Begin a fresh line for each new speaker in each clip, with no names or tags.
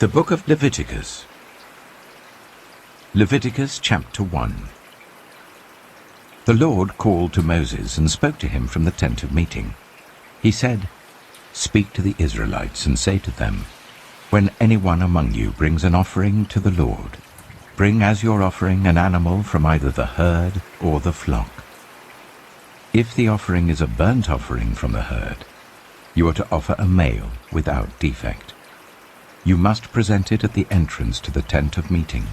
The Book of Leviticus. Leviticus chapter 1. The Lord called to Moses and spoke to him from the tent of meeting. He said, "Speak to the Israelites and say to them, when anyone among you brings an offering to the Lord, bring as your offering an animal from either the herd or the flock. If the offering is a burnt offering from the herd, you are to offer a male without defect. You must present it at the entrance to the tent of meeting,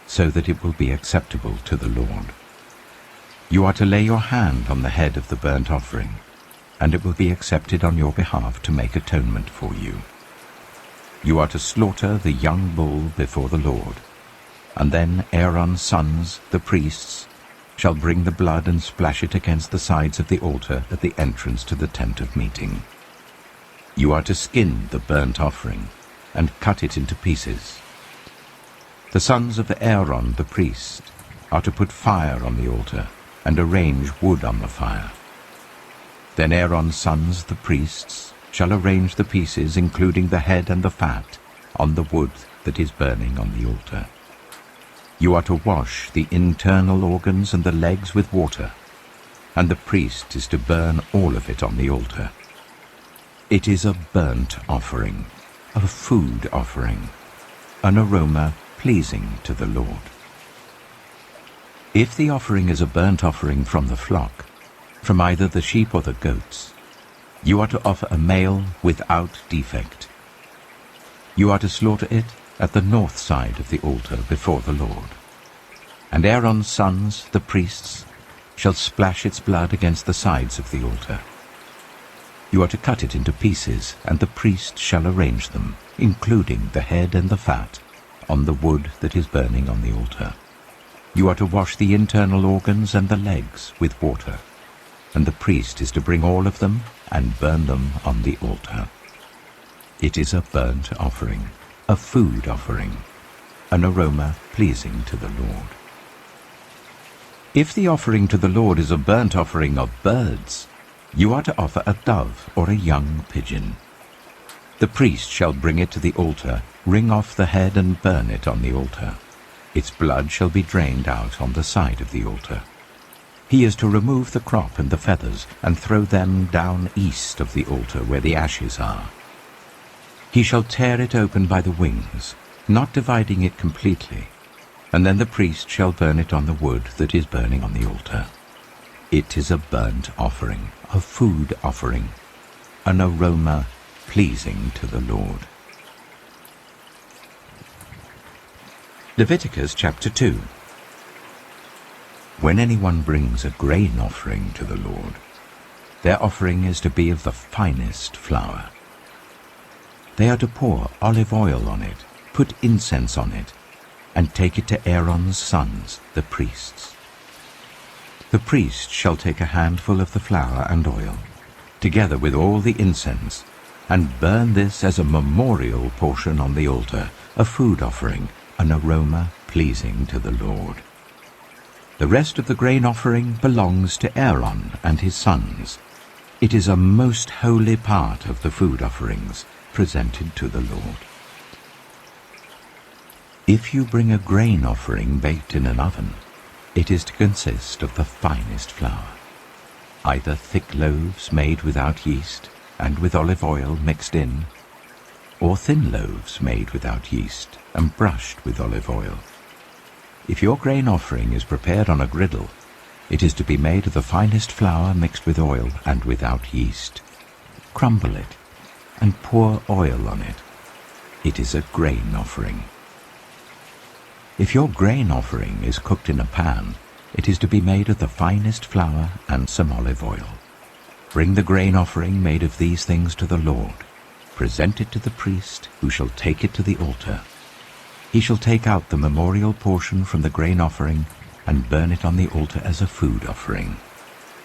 so that it will be acceptable to the Lord. You are to lay your hand on the head of the burnt offering, and it will be accepted on your behalf to make atonement for you. You are to slaughter the young bull before the Lord, and then Aaron's sons, the priests, shall bring the blood and splash it against the sides of the altar at the entrance to the tent of meeting. You are to skin the burnt offering, and cut it into pieces. The sons of Aaron the priest are to put fire on the altar, and arrange wood on the fire. Then Aaron's sons the priests shall arrange the pieces, including the head and the fat, on the wood that is burning on the altar. You are to wash the internal organs and the legs with water, and the priest is to burn all of it on the altar. It is a burnt offering, a food offering, an aroma pleasing to the Lord. If the offering is a burnt offering from the flock, from either the sheep or the goats, you are to offer a male without defect. You are to slaughter it at the north side of the altar before the Lord. And Aaron's sons, the priests, shall splash its blood against the sides of the altar. You are to cut it into pieces, and the priest shall arrange them, including the head and the fat, on the wood that is burning on the altar. You are to wash the internal organs and the legs with water, and the priest is to bring all of them and burn them on the altar. It is a burnt offering, a food offering, an aroma pleasing to the Lord. If the offering to the Lord is a burnt offering of birds, you are to offer a dove or a young pigeon. The priest shall bring it to the altar, wring off the head and burn it on the altar. Its blood shall be drained out on the side of the altar. He is to remove the crop and the feathers and throw them down east of the altar where the ashes are. He shall tear it open by the wings, not dividing it completely, and then the priest shall burn it on the wood that is burning on the altar. It is a burnt offering, a food offering, an aroma pleasing to the Lord. Leviticus chapter 2. When anyone brings a grain offering to the Lord, their offering is to be of the finest flour. They are to pour olive oil on it, put incense on it, and take it to Aaron's sons, the priests. The priest shall take a handful of the flour and oil, together with all the incense, and burn this as a memorial portion on the altar, a food offering, an aroma pleasing to the Lord. The rest of the grain offering belongs to Aaron and his sons. It is a most holy part of the food offerings presented to the Lord. If you bring a grain offering baked in an oven, it is to consist of the finest flour, either thick loaves made without yeast and with olive oil mixed in, or thin loaves made without yeast and brushed with olive oil. If your grain offering is prepared on a griddle, it is to be made of the finest flour mixed with oil and without yeast. Crumble it and pour oil on it. It is a grain offering. If your grain offering is cooked in a pan, it is to be made of the finest flour and some olive oil. Bring the grain offering made of these things to the Lord. Present it to the priest, who shall take it to the altar. He shall take out the memorial portion from the grain offering and burn it on the altar as a food offering,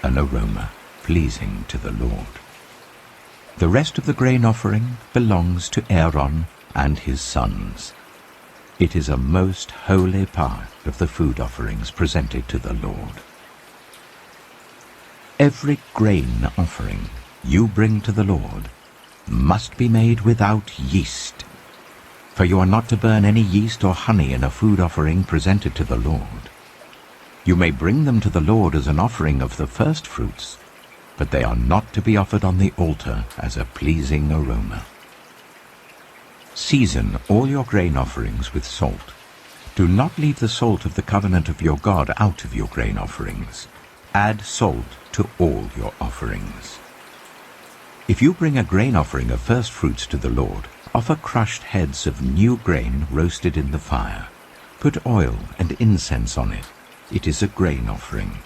an aroma pleasing to the Lord. The rest of the grain offering belongs to Aaron and his sons. It is a most holy part of the food offerings presented to the Lord. Every grain offering you bring to the Lord must be made without yeast. For you are not to burn any yeast or honey in a food offering presented to the Lord. You may bring them to the Lord as an offering of the first fruits, but they are not to be offered on the altar as a pleasing aroma. Season all your grain offerings with salt. Do not leave the salt of the covenant of your God out of your grain offerings. Add salt to all your offerings. If you bring a grain offering of first fruits to the Lord, offer crushed heads of new grain roasted in the fire. Put oil and incense on it. It is a grain offering.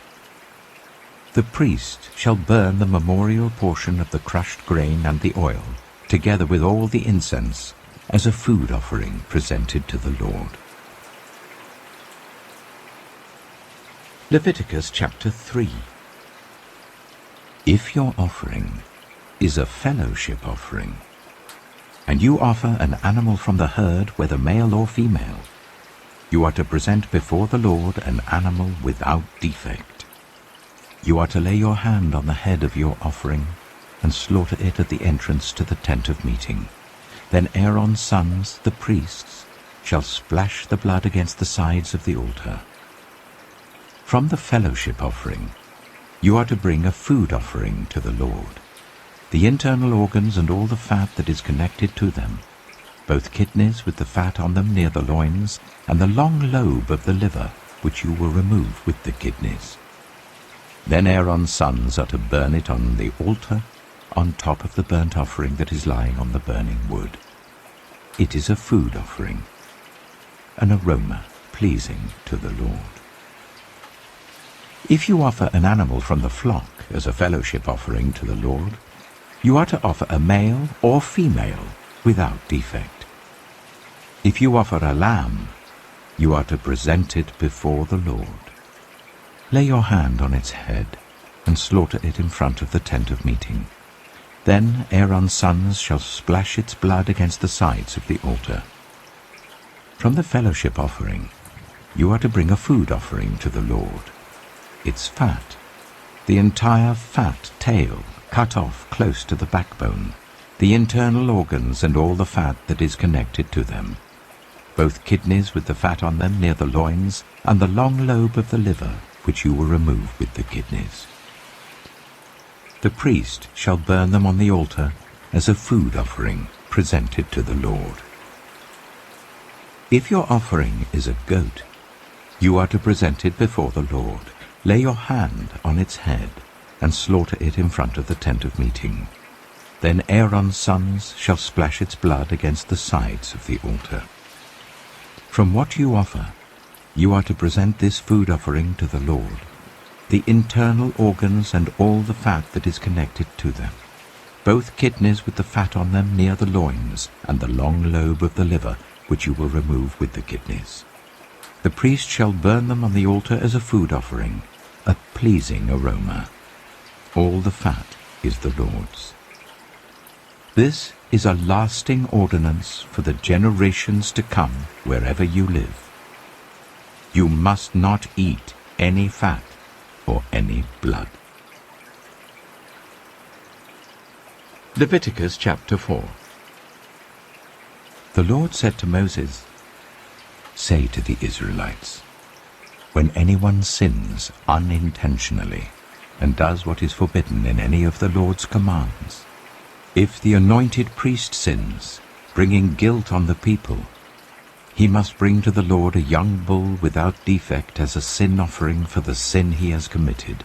The priest shall burn the memorial portion of the crushed grain and the oil, together with all the incense, as a food offering presented to the Lord. Leviticus chapter 3. If your offering is a fellowship offering, and you offer an animal from the herd, whether male or female, you are to present before the Lord an animal without defect. You are to lay your hand on the head of your offering and slaughter it at the entrance to the tent of meeting. Then Aaron's sons, the priests, shall splash the blood against the sides of the altar. From the fellowship offering, you are to bring a food offering to the Lord. The internal organs and all the fat that is connected to them, both kidneys with the fat on them near the loins, and the long lobe of the liver, which you will remove with the kidneys. Then Aaron's sons are to burn it on the altar, on top of the burnt offering that is lying on the burning wood. It is a food offering, an aroma pleasing to the Lord. If you offer an animal from the flock as a fellowship offering to the Lord, you are to offer a male or female without defect. If you offer a lamb, you are to present it before the Lord. Lay your hand on its head and slaughter it in front of the tent of meeting. Then Aaron's sons shall splash its blood against the sides of the altar. From the fellowship offering, you are to bring a food offering to the Lord. Its fat, the entire fat tail, cut off close to the backbone, the internal organs and all the fat that is connected to them, both kidneys with the fat on them near the loins, and the long lobe of the liver, which you will remove with the kidneys. The priest shall burn them on the altar as a food offering presented to the Lord. If your offering is a goat, you are to present it before the Lord. Lay your hand on its head and slaughter it in front of the tent of meeting. Then Aaron's sons shall splash its blood against the sides of the altar. From what you offer, you are to present this food offering to the Lord, the internal organs and all the fat that is connected to them, both kidneys with the fat on them near the loins, and the long lobe of the liver, which you will remove with the kidneys. The priest shall burn them on the altar as a food offering, a pleasing aroma. All the fat is the Lord's. This is a lasting ordinance for the generations to come wherever you live. You must not eat any fat or any blood. Leviticus chapter 4. The Lord said to Moses, "Say to the Israelites, when anyone sins unintentionally and does what is forbidden in any of the Lord's commands, if the anointed priest sins, bringing guilt on the people, he must bring to the Lord a young bull without defect as a sin offering for the sin he has committed.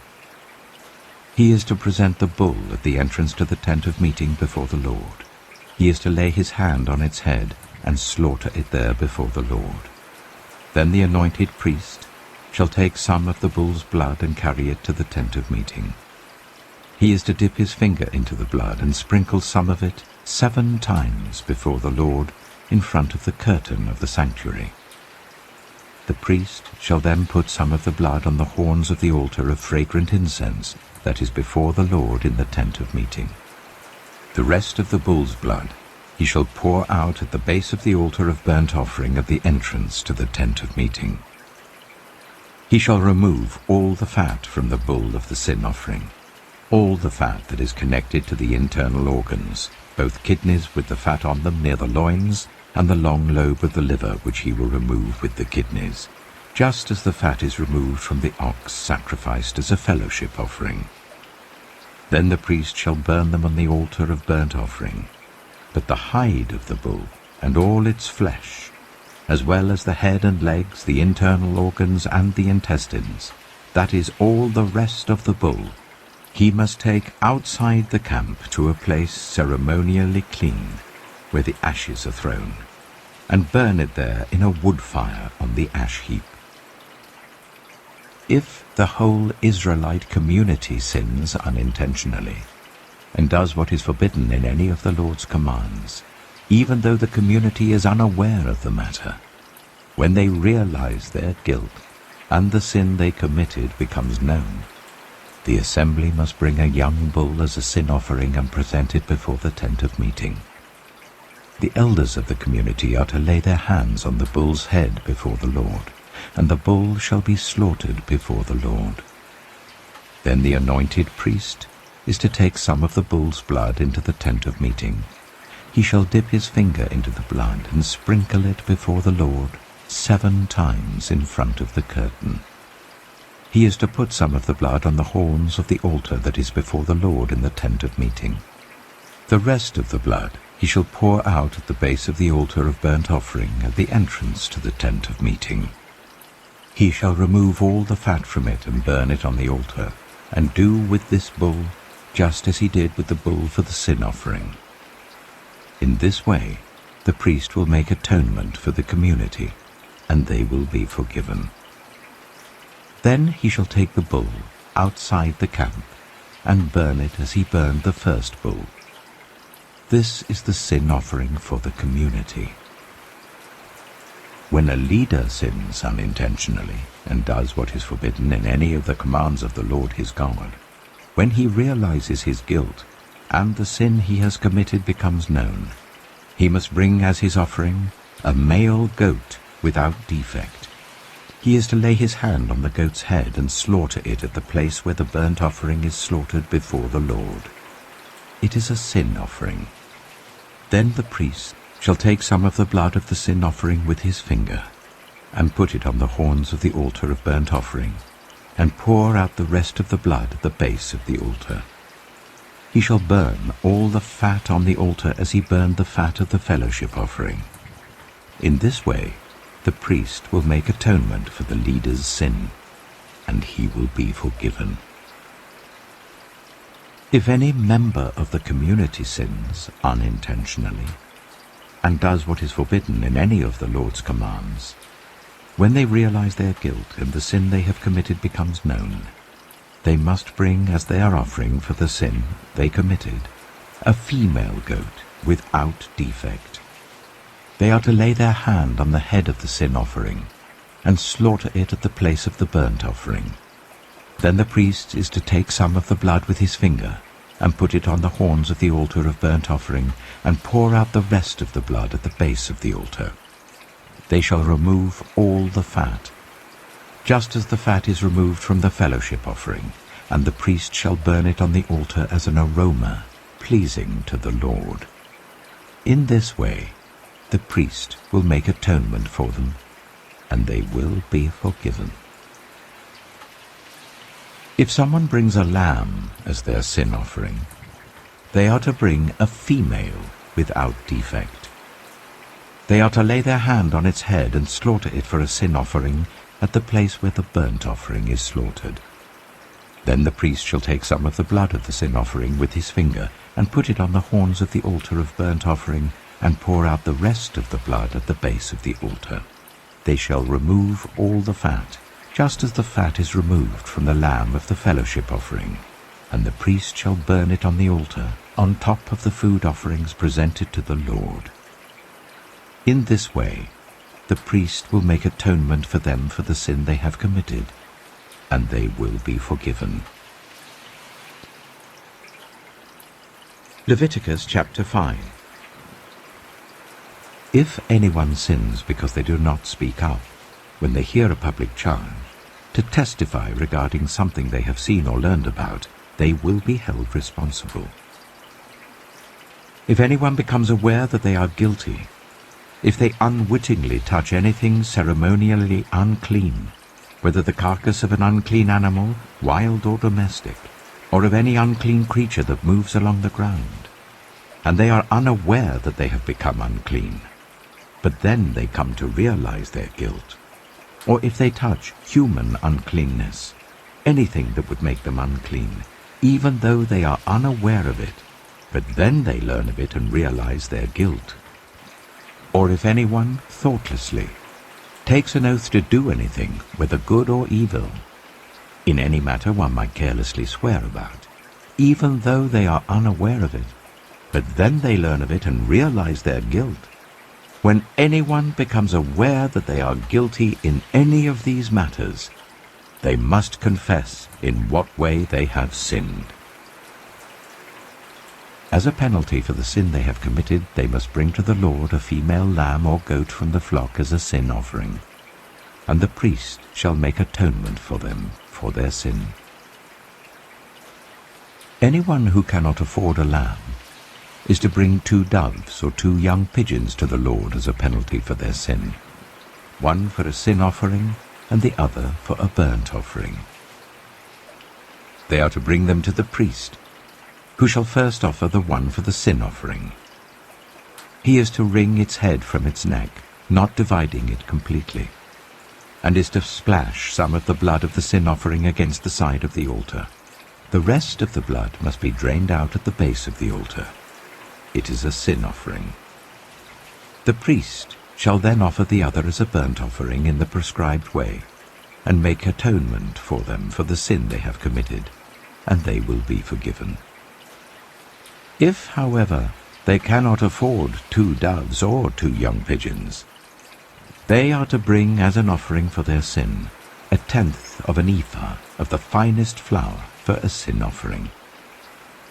He is to present the bull at the entrance to the tent of meeting before the Lord. He is to lay his hand on its head and slaughter it there before the Lord. Then the anointed priest shall take some of the bull's blood and carry it to the tent of meeting. He is to dip his finger into the blood and sprinkle some of it 7 times before the Lord in front of the curtain of the sanctuary. The priest shall then put some of the blood on the horns of the altar of fragrant incense that is before the Lord in the tent of meeting. The rest of the bull's blood he shall pour out at the base of the altar of burnt offering at the entrance to the tent of meeting. He shall remove all the fat from the bull of the sin offering, all the fat that is connected to the internal organs, both kidneys with the fat on them near the loins, and the long lobe of the liver which he will remove with the kidneys, just as the fat is removed from the ox sacrificed as a fellowship offering. Then the priest shall burn them on the altar of burnt offering. But the hide of the bull, and all its flesh, as well as the head and legs, the internal organs, and the intestines, that is, all the rest of the bull, he must take outside the camp to a place ceremonially clean, where the ashes are thrown, and burn it there in a wood fire on the ash heap. If the whole Israelite community sins unintentionally, and does what is forbidden in any of the Lord's commands, even though the community is unaware of the matter, when they realize their guilt and the sin they committed becomes known, the assembly must bring a young bull as a sin offering and present it before the tent of meeting. The elders of the community are to lay their hands on the bull's head before the Lord, and the bull shall be slaughtered before the Lord. Then the anointed priest is to take some of the bull's blood into the tent of meeting. He shall dip his finger into the blood and sprinkle it before the Lord 7 times in front of the curtain. He is to put some of the blood on the horns of the altar that is before the Lord in the tent of meeting. The rest of the blood he shall pour out at the base of the altar of burnt offering at the entrance to the tent of meeting. He shall remove all the fat from it and burn it on the altar, and do with this bull just as he did with the bull for the sin offering. In this way the priest will make atonement for the community, and they will be forgiven. Then he shall take the bull outside the camp and burn it as he burned the first bull. This is the sin offering for the community. When a leader sins unintentionally and does what is forbidden in any of the commands of the Lord his God, when he realizes his guilt and the sin he has committed becomes known, he must bring as his offering a male goat without defect. He is to lay his hand on the goat's head and slaughter it at the place where the burnt offering is slaughtered before the Lord. It is a sin offering. Then the priest shall take some of the blood of the sin offering with his finger, and put it on the horns of the altar of burnt offering, and pour out the rest of the blood at the base of the altar. He shall burn all the fat on the altar as he burned the fat of the fellowship offering. In this way the priest will make atonement for the leader's sin, and he will be forgiven. If any member of the community sins unintentionally, and does what is forbidden in any of the Lord's commands, when they realize their guilt and the sin they have committed becomes known, they must bring as their offering for the sin they committed a female goat without defect. They are to lay their hand on the head of the sin offering and slaughter it at the place of the burnt offering. Then the priest is to take some of the blood with his finger and put it on the horns of the altar of burnt offering and pour out the rest of the blood at the base of the altar. They shall remove all the fat, just as the fat is removed from the fellowship offering, and the priest shall burn it on the altar as an aroma pleasing to the Lord. In this way the priest will make atonement for them, and they will be forgiven. If someone brings a lamb as their sin offering, they are to bring a female without defect. They are to lay their hand on its head and slaughter it for a sin offering at the place where the burnt offering is slaughtered. Then the priest shall take some of the blood of the sin offering with his finger and put it on the horns of the altar of burnt offering and pour out the rest of the blood at the base of the altar. They shall remove all the fat, just as the fat is removed from the lamb of the fellowship offering, and the priest shall burn it on the altar on top of the food offerings presented to the Lord. In this way the priest will make atonement for them for the sin they have committed, and they will be forgiven. Leviticus chapter 5. If anyone sins because they do not speak up when they hear a public charge, to testify regarding something they have seen or learned about, they will be held responsible. If anyone becomes aware that they are guilty, if they unwittingly touch anything ceremonially unclean, whether the carcass of an unclean animal, wild or domestic, or of any unclean creature that moves along the ground, and they are unaware that they have become unclean, but then they come to realize their guilt, or if they touch human uncleanness, anything that would make them unclean, even though they are unaware of it, but then they learn of it and realize their guilt. Or if anyone, thoughtlessly, takes an oath to do anything, whether good or evil, in any matter one might carelessly swear about, even though they are unaware of it, but then they learn of it and realize their guilt. When anyone becomes aware that they are guilty in any of these matters, they must confess in what way they have sinned. As a penalty for the sin they have committed, they must bring to the Lord a female lamb or goat from the flock as a sin offering, and the priest shall make atonement for them for their sin. Anyone who cannot afford a lamb is to bring 2 doves or 2 young pigeons to the Lord as a penalty for their sin, one for a sin offering and the other for a burnt offering. They are to bring them to the priest, who shall first offer the one for the sin offering. He is to wring its head from its neck, not dividing it completely, and is to splash some of the blood of the sin offering against the side of the altar. The rest of the blood must be drained out at the base of the altar. It is a sin offering. The priest shall then offer the other as a burnt offering in the prescribed way, and make atonement for them for the sin they have committed, and they will be forgiven. If, however, they cannot afford 2 doves or 2 young pigeons, they are to bring as an offering for their sin 1/10 of an ephah of the finest flour for a sin offering.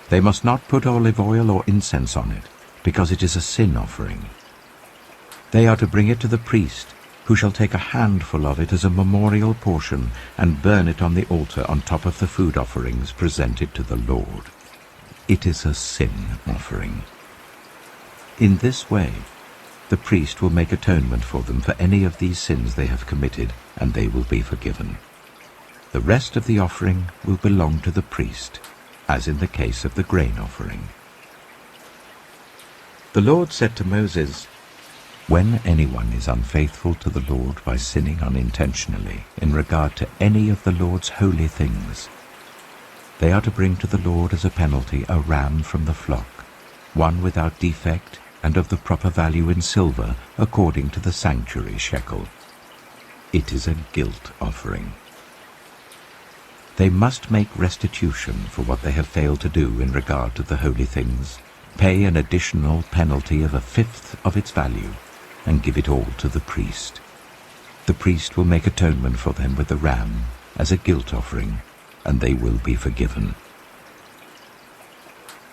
They must not put olive oil or incense on it, because it is a sin offering. They are to bring it to the priest, who shall take a handful of it as a memorial portion and burn it on the altar on top of the food offerings presented to the Lord. It is a sin offering. In this way, the priest will make atonement for them for any of these sins they have committed, and they will be forgiven. The rest of the offering will belong to the priest, as in the case of the grain offering. The Lord said to Moses, "When anyone is unfaithful to the Lord by sinning unintentionally in regard to any of the Lord's holy things, they are to bring to the Lord as a penalty a ram from the flock, one without defect and of the proper value in silver according to the sanctuary shekel. It is a guilt offering. They must make restitution for what they have failed to do in regard to the holy things, pay an additional penalty of 1/5 of its value, and give it all to the priest. The priest will make atonement for them with the ram as a guilt offering, and they will be forgiven.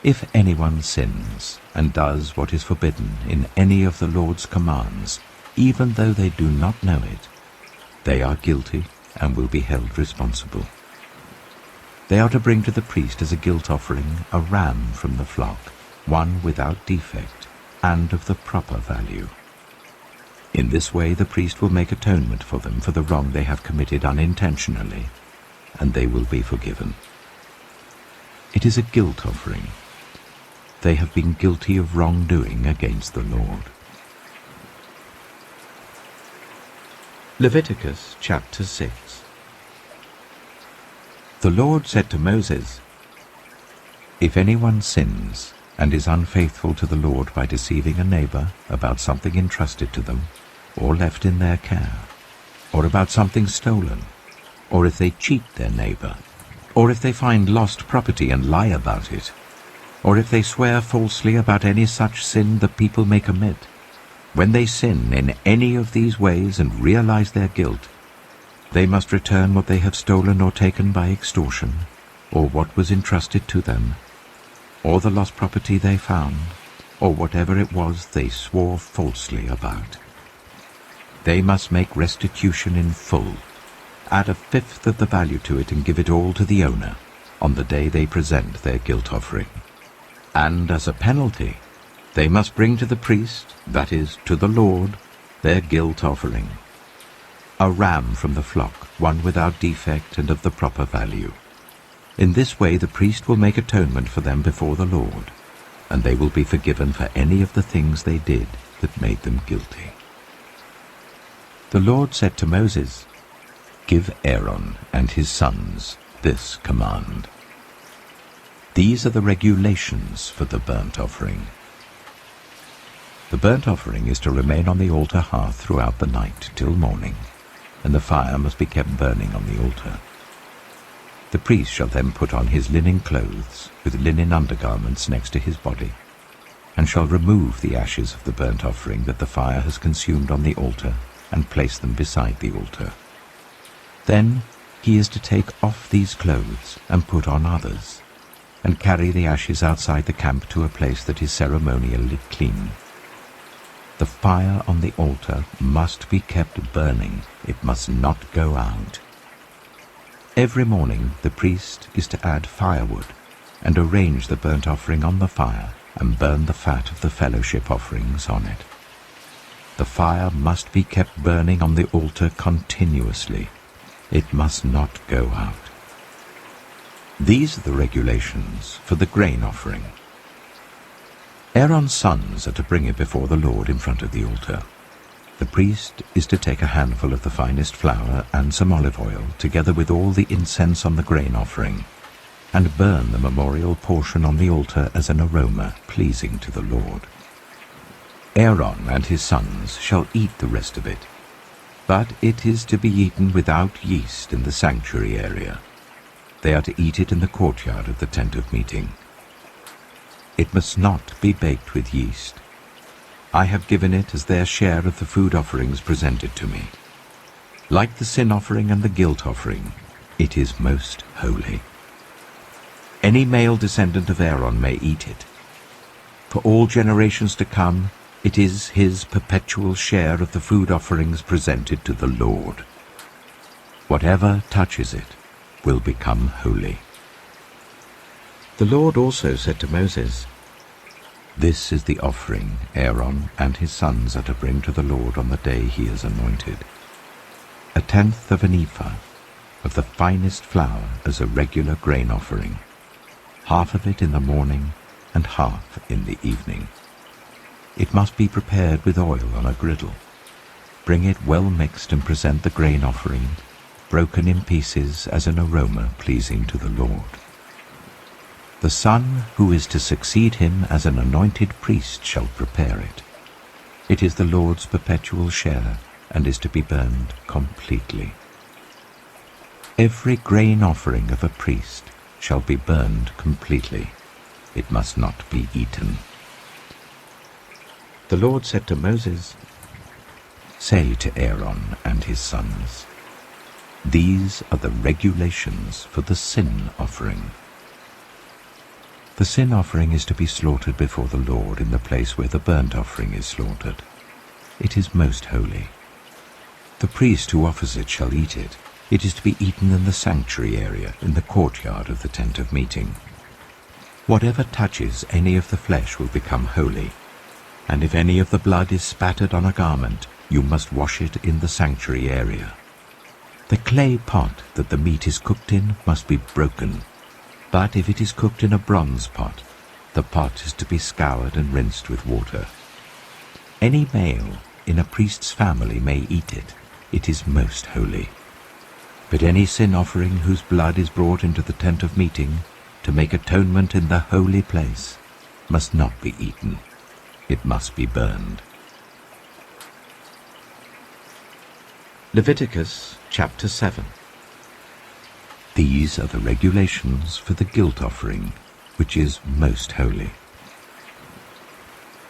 If anyone sins and does what is forbidden in any of the Lord's commands, even though they do not know it, they are guilty and will be held responsible. They are to bring to the priest as a guilt offering a ram from the flock, one without defect and of the proper value. In this way the priest will make atonement for them for the wrong they have committed unintentionally, and they will be forgiven. It is a guilt offering. They have been guilty of wrongdoing against the Lord. Leviticus chapter 6. The Lord said to Moses, "If anyone sins and is unfaithful to the Lord by deceiving a neighbor about something entrusted to them, or left in their care, or about something stolen, or if they cheat their neighbor, or if they find lost property and lie about it, or if they swear falsely about any such sin the people may commit, when they sin in any of these ways and realize their guilt, they must return what they have stolen or taken by extortion, or what was entrusted to them, or the lost property they found, or whatever it was they swore falsely about. They must make restitution in full, add 1/5 of the value to it and give it all to the owner on the day they present their guilt offering. And as a penalty, They must bring to the priest, that is, to the Lord, their guilt offering. A ram from the flock, one without defect and of the proper value. In this way the priest will make atonement for them before the Lord, and they will be forgiven for any of the things they did that made them guilty. The Lord said to Moses, "Give Aaron and his sons this command. These are the regulations for the burnt offering. The burnt offering is to remain on the altar hearth throughout the night till morning, and the fire must be kept burning on the altar. The priest shall then put on his linen clothes with linen undergarments next to his body, and shall remove the ashes of the burnt offering that the fire has consumed on the altar, and place them beside the altar. Then he is to take off these clothes and put on others, and carry the ashes outside the camp to a place that is ceremonially clean. The fire on the altar must be kept burning. It must not go out. Every morning the priest is to add firewood and arrange the burnt offering on the fire and burn the fat of the fellowship offerings on it. The fire must be kept burning on the altar continuously. It must not go out. These are the regulations for the grain offering. Aaron's sons are to bring it before the Lord in front of the altar. The priest is to take a handful of the finest flour and some olive oil, together with all the incense on the grain offering, and burn the memorial portion on the altar as an aroma pleasing to the Lord. Aaron and his sons shall eat the rest of it, but it is to be eaten without yeast in the sanctuary area. They are to eat it in the courtyard of the tent of meeting. It must not be baked with yeast. I have given it as their share of the food offerings presented to me. Like the sin offering and the guilt offering, it is most holy. Any male descendant of Aaron may eat it. For all generations to come, it is his perpetual share of the food offerings presented to the Lord. Whatever touches it will become holy. The Lord also said to Moses, "This is the offering Aaron and his sons are to bring to the Lord on the day he is anointed: 1/10 of an ephah of the finest flour as a regular grain offering, half of it in the morning and half in the evening. It must be prepared with oil on a griddle. Bring it well mixed and present the grain offering, broken in pieces as an aroma pleasing to the Lord. The son who is to succeed him as an anointed priest shall prepare it. It is the Lord's perpetual share and is to be burned completely. Every grain offering of a priest shall be burned completely. It must not be eaten." The Lord said to Moses, "Say to Aaron and his sons, these are the regulations for the sin offering. The sin offering is to be slaughtered before the Lord in the place where the burnt offering is slaughtered. It is most holy. The priest who offers it shall eat it. It is to be eaten in the sanctuary area, in the courtyard of the tent of meeting. Whatever touches any of the flesh will become holy, and if any of the blood is spattered on a garment, you must wash it in the sanctuary area. The clay pot that the meat is cooked in must be broken, but if it is cooked in a bronze pot, the pot is to be scoured and rinsed with water. Any male in a priest's family may eat it. It is most holy. But any sin offering whose blood is brought into the tent of meeting to make atonement in the holy place must not be eaten. It must be burned." Leviticus chapter 7. These are the regulations for the guilt offering, which is most holy.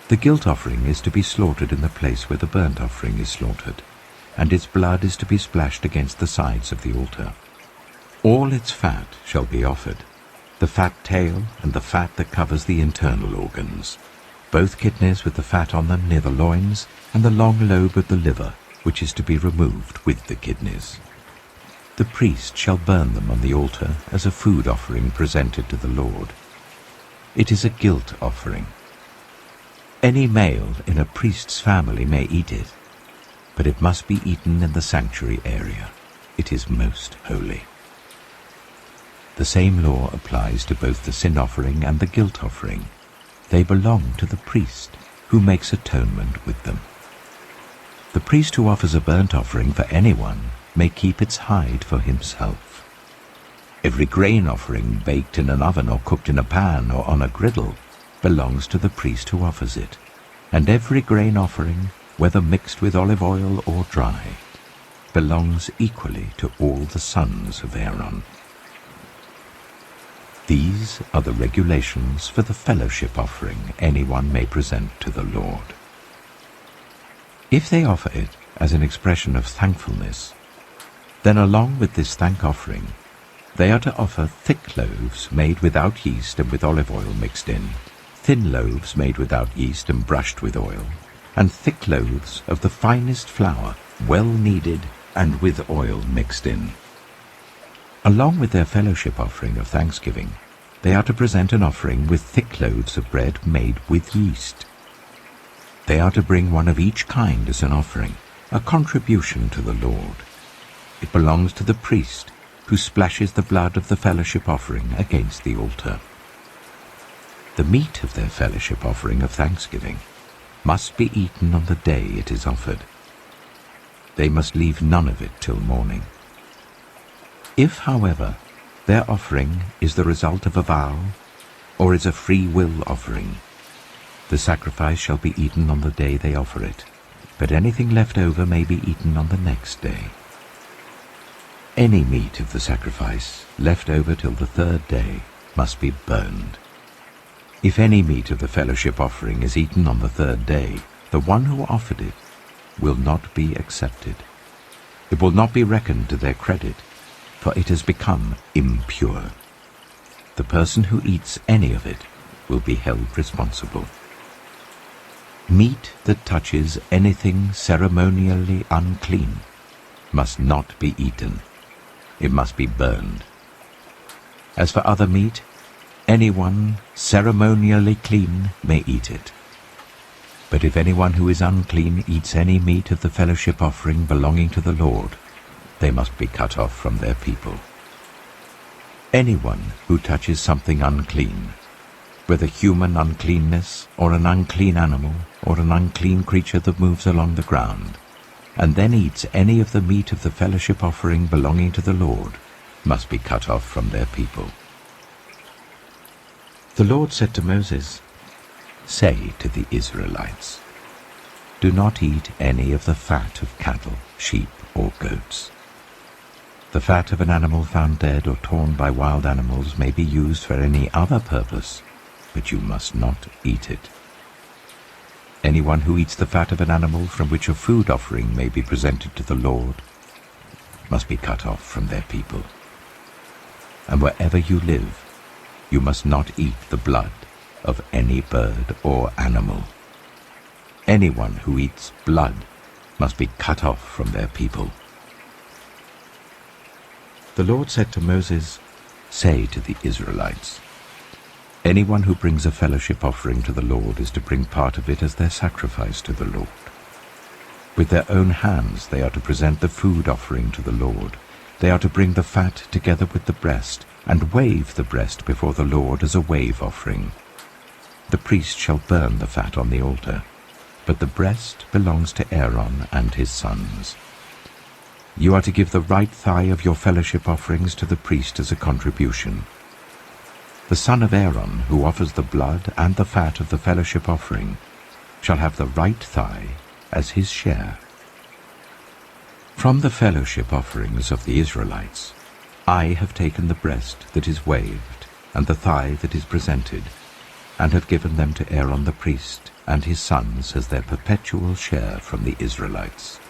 The guilt offering is to be slaughtered in the place where the burnt offering is slaughtered, and its blood is to be splashed against the sides of the altar. All its fat shall be offered, the fat tail and the fat that covers the internal organs, both kidneys with the fat on them near the loins, and the long lobe of the liver, which is to be removed with the kidneys. The priest shall burn them on the altar as a food offering presented to the Lord. It is a guilt offering. Any male in a priest's family may eat it, but it must be eaten in the sanctuary area. It is most holy. The same law applies to both the sin offering and the guilt offering. They belong to the priest, who makes atonement with them. The priest who offers a burnt offering for anyone may keep its hide for himself. Every grain offering baked in an oven or cooked in a pan or on a griddle belongs to the priest who offers it, and every grain offering, whether mixed with olive oil or dry, belongs equally to all the sons of Aaron. These are the regulations for the fellowship offering anyone may present to the Lord. If they offer it as an expression of thankfulness, then along with this thank offering, they are to offer thick loaves made without yeast and with olive oil mixed in, thin loaves made without yeast and brushed with oil, and thick loaves of the finest flour, well kneaded and with oil mixed in. Along with their fellowship offering of thanksgiving, they are to present an offering with thick loaves of bread made with yeast. They are to bring one of each kind as an offering, a contribution to the Lord. It belongs to the priest, who splashes the blood of the fellowship offering against the altar. The meat of their fellowship offering of thanksgiving must be eaten on the day it is offered. They must leave none of it till morning. If, however, their offering is the result of a vow, or is a free will offering, the sacrifice shall be eaten on the day they offer it, but anything left over may be eaten on the next day. Any meat of the sacrifice left over till the third day must be burned. If any meat of the fellowship offering is eaten on the third day, the one who offered it will not be accepted. It will not be reckoned to their credit, for it has become impure. The person who eats any of it will be held responsible. Meat that touches anything ceremonially unclean must not be eaten. It must be burned. As for other meat, anyone ceremonially clean may eat it. But if anyone who is unclean eats any meat of the fellowship offering belonging to the Lord, they must be cut off from their people. Anyone who touches something unclean, whether human uncleanness or an unclean animal or an unclean creature that moves along the ground, and then eats any of the meat of the fellowship offering belonging to the Lord, must be cut off from their people. The Lord said to Moses, "Say to the Israelites, do not eat any of the fat of cattle, sheep, or goats. The fat of an animal found dead or torn by wild animals may be used for any other purpose, but you must not eat it. Anyone who eats the fat of an animal from which a food offering may be presented to the Lord must be cut off from their people. And wherever you live, you must not eat the blood of any bird or animal. Anyone who eats blood must be cut off from their people." The Lord said to Moses, "Say to the Israelites, anyone who brings a fellowship offering to the Lord is to bring part of it as their sacrifice to the Lord. With their own hands they are to present the food offering to the Lord. They are to bring the fat together with the breast, and wave the breast before the Lord as a wave offering. The priest shall burn the fat on the altar, but the breast belongs to Aaron and his sons. You are to give the right thigh of your fellowship offerings to the priest as a contribution. The son of Aaron, who offers the blood and the fat of the fellowship offering, shall have the right thigh as his share. From the fellowship offerings of the Israelites, I have taken the breast that is waved and the thigh that is presented, and have given them to Aaron the priest and his sons as their perpetual share from the Israelites.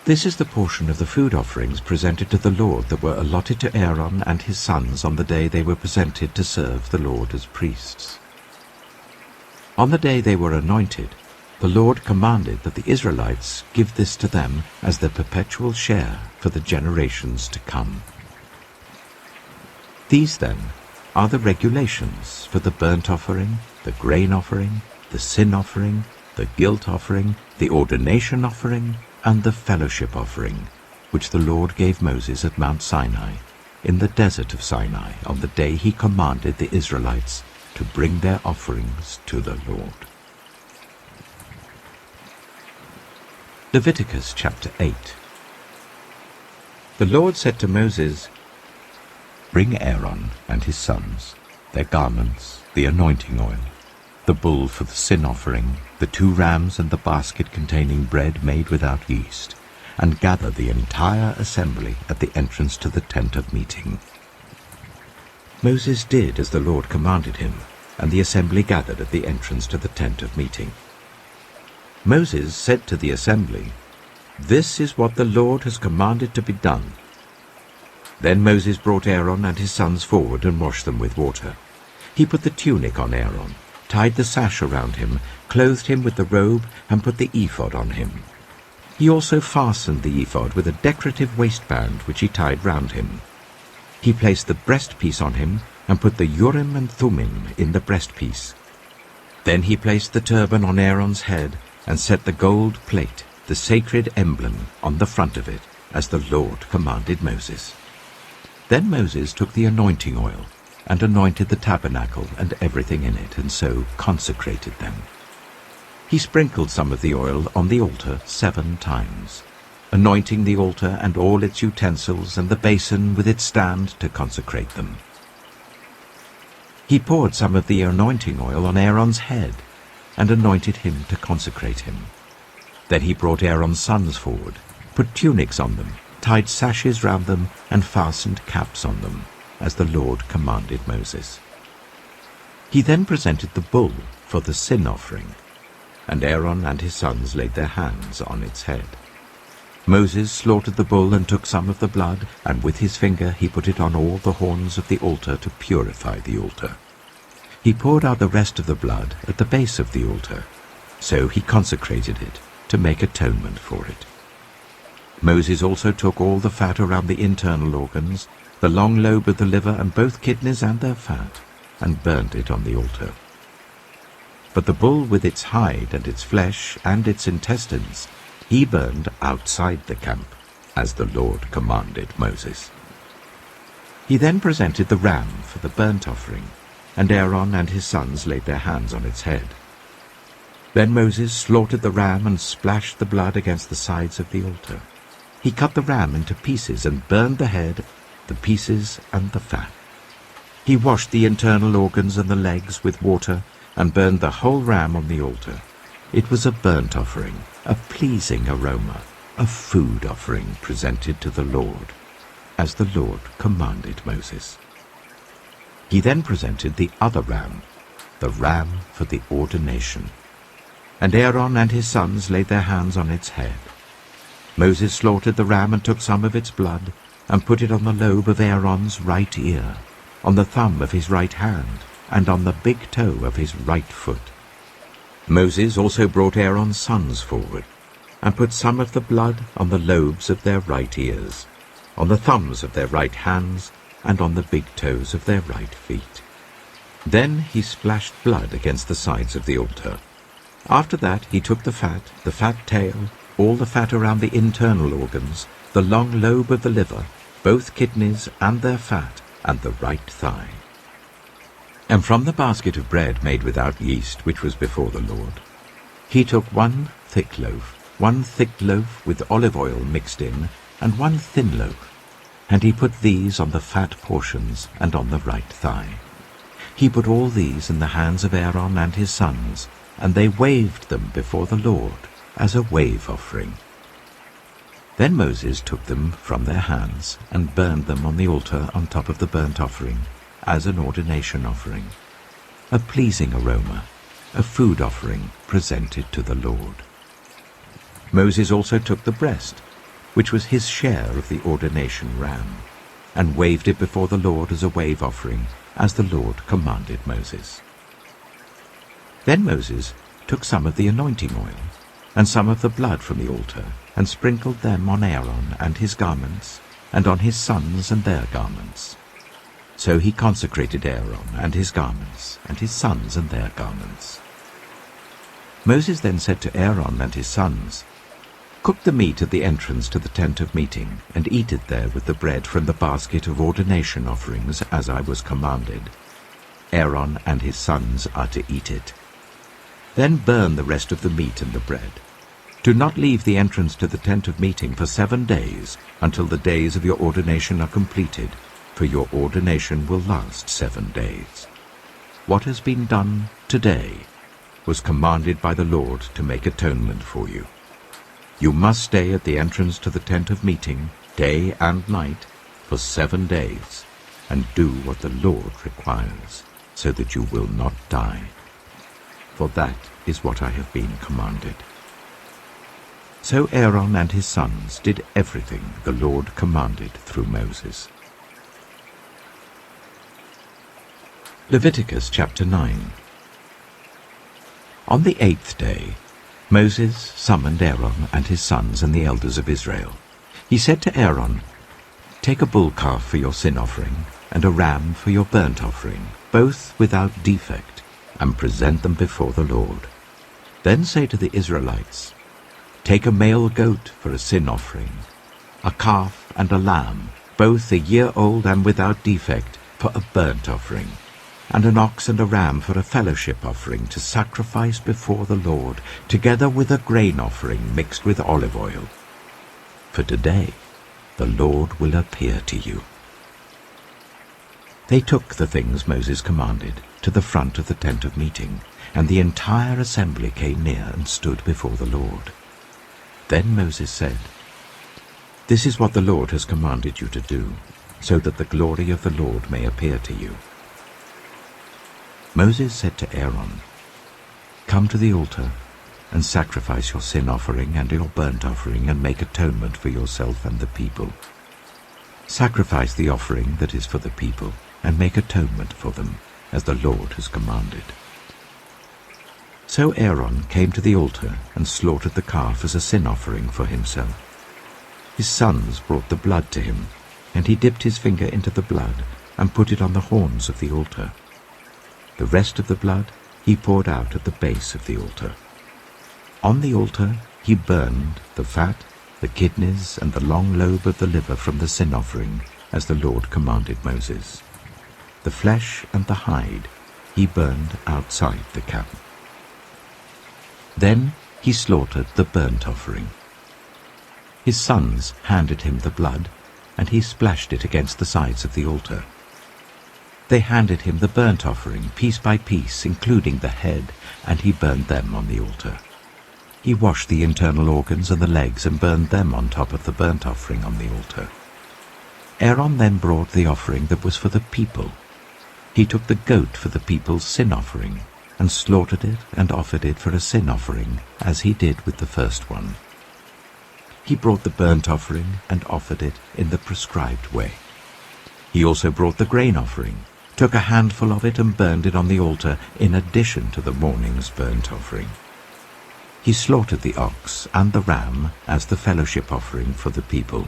This is the portion of the food offerings presented to the Lord that were allotted to Aaron and his sons on the day they were presented to serve the Lord as priests. On the day they were anointed, the Lord commanded that the Israelites give this to them as their perpetual share for the generations to come. These, then, are the regulations for the burnt offering, the grain offering, the sin offering, the guilt offering, the ordination offering, and the fellowship offering, which the Lord gave Moses at Mount Sinai, in the desert of Sinai, on the day he commanded the Israelites to bring their offerings to the Lord. Leviticus chapter 8. The Lord said to Moses, "Bring Aaron and his sons, their garments, the anointing oil, the bull for the sin offering, the 2 rams and the basket containing bread made without yeast, and gather the entire assembly at the entrance to the tent of meeting." Moses did as the Lord commanded him, and the assembly gathered at the entrance to the tent of meeting. Moses said to the assembly, "This is what the Lord has commanded to be done." Then Moses brought Aaron and his sons forward and washed them with water. He put the tunic on Aaron, tied the sash around him, clothed him with the robe, and put the ephod on him. He also fastened the ephod with a decorative waistband which he tied round him. He placed the breastpiece on him and put the Urim and Thummim in the breastpiece. Then he placed the turban on Aaron's head and set the gold plate, the sacred emblem, on the front of it, as the Lord commanded Moses. Then Moses took the anointing oil and anointed the tabernacle and everything in it, and so consecrated them. He sprinkled some of the oil on the altar 7 times, anointing the altar and all its utensils and the basin with its stand to consecrate them. He poured some of the anointing oil on Aaron's head and anointed him to consecrate him. Then he brought Aaron's sons forward, put tunics on them, tied sashes round them, and fastened caps on them, as the Lord commanded Moses. He then presented the bull for the sin offering, and Aaron and his sons laid their hands on its head. Moses slaughtered the bull and took some of the blood, and with his finger he put it on all the horns of the altar to purify the altar. He poured out the rest of the blood at the base of the altar, so he consecrated it to make atonement for it. Moses also took all the fat around the internal organs, the long lobe of the liver and both kidneys and their fat, and burned it on the altar. But the bull with its hide and its flesh and its intestines he burned outside the camp, as the Lord commanded Moses. He then presented the ram for the burnt offering, and Aaron and his sons laid their hands on its head. Then Moses slaughtered the ram and splashed the blood against the sides of the altar. He cut the ram into pieces and burned the head, the pieces and the fat. He washed the internal organs and the legs with water and burned the whole ram on the altar. It was a burnt offering, a pleasing aroma, a food offering presented to the Lord, as the Lord commanded Moses. He then presented the other ram, the ram for the ordination. And Aaron and his sons laid their hands on its head. Moses slaughtered the ram and took some of its blood, and put it on the lobe of Aaron's right ear, on the thumb of his right hand, and on the big toe of his right foot. Moses also brought Aaron's sons forward, and put some of the blood on the lobes of their right ears, on the thumbs of their right hands, and on the big toes of their right feet. Then he splashed blood against the sides of the altar. After that he took the fat tail, all the fat around the internal organs, the long lobe of the liver, both kidneys and their fat, and the right thigh. And from the basket of bread made without yeast, which was before the Lord, he took 1 thick loaf with olive oil mixed in, and 1 thin loaf, and he put these on the fat portions and on the right thigh. He put all these in the hands of Aaron and his sons, and they waved them before the Lord as a wave offering. Then Moses took them from their hands and burned them on the altar on top of the burnt offering as an ordination offering, a pleasing aroma, a food offering presented to the Lord. Moses also took the breast, which was his share of the ordination ram, and waved it before the Lord as a wave offering, as the Lord commanded Moses. Then Moses took some of the anointing oil, and some of the blood from the altar, and sprinkled them on Aaron and his garments, and on his sons and their garments. So he consecrated Aaron and his garments, and his sons and their garments. Moses then said to Aaron and his sons, "Cook the meat at the entrance to the tent of meeting, and eat it there with the bread from the basket of ordination offerings, as I was commanded. Aaron and his sons are to eat it. Then burn the rest of the meat and the bread. Do not leave the entrance to the tent of meeting for 7 days, until the days of your ordination are completed, for your ordination will last 7 days. What has been done today was commanded by the Lord to make atonement for you. You must stay at the entrance to the tent of meeting, day and night, for 7 days, and do what the Lord requires, so that you will not die. For that is what I have been commanded." So Aaron and his sons did everything the Lord commanded through Moses. Leviticus chapter 9. On the 8th day, Moses summoned Aaron and his sons and the elders of Israel. He said to Aaron, "Take a bull calf for your sin offering, and a ram for your burnt offering, both without defect, and present them before the Lord. Then say to the Israelites, take a male goat for a sin offering, a calf and a lamb, both a year old and without defect, for a burnt offering, and an ox and a ram for a fellowship offering to sacrifice before the Lord, together with a grain offering mixed with olive oil. For today the Lord will appear to you." They took the things Moses commanded to the front of the tent of meeting, and the entire assembly came near and stood before the Lord. Then Moses said, "This is what the Lord has commanded you to do, so that the glory of the Lord may appear to you." Moses said to Aaron, "Come to the altar and sacrifice your sin offering and your burnt offering, and make atonement for yourself and the people. Sacrifice the offering that is for the people, and make atonement for them, as the Lord has commanded." So Aaron came to the altar and slaughtered the calf as a sin offering for himself. His sons brought the blood to him, and he dipped his finger into the blood and put it on the horns of the altar. The rest of the blood he poured out at the base of the altar. On the altar he burned the fat, the kidneys, and the long lobe of the liver from the sin offering, as the Lord commanded Moses. The flesh and the hide he burned outside the camp. Then he slaughtered the burnt offering. His sons handed him the blood, and he splashed it against the sides of the altar. They handed him the burnt offering, piece by piece, including the head, and he burned them on the altar. He washed the internal organs and the legs and burned them on top of the burnt offering on the altar. Aaron then brought the offering that was for the people. He took the goat for the people's sin offering, and slaughtered it and offered it for a sin offering, as he did with the first one. He brought the burnt offering and offered it in the prescribed way. He also brought the grain offering, took a handful of it and burned it on the altar in addition to the morning's burnt offering. He slaughtered the ox and the ram as the fellowship offering for the people.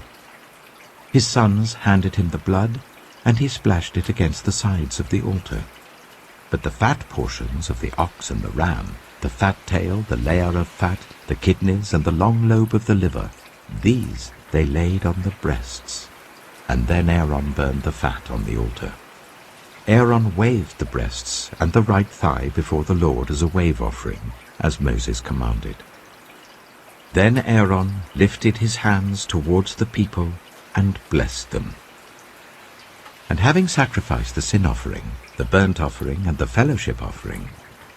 His sons handed him the blood, and he splashed it against the sides of the altar. But the fat portions of the ox and the ram, the fat tail, the layer of fat, the kidneys, and the long lobe of the liver, these they laid on the breasts. And then Aaron burned the fat on the altar. Aaron waved the breasts and the right thigh before the Lord as a wave offering, as Moses commanded. Then Aaron lifted his hands towards the people and blessed them. And having sacrificed the sin offering, the burnt offering, and the fellowship offering,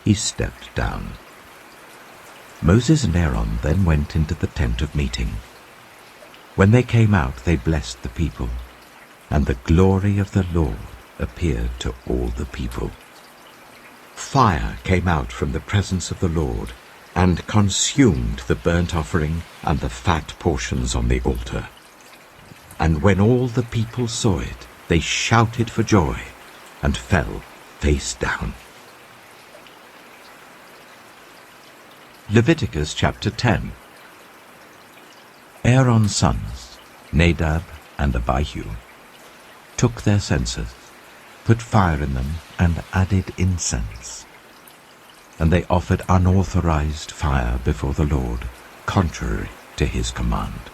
he stepped down. Moses and Aaron then went into the tent of meeting. When they came out, they blessed the people, and the glory of the Lord appeared to all the people. Fire came out from the presence of the Lord, and consumed the burnt offering and the fat portions on the altar. And when all the people saw it, they shouted for joy, and fell face down. Leviticus chapter 10. Aaron's sons, Nadab and Abihu, took their censers, put fire in them, and added incense. And they offered unauthorized fire before the Lord, contrary to his command.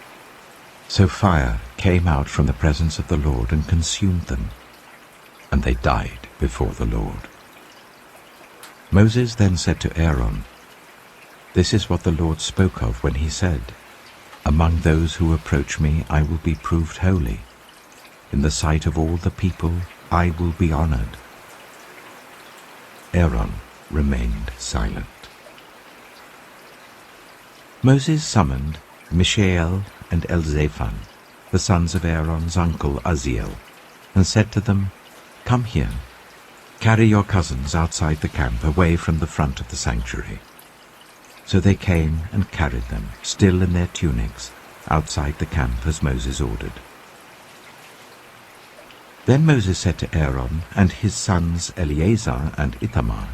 So fire came out from the presence of the Lord and consumed them, and they died before the Lord. Moses then said to Aaron, "This is what the Lord spoke of when he said, 'Among those who approach me I will be proved holy. In the sight of all the people I will be honored.'" Aaron remained silent. Moses summoned Mishael and Elzaphan, the sons of Aaron's uncle Uzziel, and said to them, "Come here, carry your cousins outside the camp away from the front of the sanctuary." So they came and carried them, still in their tunics, outside the camp as Moses ordered. Then Moses said to Aaron and his sons Eleazar and Ithamar,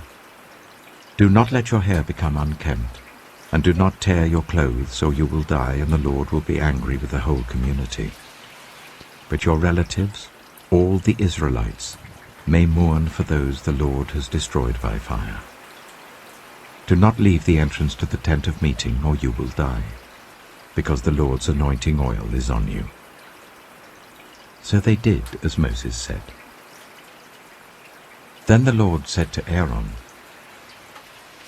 "Do not let your hair become unkempt, and do not tear your clothes, or you will die, and the Lord will be angry with the whole community. But your relatives, all the Israelites, may mourn for those the Lord has destroyed by fire. Do not leave the entrance to the tent of meeting, or you will die, because the Lord's anointing oil is on you." So they did as Moses said. Then the Lord said to Aaron,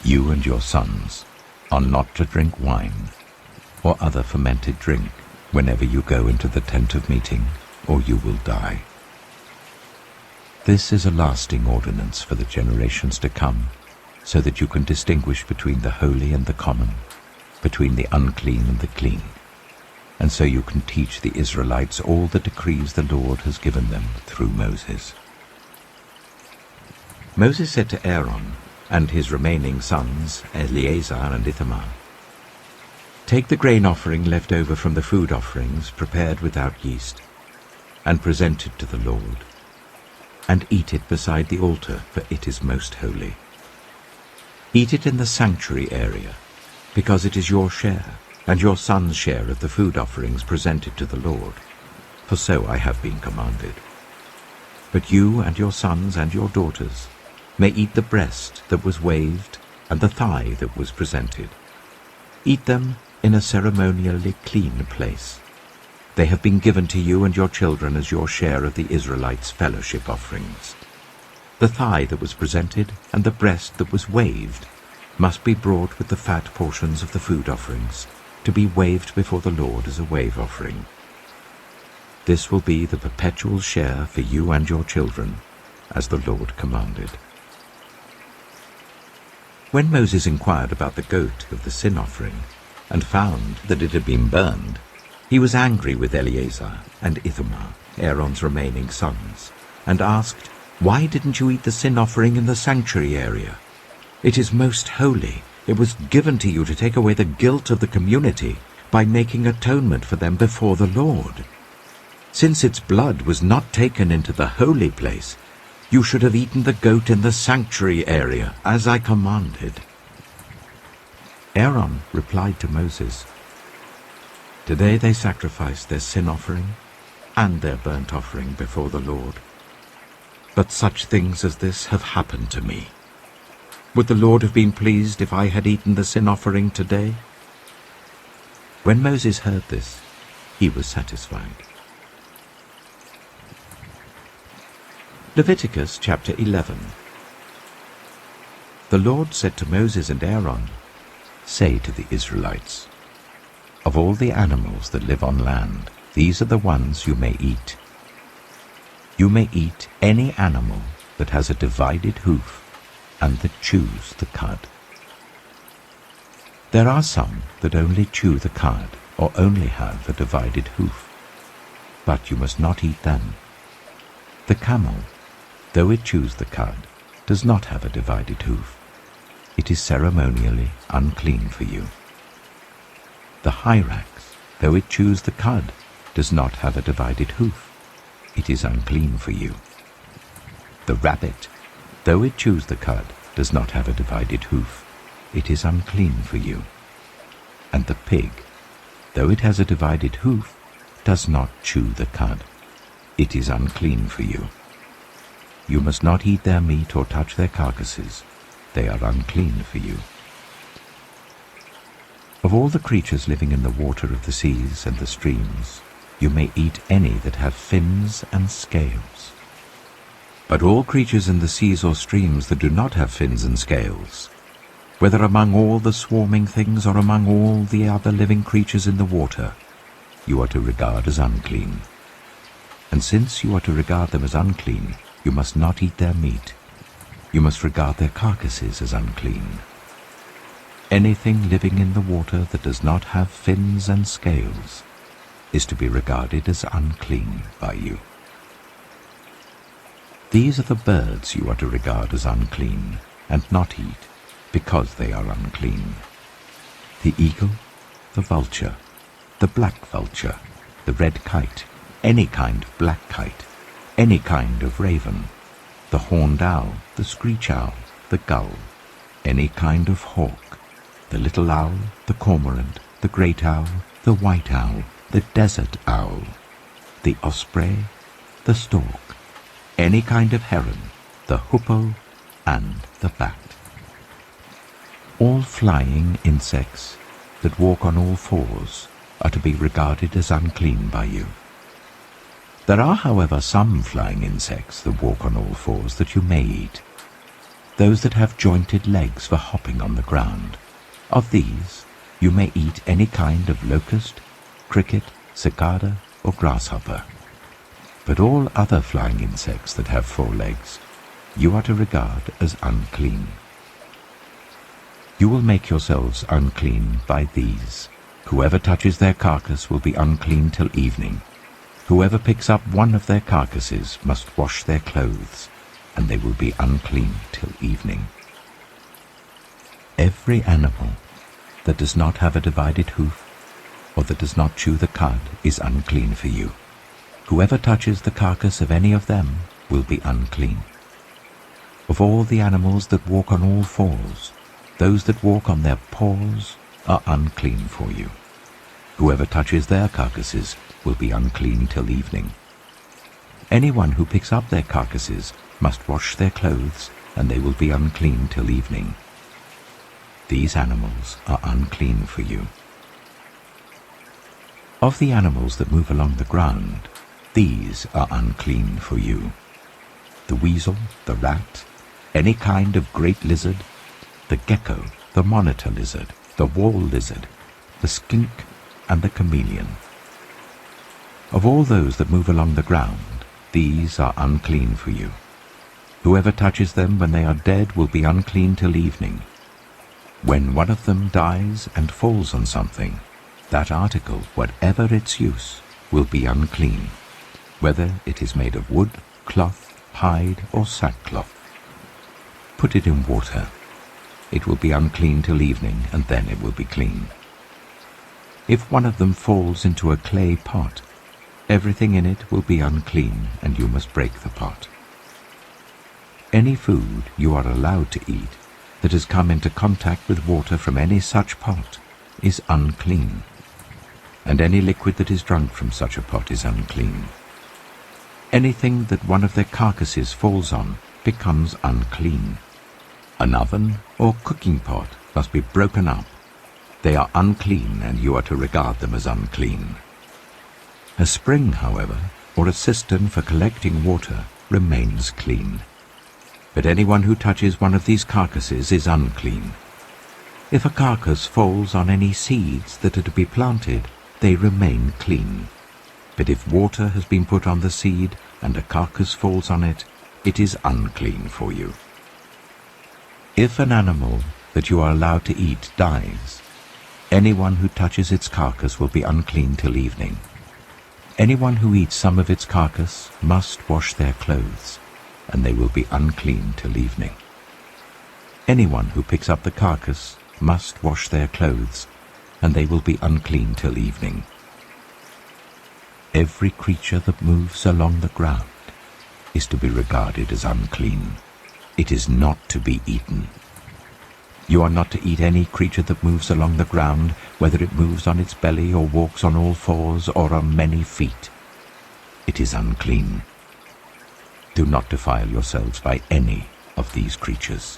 "You and your sons are not to drink wine or other fermented drink whenever you go into the tent of meeting, or you will die. This is a lasting ordinance for the generations to come, so that you can distinguish between the holy and the common, between the unclean and the clean, and so you can teach the Israelites all the decrees the Lord has given them through Moses." Moses said to Aaron and his remaining sons, Eleazar and Ithamar, "Take the grain offering left over from the food offerings prepared without yeast, and present it to the Lord, and eat it beside the altar, for it is most holy. Eat it in the sanctuary area, because it is your share, and your son's share of the food offerings presented to the Lord, for so I have been commanded. But you and your sons and your daughters may eat the breast that was waved and the thigh that was presented. Eat them in a ceremonially clean place. They have been given to you and your children as your share of the Israelites' fellowship offerings. The thigh that was presented and the breast that was waved must be brought with the fat portions of the food offerings, to be waved before the Lord as a wave offering. This will be the perpetual share for you and your children, as the Lord commanded." When Moses inquired about the goat of the sin offering, and found that it had been burned, he was angry with Eleazar and Ithamar, Aaron's remaining sons, and asked, "Why didn't you eat the sin offering in the sanctuary area? It is most holy. It was given to you to take away the guilt of the community by making atonement for them before the Lord. Since its blood was not taken into the holy place, you should have eaten the goat in the sanctuary area, as I commanded." Aaron replied to Moses, "Today they sacrificed their sin offering and their burnt offering before the Lord. But such things as this have happened to me. Would the Lord have been pleased if I had eaten the sin offering today?" When Moses heard this, he was satisfied. Leviticus chapter 11. The Lord said to Moses and Aaron, "Say to the Israelites, of all the animals that live on land, these are the ones you may eat. You may eat any animal that has a divided hoof and that chews the cud. There are some that only chew the cud or only have a divided hoof, but you must not eat them. The camel, though it chews the cud, does not have a divided hoof. It is ceremonially unclean for you. The hyrax, though it chews the cud, does not have a divided hoof. It is unclean for you. The rabbit, though it chews the cud, does not have a divided hoof. It is unclean for you. And the pig, though it has a divided hoof, does not chew the cud. It is unclean for you. You must not eat their meat or touch their carcasses. They are unclean for you. Of all the creatures living in the water of the seas and the streams, you may eat any that have fins and scales. But all creatures in the seas or streams that do not have fins and scales, whether among all the swarming things or among all the other living creatures in the water, you are to regard as unclean. And since you are to regard them as unclean, you must not eat their meat. You must regard their carcasses as unclean. Anything living in the water that does not have fins and scales is to be regarded as unclean by you. These are the birds you are to regard as unclean, and not eat, because they are unclean: the eagle, the vulture, the black vulture, the red kite, any kind of black kite, any kind of raven, the horned owl, the screech owl, the gull, any kind of hawk, the little owl, the cormorant, the great owl, the white owl, the desert owl, the osprey, the stork, any kind of heron, the hoopoe, and the bat. All flying insects that walk on all fours are to be regarded as unclean by you. There are, however, some flying insects that walk on all fours that you may eat, those that have jointed legs for hopping on the ground. Of these you may eat any kind of locust, cricket, cicada, or grasshopper. But all other flying insects that have 4 legs you are to regard as unclean. You will make yourselves unclean by these. Whoever touches their carcass will be unclean till evening. Whoever picks up one of their carcasses must wash their clothes, and they will be unclean till evening. Every animal that does not have a divided hoof, or that does not chew the cud, is unclean for you. Whoever touches the carcass of any of them will be unclean. Of all the animals that walk on all fours, those that walk on their paws are unclean for you. Whoever touches their carcasses will be unclean till evening. Anyone who picks up their carcasses must wash their clothes, and they will be unclean till evening. These animals are unclean for you. Of the animals that move along the ground, these are unclean for you: the weasel, the rat, any kind of great lizard, the gecko, the monitor lizard, the wall lizard, the skink, and the chameleon. Of all those that move along the ground, these are unclean for you. Whoever touches them when they are dead will be unclean till evening. When one of them dies and falls on something, that article, whatever its use, will be unclean, whether it is made of wood, cloth, hide, or sackcloth. Put it in water. It will be unclean till evening, and then it will be clean. If one of them falls into a clay pot, everything in it will be unclean, and you must break the pot. Any food you are allowed to eat that has come into contact with water from any such pot is unclean, and any liquid that is drunk from such a pot is unclean. Anything that one of their carcasses falls on becomes unclean. An oven or cooking pot must be broken up. They are unclean, and you are to regard them as unclean. A spring, however, or a cistern for collecting water remains clean. But anyone who touches one of these carcasses is unclean. If a carcass falls on any seeds that are to be planted, they remain clean. But if water has been put on the seed and a carcass falls on it, it is unclean for you. If an animal that you are allowed to eat dies, anyone who touches its carcass will be unclean till evening. Anyone who eats some of its carcass must wash their clothes, and they will be unclean till evening. Anyone who picks up the carcass must wash their clothes, and they will be unclean till evening. Every creature that moves along the ground is to be regarded as unclean. It is not to be eaten. You are not to eat any creature that moves along the ground, whether it moves on its belly or walks on all fours or on many feet. It is unclean. Do not defile yourselves by any of these creatures.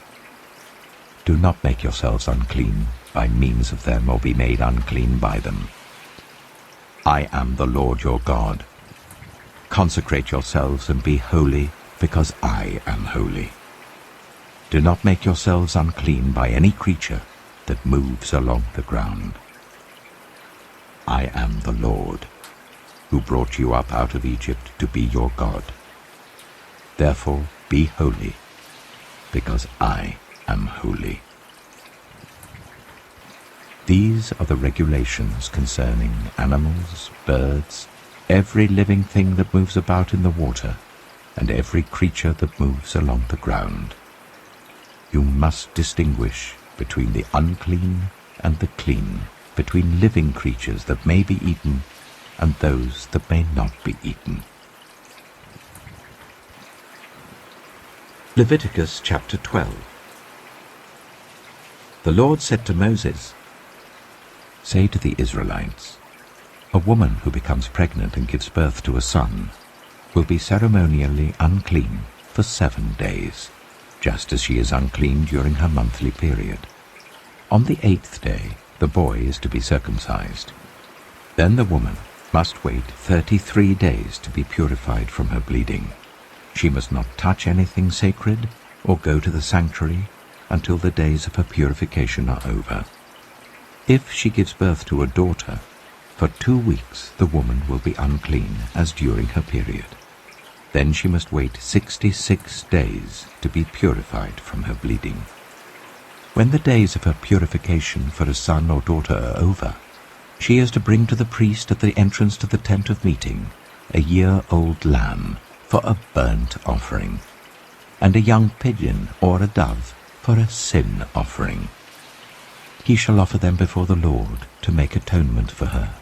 Do not make yourselves unclean by means of them, or be made unclean by them. I am the Lord your God. Consecrate yourselves and be holy, because I am holy. Do not make yourselves unclean by any creature that moves along the ground. I am the Lord, who brought you up out of Egypt to be your God. Therefore be holy, because I am holy. These are the regulations concerning animals, birds, every living thing that moves about in the water, and every creature that moves along the ground. You must distinguish between the unclean and the clean, between living creatures that may be eaten and those that may not be eaten. Leviticus chapter 12. The Lord said to Moses, "Say to the Israelites, a woman who becomes pregnant and gives birth to a son will be ceremonially unclean for 7 days, just as she is unclean during her monthly period. On the 8th day, the boy is to be circumcised. Then the woman must wait 33 days to be purified from her bleeding. She must not touch anything sacred or go to the sanctuary until the days of her purification are over. If she gives birth to a daughter, for 2 weeks the woman will be unclean as during her period. Then she must wait 66 days to be purified from her bleeding. When the days of her purification for a son or daughter are over, she is to bring to the priest at the entrance to the tent of meeting a year-old lamb for a burnt offering, and a young pigeon or a dove for a sin offering. He shall offer them before the Lord to make atonement for her,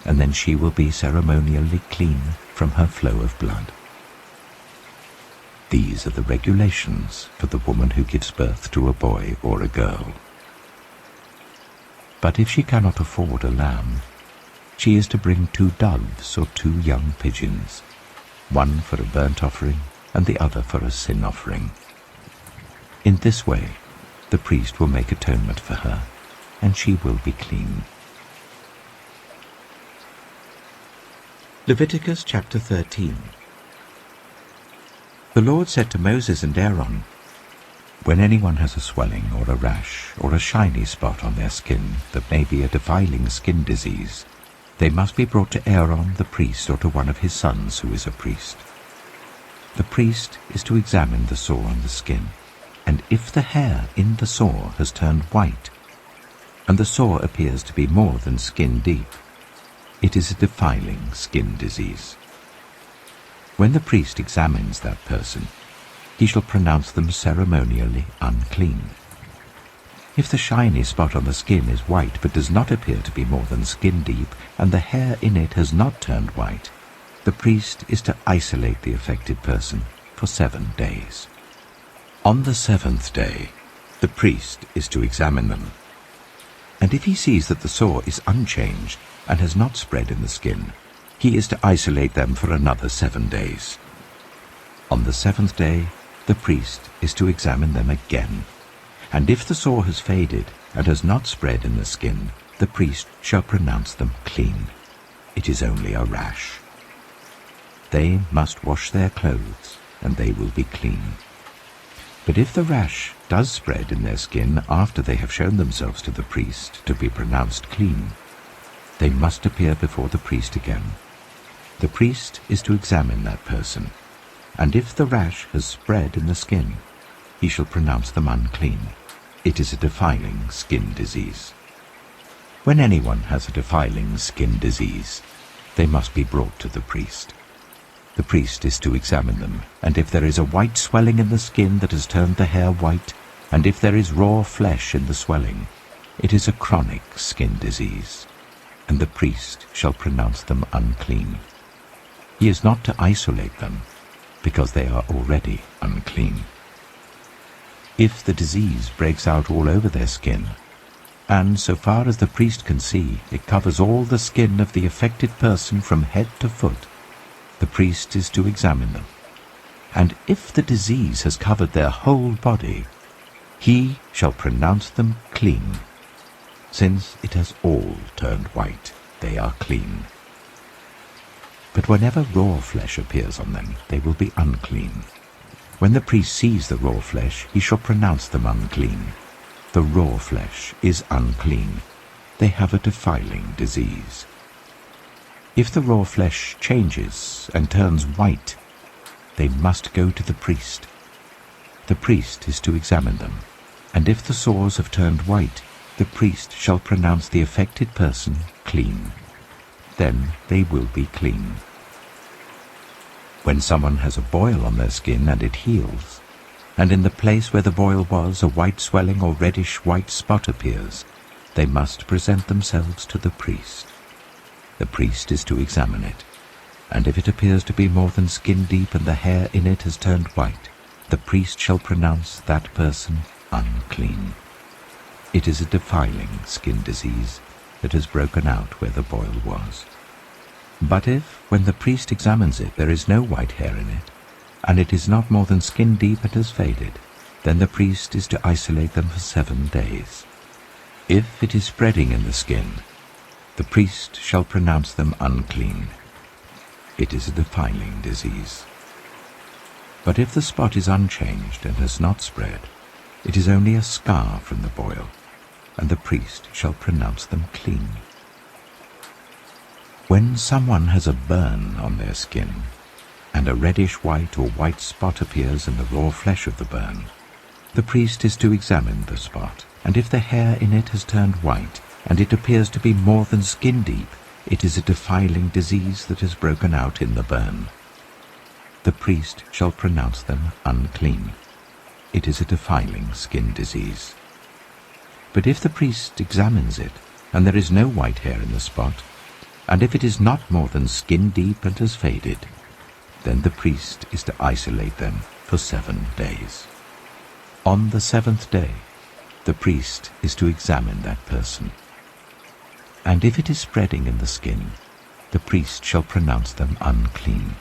and then she will be ceremonially clean from her flow of blood. These are the regulations for the woman who gives birth to a boy or a girl. But if she cannot afford a lamb, she is to bring 2 doves or 2 young pigeons, one for a burnt offering and the other for a sin offering. In this way, the priest will make atonement for her, and she will be clean." Leviticus chapter 13. The Lord said to Moses and Aaron, "When anyone has a swelling or a rash or a shiny spot on their skin that may be a defiling skin disease, they must be brought to Aaron the priest or to one of his sons who is a priest. The priest is to examine the sore on the skin, and if the hair in the sore has turned white, and the sore appears to be more than skin deep, it is a defiling skin disease. When the priest examines that person, he shall pronounce them ceremonially unclean. If the shiny spot on the skin is white but does not appear to be more than skin deep, and the hair in it has not turned white, the priest is to isolate the affected person for 7 days. On the 7th day, the priest is to examine them, and if he sees that the sore is unchanged and has not spread in the skin, he is to isolate them for another 7 days. On the 7th day, the priest is to examine them again, and if the sore has faded and has not spread in the skin, the priest shall pronounce them clean. It is only a rash. They must wash their clothes, and they will be clean. But if the rash does spread in their skin after they have shown themselves to the priest to be pronounced clean, they must appear before the priest again. The priest is to examine that person, and if the rash has spread in the skin, he shall pronounce them unclean. It is a defiling skin disease. When anyone has a defiling skin disease, they must be brought to the priest. The priest is to examine them, and if there is a white swelling in the skin that has turned the hair white, and if there is raw flesh in the swelling, it is a chronic skin disease, and the priest shall pronounce them unclean. He is not to isolate them, because they are already unclean. If the disease breaks out all over their skin, and so far as the priest can see, it covers all the skin of the affected person from head to foot, the priest is to examine them. and if the disease has covered their whole body, he shall pronounce them clean. Since it has all turned white, they are clean. But whenever raw flesh appears on them, they will be unclean. When the priest sees the raw flesh, he shall pronounce them unclean. The raw flesh is unclean. They have a defiling disease. If the raw flesh changes and turns white, they must go to the priest. The priest is to examine them, and if the sores have turned white, the priest shall pronounce the affected person clean. Then they will be clean. When someone has a boil on their skin and it heals, and in the place where the boil was a white swelling or reddish-white spot appears, they must present themselves to the priest. The priest is to examine it, and if it appears to be more than skin deep and the hair in it has turned white, the priest shall pronounce that person unclean. It is a defiling skin disease that has broken out where the boil was. But if, when the priest examines it, there is no white hair in it, and it is not more than skin deep and has faded, then the priest is to isolate them for 7 days. If it is spreading in the skin, the priest shall pronounce them unclean. It is a defiling disease. But if the spot is unchanged and has not spread, it is only a scar from the boil, and the priest shall pronounce them clean. When someone has a burn on their skin, and a reddish-white or white spot appears in the raw flesh of the burn, the priest is to examine the spot, and if the hair in it has turned white, and it appears to be more than skin deep, it is a defiling disease that has broken out in the burn. The priest shall pronounce them unclean. It is a defiling skin disease. But if the priest examines it, and there is no white hair in the spot, and if it is not more than skin deep and has faded, then the priest is to isolate them for 7 days. On the 7th day, the priest is to examine that person. And if it is spreading in the skin, the priest shall pronounce them unclean.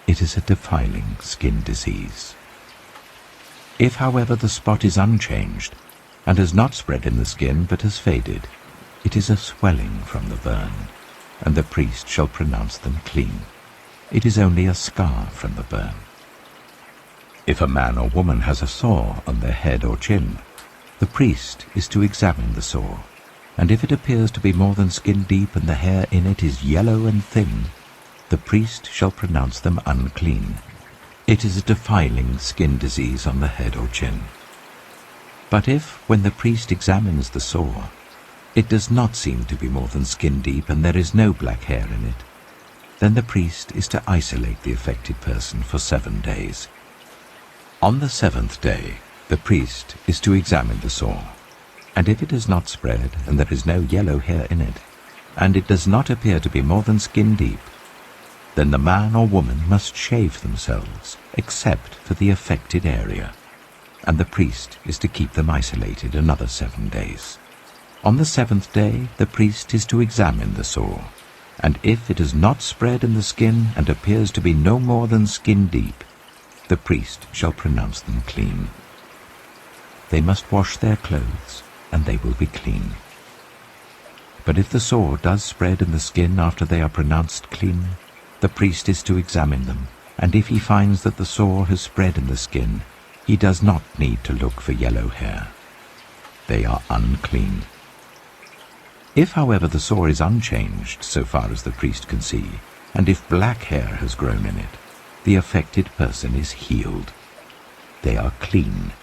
It is a defiling skin disease. If, however, the spot is unchanged, and has not spread in the skin but has faded, it is a swelling from the burn, and the priest shall pronounce them clean. It is only a scar from the burn. If a man or woman has a sore on their head or chin, the priest is to examine the sore, and if it appears to be more than skin deep and the hair in it is yellow and thin, the priest shall pronounce them unclean. It is a defiling skin disease on the head or chin. But if, when the priest examines the sore, it does not seem to be more than skin deep and there is no black hair in it, then the priest is to isolate the affected person for 7 days. On the 7th day, the priest is to examine the sore, and if it has not spread and there is no yellow hair in it, and it does not appear to be more than skin deep, then the man or woman must shave themselves, except for the affected area, and the priest is to keep them isolated another 7 days. On the 7th day, the priest is to examine the sore, and if it has not spread in the skin and appears to be no more than skin deep, the priest shall pronounce them clean. They must wash their clothes, and they will be clean. But if the sore does spread in the skin after they are pronounced clean, the priest is to examine them, and if he finds that the sore has spread in the skin, he does not need to look for yellow hair. They are unclean. If, however, the sore is unchanged so far as the priest can see, and if black hair has grown in it, the affected person is healed. They are clean,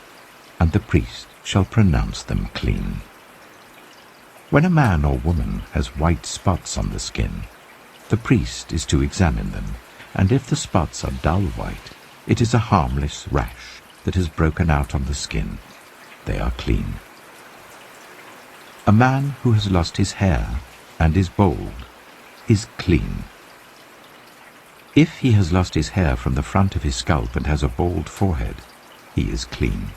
and the priest shall pronounce them clean. When a man or woman has white spots on the skin, the priest is to examine them, and if the spots are dull white, it is a harmless rash that has broken out on the skin. They are clean. A man who has lost his hair and is bald is clean. If he has lost his hair from the front of his scalp and has a bald forehead, he is clean.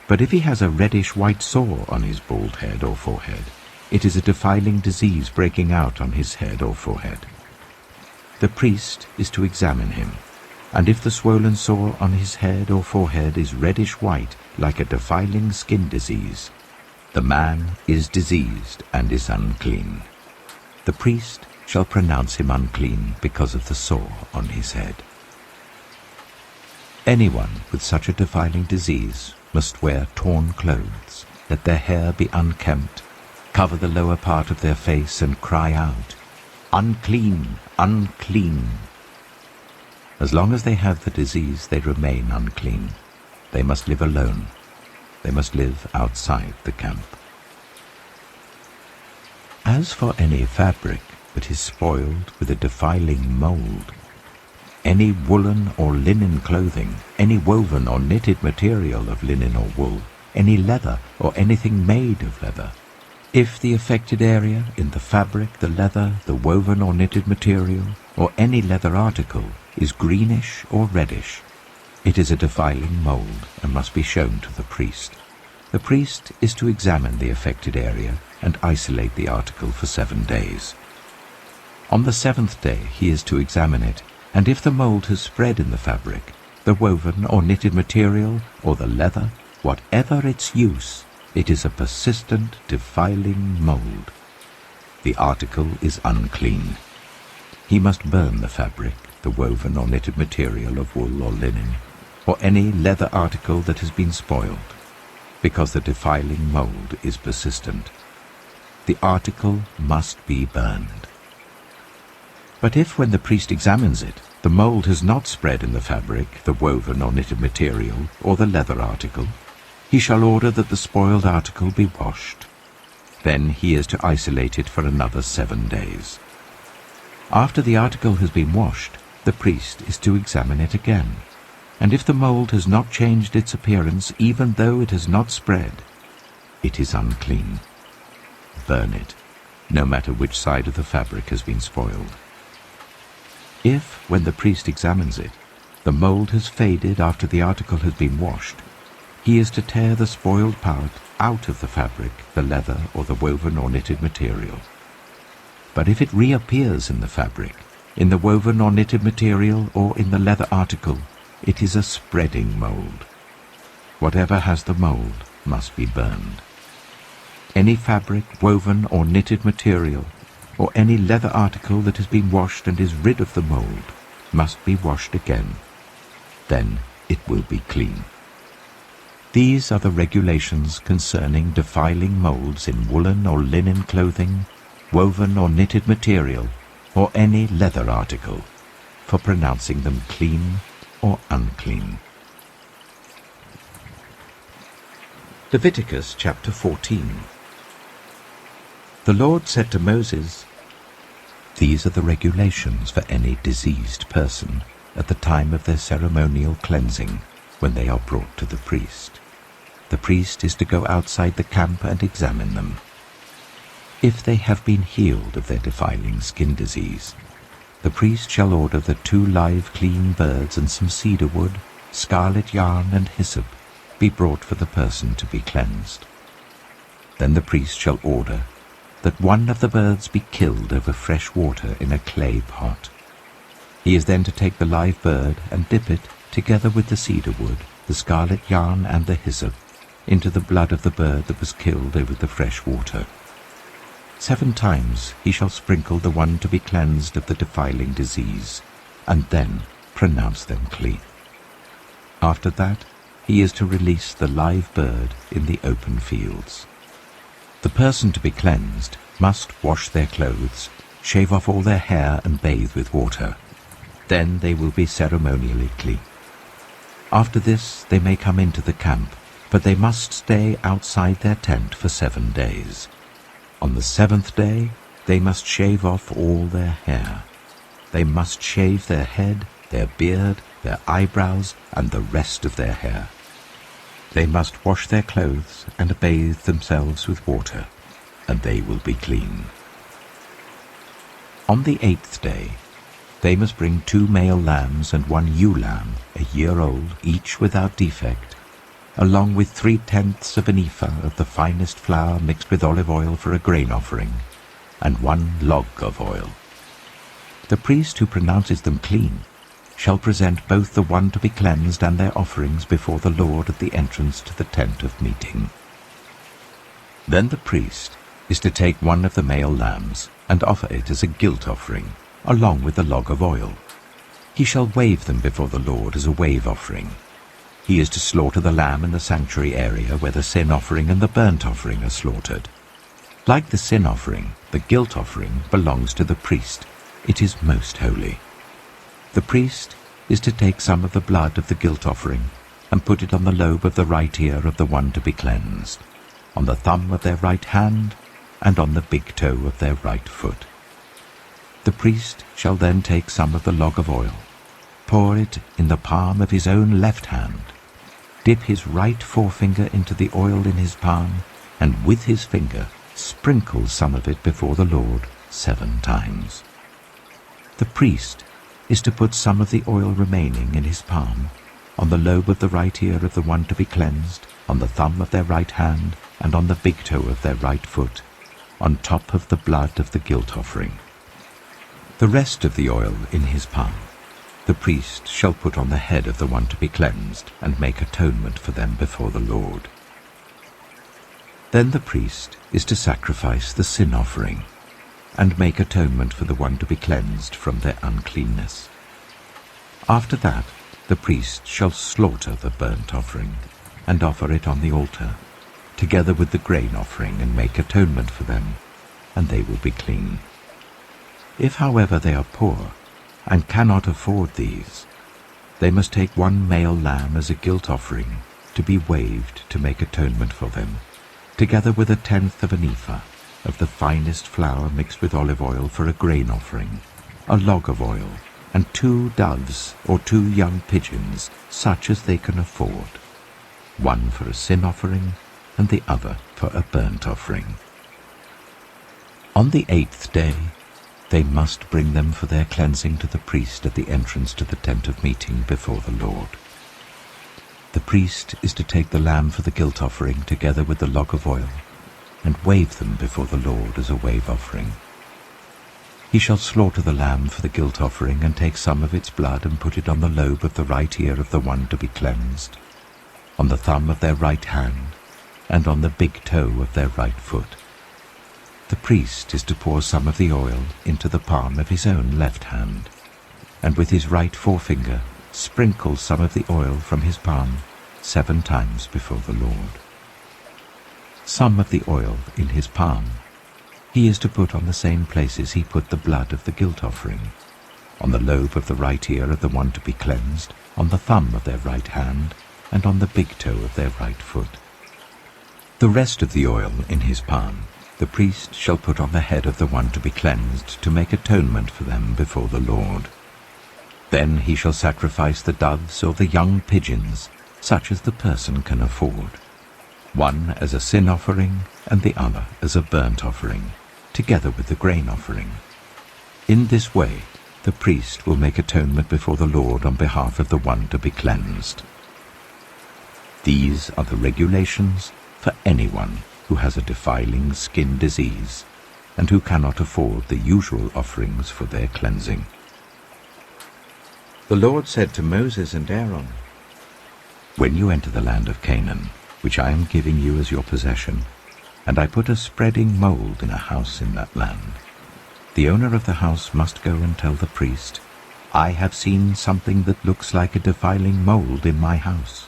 But if he has a reddish-white sore on his bald head or forehead, it is a defiling disease breaking out on his head or forehead. The priest is to examine him, And if the swollen sore on his head or forehead is reddish-white, like a defiling skin disease, the man is diseased and is unclean. The priest shall pronounce him unclean because of the sore on his head. Anyone with such a defiling disease must wear torn clothes, let their hair be unkempt, cover the lower part of their face, and cry out, "Unclean, unclean." As long as they have the disease, they remain unclean. They must live alone. They must live outside the camp. As for any fabric that is spoiled with a defiling mold, any woolen or linen clothing, any woven or knitted material of linen or wool, any leather or anything made of leather, if the affected area in the fabric, the leather, the woven or knitted material, or any leather article is greenish or reddish, it is a defiling mold and must be shown to the priest. The priest is to examine the affected area and isolate the article for 7 days. On the 7th day he is to examine it, and if the mold has spread in the fabric, the woven or knitted material, or the leather, whatever its use, it is a persistent, defiling mold. The article is unclean. He must burn the fabric, the woven or knitted material of wool or linen, or any leather article that has been spoiled, because the defiling mold is persistent. The article must be burned. But if, when the priest examines it, the mold has not spread in the fabric, the woven or knitted material, or the leather article, he shall order that the spoiled article be washed. Then he is to isolate it for another 7 days. After the article has been washed, the priest is to examine it again, and if the mold has not changed its appearance, even though it has not spread, it is unclean. Burn it, no matter which side of the fabric has been spoiled. If, when the priest examines it, the mold has faded after the article has been washed, he is to tear the spoiled part out of the fabric, the leather, or the woven or knitted material. But if it reappears in the fabric, in the woven or knitted material, or in the leather article, it is a spreading mold. Whatever has the mold must be burned. Any fabric, woven or knitted material, or any leather article that has been washed and is rid of the mold, must be washed again. Then it will be clean. These are the regulations concerning defiling molds in woolen or linen clothing, woven or knitted material, or any leather article, for pronouncing them clean or unclean. Leviticus chapter 14. The Lord said to Moses, "These are the regulations for any diseased person at the time of their ceremonial cleansing, when they are brought to the priest. The priest is to go outside the camp and examine them. If they have been healed of their defiling skin disease, the priest shall order that 2 live clean birds and some cedar wood, scarlet yarn and hyssop be brought for the person to be cleansed. Then the priest shall order that 1 of the birds be killed over fresh water in a clay pot. He is then to take the live bird and dip it, together with the cedar wood, the scarlet yarn and the hyssop, into the blood of the bird that was killed over the fresh water. 7 times he shall sprinkle the one to be cleansed of the defiling disease, and then pronounce them clean. After that he is to release the live bird in the open fields. The person to be cleansed must wash their clothes, shave off all their hair, and bathe with water. Then they will be ceremonially clean. After this they may come into the camp, but they must stay outside their tent for 7 days. On the 7th day they must shave off all their hair. They must shave their head, their beard, their eyebrows, and the rest of their hair. They must wash their clothes and bathe themselves with water, and they will be clean. On the 8th day they must bring 2 male lambs and 1 ewe lamb, a year old, each without defect, along with 3/10 of an ephah of the finest flour mixed with olive oil for a grain offering, and 1 log of oil. The priest who pronounces them clean shall present both the one to be cleansed and their offerings before the Lord at the entrance to the tent of meeting. Then the priest is to take one of the male lambs and offer it as a guilt offering, along with the log of oil. He shall wave them before the Lord as a wave offering. He is to slaughter the lamb in the sanctuary area where the sin offering and the burnt offering are slaughtered. Like the sin offering, the guilt offering belongs to the priest. It is most holy. The priest is to take some of the blood of the guilt offering and put it on the lobe of the right ear of the one to be cleansed, on the thumb of their right hand, and on the big toe of their right foot. The priest shall then take some of the log of oil, pour it in the palm of his own left hand, dip his right forefinger into the oil in his palm, and with his finger sprinkle some of it before the Lord 7 times. The priest is to put some of the oil remaining in his palm on the lobe of the right ear of the one to be cleansed, on the thumb of their right hand, and on the big toe of their right foot, on top of the blood of the guilt offering. The rest of the oil in his palm the priest shall put on the head of the one to be cleansed, and make atonement for them before the Lord. Then the priest is to sacrifice the sin offering, and make atonement for the one to be cleansed from their uncleanness. After that, the priest shall slaughter the burnt offering, and offer it on the altar, together with the grain offering, and make atonement for them, and they will be clean. If, however, they are poor, and cannot afford these, they must take one male lamb as a guilt offering, to be waved to make atonement for them, together with 1/10 of an ephah of the finest flour mixed with olive oil for a grain offering, a log of oil, and 2 doves or 2 young pigeons, such as they can afford, one for a sin offering and the other for a burnt offering. On the 8th day they must bring them for their cleansing to the priest at the entrance to the tent of meeting before the Lord. The priest is to take the lamb for the guilt offering together with the log of oil, and wave them before the Lord as a wave offering. He shall slaughter the lamb for the guilt offering, and take some of its blood and put it on the lobe of the right ear of the one to be cleansed, on the thumb of their right hand, and on the big toe of their right foot. The priest is to pour some of the oil into the palm of his own left hand, and with his right forefinger sprinkle some of the oil from his palm 7 times before the Lord. Some of the oil in his palm he is to put on the same places he put the blood of the guilt offering, on the lobe of the right ear of the one to be cleansed, on the thumb of their right hand, and on the big toe of their right foot. The rest of the oil in his palm the priest shall put on the head of the one to be cleansed, to make atonement for them before the Lord. Then he shall sacrifice the doves or the young pigeons, such as the person can afford, one as a sin offering and the other as a burnt offering, together with the grain offering. In this way the priest will make atonement before the Lord on behalf of the one to be cleansed. These are the regulations for anyone who has a defiling skin disease, and who cannot afford the usual offerings for their cleansing. The Lord said to Moses and Aaron, "When you enter the land of Canaan, which I am giving you as your possession, and I put a spreading mold in a house in that land, the owner of the house must go and tell the priest, 'I have seen something that looks like a defiling mold in my house.'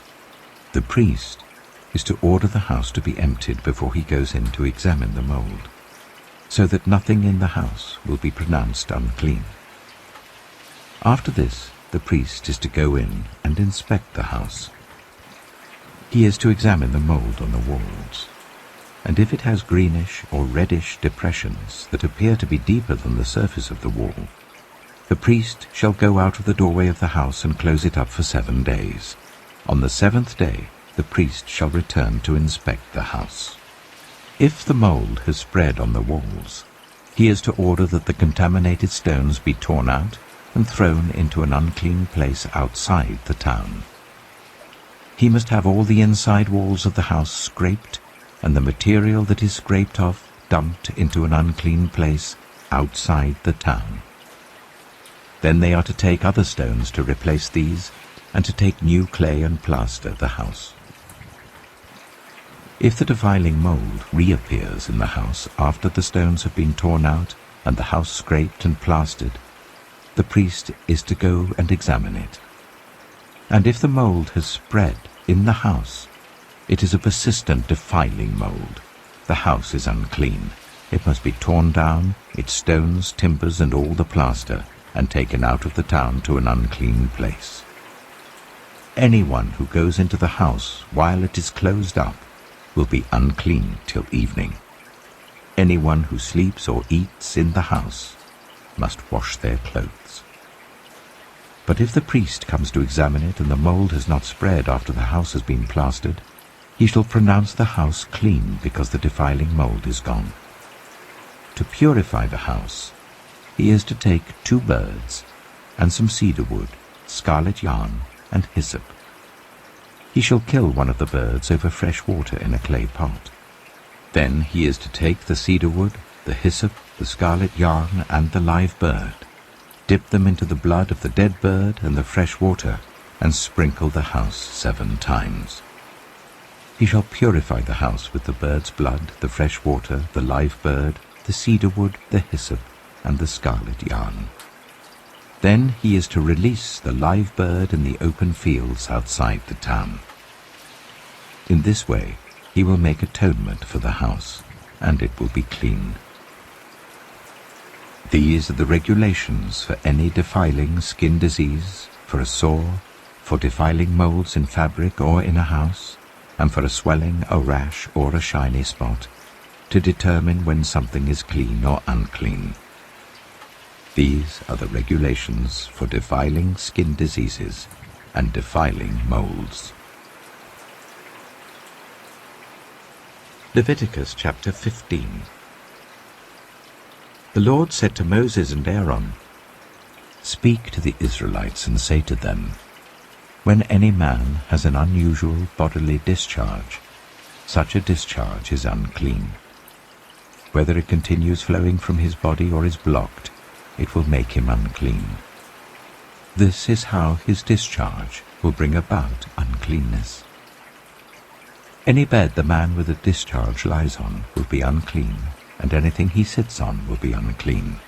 The priest is to order the house to be emptied before he goes in to examine the mold, so that nothing in the house will be pronounced unclean. After this, the priest is to go in and inspect the house. He is to examine the mold on the walls, and if it has greenish or reddish depressions that appear to be deeper than the surface of the wall, the priest shall go out of the doorway of the house and close it up for 7 days. On the 7th day, the priest shall return to inspect the house. If the mold has spread on the walls, he is to order that the contaminated stones be torn out and thrown into an unclean place outside the town. He must have all the inside walls of the house scraped, and the material that is scraped off dumped into an unclean place outside the town. Then they are to take other stones to replace these, and to take new clay and plaster the house. If the defiling mold reappears in the house after the stones have been torn out and the house scraped and plastered, the priest is to go and examine it. And if the mold has spread in the house, it is a persistent defiling mold. The house is unclean. It must be torn down, its stones, timbers, and all the plaster, and taken out of the town to an unclean place. Anyone who goes into the house while it is closed up will be unclean till evening. Anyone who sleeps or eats in the house must wash their clothes. But if the priest comes to examine it and the mold has not spread after the house has been plastered, he shall pronounce the house clean because the defiling mold is gone. To purify the house, he is to take 2 birds and some cedar wood, scarlet yarn, and hyssop. He shall kill one of the birds over fresh water in a clay pot. Then he is to take the cedar wood, the hyssop, the scarlet yarn, and the live bird, dip them into the blood of the dead bird and the fresh water, and sprinkle the house 7 times. He shall purify the house with the bird's blood, the fresh water, the live bird, the cedar wood, the hyssop, and the scarlet yarn. Then he is to release the live bird in the open fields outside the town. In this way he will make atonement for the house, and it will be clean. These are the regulations for any defiling skin disease, for a sore, for defiling molds in fabric or in a house, and for a swelling, a rash, or a shiny spot, to determine when something is clean or unclean. These are the regulations for defiling skin diseases and defiling molds. Leviticus chapter 15. The Lord said to Moses and Aaron, "Speak to the Israelites and say to them, when any man has an unusual bodily discharge, such a discharge is unclean. Whether it continues flowing from his body or is blocked, it will make him unclean. This is how his discharge will bring about uncleanness. Any bed the man with a discharge lies on will be unclean, and anything he sits on will be unclean.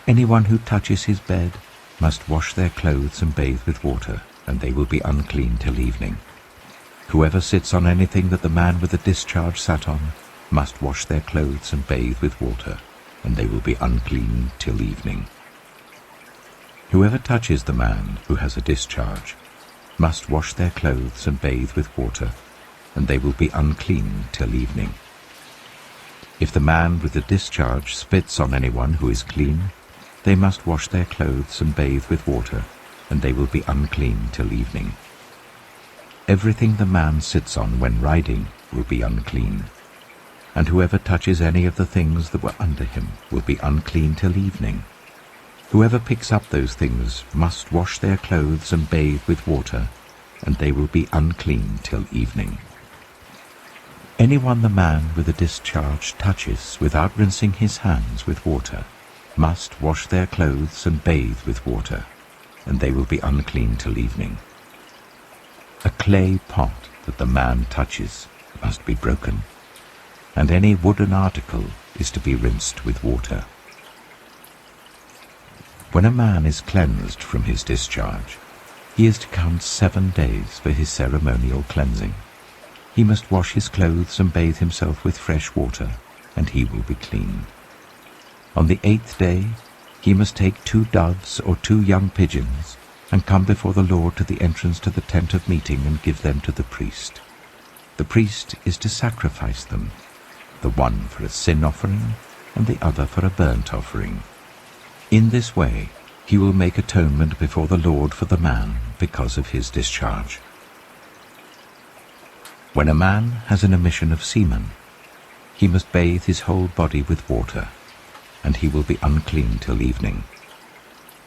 Anyone who touches his bed must wash their clothes and bathe with water, and they will be unclean till evening. Whoever sits on anything that the man with the discharge sat on must wash their clothes and bathe with water, and they will be unclean till evening. Whoever touches the man who has a discharge must wash their clothes and bathe with water, and they will be unclean till evening. If the man with the discharge spits on anyone who is clean, they must wash their clothes and bathe with water, and they will be unclean till evening. Everything the man sits on when riding will be unclean, and whoever touches any of the things that were under him will be unclean till evening. Whoever picks up those things must wash their clothes and bathe with water, and they will be unclean till evening. Anyone the man with a discharge touches without rinsing his hands with water must wash their clothes and bathe with water, and they will be unclean till evening. A clay pot that the man touches must be broken, and any wooden article is to be rinsed with water. When a man is cleansed from his discharge, he is to count 7 days for his ceremonial cleansing. He must wash his clothes and bathe himself with fresh water, and he will be clean. On the 8th day he must take 2 doves or 2 young pigeons, and come before the Lord to the entrance to the tent of meeting and give them to the priest. The priest is to sacrifice them, the one for a sin offering and the other for a burnt offering. In this way he will make atonement before the Lord for the man because of his discharge. When a man has an emission of semen, he must bathe his whole body with water, and he will be unclean till evening.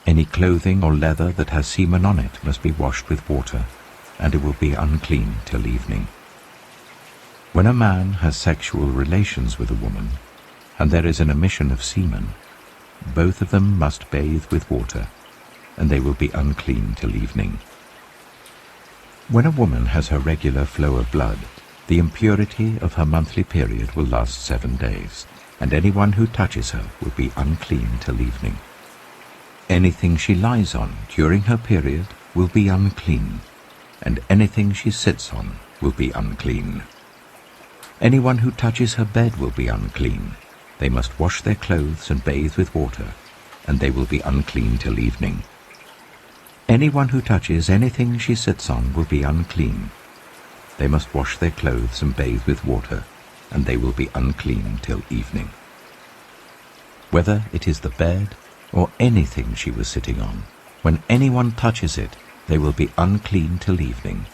Any clothing or leather that has semen on it must be washed with water, and it will be unclean till evening. When a man has sexual relations with a woman, and there is an emission of semen, both of them must bathe with water, and they will be unclean till evening. When a woman has her regular flow of blood, the impurity of her monthly period will last 7 days, and anyone who touches her will be unclean till evening. Anything she lies on during her period will be unclean, and anything she sits on will be unclean. Anyone who touches her bed will be unclean. They must wash their clothes and bathe with water, and they will be unclean till evening. Anyone who touches anything she sits on will be unclean. They must wash their clothes and bathe with water, and they will be unclean till evening. Whether it is the bed or anything she was sitting on, when anyone touches it, they will be unclean till evening.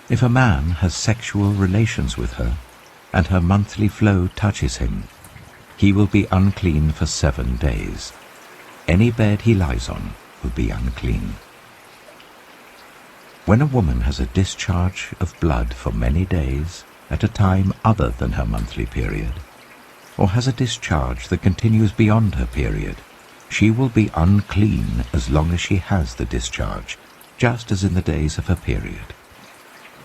If a man has sexual relations with her, and her monthly flow touches him, he will be unclean for 7 days. Any bed he lies on will be unclean. When a woman has a discharge of blood for many days at a time other than her monthly period, or has a discharge that continues beyond her period, she will be unclean as long as she has the discharge, just as in the days of her period.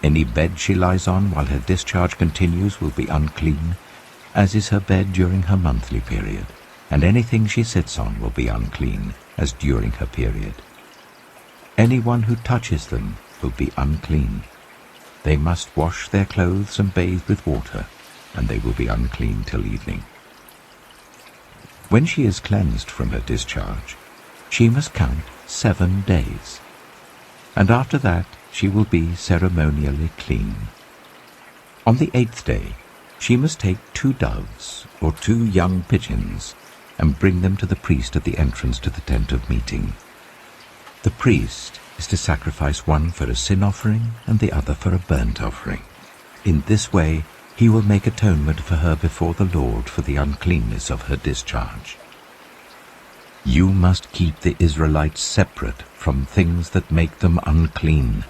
Any bed she lies on while her discharge continues will be unclean, as is her bed during her monthly period, and anything she sits on will be unclean, as during her period. Anyone who touches them will be unclean. They must wash their clothes and bathe with water, and they will be unclean till evening. When she is cleansed from her discharge, she must count 7 days, and after that she will be ceremonially clean. On the 8th day she must take 2 doves or 2 young pigeons and bring them to the priest at the entrance to the tent of meeting. The priest is to sacrifice one for a sin offering and the other for a burnt offering. In this way he will make atonement for her before the Lord for the uncleanness of her discharge. You must keep the Israelites separate from things that make them unclean,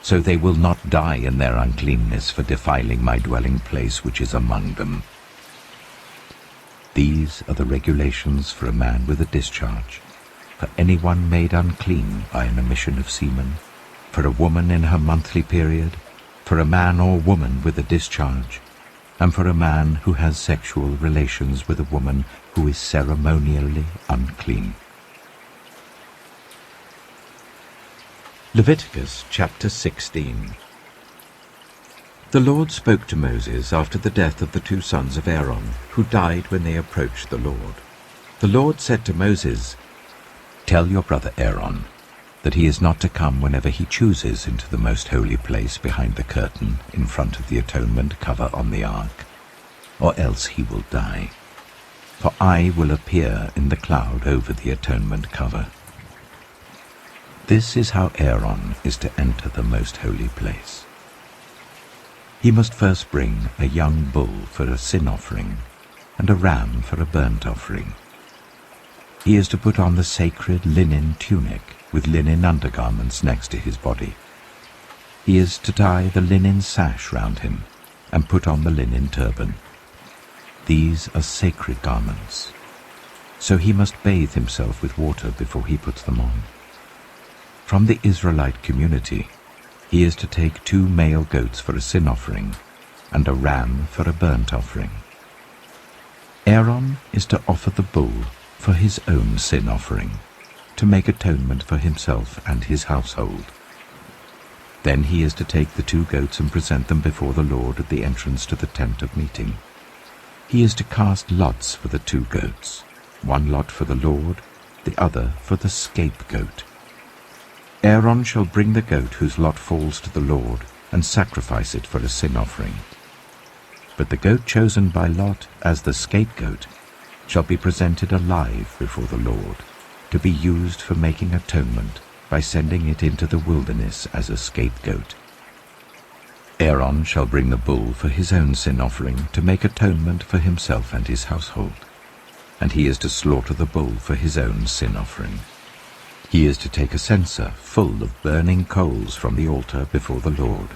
so they will not die in their uncleanness for defiling my dwelling place which is among them. These are the regulations for a man with a discharge, for anyone made unclean by an emission of semen, for a woman in her monthly period, for a man or woman with a discharge, and for a man who has sexual relations with a woman who is ceremonially unclean. Leviticus chapter 16. The Lord spoke to Moses after the death of the 2 sons of Aaron, who died when they approached the Lord. The Lord said to Moses, "Tell your brother Aaron that he is not to come whenever he chooses into the most holy place behind the curtain in front of the atonement cover on the ark, or else he will die. For I will appear in the cloud over the atonement cover." This is how Aaron is to enter the most holy place. He must first bring a young bull for a sin offering and a ram for a burnt offering. He is to put on the sacred linen tunic with linen undergarments next to his body. He is to tie the linen sash round him and put on the linen turban. These are sacred garments, so he must bathe himself with water before he puts them on. From the Israelite community, he is to take 2 male goats for a sin offering and a ram for a burnt offering. Aaron is to offer the bull for his own sin offering, to make atonement for himself and his household. Then he is to take the 2 goats and present them before the Lord at the entrance to the tent of meeting. He is to cast lots for the 2 goats, 1 lot for the Lord, the other for the scapegoat. Aaron shall bring the goat whose lot falls to the Lord and sacrifice it for a sin offering. But the goat chosen by lot as the scapegoat shall be presented alive before the Lord, to be used for making atonement by sending it into the wilderness as a scapegoat. Aaron shall bring the bull for his own sin offering to make atonement for himself and his household, and he is to slaughter the bull for his own sin offering. He is to take a censer full of burning coals from the altar before the Lord,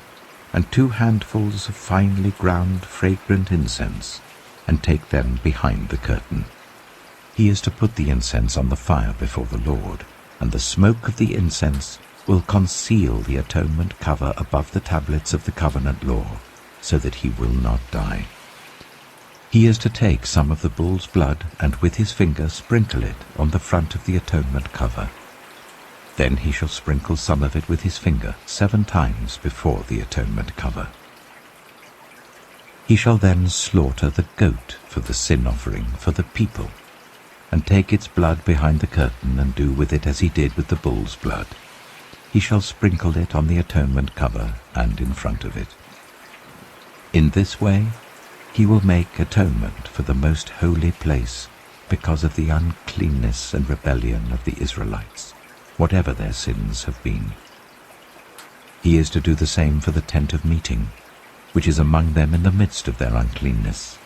and 2 handfuls of finely ground fragrant incense, and take them behind the curtain. He is to put the incense on the fire before the Lord, and the smoke of the incense will conceal the atonement cover above the tablets of the covenant law, so that he will not die. He is to take some of the bull's blood and with his finger sprinkle it on the front of the atonement cover. Then he shall sprinkle some of it with his finger 7 times before the atonement cover. He shall then slaughter the goat for the sin offering for the people, and take its blood behind the curtain and do with it as he did with the bull's blood. He shall sprinkle it on the atonement cover and in front of it. In this way he will make atonement for the most holy place because of the uncleanness and rebellion of the Israelites, whatever their sins have been. He is to do the same for the tent of meeting, which is among them in the midst of their uncleanness.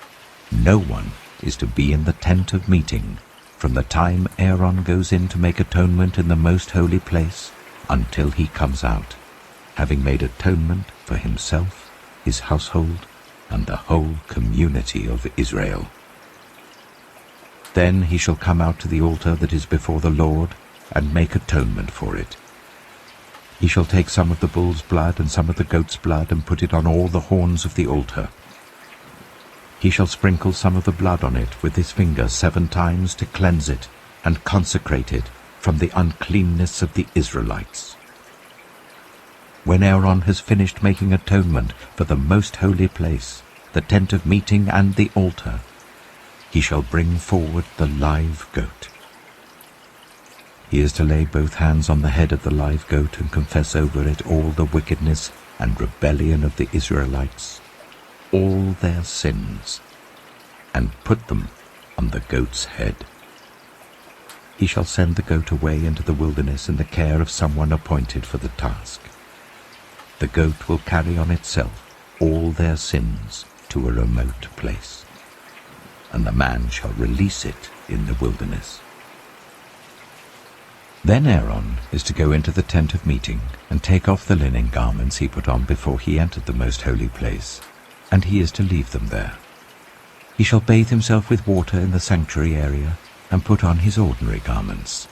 No one is to be in the tent of meeting from the time Aaron goes in to make atonement in the most holy place until he comes out, having made atonement for himself, his household, and the whole community of Israel. Then he shall come out to the altar that is before the Lord and make atonement for it. He shall take some of the bull's blood and some of the goat's blood and put it on all the horns of the altar. He shall sprinkle some of the blood on it with his finger 7 times to cleanse it and consecrate it from the uncleanness of the Israelites. When Aaron has finished making atonement for the most holy place, the tent of meeting and the altar, he shall bring forward the live goat. He is to lay both hands on the head of the live goat and confess over it all the wickedness and rebellion of the Israelites, all their sins, and put them on the goat's head. He shall send the goat away into the wilderness in the care of someone appointed for the task. The goat will carry on itself all their sins to a remote place, and the man shall release it in the wilderness. Then Aaron is to go into the tent of meeting and take off the linen garments he put on before he entered the most holy place, and he is to leave them there. He shall bathe himself with water in the sanctuary area and put on his ordinary garments.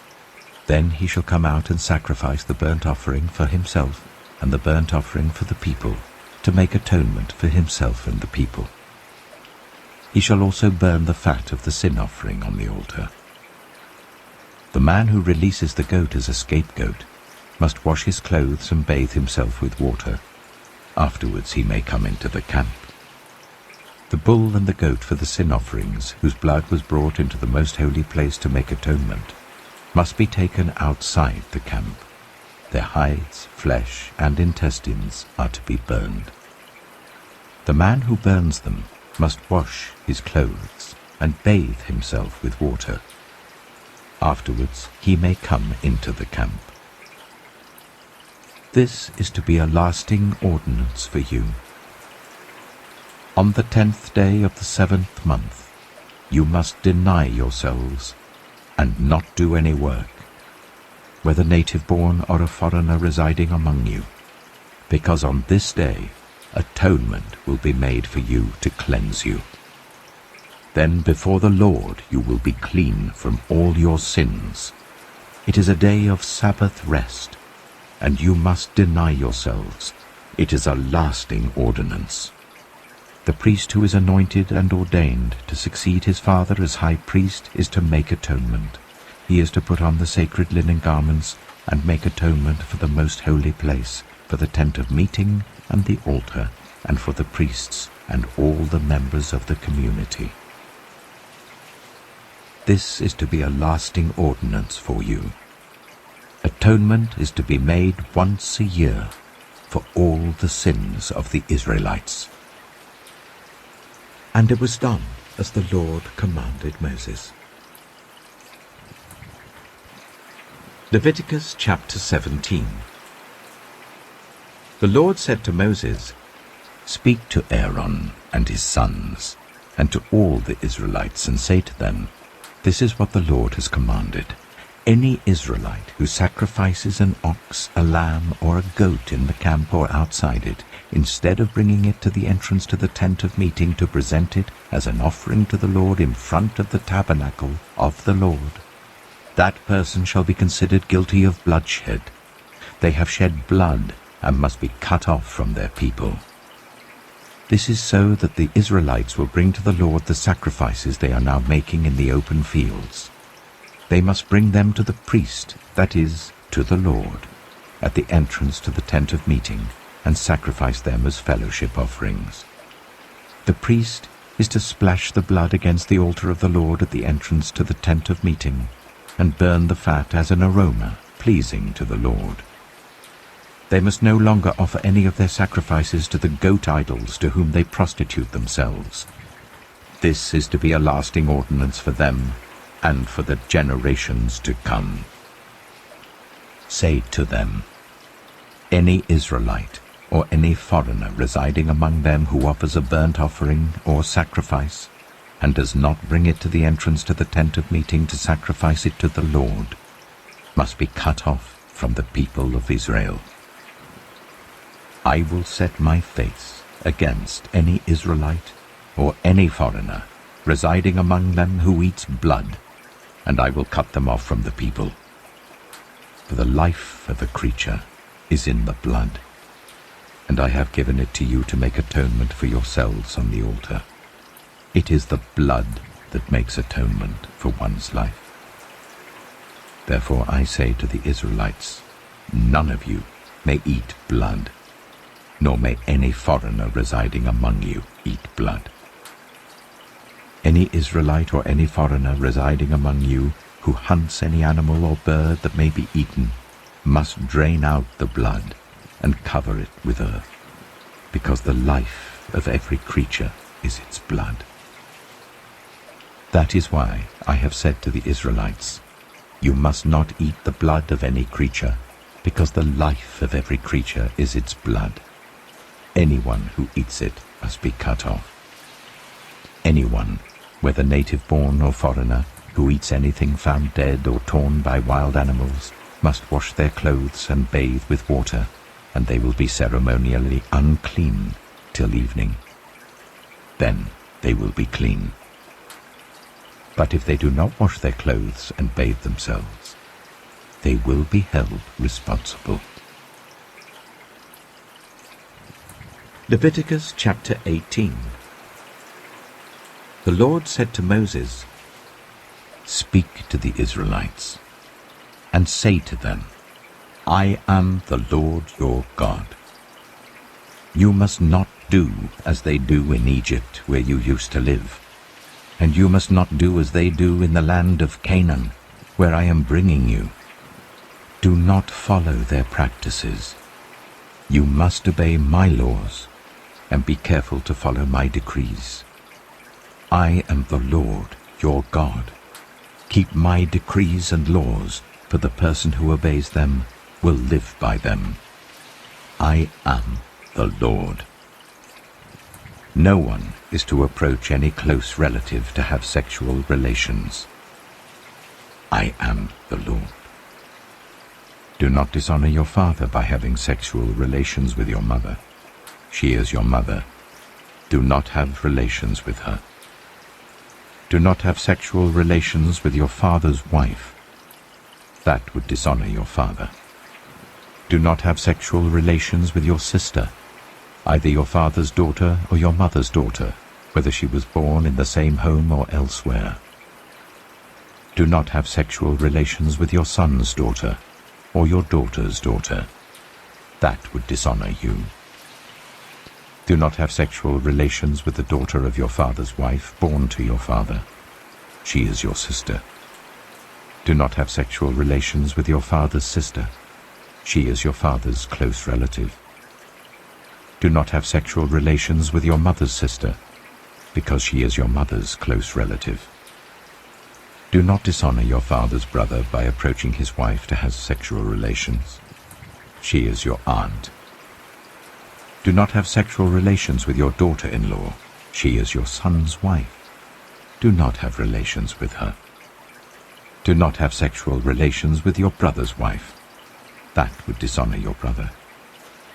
Then he shall come out and sacrifice the burnt offering for himself and the burnt offering for the people, to make atonement for himself and the people. He shall also burn the fat of the sin offering on the altar. The man who releases the goat as a scapegoat must wash his clothes and bathe himself with water. Afterwards he may come into the camp. The bull and the goat for the sin offerings, whose blood was brought into the most holy place to make atonement, must be taken outside the camp. Their hides, flesh, and intestines are to be burned. The man who burns them must wash his clothes and bathe himself with water. Afterwards he may come into the camp. This is to be a lasting ordinance for you. On the 10th day of the 7th month you must deny yourselves and not do any work, whether native-born or a foreigner residing among you, because on this day atonement will be made for you to cleanse you. Then before the Lord you will be clean from all your sins. It is a day of Sabbath rest, and you must deny yourselves. It is a lasting ordinance. The priest who is anointed and ordained to succeed his father as high priest is to make atonement. He is to put on the sacred linen garments and make atonement for the most holy place, for the tent of meeting and the altar, and for the priests and all the members of the community. This is to be a lasting ordinance for you. Atonement is to be made once a year for all the sins of the Israelites. And it was done as the Lord commanded Moses. Leviticus chapter 17. The Lord said to Moses, "Speak to Aaron and his sons, and to all the Israelites, and say to them, This is what the Lord has commanded. Any Israelite who sacrifices an ox, a lamb, or a goat in the camp or outside it, instead of bringing it to the entrance to the tent of meeting to present it as an offering to the Lord in front of the tabernacle of the Lord, that person shall be considered guilty of bloodshed. They have shed blood and must be cut off from their people. This is so that the Israelites will bring to the Lord the sacrifices they are now making in the open fields. They must bring them to the priest, that is, to the Lord, at the entrance to the tent of meeting, and sacrifice them as fellowship offerings. The priest is to splash the blood against the altar of the Lord at the entrance to the tent of meeting, and burn the fat as an aroma, pleasing to the Lord. They must no longer offer any of their sacrifices to the goat idols to whom they prostitute themselves. This is to be a lasting ordinance for them and for the generations to come. Say to them, any Israelite or any foreigner residing among them who offers a burnt offering or sacrifice and does not bring it to the entrance to the tent of meeting to sacrifice it to the Lord must be cut off from the people of Israel. I will set my face against any Israelite or any foreigner residing among them who eats blood, and I will cut them off from the people. For the life of a creature is in the blood, and I have given it to you to make atonement for yourselves on the altar. It is the blood that makes atonement for one's life. Therefore I say to the Israelites, none of you may eat blood, nor may any foreigner residing among you eat blood. Any Israelite or any foreigner residing among you who hunts any animal or bird that may be eaten must drain out the blood and cover it with earth, because the life of every creature is its blood. That is why I have said to the Israelites, you must not eat the blood of any creature, because the life of every creature is its blood. Anyone who eats it must be cut off. Anyone, whether native-born or foreigner, who eats anything found dead or torn by wild animals, must wash their clothes and bathe with water, and they will be ceremonially unclean till evening. Then they will be clean. But if they do not wash their clothes and bathe themselves, they will be held responsible. Leviticus chapter 18. The Lord said to Moses, speak to the Israelites, and say to them, I am the Lord your God. You must not do as they do in Egypt, where you used to live, and you must not do as they do in the land of Canaan, where I am bringing you. Do not follow their practices. You must obey my laws, and be careful to follow my decrees. I am the Lord your God. Keep my decrees and laws, for the person who obeys them will live by them. I am the Lord. No one is to approach any close relative to have sexual relations. I am the Lord. Do not dishonor your father by having sexual relations with your mother. She is your mother. Do not have relations with her. Do not have sexual relations with your father's wife. That would dishonor your father. Do not have sexual relations with your sister, either your father's daughter or your mother's daughter, whether she was born in the same home or elsewhere. Do not have sexual relations with your son's daughter or your daughter's daughter. That would dishonor you. Do not have sexual relations with the daughter of your father's wife born to your father. She is your sister. Do not have sexual relations with your father's sister. She is your father's close relative. Do not have sexual relations with your mother's sister, because she is your mother's close relative. Do not dishonor your father's brother by approaching his wife to have sexual relations. She is your aunt. Do not have sexual relations with your daughter-in-law. She is your son's wife. Do not have relations with her. Do not have sexual relations with your brother's wife. That would dishonor your brother.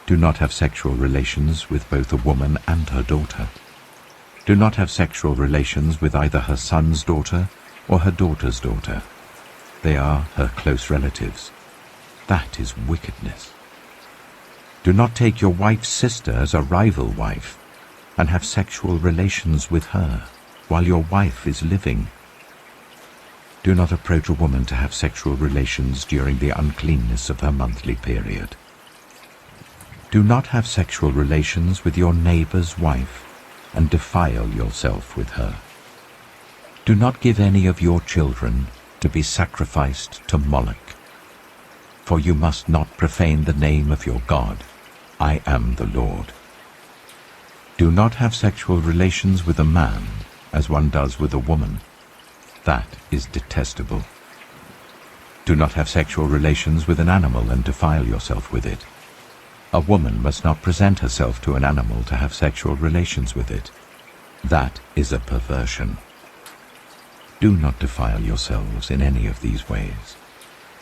Do not have sexual relations with both a woman and her daughter. Do not have sexual relations with either her son's daughter or her daughter's daughter. They are her close relatives. That is wickedness. Do not take your wife's sister as a rival wife and have sexual relations with her while your wife is living. Do not approach a woman to have sexual relations during the uncleanness of her monthly period. Do not have sexual relations with your neighbor's wife and defile yourself with her. Do not give any of your children to be sacrificed to Moloch, for you must not profane the name of your God. I am the Lord. Do not have sexual relations with a man as one does with a woman. That is detestable. Do not have sexual relations with an animal and defile yourself with it. A woman must not present herself to an animal to have sexual relations with it. That is a perversion. Do not defile yourselves in any of these ways,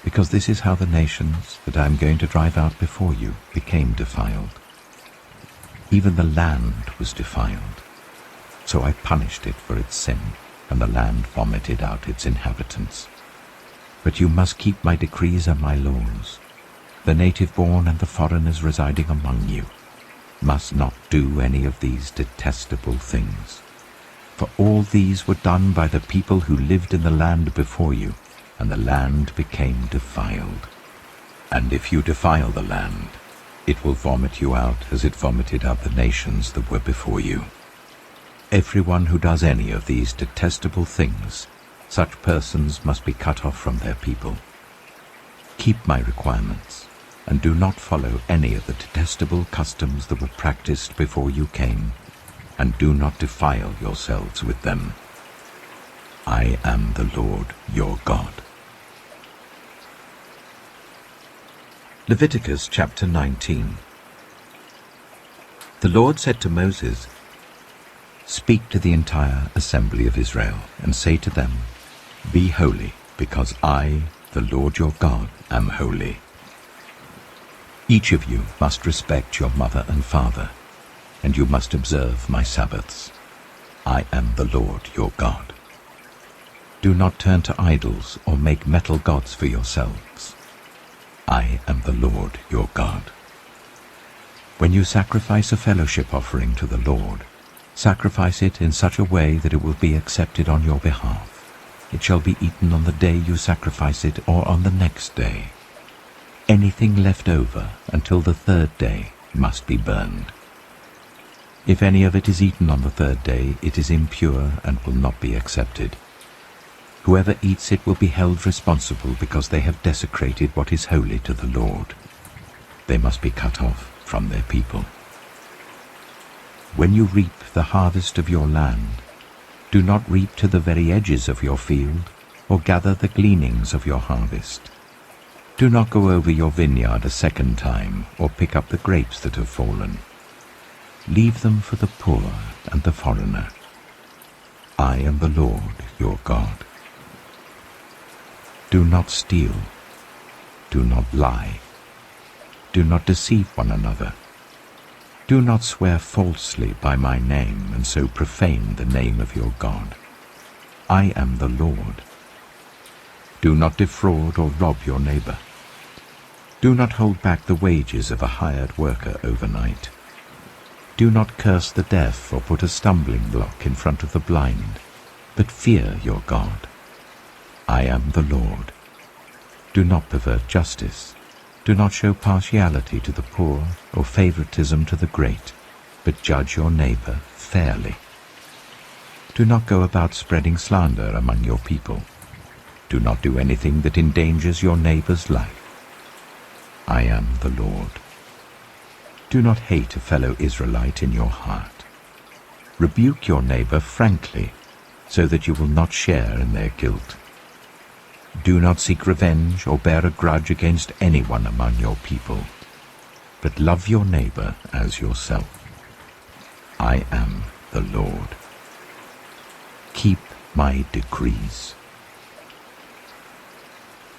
because this is how the nations that I am going to drive out before you became defiled. Even the land was defiled, so I punished it for its sin, and the land vomited out its inhabitants. But you must keep my decrees and my laws. The native-born and the foreigners residing among you must not do any of these detestable things. For all these were done by the people who lived in the land before you, and the land became defiled. And if you defile the land, it will vomit you out as it vomited out the nations that were before you. Everyone who does any of these detestable things, such persons must be cut off from their people. Keep my requirements, and do not follow any of the detestable customs that were practiced before you came, and do not defile yourselves with them. I am the Lord your God. Leviticus chapter 19. The Lord said to Moses, "Speak to the entire assembly of Israel, and say to them, Be holy, because I, the Lord your God, am holy. Each of you must respect your mother and father, and you must observe my Sabbaths. I am the Lord your God. Do not turn to idols or make metal gods for yourselves. I am the Lord your God. When you sacrifice a fellowship offering to the Lord, sacrifice it in such a way that it will be accepted on your behalf. It shall be eaten on the day you sacrifice it or on the next day. Anything left over until the third day must be burned. If any of it is eaten on the third day, it is impure and will not be accepted. Whoever eats it will be held responsible because they have desecrated what is holy to the Lord. They must be cut off from their people. When you reap the harvest of your land, do not reap to the very edges of your field, or gather the gleanings of your harvest. Do not go over your vineyard a second time, or pick up the grapes that have fallen. Leave them for the poor and the foreigner. I am the Lord your God. Do not steal. Do not lie. Do not deceive one another. Do not swear falsely by my name and so profane the name of your God. I am the Lord. Do not defraud or rob your neighbor. Do not hold back the wages of a hired worker overnight. Do not curse the deaf or put a stumbling block in front of the blind, but fear your God. I am the Lord. Do not pervert justice. Do not show partiality to the poor or favoritism to the great, but judge your neighbor fairly. Do not go about spreading slander among your people. Do not do anything that endangers your neighbor's life. I am the Lord. Do not hate a fellow Israelite in your heart. Rebuke your neighbor frankly, so that you will not share in their guilt. Do not seek revenge or bear a grudge against anyone among your people, but love your neighbor as yourself. I am the Lord. Keep my decrees.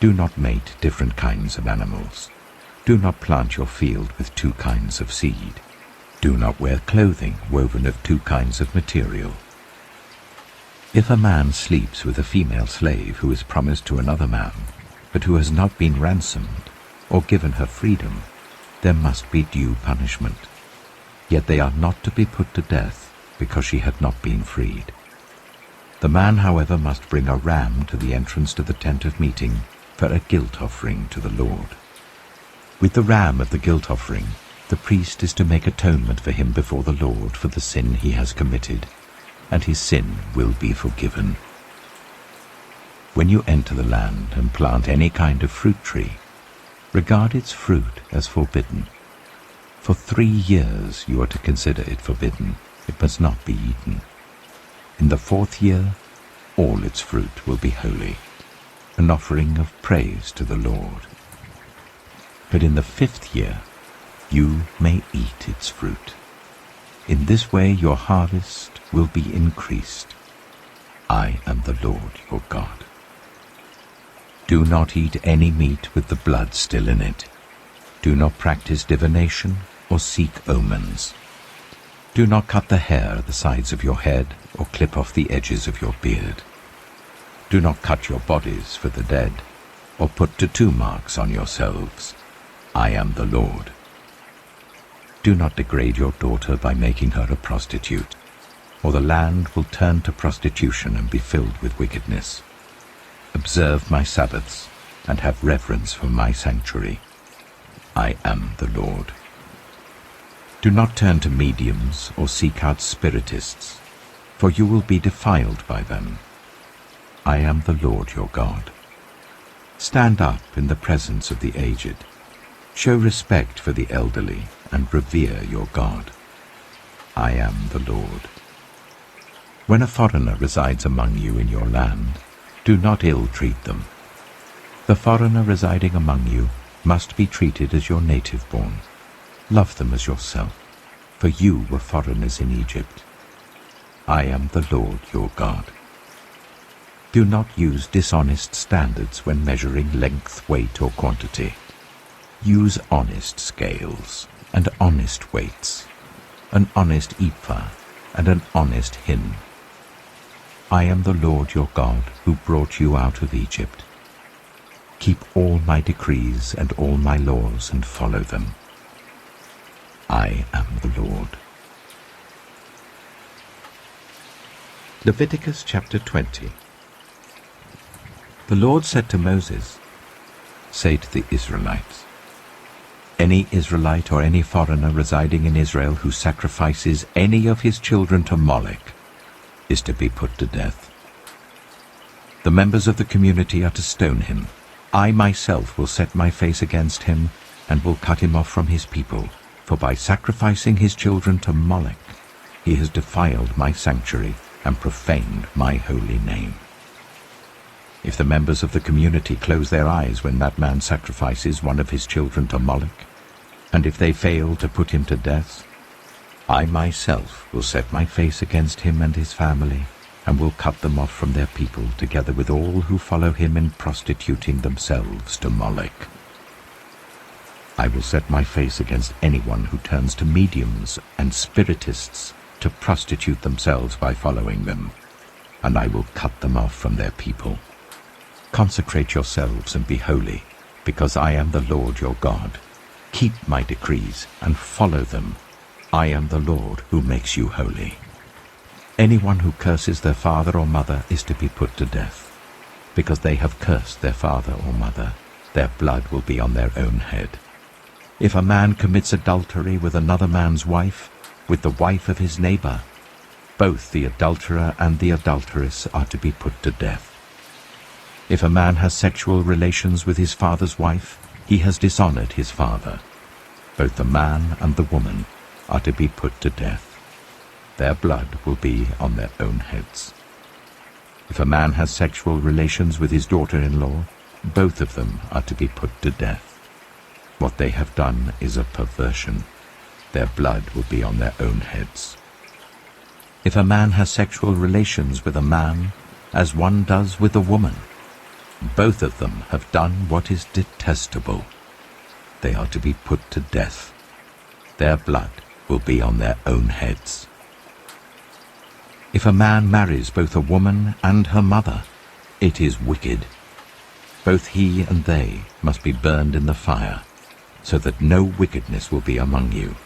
Do not mate different kinds of animals. Do not plant your field with 2 kinds of seed. Do not wear clothing woven of 2 kinds of material. If a man sleeps with a female slave who is promised to another man, but who has not been ransomed or given her freedom, there must be due punishment. Yet they are not to be put to death because she had not been freed. The man, however, must bring a ram to the entrance to the tent of meeting for a guilt offering to the Lord. With the ram of the guilt offering, the priest is to make atonement for him before the Lord for the sin he has committed, and his sin will be forgiven. When you enter the land and plant any kind of fruit tree, regard its fruit as forbidden. For 3 years you are to consider it forbidden. It must not be eaten. In the 4th year, all its fruit will be holy, an offering of praise to the Lord. But in the 5th year, you may eat its fruit. In this way your harvest will be increased. I am the Lord your God. Do not eat any meat with the blood still in it. Do not practice divination or seek omens. Do not cut the hair at the sides of your head or clip off the edges of your beard. Do not cut your bodies for the dead or put tattoo marks on yourselves. I am the Lord. Do not degrade your daughter by making her a prostitute, or the land will turn to prostitution and be filled with wickedness. Observe my Sabbaths and have reverence for my sanctuary. I am the Lord. Do not turn to mediums or seek out spiritists, for you will be defiled by them. I am the Lord your God. Stand up in the presence of the aged. Show respect for the elderly and revere your God. I am the Lord. When a foreigner resides among you in your land, do not ill-treat them. The foreigner residing among you must be treated as your native-born. Love them as yourself, for you were foreigners in Egypt. I am the Lord your God. Do not use dishonest standards when measuring length, weight, or quantity. Use honest scales and honest weights, an honest ephah and an honest hin. I am the Lord your God who brought you out of Egypt. Keep all my decrees and all my laws and follow them. I am the Lord. Leviticus chapter 20. The Lord said to Moses, Say to the Israelites, Any Israelite or any foreigner residing in Israel who sacrifices any of his children to Molech is to be put to death. The members of the community are to stone him. I myself will set my face against him and will cut him off from his people, for by sacrificing his children to Molech, he has defiled my sanctuary and profaned my holy name. If the members of the community close their eyes when that man sacrifices one of his children to Molech, and if they fail to put him to death, I myself will set my face against him and his family, and will cut them off from their people, together with all who follow him in prostituting themselves to Molech. I will set my face against anyone who turns to mediums and spiritists to prostitute themselves by following them, and I will cut them off from their people. Consecrate yourselves and be holy, because I am the Lord your God. Keep my decrees and follow them. I am the Lord who makes you holy. Anyone who curses their father or mother is to be put to death. Because they have cursed their father or mother, their blood will be on their own head. If a man commits adultery with another man's wife, with the wife of his neighbor, both the adulterer and the adulteress are to be put to death. If a man has sexual relations with his father's wife, he has dishonored his father. Both the man and the woman are to be put to death. Their blood will be on their own heads. If a man has sexual relations with his daughter-in-law, both of them are to be put to death. What they have done is a perversion. Their blood will be on their own heads. If a man has sexual relations with a man, as one does with a woman, Both of them have done what is detestable. They are to be put to death. Their blood will be on their own heads. If a man marries both a woman and her mother, it is wicked. Both he and they must be burned in the fire, so that no wickedness will be among you.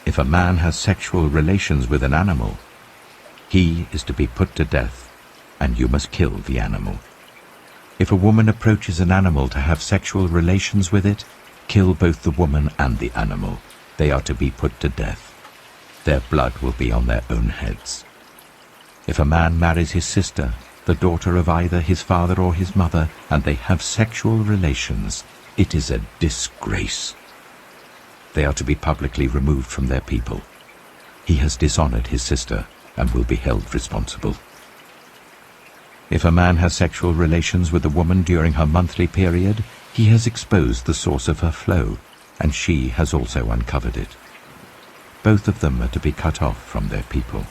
If a man has sexual relations with an animal, he is to be put to death, and you must kill the animal. If a woman approaches an animal to have sexual relations with it, kill both the woman and the animal. They are to be put to death. Their blood will be on their own heads. If a man marries his sister, the daughter of either his father or his mother, and they have sexual relations, it is a disgrace. They are to be publicly removed from their people. He has dishonored his sister and will be held responsible. If a man has sexual relations with a woman during her monthly period, he has exposed the source of her flow, and she has also uncovered it. Both of them are to be cut off from their people.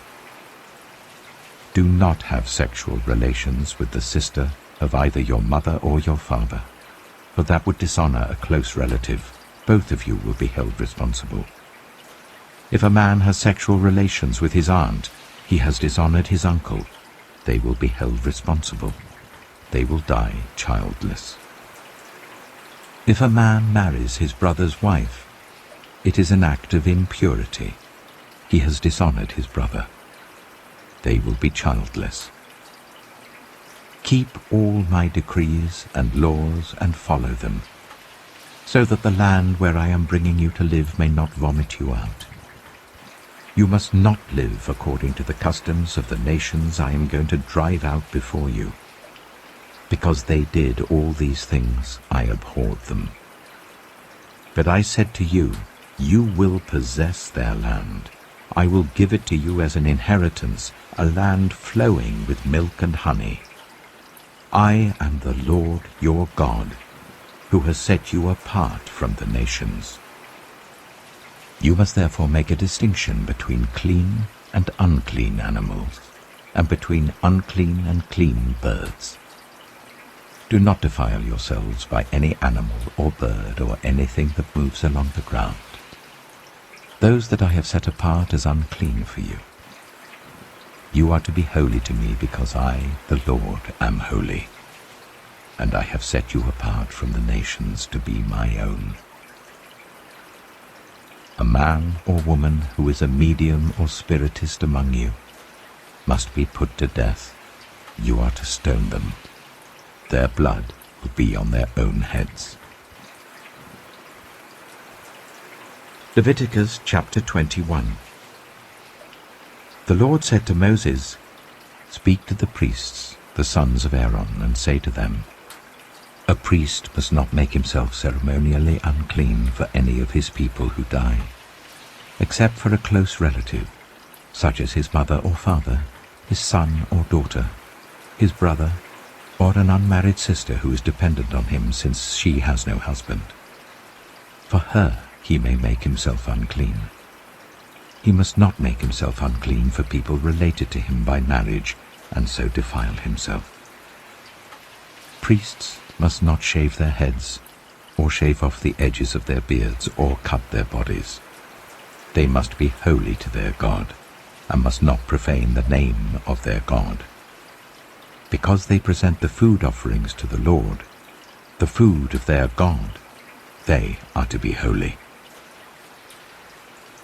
Do not have sexual relations with the sister of either your mother or your father, for that would dishonor a close relative. Both of you will be held responsible. If a man has sexual relations with his aunt, he has dishonored his uncle. They will be held responsible. They will die childless. If a man marries his brother's wife, it is an act of impurity. He has dishonored his brother. They will be childless. Keep all my decrees and laws and follow them, so that the land where I am bringing you to live may not vomit you out. You must not live according to the customs of the nations I am going to drive out before you. Because they did all these things, I abhorred them. But I said to you, you will possess their land. I will give it to you as an inheritance, a land flowing with milk and honey. I am the Lord your God, who has set you apart from the nations. You must therefore make a distinction between clean and unclean animals, and between unclean and clean birds. Do not defile yourselves by any animal or bird or anything that moves along the ground. Those that I have set apart as unclean for you. You are to be holy to me because I, the Lord, am holy, and I have set you apart from the nations to be my own. A man or woman who is a medium or spiritist among you must be put to death. You are to stone them. Their blood will be on their own heads. Leviticus chapter 21. The Lord said to Moses, "Speak to the priests, the sons of Aaron, and say to them, a priest must not make himself ceremonially unclean for any of his people who die, except for a close relative, such as his mother or father, his son or daughter, his brother, or an unmarried sister who is dependent on him since she has no husband. For her he may make himself unclean. He must not make himself unclean for people related to him by marriage, and so defile himself. Priests must not shave their heads, or shave off the edges of their beards, or cut their bodies. They must be holy to their God, and must not profane the name of their God. Because they present the food offerings to the Lord, the food of their God, they are to be holy.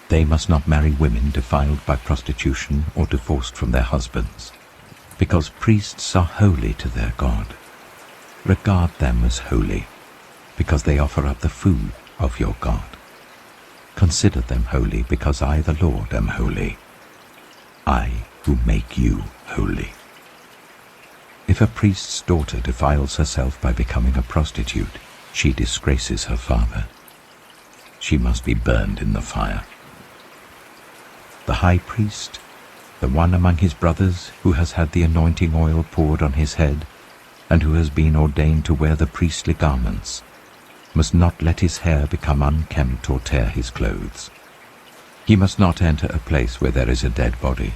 They must not marry women defiled by prostitution or divorced from their husbands, because priests are holy to their God. Regard them as holy, because they offer up the food of your God. Consider them holy, because I, the Lord, am holy. I who make you holy. If a priest's daughter defiles herself by becoming a prostitute, she disgraces her father. She must be burned in the fire. The high priest, the one among his brothers who has had the anointing oil poured on his head, and who has been ordained to wear the priestly garments, must not let his hair become unkempt or tear his clothes. He must not enter a place where there is a dead body.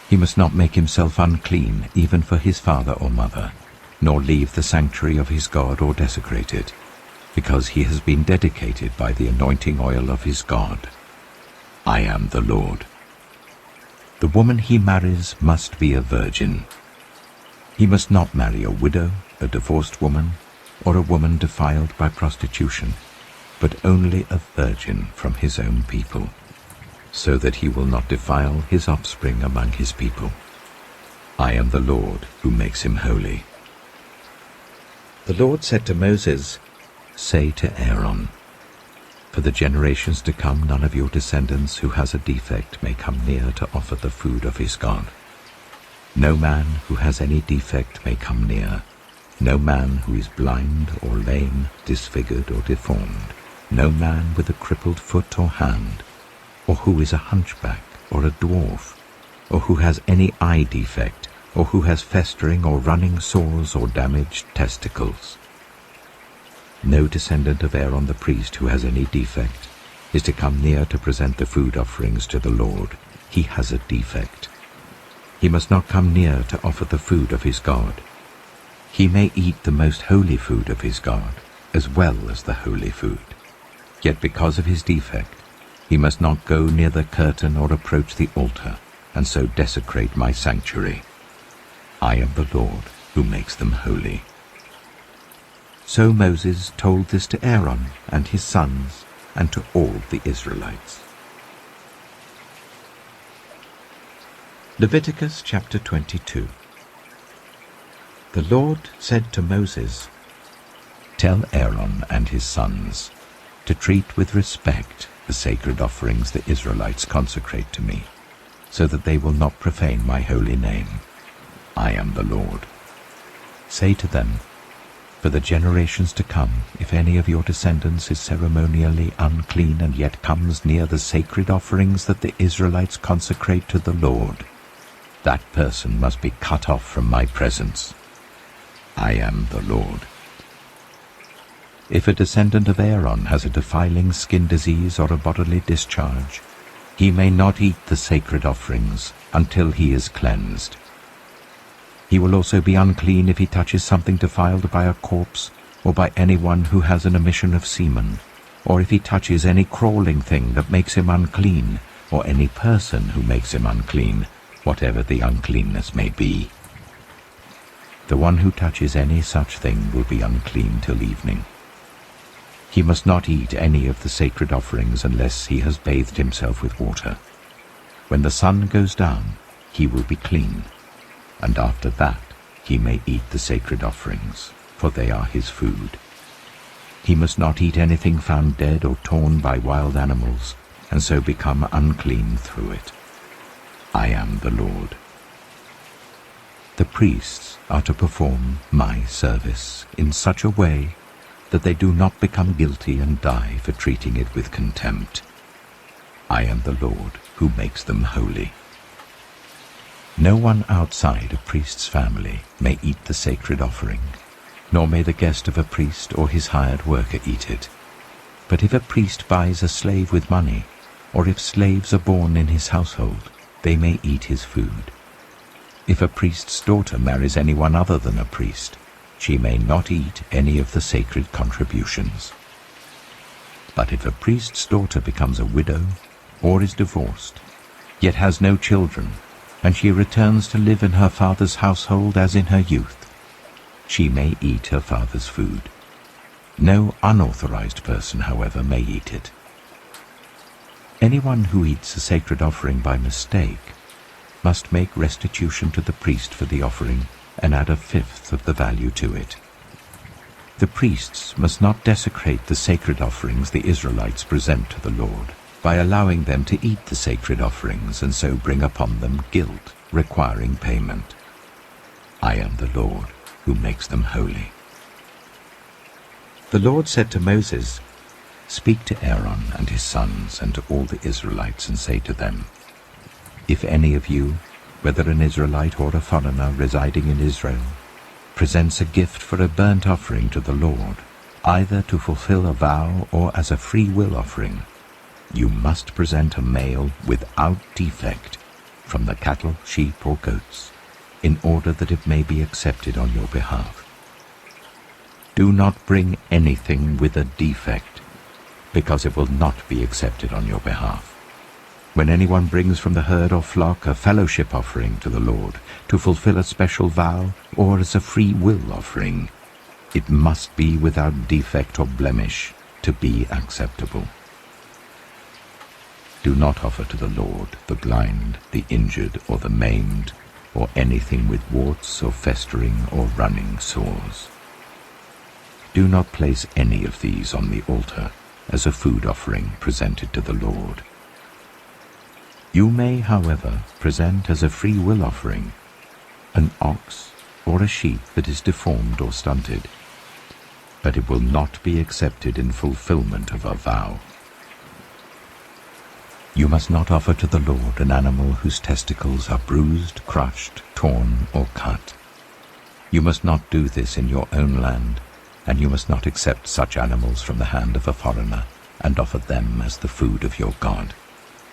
He must not make himself unclean even for his father or mother, nor leave the sanctuary of his God or desecrate it, because he has been dedicated by the anointing oil of his God. I am the Lord. The woman he marries must be a virgin. He must not marry a widow, a divorced woman, or a woman defiled by prostitution, but only a virgin from his own people, so that he will not defile his offspring among his people. I am the Lord who makes him holy. The Lord said to Moses, Say to Aaron, For the generations to come none of your descendants who has a defect may come near to offer the food of his God. No man who has any defect may come near, no man who is blind or lame, disfigured or deformed, no man with a crippled foot or hand, or who is a hunchback or a dwarf, or who has any eye defect, or who has festering or running sores or damaged testicles. No descendant of Aaron the priest who has any defect is to come near to present the food offerings to the Lord. He has a defect. He must not come near to offer the food of his God. He may eat the most holy food of his God, as well as the holy food. Yet because of his defect, he must not go near the curtain or approach the altar, and so desecrate my sanctuary. I am the Lord who makes them holy. So Moses told this to Aaron and his sons, and to all the Israelites. Leviticus chapter 22. The Lord said to Moses, Tell Aaron and his sons to treat with respect the sacred offerings the Israelites consecrate to me, so that they will not profane my holy name. I am the Lord. Say to them, For the generations to come, if any of your descendants is ceremonially unclean and yet comes near the sacred offerings that the Israelites consecrate to the Lord, that person must be cut off from my presence. I am the Lord. If a descendant of Aaron has a defiling skin disease or a bodily discharge, he may not eat the sacred offerings until he is cleansed. He will also be unclean if he touches something defiled by a corpse or by anyone who has an emission of semen, or if he touches any crawling thing that makes him unclean, or any person who makes him unclean, whatever the uncleanness may be. The one who touches any such thing will be unclean till evening. He must not eat any of the sacred offerings unless he has bathed himself with water. When the sun goes down, he will be clean, and after that he may eat the sacred offerings, for they are his food. He must not eat anything found dead or torn by wild animals, and so become unclean through it. I am the Lord. The priests are to perform my service in such a way that they do not become guilty and die for treating it with contempt. I am the Lord who makes them holy. No one outside a priest's family may eat the sacred offering, nor may the guest of a priest or his hired worker eat it. But if a priest buys a slave with money, or if slaves are born in his household, they may eat his food. If a priest's daughter marries anyone other than a priest, she may not eat any of the sacred contributions. But if a priest's daughter becomes a widow or is divorced, yet has no children, and she returns to live in her father's household as in her youth, she may eat her father's food. No unauthorized person, however, may eat it. Anyone who eats a sacred offering by mistake must make restitution to the priest for the offering and add 1/5 of the value to it. The priests must not desecrate the sacred offerings the Israelites present to the Lord by allowing them to eat the sacred offerings and so bring upon them guilt requiring payment. I am the Lord who makes them holy. The Lord said to Moses, Speak to Aaron and his sons and to all the Israelites and say to them, If any of you, whether an Israelite or a foreigner residing in Israel, presents a gift for a burnt offering to the Lord, either to fulfill a vow or as a free will offering, you must present a male without defect from the cattle, sheep, or goats, in order that it may be accepted on your behalf. Do not bring anything with a defect, because it will not be accepted on your behalf. When anyone brings from the herd or flock a fellowship offering to the Lord, to fulfill a special vow, or as a free will offering, it must be without defect or blemish to be acceptable. Do not offer to the Lord the blind, the injured, or the maimed, or anything with warts or festering or running sores. Do not place any of these on the altar as a food offering presented to the Lord. You may, however, present as a free will offering an ox or a sheep that is deformed or stunted, but it will not be accepted in fulfillment of a vow. You must not offer to the Lord an animal whose testicles are bruised, crushed, torn, or cut. You must not do this in your own land, and you must not accept such animals from the hand of a foreigner and offer them as the food of your God.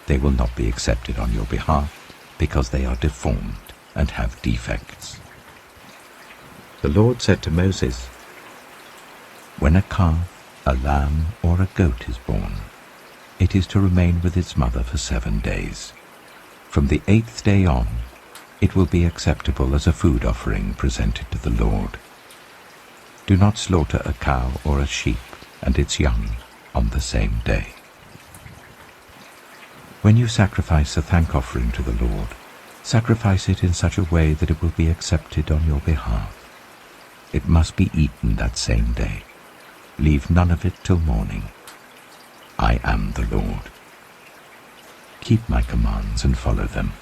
They will not be accepted on your behalf, because they are deformed and have defects. The Lord said to Moses, "When a calf, a lamb, or a goat is born, it is to remain with its mother for 7 days. From the 8th day on, it will be acceptable as a food offering presented to the Lord. Do not slaughter a cow or a sheep and its young on the same day." When you sacrifice a thank offering to the Lord, sacrifice it in such a way that it will be accepted on your behalf. It must be eaten that same day. Leave none of it till morning. I am the Lord. Keep my commands and follow them.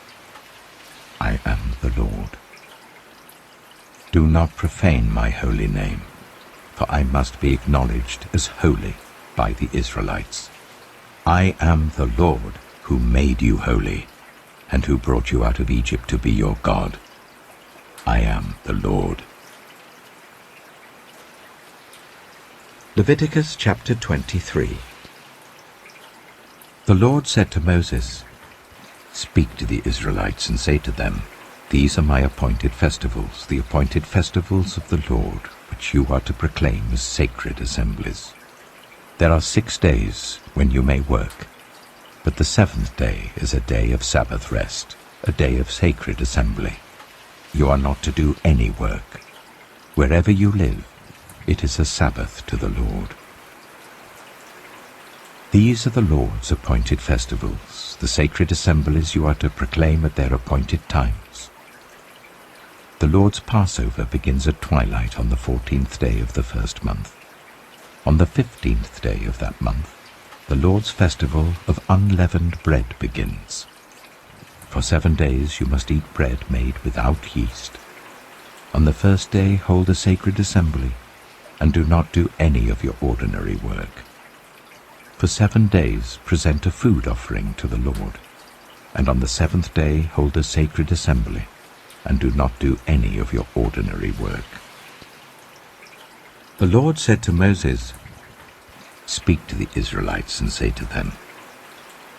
I am the Lord. Do not profane my holy name, for I must be acknowledged as holy by the Israelites. I am the Lord, who made you holy, and who brought you out of Egypt to be your God. I am the Lord. Leviticus chapter 23. The Lord said to Moses, "Speak to the Israelites and say to them, These are my appointed festivals, the appointed festivals of the Lord, which you are to proclaim as sacred assemblies. There are 6 days when you may work, but the 7th day is a day of Sabbath rest, a day of sacred assembly. You are not to do any work. Wherever you live, it is a Sabbath to the Lord. These are the Lord's appointed festivals, the sacred assemblies you are to proclaim at their appointed times. The Lord's Passover begins at twilight on the 14th day of the first month. On the 15th day of that month, the Lord's festival of unleavened bread begins. For 7 days you must eat bread made without yeast. On the first day hold a sacred assembly, and do not do any of your ordinary work. For 7 days present a food offering to the Lord, and on the 7th day hold a sacred assembly, and do not do any of your ordinary work. The Lord said to Moses, "Speak to the Israelites and say to them,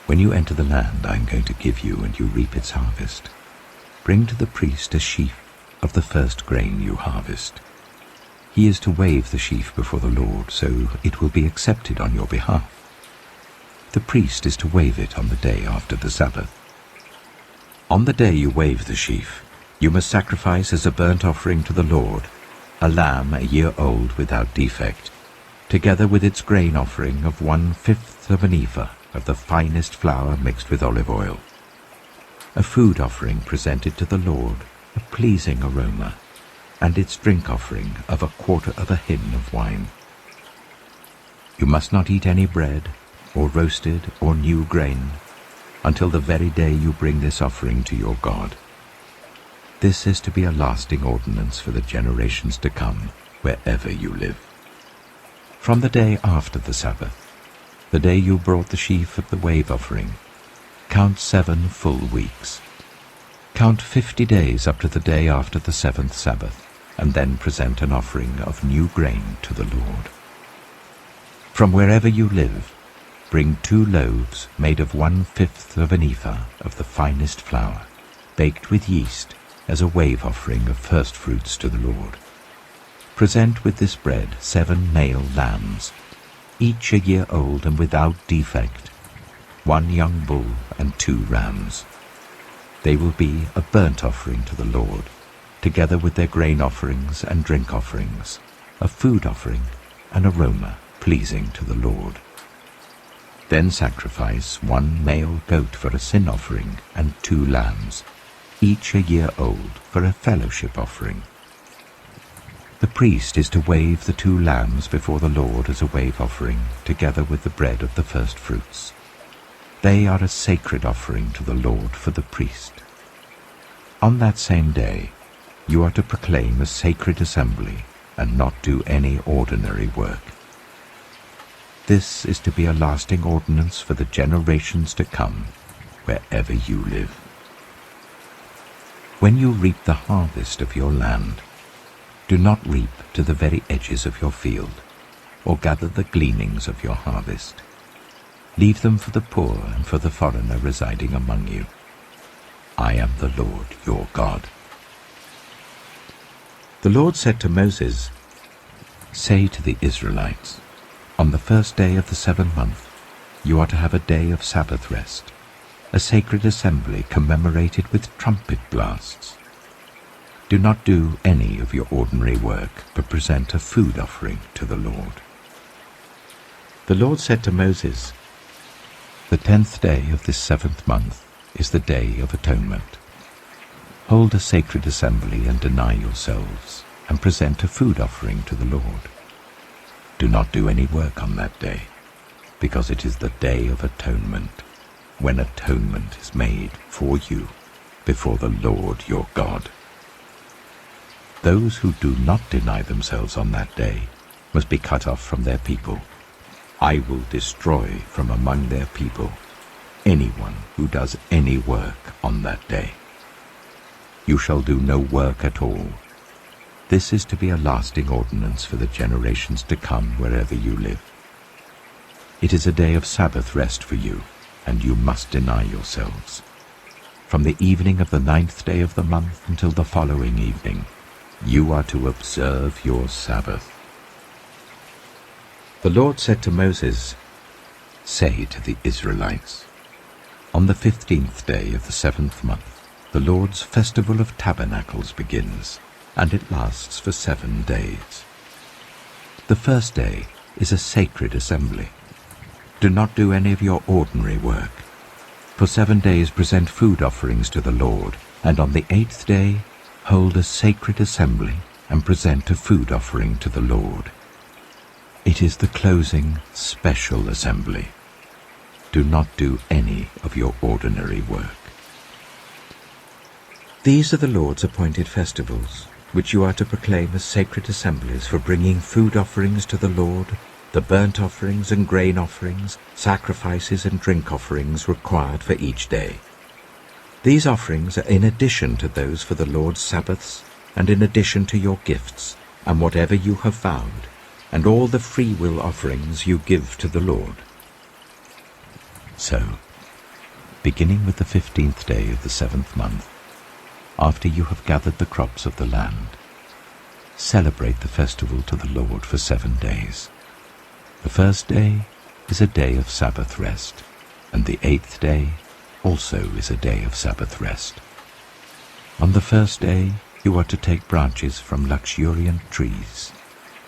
When you enter the land I am going to give you and you reap its harvest, bring to the priest a sheaf of the first grain you harvest. He is to wave the sheaf before the Lord, so it will be accepted on your behalf. The priest is to wave it on the day after the Sabbath. On the day you wave the sheaf, you must sacrifice as a burnt offering to the Lord a lamb a year old without defect, together with its grain offering of 1/5 of an ephah of the finest flour mixed with olive oil. A food offering presented to the Lord, a pleasing aroma, and its drink offering of 1/4 of a hin of wine. You must not eat any bread, or roasted or new grain, until the very day you bring this offering to your God. This is to be a lasting ordinance for the generations to come, wherever you live. From the day after the Sabbath, the day you brought the sheaf of the wave offering, count 7 full weeks. Count 50 days up to the day after the 7th Sabbath, and then present an offering of new grain to the Lord. From wherever you live, bring 2 loaves made of 1/5 of an ephah of the finest flour, baked with yeast, as a wave offering of first fruits to the Lord. Present with this bread 7 male lambs, each a year old and without defect, 1 young bull and 2 rams. They will be a burnt offering to the Lord, together with their grain offerings and drink offerings, a food offering, an aroma pleasing to the Lord. Then sacrifice 1 male goat for a sin offering and 2 lambs, each a year old, for a fellowship offering. The priest is to wave the 2 lambs before the Lord as a wave offering, together with the bread of the first fruits. They are a sacred offering to the Lord for the priest. On that same day, you are to proclaim a sacred assembly and not do any ordinary work. This is to be a lasting ordinance for the generations to come, wherever you live. When you reap the harvest of your land, do not reap to the very edges of your field, or gather the gleanings of your harvest. Leave them for the poor and for the foreigner residing among you. I am the Lord your God. The Lord said to Moses, "Say to the Israelites, on the first day of the 7th month, you are to have a day of Sabbath rest, a sacred assembly commemorated with trumpet blasts. Do not do any of your ordinary work, but present a food offering to the Lord." The Lord said to Moses, "The 10th day of this 7th month is the Day of Atonement. Hold a sacred assembly and deny yourselves, and present a food offering to the Lord. Do not do any work on that day, because it is the Day of Atonement, when atonement is made for you before the Lord your God. Those who do not deny themselves on that day must be cut off from their people. I will destroy from among their people anyone who does any work on that day. You shall do no work at all. This is to be a lasting ordinance for the generations to come wherever you live. It is a day of Sabbath rest for you, and you must deny yourselves. From the evening of the 9th day of the month until the following evening, you are to observe your Sabbath." The Lord said to Moses, "Say to the Israelites, on the 15th day of the 7th month, the Lord's festival of tabernacles begins, and it lasts for 7 days. The first day is a sacred assembly. Do not do any of your ordinary work. For 7 days present food offerings to the Lord, and on the 8th day hold a sacred assembly and present a food offering to the Lord. It is the closing special assembly. Do not do any of your ordinary work." These are the Lord's appointed festivals, which you are to proclaim as sacred assemblies for bringing food offerings to the Lord, the burnt offerings and grain offerings, sacrifices and drink offerings required for each day. These offerings are in addition to those for the Lord's Sabbaths, and in addition to your gifts, and whatever you have vowed, and all the freewill offerings you give to the Lord. So, beginning with the 15th day of the 7th month, after you have gathered the crops of the land, celebrate the festival to the Lord for 7 days. The first day is a day of Sabbath rest, and the 8th day also is a day of Sabbath rest. On the first day you are to take branches from luxuriant trees,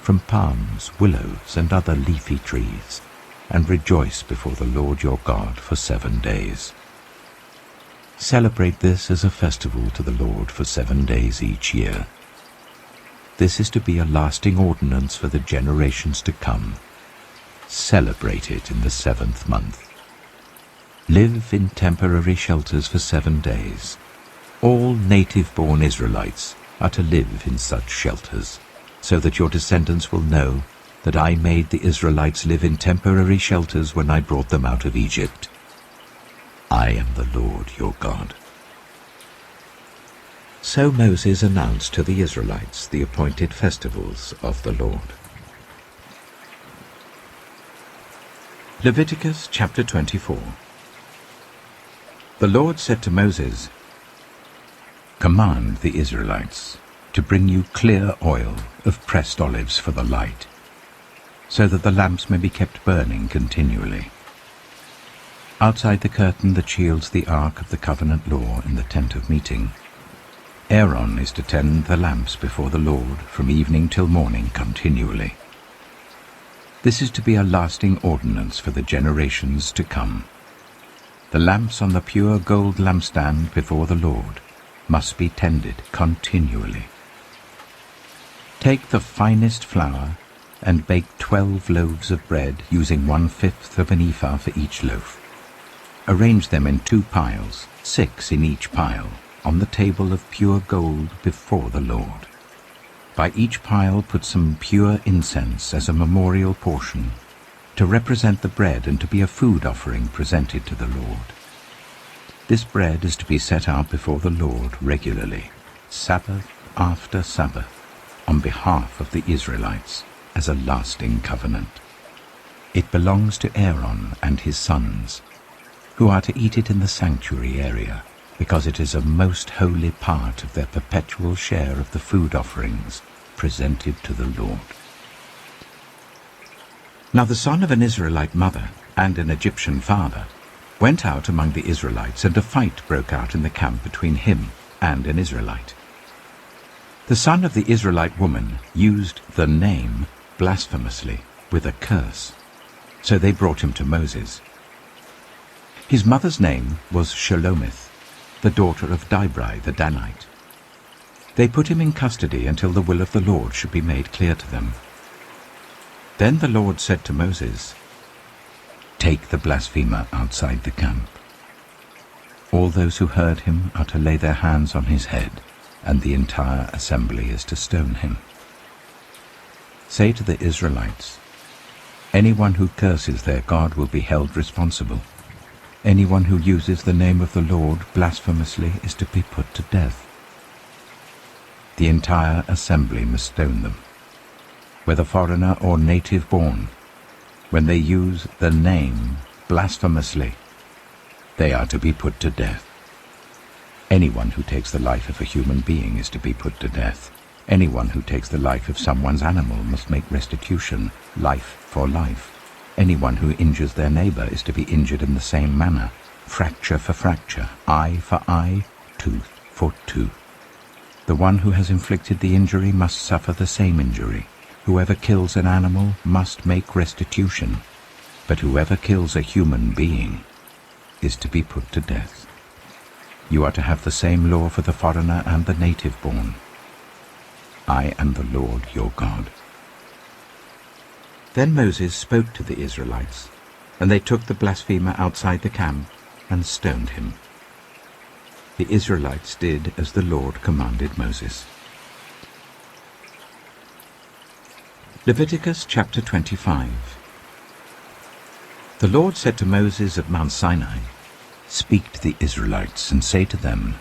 from palms, willows, and other leafy trees, and rejoice before the Lord your God for 7 days. Celebrate this as a festival to the Lord for 7 days each year. This is to be a lasting ordinance for the generations to come. Celebrate it in the 7th month. Live in temporary shelters for 7 days. All native-born Israelites are to live in such shelters, so that your descendants will know that I made the Israelites live in temporary shelters when I brought them out of Egypt. I am the Lord your God. So Moses announced to the Israelites the appointed festivals of the Lord. Leviticus chapter 24. The Lord said to Moses, "Command the Israelites to bring you clear oil of pressed olives for the light, so that the lamps may be kept burning continually. Outside the curtain that shields the ark of the covenant law in the tent of meeting, Aaron is to tend the lamps before the Lord from evening till morning continually. This is to be a lasting ordinance for the generations to come. The lamps on the pure gold lampstand before the Lord must be tended continually. Take the finest flour and bake 12 loaves of bread, using 1/5 of an ephah for each loaf. Arrange them in 2 piles, 6 in each pile, on the table of pure gold before the Lord. By each pile put some pure incense as a memorial portion, to represent the bread and to be a food offering presented to the Lord. This bread is to be set out before the Lord regularly, Sabbath after Sabbath, on behalf of the Israelites, as a lasting covenant. It belongs to Aaron and his sons, who are to eat it in the sanctuary area, because it is a most holy part of their perpetual share of the food offerings presented to the Lord. Now the son of an Israelite mother and an Egyptian father went out among the Israelites, and a fight broke out in the camp between him and an Israelite. The son of the Israelite woman used the name blasphemously with a curse, so they brought him to Moses. His mother's name was Shelomith, the daughter of Dibri the Danite. They put him in custody until the will of the Lord should be made clear to them. Then the Lord said to Moses, "Take the blasphemer outside the camp. All those who heard him are to lay their hands on his head, and the entire assembly is to stone him. Say to the Israelites, anyone who curses their God will be held responsible. Anyone who uses the name of the Lord blasphemously is to be put to death. The entire assembly must stone them, whether foreigner or native born. When they use the name blasphemously, they are to be put to death. Anyone who takes the life of a human being is to be put to death. Anyone who takes the life of someone's animal must make restitution, life for life. Anyone who injures their neighbor is to be injured in the same manner, fracture for fracture, eye for eye, tooth for tooth. The one who has inflicted the injury must suffer the same injury. Whoever kills an animal must make restitution, but whoever kills a human being is to be put to death. You are to have the same law for the foreigner and the native born. I am the Lord your God." Then Moses spoke to the Israelites, and they took the blasphemer outside the camp and stoned him. The Israelites did as the Lord commanded Moses. Leviticus chapter 25. The Lord said to Moses at Mount Sinai, "Speak to the Israelites and say to them,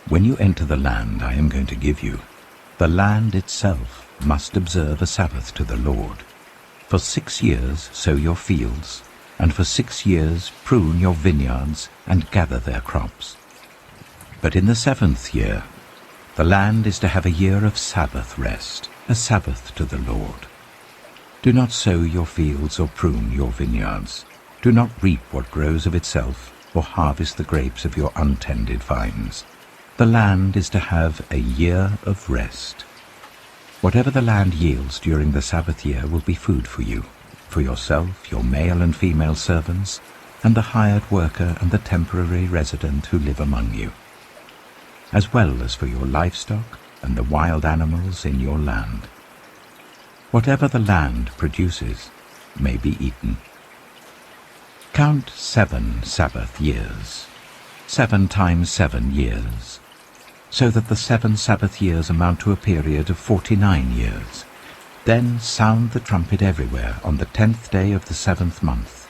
when you enter the land I am going to give you, the land itself must observe a Sabbath to the Lord. For 6 years sow your fields, and for 6 years prune your vineyards and gather their crops. But in the 7th year the land is to have a year of Sabbath rest, a Sabbath to the Lord. Do not sow your fields or prune your vineyards. Do not reap what grows of itself, or harvest the grapes of your untended vines. The land is to have a year of rest. Whatever the land yields during the Sabbath year will be food for you, for yourself, your male and female servants, and the hired worker and the temporary resident who live among you, as well as for your livestock and the wild animals in your land. Whatever the land produces may be eaten. Count 7 Sabbath years, 7 times 7 years, so that the 7 Sabbath years amount to a period of 49 years. Then sound the trumpet everywhere on the 10th day of the 7th month.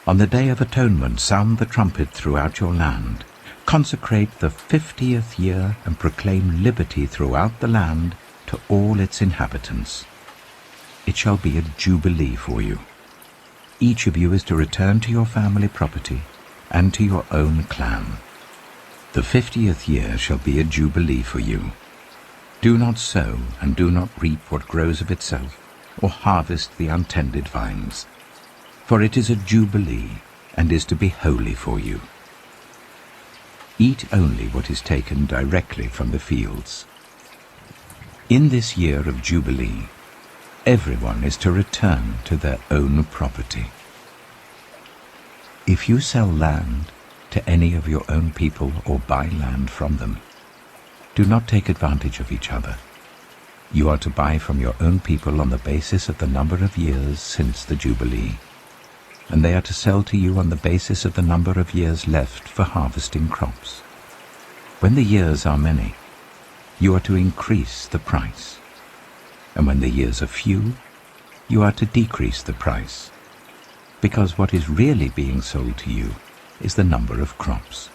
On the day of atonement sound the trumpet throughout your land. Consecrate the 50th year and proclaim liberty throughout the land to all its inhabitants. It shall be a jubilee for you. Each of you is to return to your family property and to your own clan. The 50th year shall be a jubilee for you. Do not sow and do not reap what grows of itself, or harvest the untended vines. For it is a jubilee, and is to be holy for you. Eat only what is taken directly from the fields. In this year of Jubilee, everyone is to return to their own property. If you sell land to any of your own people or buy land from them, do not take advantage of each other. You are to buy from your own people on the basis of the number of years since the Jubilee, and they are to sell to you on the basis of the number of years left for harvesting crops. When the years are many, you are to increase the price, and when the years are few, you are to decrease the price, because what is really being sold to you is the number of crops.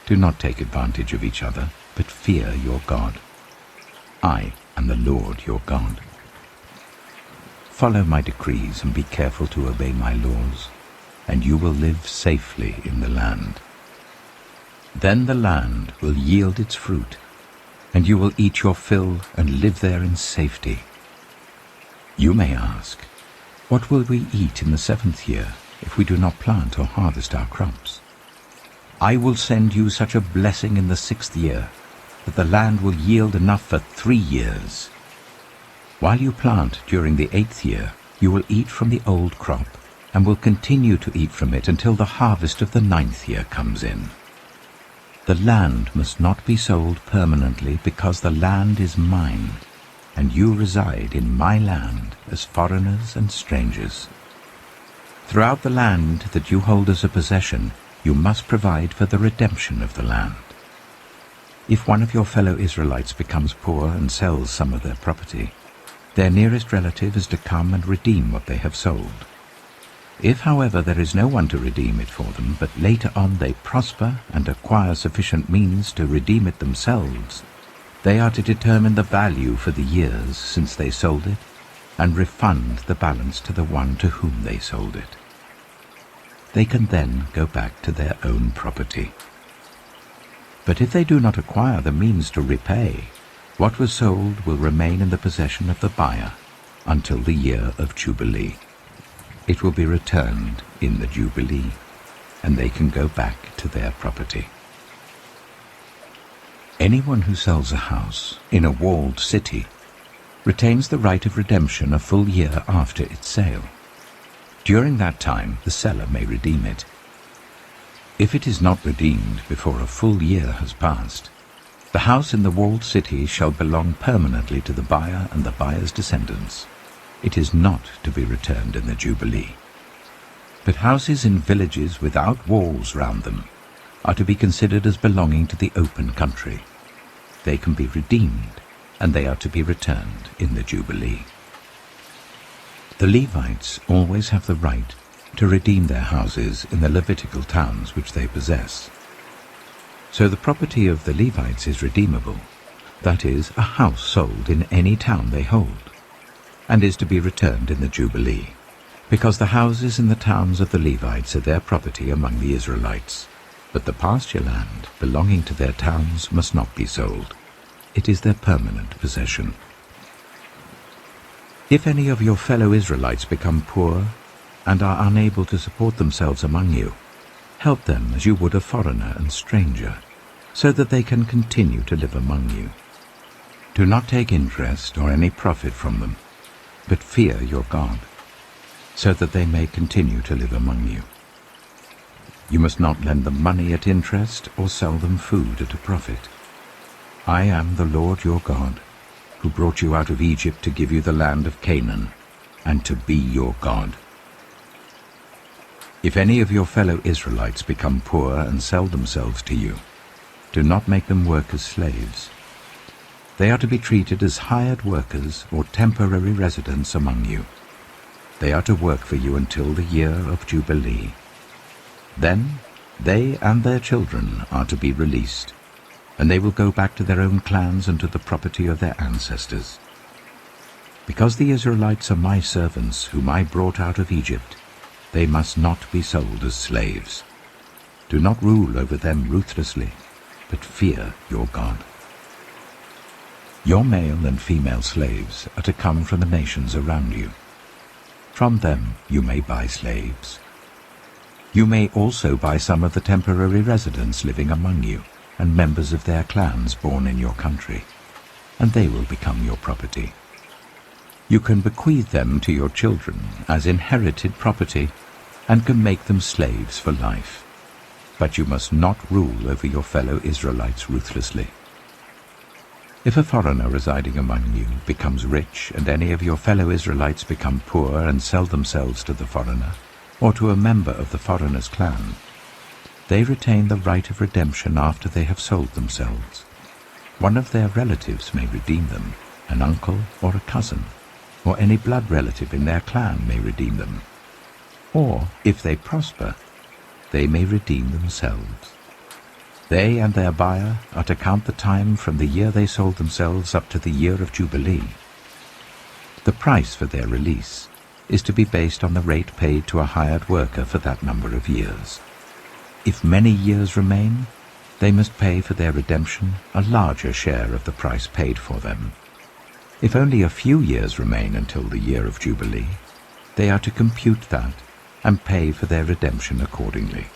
Do not take advantage of each other, but fear your God. I am the Lord your God. Follow my decrees and be careful to obey my laws, and you will live safely in the land. Then the land will yield its fruit, and you will eat your fill and live there in safety. You may ask, what will we eat in the 7th year if we do not plant or harvest our crops? I will send you such a blessing in the 6th year that the land will yield enough for 3 years. While you plant during the 8th year, you will eat from the old crop and will continue to eat from it until the harvest of the 9th year comes in. The land must not be sold permanently, because the land is mine, and you reside in my land as foreigners and strangers. Throughout the land that you hold as a possession, you must provide for the redemption of the land. If one of your fellow Israelites becomes poor and sells some of their property, their nearest relative is to come and redeem what they have sold. If, however, there is no one to redeem it for them, but later on they prosper and acquire sufficient means to redeem it themselves, they are to determine the value for the years since they sold it, and refund the balance to the one to whom they sold it. They can then go back to their own property. But if they do not acquire the means to repay, what was sold will remain in the possession of the buyer until the year of Jubilee. It will be returned in the Jubilee, and they can go back to their property. Anyone who sells a house in a walled city retains the right of redemption a full year after its sale. During that time, the seller may redeem it. If it is not redeemed before a full year has passed, the house in the walled city shall belong permanently to the buyer and the buyer's descendants. It is not to be returned in the Jubilee. But houses in villages without walls round them are to be considered as belonging to the open country. They can be redeemed, and they are to be returned in the Jubilee. The Levites always have the right to redeem their houses in the Levitical towns which they possess. So the property of the Levites is redeemable, that is, a house sold in any town they hold, and is to be returned in the Jubilee, because the houses in the towns of the Levites are their property among the Israelites. But the pasture land belonging to their towns must not be sold. It is their permanent possession. If any of your fellow Israelites become poor and are unable to support themselves among you, help them as you would a foreigner and stranger, so that they can continue to live among you. Do not take interest or any profit from them, but fear your God, so that they may continue to live among you. You must not lend them money at interest or sell them food at a profit. I am the Lord your God, who brought you out of Egypt to give you the land of Canaan, and to be your God. If any of your fellow Israelites become poor and sell themselves to you, do not make them work as slaves. They are to be treated as hired workers or temporary residents among you. They are to work for you until the year of Jubilee. Then they and their children are to be released, and they will go back to their own clans and to the property of their ancestors. Because the Israelites are my servants, whom I brought out of Egypt, they must not be sold as slaves. Do not rule over them ruthlessly, but fear your God. Your male and female slaves are to come from the nations around you. From them you may buy slaves. You may also buy some of the temporary residents living among you, and members of their clans born in your country, and they will become your property. You can bequeath them to your children as inherited property, and can make them slaves for life. But you must not rule over your fellow Israelites ruthlessly. If a foreigner residing among you becomes rich, and any of your fellow Israelites become poor and sell themselves to the foreigner, or to a member of the foreigner's clan, they retain the right of redemption after they have sold themselves. One of their relatives may redeem them, an uncle or a cousin, or any blood relative in their clan may redeem them. Or, if they prosper, they may redeem themselves. They and their buyer are to count the time from the year they sold themselves up to the year of Jubilee. The price for their release is to be based on the rate paid to a hired worker for that number of years. If many years remain, they must pay for their redemption a larger share of the price paid for them. If only a few years remain until the year of Jubilee, they are to compute that and pay for their redemption accordingly.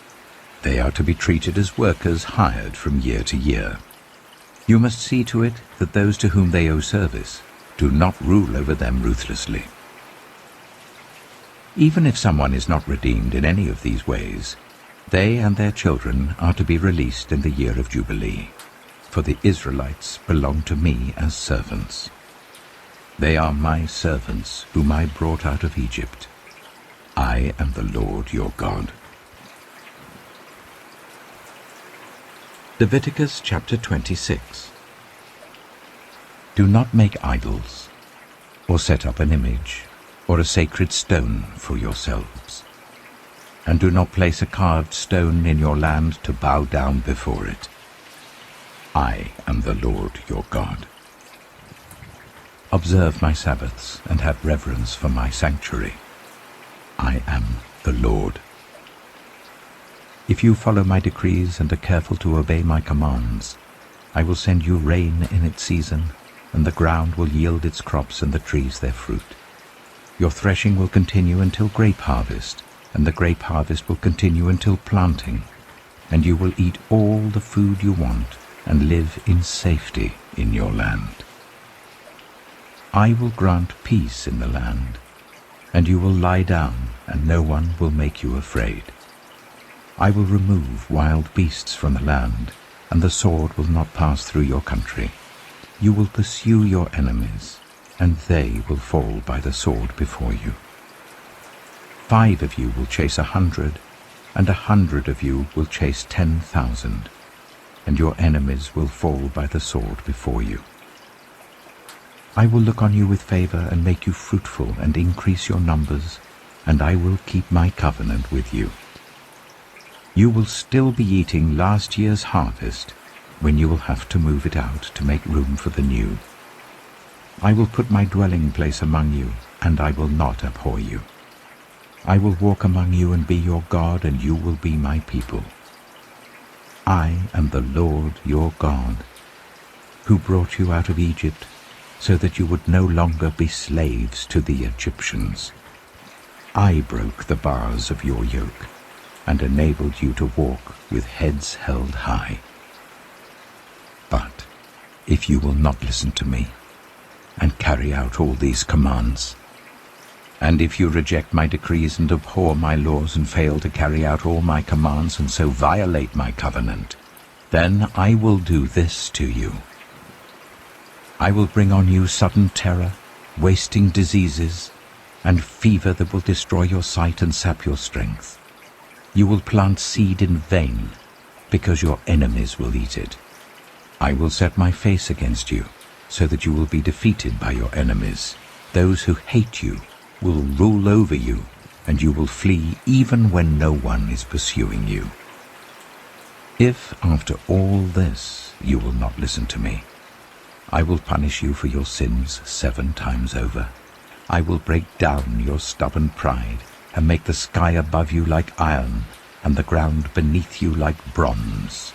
They are to be treated as workers hired from year to year. You must see to it that those to whom they owe service do not rule over them ruthlessly. Even if someone is not redeemed in any of these ways, they and their children are to be released in the year of Jubilee, for the Israelites belong to me as servants. They are my servants whom I brought out of Egypt. I am the Lord your God. Leviticus chapter 26. Do not make idols, or set up an image, or a sacred stone for yourselves. And do not place a carved stone in your land to bow down before it. I am the Lord your God. Observe my Sabbaths and have reverence for my sanctuary. I am the Lord. If you follow my decrees and are careful to obey my commands, I will send you rain in its season, and the ground will yield its crops and the trees their fruit. Your threshing will continue until grape harvest, and the grape harvest will continue until planting, and you will eat all the food you want and live in safety in your land. I will grant peace in the land, and you will lie down, and no one will make you afraid. I will remove wild beasts from the land, and the sword will not pass through your country. You will pursue your enemies, and they will fall by the sword before you. 5 of you will chase 100, and 100 of you will chase 10,000, and your enemies will fall by the sword before you. I will look on you with favor and make you fruitful and increase your numbers, and I will keep my covenant with you. You will still be eating last year's harvest when you will have to move it out to make room for the new. I will put my dwelling place among you, and I will not abhor you. I will walk among you and be your God, and you will be my people. I am the Lord your God, who brought you out of Egypt, so that you would no longer be slaves to the Egyptians. I broke the bars of your yoke, and enabled you to walk with heads held high. But if you will not listen to me, and carry out all these commands, and if you reject my decrees and abhor my laws and fail to carry out all my commands and so violate my covenant, then I will do this to you. I will bring on you sudden terror, wasting diseases, and fever that will destroy your sight and sap your strength. You will plant seed in vain, because your enemies will eat it. I will set my face against you, so that you will be defeated by your enemies. Those who hate you will rule over you, and you will flee even when no one is pursuing you. If, after all this, you will not listen to me, I will punish you for your sins 7 times over. I will break down your stubborn pride, and make the sky above you like iron, and the ground beneath you like bronze.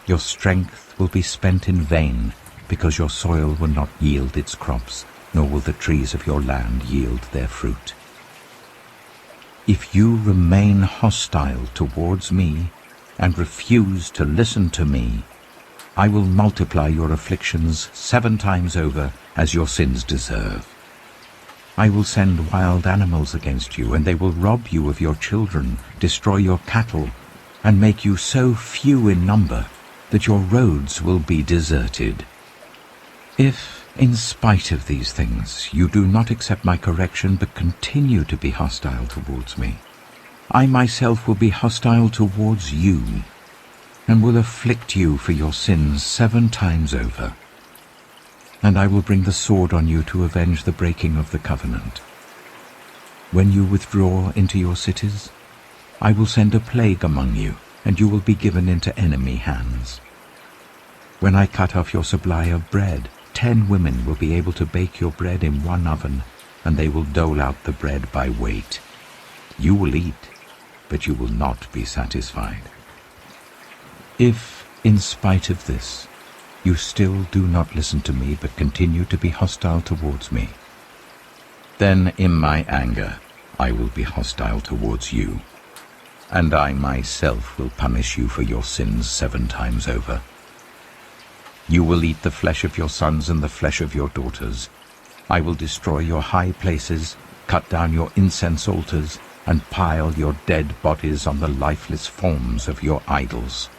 Your strength will be spent in vain, because your soil will not yield its crops, nor will the trees of your land yield their fruit. If you remain hostile towards me and refuse to listen to me, I will multiply your afflictions 7 times over as your sins deserve. I will send wild animals against you, and they will rob you of your children, destroy your cattle, and make you so few in number that your roads will be deserted. If, in spite of these things, you do not accept my correction but continue to be hostile towards me, I myself will be hostile towards you, and will afflict you for your sins 7 times over. And I will bring the sword on you to avenge the breaking of the covenant. When you withdraw into your cities, I will send a plague among you, and you will be given into enemy hands. When I cut off your supply of bread, 10 women will be able to bake your bread in 1 oven, and they will dole out the bread by weight. You will eat, but you will not be satisfied. If, in spite of this, you still do not listen to me but continue to be hostile towards me, then in my anger I will be hostile towards you, and I myself will punish you for your sins 7 times over. You will eat the flesh of your sons and the flesh of your daughters. I will destroy your high places, cut down your incense altars, and pile your dead bodies on the lifeless forms of your idols.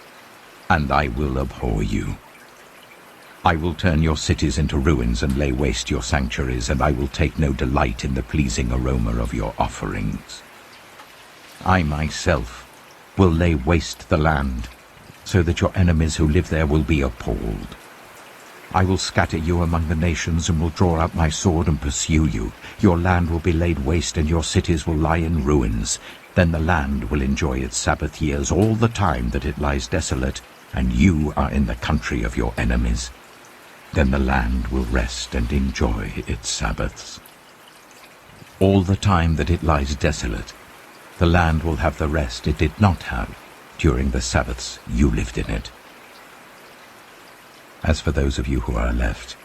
And I will abhor you. I will turn your cities into ruins and lay waste your sanctuaries, and I will take no delight in the pleasing aroma of your offerings. I myself will lay waste the land, so that your enemies who live there will be appalled. I will scatter you among the nations and will draw out my sword and pursue you. Your land will be laid waste and your cities will lie in ruins. Then the land will enjoy its Sabbath years all the time that it lies desolate, and you are in the country of your enemies. Then the land will rest and enjoy its Sabbaths. All the time that it lies desolate, the land will have the rest it did not have during the Sabbaths you lived in it. As for those of you who are left,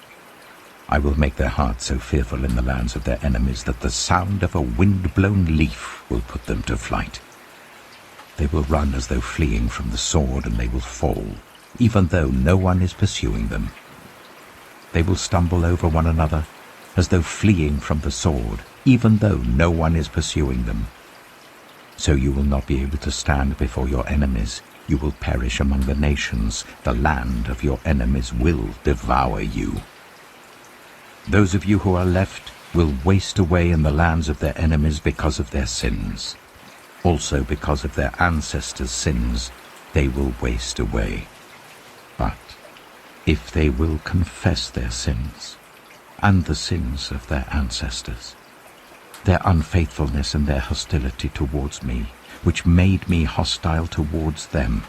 I will make their hearts so fearful in the lands of their enemies that the sound of a wind-blown leaf will put them to flight. They will run as though fleeing from the sword, and they will fall, even though no one is pursuing them. They will stumble over one another, as though fleeing from the sword, even though no one is pursuing them. So you will not be able to stand before your enemies. You will perish among the nations. The land of your enemies will devour you. Those of you who are left will waste away in the lands of their enemies because of their sins. Also because of their ancestors' sins, they will waste away. But if they will confess their sins and the sins of their ancestors, their unfaithfulness and their hostility towards me, which made me hostile towards them,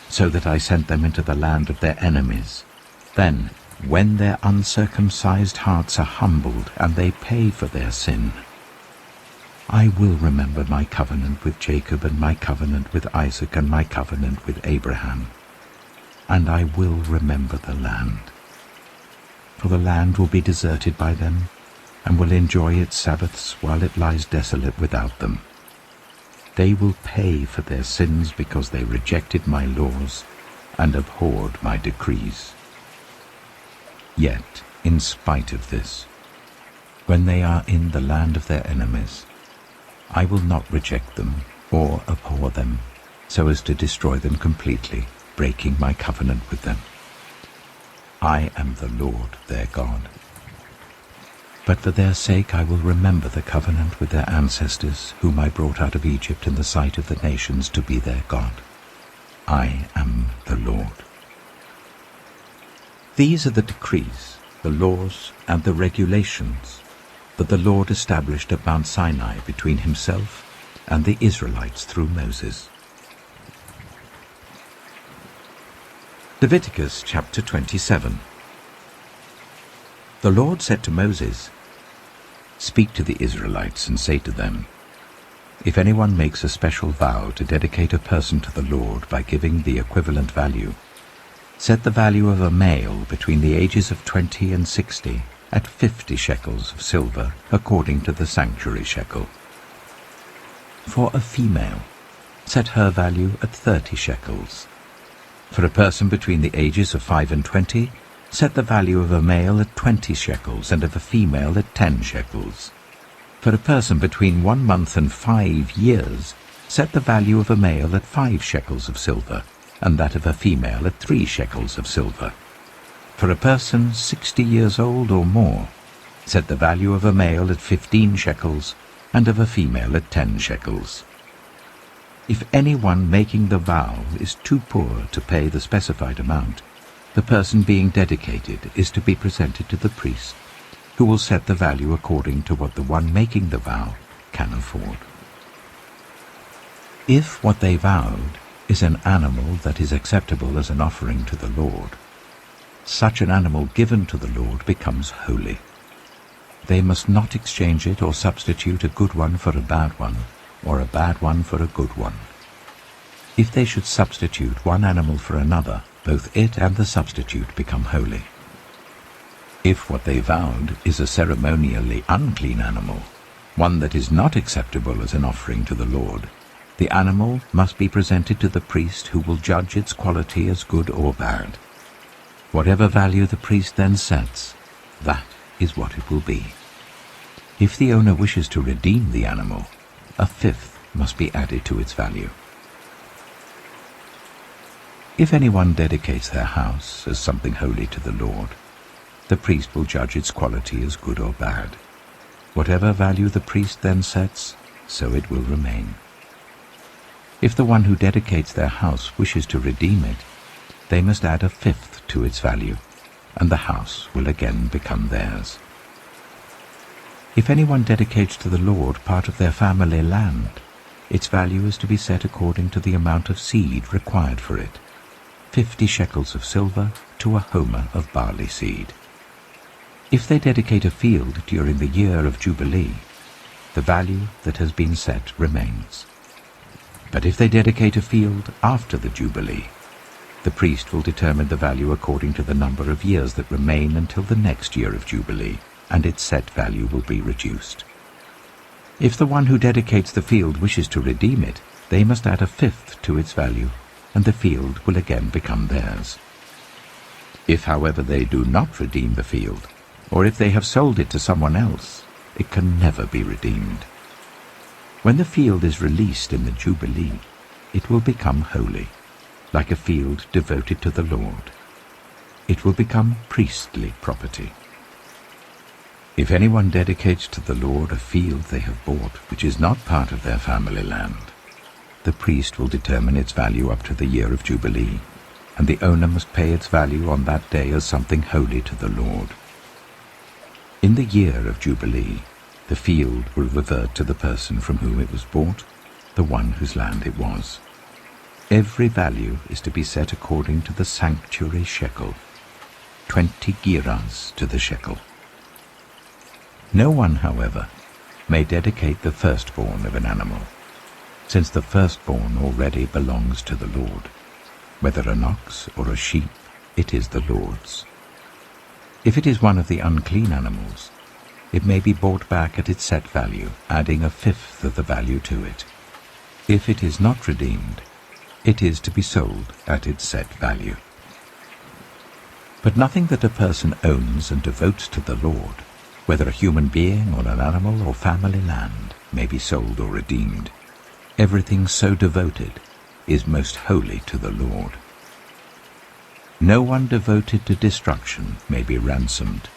so that I sent them into the land of their enemies, then, when their uncircumcised hearts are humbled and they pay for their sin, I will remember my covenant with Jacob and my covenant with Isaac and my covenant with Abraham, and I will remember the land. For the land will be deserted by them, and will enjoy its Sabbaths while it lies desolate without them. They will pay for their sins because they rejected my laws and abhorred my decrees. Yet, in spite of this, when they are in the land of their enemies, I will not reject them or abhor them, so as to destroy them completely, breaking my covenant with them. I am the Lord their God. But for their sake I will remember the covenant with their ancestors, whom I brought out of Egypt in the sight of the nations to be their God. I am the Lord. These are the decrees, the laws, and the regulations that the Lord established at Mount Sinai between himself and the Israelites through Moses. Leviticus chapter 27. The Lord said to Moses, "Speak to the Israelites and say to them, if anyone makes a special vow to dedicate a person to the Lord by giving the equivalent value, set the value of a male between the ages of 20 and 60 at 50 shekels of silver, according to the sanctuary shekel. For a female, set her value at 30 shekels. For a person between the ages of 5 and 20, set the value of a male at 20 shekels and of a female at 10 shekels. For a person between 1 month and 5 years, set the value of a male at 5 shekels of silver, and that of a female at 3 shekels of silver. For a person 60 years old or more, set the value of a male at 15 shekels, and of a female at 10 shekels. If anyone making the vow is too poor to pay the specified amount, the person being dedicated is to be presented to the priest, who will set the value according to what the one making the vow can afford. If what they vowed is an animal that is acceptable as an offering to the Lord, such an animal given to the Lord becomes holy. They must not exchange it or substitute a good one for a bad one, or a bad one for a good one. If they should substitute one animal for another, both it and the substitute become holy. If what they vowed is a ceremonially unclean animal, one that is not acceptable as an offering to the Lord, the animal must be presented to the priest, who will judge its quality as good or bad. Whatever value the priest then sets, that is what it will be. If the owner wishes to redeem the animal, a fifth must be added to its value. If anyone dedicates their house as something holy to the Lord, the priest will judge its quality as good or bad. Whatever value the priest then sets, so it will remain. If the one who dedicates their house wishes to redeem it, they must add a fifth to its value, and the house will again become theirs. If anyone dedicates to the Lord part of their family land, its value is to be set according to the amount of seed required for it, 50 shekels of silver to a homer of barley seed. If they dedicate a field during the year of Jubilee, the value that has been set remains. But if they dedicate a field after the Jubilee, the priest will determine the value according to the number of years that remain until the next year of Jubilee, and its set value will be reduced. If the one who dedicates the field wishes to redeem it, they must add a fifth to its value, and the field will again become theirs. If, however, they do not redeem the field, or if they have sold it to someone else, it can never be redeemed. When the field is released in the Jubilee, it will become holy, like a field devoted to the Lord. It will become priestly property. If anyone dedicates to the Lord a field they have bought which is not part of their family land, the priest will determine its value up to the year of Jubilee, and the owner must pay its value on that day as something holy to the Lord. In the year of Jubilee, the field will revert to the person from whom it was bought, the one whose land it was. Every value is to be set according to the sanctuary shekel, 20 gerahs to the shekel. No one, however, may dedicate the firstborn of an animal, since the firstborn already belongs to the Lord. Whether an ox or a sheep, it is the Lord's. If it is one of the unclean animals, it may be bought back at its set value, adding a fifth of the value to it. If it is not redeemed, it is to be sold at its set value. But nothing that a person owns and devotes to the Lord, whether a human being or an animal or family land, may be sold or redeemed. Everything so devoted is most holy to the Lord. No one devoted to destruction may be ransomed.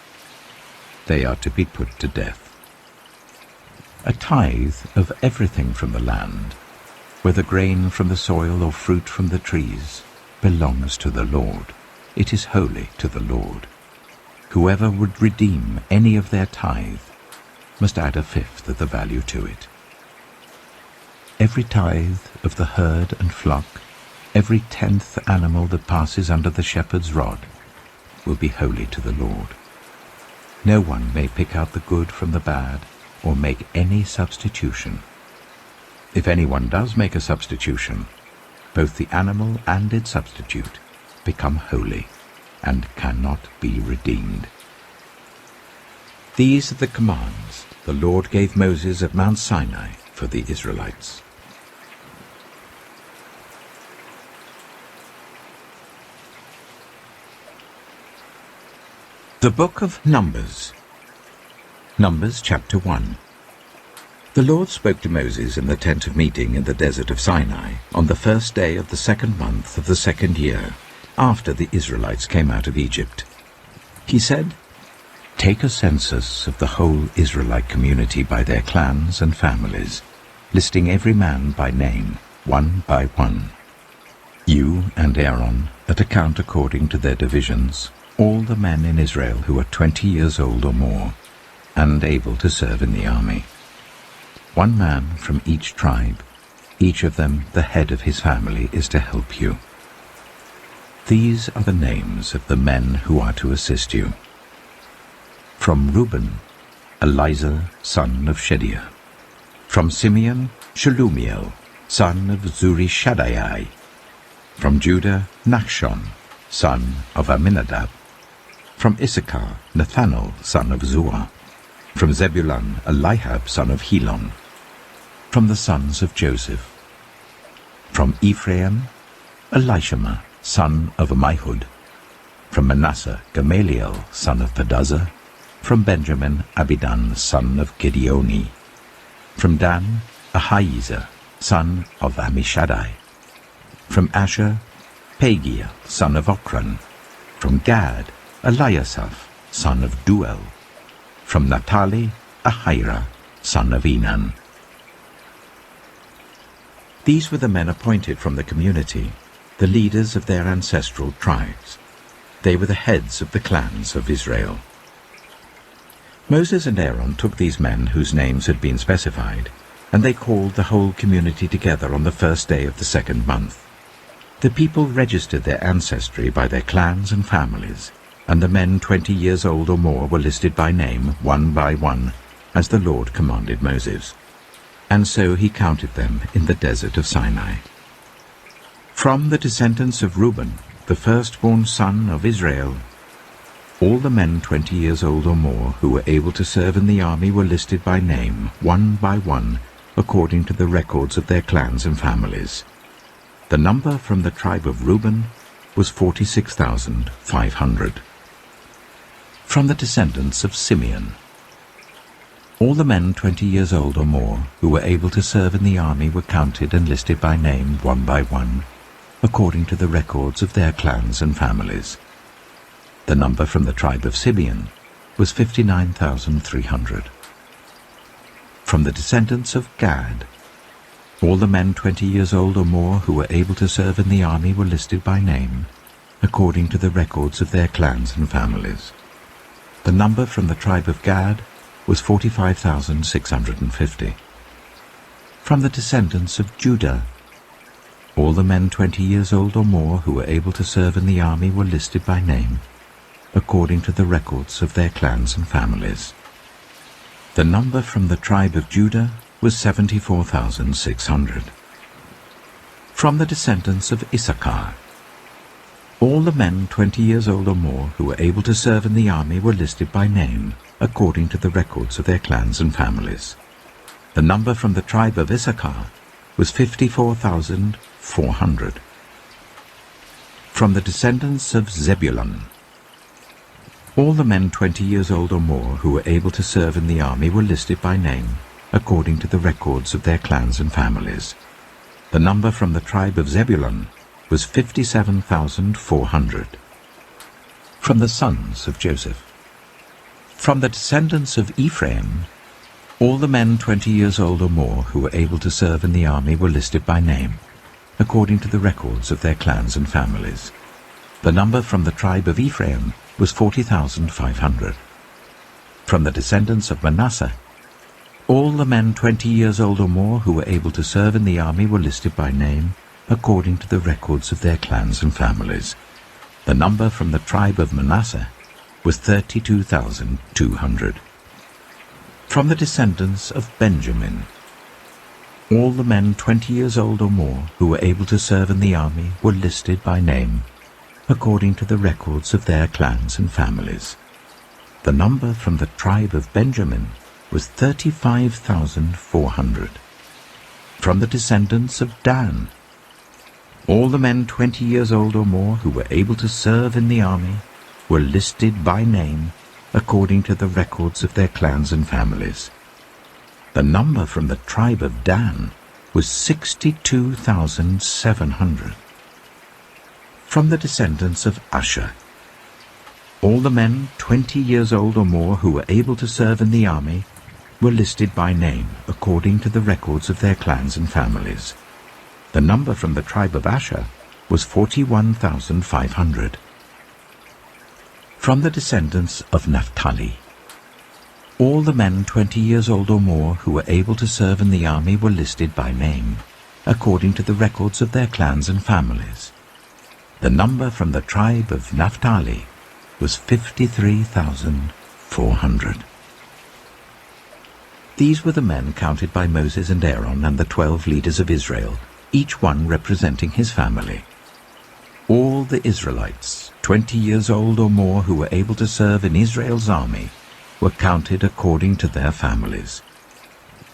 They are to be put to death. A tithe of everything from the land, whether grain from the soil or fruit from the trees, belongs to the Lord. It is holy to the Lord. Whoever would redeem any of their tithe must add a fifth of the value to it. Every tithe of the herd and flock, every 10th animal that passes under the shepherd's rod, will be holy to the Lord. No one may pick out the good from the bad, or make any substitution. If anyone does make a substitution, both the animal and its substitute become holy and cannot be redeemed. These are the commands the Lord gave Moses at Mount Sinai for the Israelites. The Book of Numbers. Numbers chapter 1. The Lord spoke to Moses in the tent of meeting in the desert of Sinai on the first day of the 2nd month of the 2nd year, after the Israelites came out of Egypt. He said, "Take a census of the whole Israelite community by their clans and families, listing every man by name, one by one. You and Aaron, at a count according to their divisions, all the men in Israel who are 20 years old or more, and able to serve in the army. One man from each tribe, each of them the head of his family, is to help you. These are the names of the men who are to assist you. From Reuben, Elizur, son of Shedeiah. From Simeon, Shelumiel, son of Zurishaddai. From Judah, Nachshon, son of Amminadab. From Issachar, Nathanael, son of Zuar. From Zebulun, Eliab, son of Helon. From the sons of Joseph. From Ephraim, Elishama, son of Ammihud. From Manasseh, Gamaliel, son of Pedazah. From Benjamin, Abidan, son of Gideoni. From Dan, Ahiezer, son of Ammishaddai. From Asher, Pagiel, son of Ochran. From Gad, Eliasaph, son of Duel. From Naphtali, Ahira, son of Enan. These were the men appointed from the community, the leaders of their ancestral tribes. They were the heads of the clans of Israel. Moses and Aaron took these men whose names had been specified, and they called the whole community together on the first day of the 2nd month. The people registered their ancestry by their clans and families, and the men 20 years old or more were listed by name, one by one, as the Lord commanded Moses. And so he counted them in the desert of Sinai. From the descendants of Reuben, the firstborn son of Israel, all the men 20 years old or more who were able to serve in the army were listed by name, one by one, according to the records of their clans and families. The number from the tribe of Reuben was 46,500. From the descendants of Simeon, all the men 20 years old or more who were able to serve in the army were counted and listed by name, one by one, according to the records of their clans and families. The number from the tribe of Simeon was 59,300. From the descendants of Gad, all the men 20 years old or more who were able to serve in the army were listed by name, according to the records of their clans and families. The number from the tribe of Gad was 45,650. From the descendants of Judah, all the men 20 years old or more who were able to serve in the army were listed by name, according to the records of their clans and families. The number from the tribe of Judah was 74,600. From the descendants of Issachar, all the men 20 years old or more who were able to serve in the army were listed by name, according to the records of their clans and families. The number from the tribe of Issachar was 54,400. From the descendants of Zebulun, all the men 20 years old or more who were able to serve in the army were listed by name, according to the records of their clans and families. The number from the tribe of Zebulun was 57,400. From the sons of Joseph, from the descendants of Ephraim, all the men 20 years old or more who were able to serve in the army were listed by name, according to the records of their clans and families. The number from the tribe of Ephraim was 40,500. From the descendants of Manasseh, all the men 20 years old or more who were able to serve in the army were listed by name, according to the records of their clans and families. The number from the tribe of Manasseh was 32,200. From the descendants of Benjamin, all the men 20 years old or more who were able to serve in the army were listed by name, according to the records of their clans and families. The number from the tribe of Benjamin was 35,400. From the descendants of Dan, all the men 20 years old or more who were able to serve in the army were listed by name according to the records of their clans and families. The number from the tribe of Dan was 62,700. From the descendants of Asher, all the men 20 years old or more who were able to serve in the army were listed by name according to the records of their clans and families. The number from the tribe of Asher was 41,500. From the descendants of Naphtali, all the men 20 years old or more who were able to serve in the army were listed by name according to the records of their clans and families. The number from the tribe of Naphtali was 53,400. These were the men counted by Moses and Aaron and the 12 leaders of Israel, each one representing his family. All the Israelites, 20 years old or more who were able to serve in Israel's army, were counted according to their families.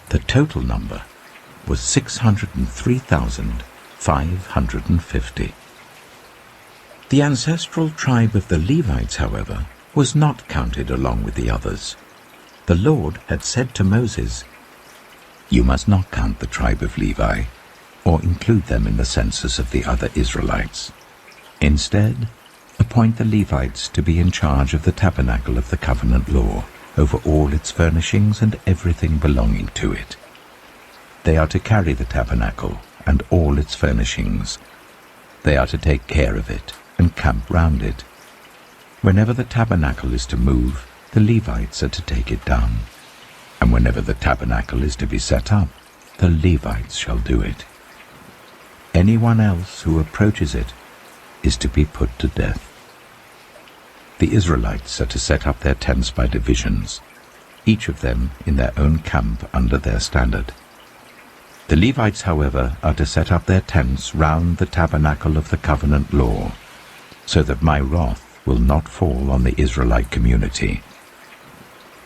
The total number was 603,550. The ancestral tribe of the Levites, however, was not counted along with the others. The Lord had said to Moses, "You must not count the tribe of Levi, or include them in the census of the other Israelites. Instead, appoint the Levites to be in charge of the tabernacle of the covenant law, over all its furnishings and everything belonging to it. They are to carry the tabernacle and all its furnishings. They are to take care of it and camp round it. Whenever the tabernacle is to move, the Levites are to take it down. And whenever the tabernacle is to be set up, the Levites shall do it. Anyone else who approaches it is to be put to death." The Israelites are to set up their tents by divisions, each of them in their own camp under their standard. The Levites, however, are to set up their tents round the tabernacle of the covenant law, so that my wrath will not fall on the Israelite community.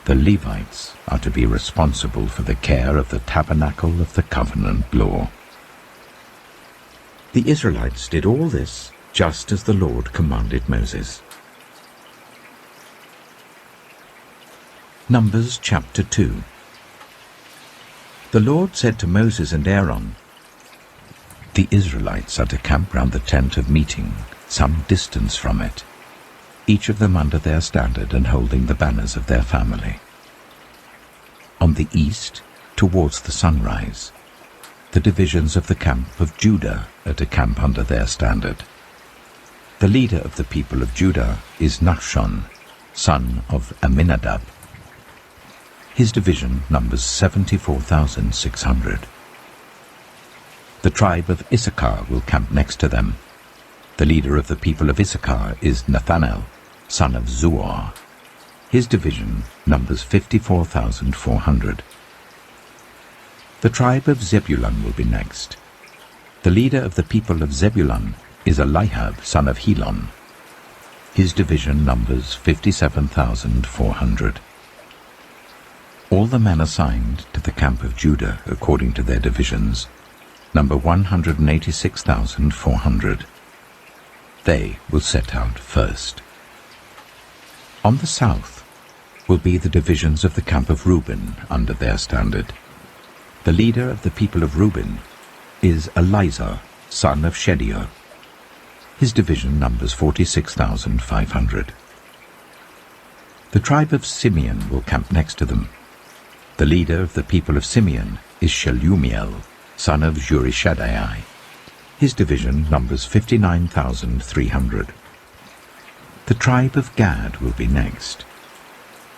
The Levites are to be responsible for the care of the tabernacle of the covenant law. The Israelites did all this just as the Lord commanded Moses. Numbers chapter 2. The Lord said to Moses and Aaron, "The Israelites are to camp round the tent of meeting, some distance from it, each of them under their standard and holding the banners of their family. On the east, towards the sunrise, the divisions of the camp of Judah are to camp under their standard. The leader of the people of Judah is Nachshon, son of Amminadab. His division numbers 74,600. The tribe of Issachar will camp next to them. The leader of the people of Issachar is Nathanael, son of Zuar. His division numbers 54,400. The tribe of Zebulun will be next. The leader of the people of Zebulun is Eliab, son of Helon. His division numbers 57,400. All the men assigned to the camp of Judah according to their divisions number 186,400. They will set out first. On the south will be the divisions of the camp of Reuben under their standard. The leader of the people of Reuben is Elizur, son of Shedeur. His division numbers 46,500. The tribe of Simeon will camp next to them. The leader of the people of Simeon is Shelumiel, son of Zurishaddai. His division numbers 59,300. The tribe of Gad will be next.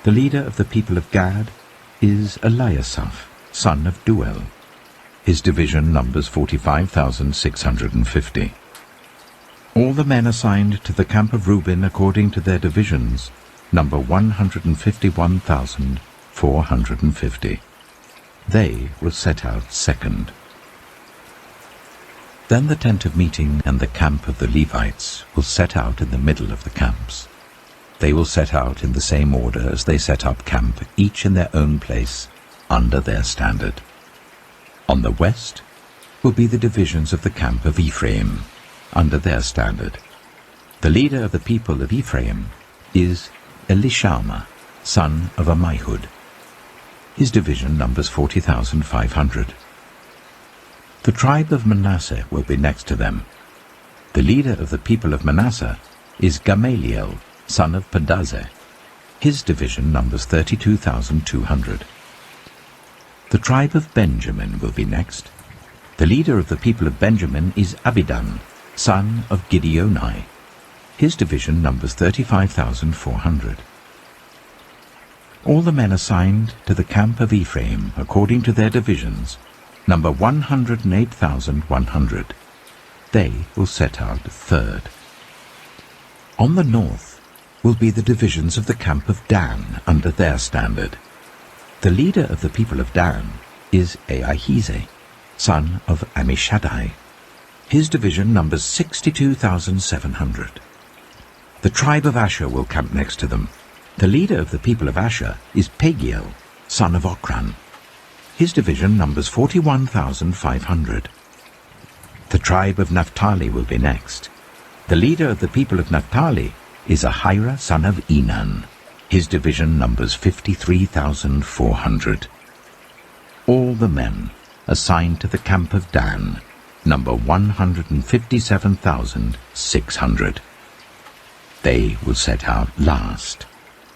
The leader of the people of Gad is Eliasaph, son of Duel. His division numbers 45,650. All the men assigned to the camp of Reuben according to their divisions number 151,450. They will set out second. Then the tent of meeting and the camp of the Levites will set out in the middle of the camps. They will set out in the same order as they set up camp, each in their own place, under their standard. On the west will be the divisions of the camp of Ephraim, under their standard. The leader of the people of Ephraim is Elishama, son of Ammihud. His division numbers 40,500. The tribe of Manasseh will be next to them. The leader of the people of Manasseh is Gamaliel, son of Pedazeh. His division numbers 32,200. The tribe of Benjamin will be next. The leader of the people of Benjamin is Abidan, son of Gideoni. His division numbers 35,400. All the men assigned to the camp of Ephraim, according to their divisions, number 108,100. They will set out third. On the north will be the divisions of the camp of Dan under their standard. The leader of the people of Dan is Ahijah, son of Ammishaddai. His division numbers 62,700. The tribe of Asher will camp next to them. The leader of the people of Asher is Pagiel, son of Ochran. His division numbers 41,500. The tribe of Naphtali will be next. The leader of the people of Naphtali is Ahira, son of Enan. His division numbers 53,400. All the men assigned to the camp of Dan number 157,600. They will set out last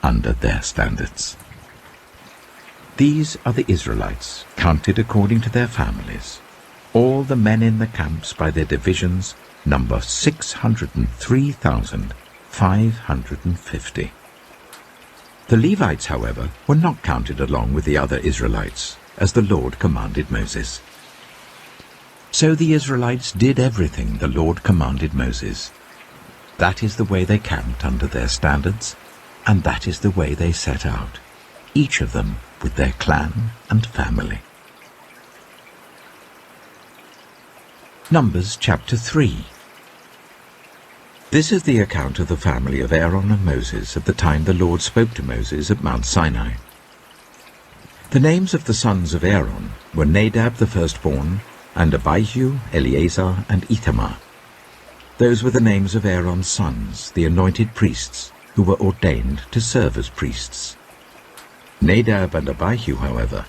under their standards. These are the Israelites, counted according to their families. All the men in the camps by their divisions number 603,550. The Levites, however, were not counted along with the other Israelites, as the Lord commanded Moses. So the Israelites did everything the Lord commanded Moses. That is the way they camped under their standards, and that is the way they set out, each of them with their clan and family. Numbers chapter 3. This is the account of the family of Aaron and Moses at the time the Lord spoke to Moses at Mount Sinai. The names of the sons of Aaron were Nadab the firstborn, and Abihu, Eleazar, and Ithamar. Those were the names of Aaron's sons, the anointed priests, who were ordained to serve as priests. Nadab and Abihu, however,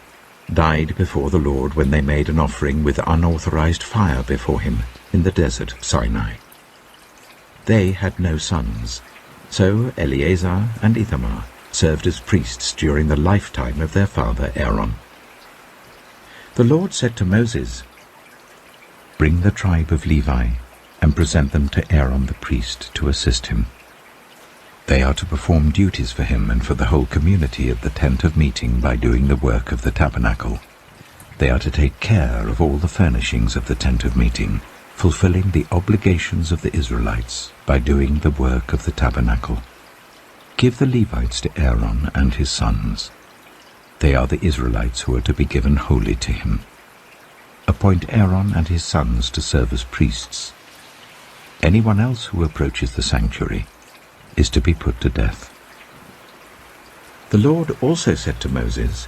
died before the Lord when they made an offering with unauthorized fire before him in the desert of Sinai. They had no sons, so Eleazar and Ithamar served as priests during the lifetime of their father Aaron. The Lord said to Moses, "Bring the tribe of Levi and present them to Aaron the priest to assist him. They are to perform duties for him and for the whole community at the tent of meeting by doing the work of the tabernacle. They are to take care of all the furnishings of the tent of meeting, fulfilling the obligations of the Israelites by doing the work of the tabernacle. Give the Levites to Aaron and his sons. They are the Israelites who are to be given wholly to him. Appoint Aaron and his sons to serve as priests. Anyone else who approaches the sanctuary is to be put to death." The Lord also said to Moses,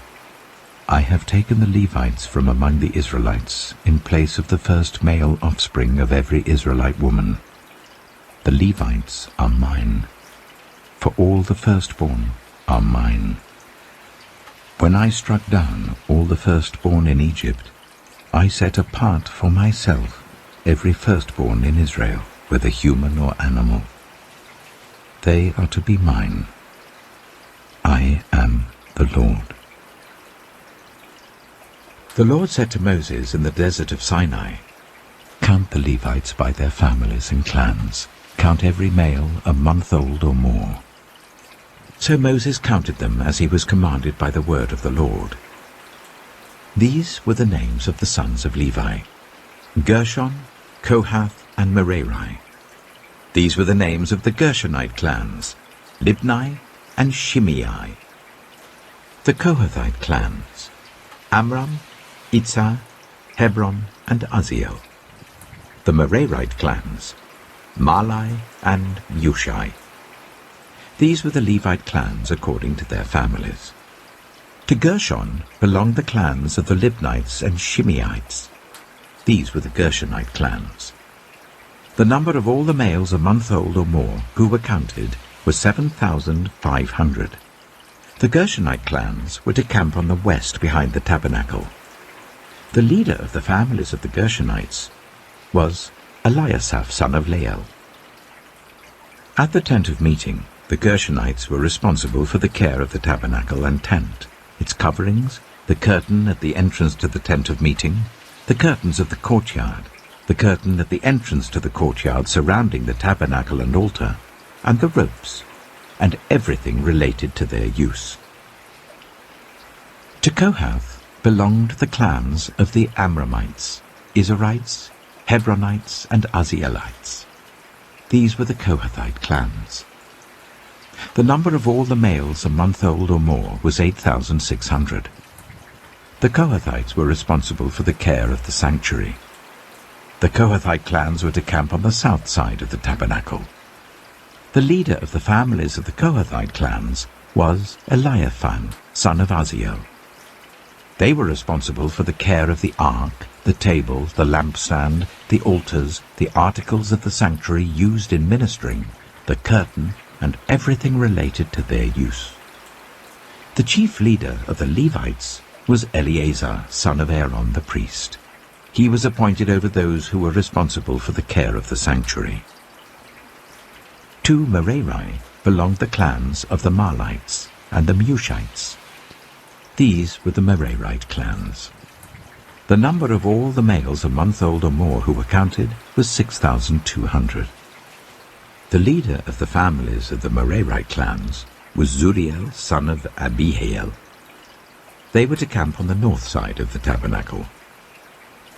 "I have taken the Levites from among the Israelites in place of the first male offspring of every Israelite woman. The Levites are mine, for all the firstborn are mine. When I struck down all the firstborn in Egypt, I set apart for myself every firstborn in Israel, whether human or animal. They are to be mine. I am the Lord." The Lord said to Moses in the desert of Sinai, "Count the Levites by their families and clans. Count every male a month old or more." So Moses counted them as he was commanded by the word of the Lord. These were the names of the sons of Levi: Gershon, Kohath, and Merari. These were the names of the Gershonite clans: Libni and Shimei. The Kohathite clans: Amram, Itzah, Hebron, and Uzziel. the Merarite clans, Mahli and Mushi. These were the Levite clans according to their families. To Gershon belonged the clans of the Libnites and Shimeites. These were the Gershonite clans. The number of all the males a month old or more who were counted was 7,500. The Gershonite clans were to camp on the west behind the tabernacle. The leader of the families of the Gershonites was Eliasaph, son of Lael. At the tent of meeting, the Gershonites were responsible for the care of the tabernacle and tent, its coverings, the curtain at the entrance to the tent of meeting, the curtains of the courtyard, the curtain at the entrance to the courtyard surrounding the tabernacle and altar, and the ropes, and everything related to their use. To Kohath belonged the clans of the Amramites, Izharites, Hebronites, and Uzzielites. These were the Kohathite clans. The number of all the males a month old or more was 8,600. The Kohathites were responsible for the care of the sanctuary. The Kohathite clans were to camp on the south side of the tabernacle. The leader of the families of the Kohathite clans was Eliaphan, son of Uzziel. They were responsible for the care of the ark, the table, the lampstand, the altars, the articles of the sanctuary used in ministering, the curtain, and everything related to their use. The chief leader of the Levites was Eleazar, son of Aaron the priest. He was appointed over those who were responsible for the care of the sanctuary. To Merari belonged the clans of the Mahlites and the Mushites. These were the Merarite clans. The number of all the males a month old or more who were counted was 6,200. The leader of the families of the Merarite clans was Zuriel, son of Abihail. They were to camp on the north side of the tabernacle.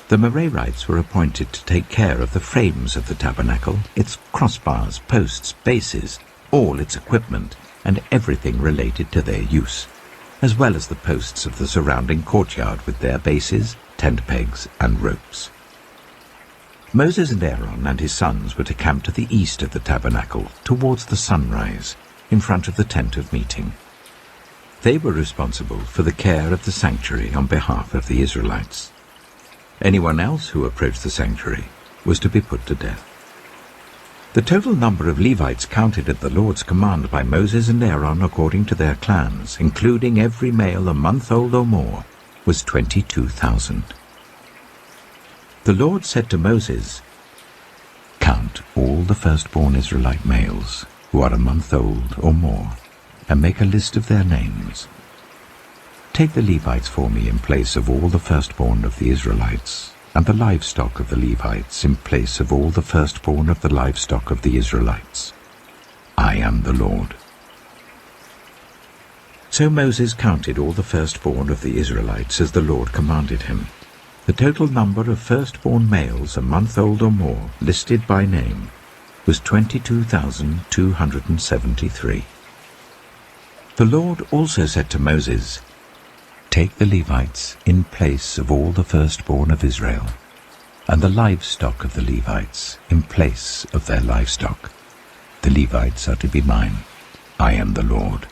The Merarites were appointed to take care of the frames of the tabernacle, its crossbars, posts, bases, all its equipment, and everything related to their use, as well as the posts of the surrounding courtyard with their bases, tent pegs, and ropes. Moses and Aaron and his sons were to camp to the east of the tabernacle, towards the sunrise, in front of the tent of meeting. They were responsible for the care of the sanctuary on behalf of the Israelites. Anyone else who approached the sanctuary was to be put to death. The total number of Levites counted at the Lord's command by Moses and Aaron according to their clans, including every male a month old or more, was 22,000. The Lord said to Moses, "Count all the firstborn Israelite males who are a month old or more, and make a list of their names. Take the Levites for me in place of all the firstborn of the Israelites, and the livestock of the Levites in place of all the firstborn of the livestock of the Israelites. I am the Lord." So Moses counted all the firstborn of the Israelites as the Lord commanded him. The total number of firstborn males a month old or more, listed by name, was 22,273. The Lord also said to Moses, "Take the Levites in place of all the firstborn of Israel, and the livestock of the Levites in place of their livestock. The Levites are to be mine. I am the Lord.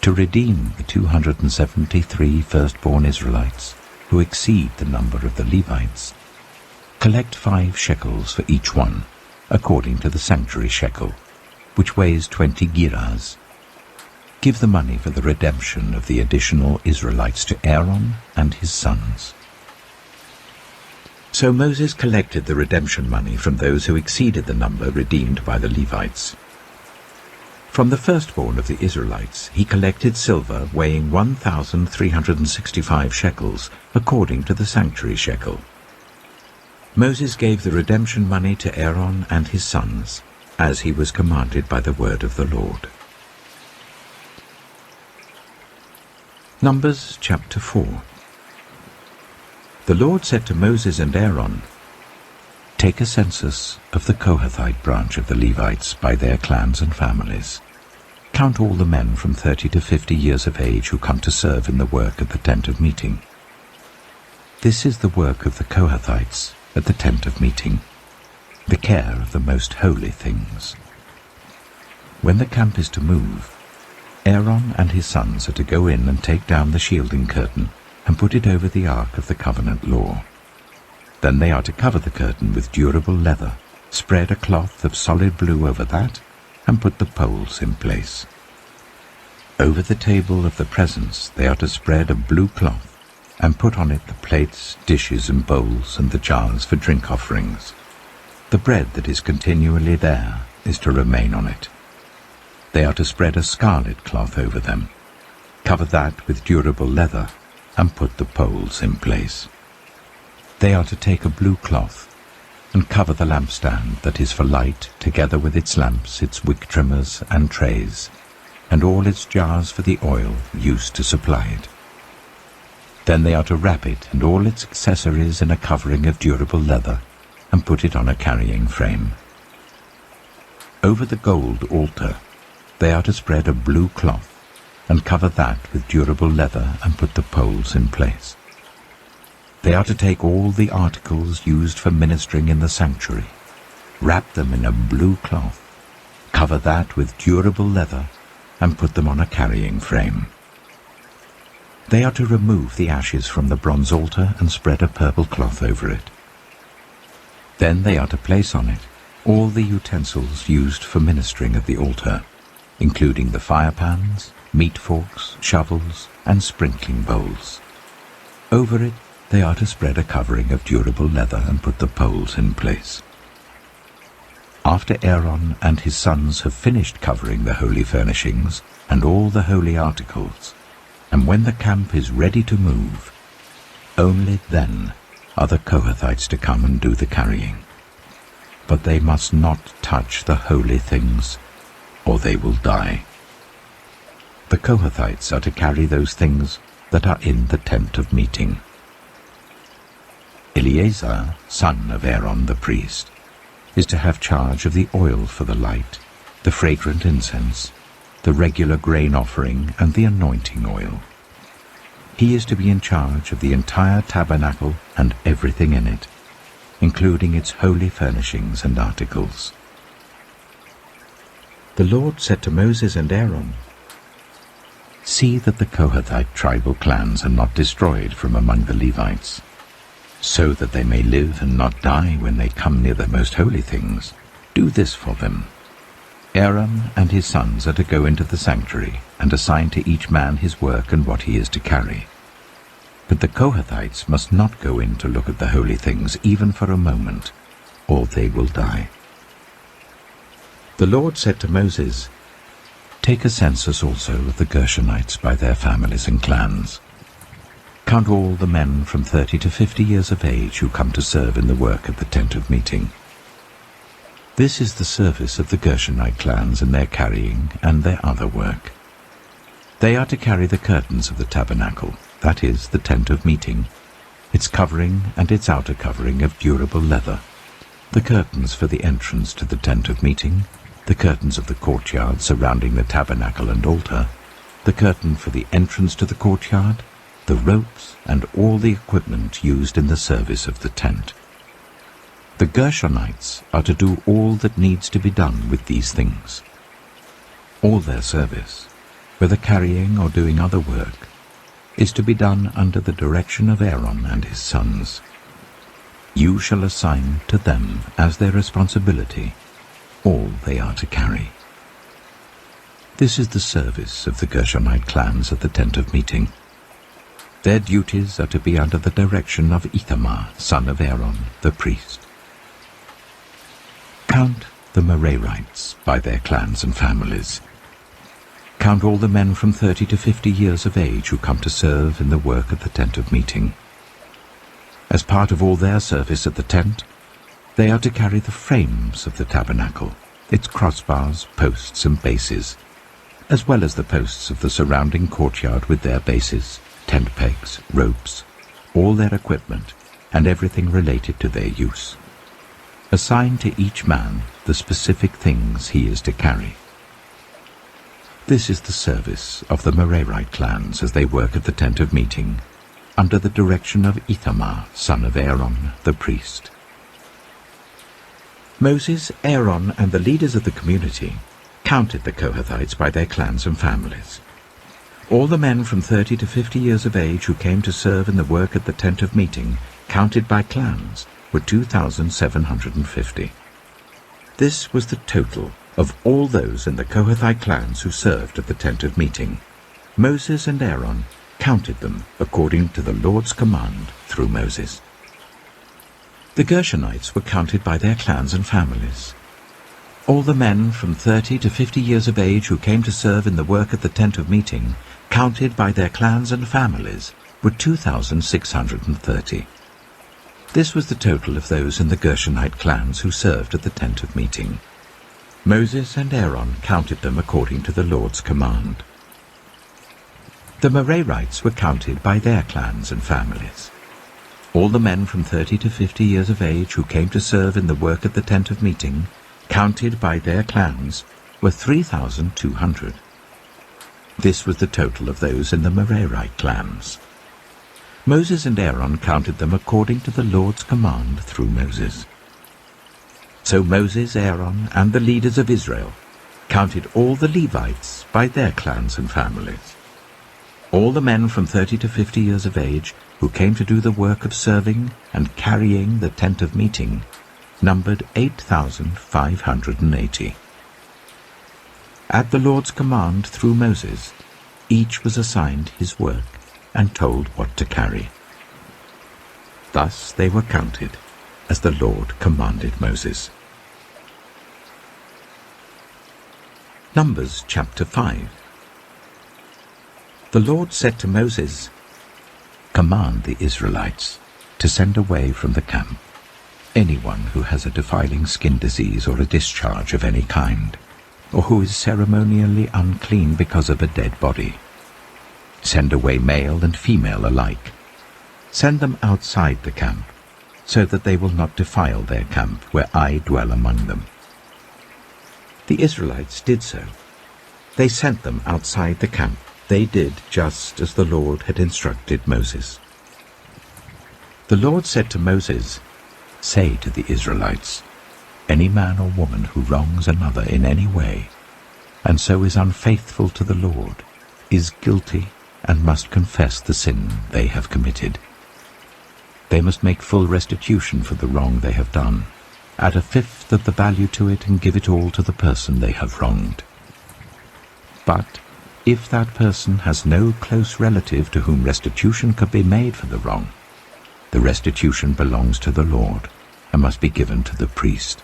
To redeem the 273 firstborn Israelites who exceed the number of the Levites, collect 5 shekels for each one, according to the sanctuary shekel, which weighs 20 gerahs. Give the money for the redemption of the additional Israelites to Aaron and his sons." So Moses collected the redemption money from those who exceeded the number redeemed by the Levites. From the firstborn of the Israelites he collected silver weighing 1,365 shekels, according to the sanctuary shekel. Moses gave the redemption money to Aaron and his sons, as he was commanded by the word of the Lord. Numbers chapter 4. The Lord said to Moses and Aaron, "Take a census of the Kohathite branch of the Levites by their clans and families. Count all the men from 30 to 50 years of age who come to serve in the work of the tent of meeting. This is the work of the Kohathites at the tent of meeting, the care of the most holy things. When the camp is to move, Aaron and his sons are to go in and take down the shielding curtain and put it over the ark of the covenant law. Then they are to cover the curtain with durable leather, spread a cloth of solid blue over that, and put the poles in place. Over the table of the presence they are to spread a blue cloth, and put on it the plates, dishes, and bowls, and the jars for drink offerings. The bread that is continually there is to remain on it. They are to spread a scarlet cloth over them, cover that with durable leather, and put the poles in place. They are to take a blue cloth, and cover the lampstand that is for light, together with its lamps, its wick trimmers, and trays, and all its jars for the oil used to supply it. Then they are to wrap it and all its accessories in a covering of durable leather, and put it on a carrying frame. Over the gold altar they are to spread a blue cloth, and cover that with durable leather, and put the poles in place. They are to take all the articles used for ministering in the sanctuary, wrap them in a blue cloth, cover that with durable leather, and put them on a carrying frame. They are to remove the ashes from the bronze altar and spread a purple cloth over it. Then they are to place on it all the utensils used for ministering at the altar, including the fire pans, meat forks, shovels, and sprinkling bowls. Over it they are to spread a covering of durable leather and put the poles in place. After Aaron and his sons have finished covering the holy furnishings and all the holy articles, and when the camp is ready to move, only then are the Kohathites to come and do the carrying. But they must not touch the holy things, or they will die. The Kohathites are to carry those things that are in the tent of meeting. Eleazar, son of Aaron the priest, is to have charge of the oil for the light, the fragrant incense, the regular grain offering, and the anointing oil. He is to be in charge of the entire tabernacle and everything in it, including its holy furnishings and articles. The Lord said to Moses and Aaron, "See that the Kohathite tribal clans are not destroyed from among the Levites, so that they may live and not die when they come near the most holy things. Do this for them. Aaron and his sons are to go into the sanctuary and assign to each man his work and what he is to carry. But the Kohathites must not go in to look at the holy things even for a moment, or they will die." The Lord said to Moses, "Take a census also of the Gershonites by their families and clans. Count all the men from 30 to 50 years of age who come to serve in the work at the tent of meeting. This is the service of the Gershonite clans in their carrying and their other work. They are to carry the curtains of the tabernacle, that is, the tent of meeting, its covering and its outer covering of durable leather, the curtains for the entrance to the tent of meeting, the curtains of the courtyard surrounding the tabernacle and altar, the curtain for the entrance to the courtyard, the ropes, and all the equipment used in the service of the tent. The Gershonites are to do all that needs to be done with these things. All their service, whether carrying or doing other work, is to be done under the direction of Aaron and his sons. You shall assign to them as their responsibility all they are to carry. This is the service of the Gershonite clans at the tent of meeting. Their duties are to be under the direction of Ithamar, son of Aaron, the priest. Count the Merarites by their clans and families. Count all the men from 30 to 50 years of age who come to serve in the work at the tent of meeting. As part of all their service at the tent, they are to carry the frames of the tabernacle, its crossbars, posts, and bases, as well as the posts of the surrounding courtyard with their bases, tent pegs, ropes, all their equipment, and everything related to their use. Assign to each man the specific things he is to carry. This is the service of the Merarite clans as they work at the tent of meeting, under the direction of Ithamar, son of Aaron, the priest. Moses, Aaron, and the leaders of the community counted the Kohathites by their clans and families. All the men from 30 to 50 years of age who came to serve in the work at the tent of meeting, counted by clans, were 2,750. This was the total of all those in the Kohathite clans who served at the tent of meeting. Moses and Aaron counted them according to the Lord's command through Moses. The Gershonites were counted by their clans and families. All the men from 30 to 50 years of age who came to serve in the work at the tent of meeting, counted by their clans and families, were 2,630. This was the total of those in the Gershonite clans who served at the tent of meeting. Moses and Aaron counted them according to the Lord's command. The Merarites were counted by their clans and families. All the men from 30 to 50 years of age who came to serve in the work at the tent of meeting, counted by their clans, were 3,200. This was the total of those in the Merarite clans. Moses and Aaron counted them according to the Lord's command through Moses. So Moses, Aaron, and the leaders of Israel counted all the Levites by their clans and families. All the men from 30 to 50 years of age who came to do the work of serving and carrying the tent of meeting numbered 8,580. At the Lord's command through Moses, each was assigned his work and told what to carry. Thus they were counted as the Lord commanded Moses. Numbers chapter 5. The Lord said to Moses, "Command the Israelites to send away from the camp anyone who has a defiling skin disease or a discharge of any kind, or who is ceremonially unclean because of a dead body. Send away male and female alike. Send them outside the camp, so that they will not defile their camp where I dwell among them." The Israelites did so. They sent them outside the camp. They did just as the Lord had instructed Moses. The Lord said to Moses, "Say to the Israelites, any man or woman who wrongs another in any way, and so is unfaithful to the Lord, is guilty and must confess the sin they have committed. They must make full restitution for the wrong they have done, add a fifth of the value to it and give it all to the person they have wronged. But if that person has no close relative to whom restitution could be made for the wrong, the restitution belongs to the Lord and must be given to the priest,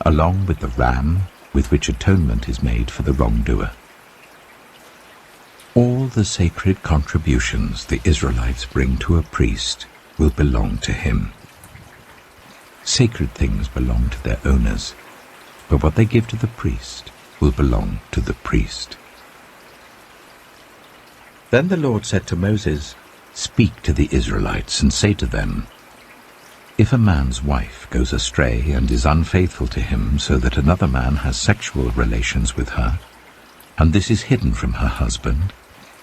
along with the ram with which atonement is made for the wrongdoer. All the sacred contributions the Israelites bring to a priest will belong to him. Sacred things belong to their owners, but what they give to the priest will belong to the priest." Then the Lord said to Moses, "Speak to the Israelites and say to them, if a man's wife goes astray and is unfaithful to him so that another man has sexual relations with her, and this is hidden from her husband,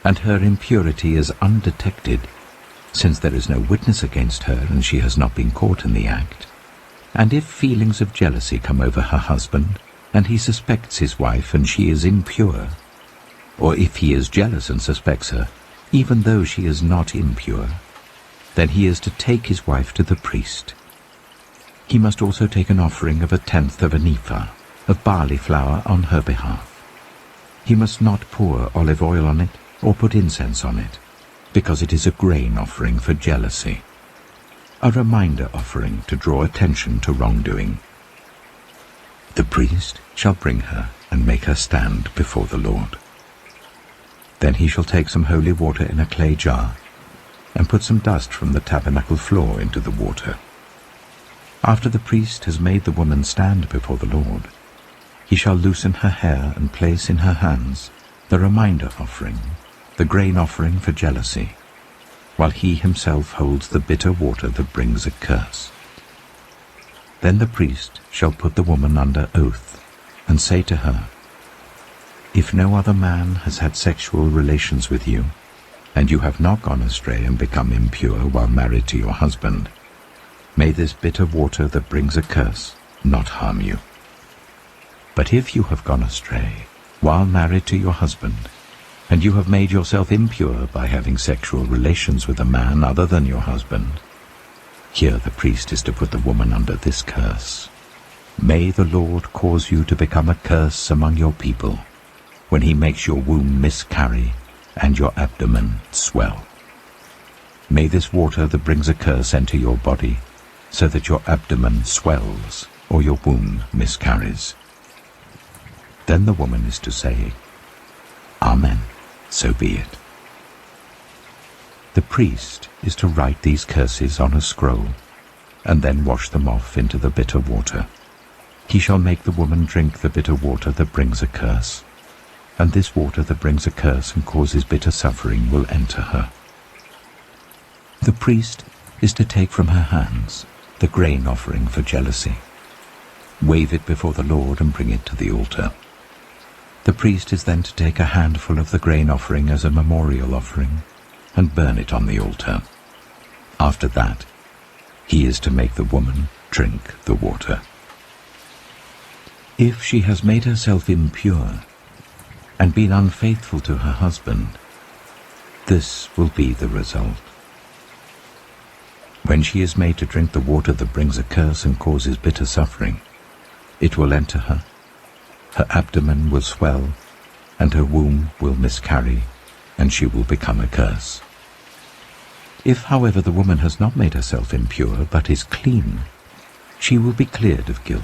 and her impurity is undetected, since there is no witness against her and she has not been caught in the act, and if feelings of jealousy come over her husband, and he suspects his wife and she is impure, or if he is jealous and suspects her, even though she is not impure, then he is to take his wife to the priest. He must also take an offering of 1/10 of an ephah of barley flour on her behalf. He must not pour olive oil on it or put incense on it, because it is a grain offering for jealousy, a reminder offering to draw attention to wrongdoing. The priest shall bring her and make her stand before the Lord. Then he shall take some holy water in a clay jar and put some dust from the tabernacle floor into the water. After the priest has made the woman stand before the Lord, he shall loosen her hair and place in her hands the reminder offering, the grain offering for jealousy, while he himself holds the bitter water that brings a curse. Then the priest shall put the woman under oath and say to her, if no other man has had sexual relations with you, and you have not gone astray and become impure while married to your husband, may this bitter water that brings a curse not harm you. But if you have gone astray while married to your husband, and you have made yourself impure by having sexual relations with a man other than your husband, here the priest is to put the woman under this curse. May the Lord cause you to become a curse among your people, when he makes your womb miscarry and your abdomen swell. May this water that brings a curse enter your body, so that your abdomen swells or your womb miscarries. Then the woman is to say, Amen, so be it. The priest is to write these curses on a scroll, and then wash them off into the bitter water. He shall make the woman drink the bitter water that brings a curse, and this water that brings a curse and causes bitter suffering will enter her. The priest is to take from her hands the grain offering for jealousy, wave it before the Lord and bring it to the altar. The priest is then to take a handful of the grain offering as a memorial offering and burn it on the altar. After that, he is to make the woman drink the water. If she has made herself impure and been unfaithful to her husband, this will be the result. When she is made to drink the water that brings a curse and causes bitter suffering, it will enter her. Her abdomen will swell, and her womb will miscarry, and she will become a curse. If, however, the woman has not made herself impure, but is clean, she will be cleared of guilt,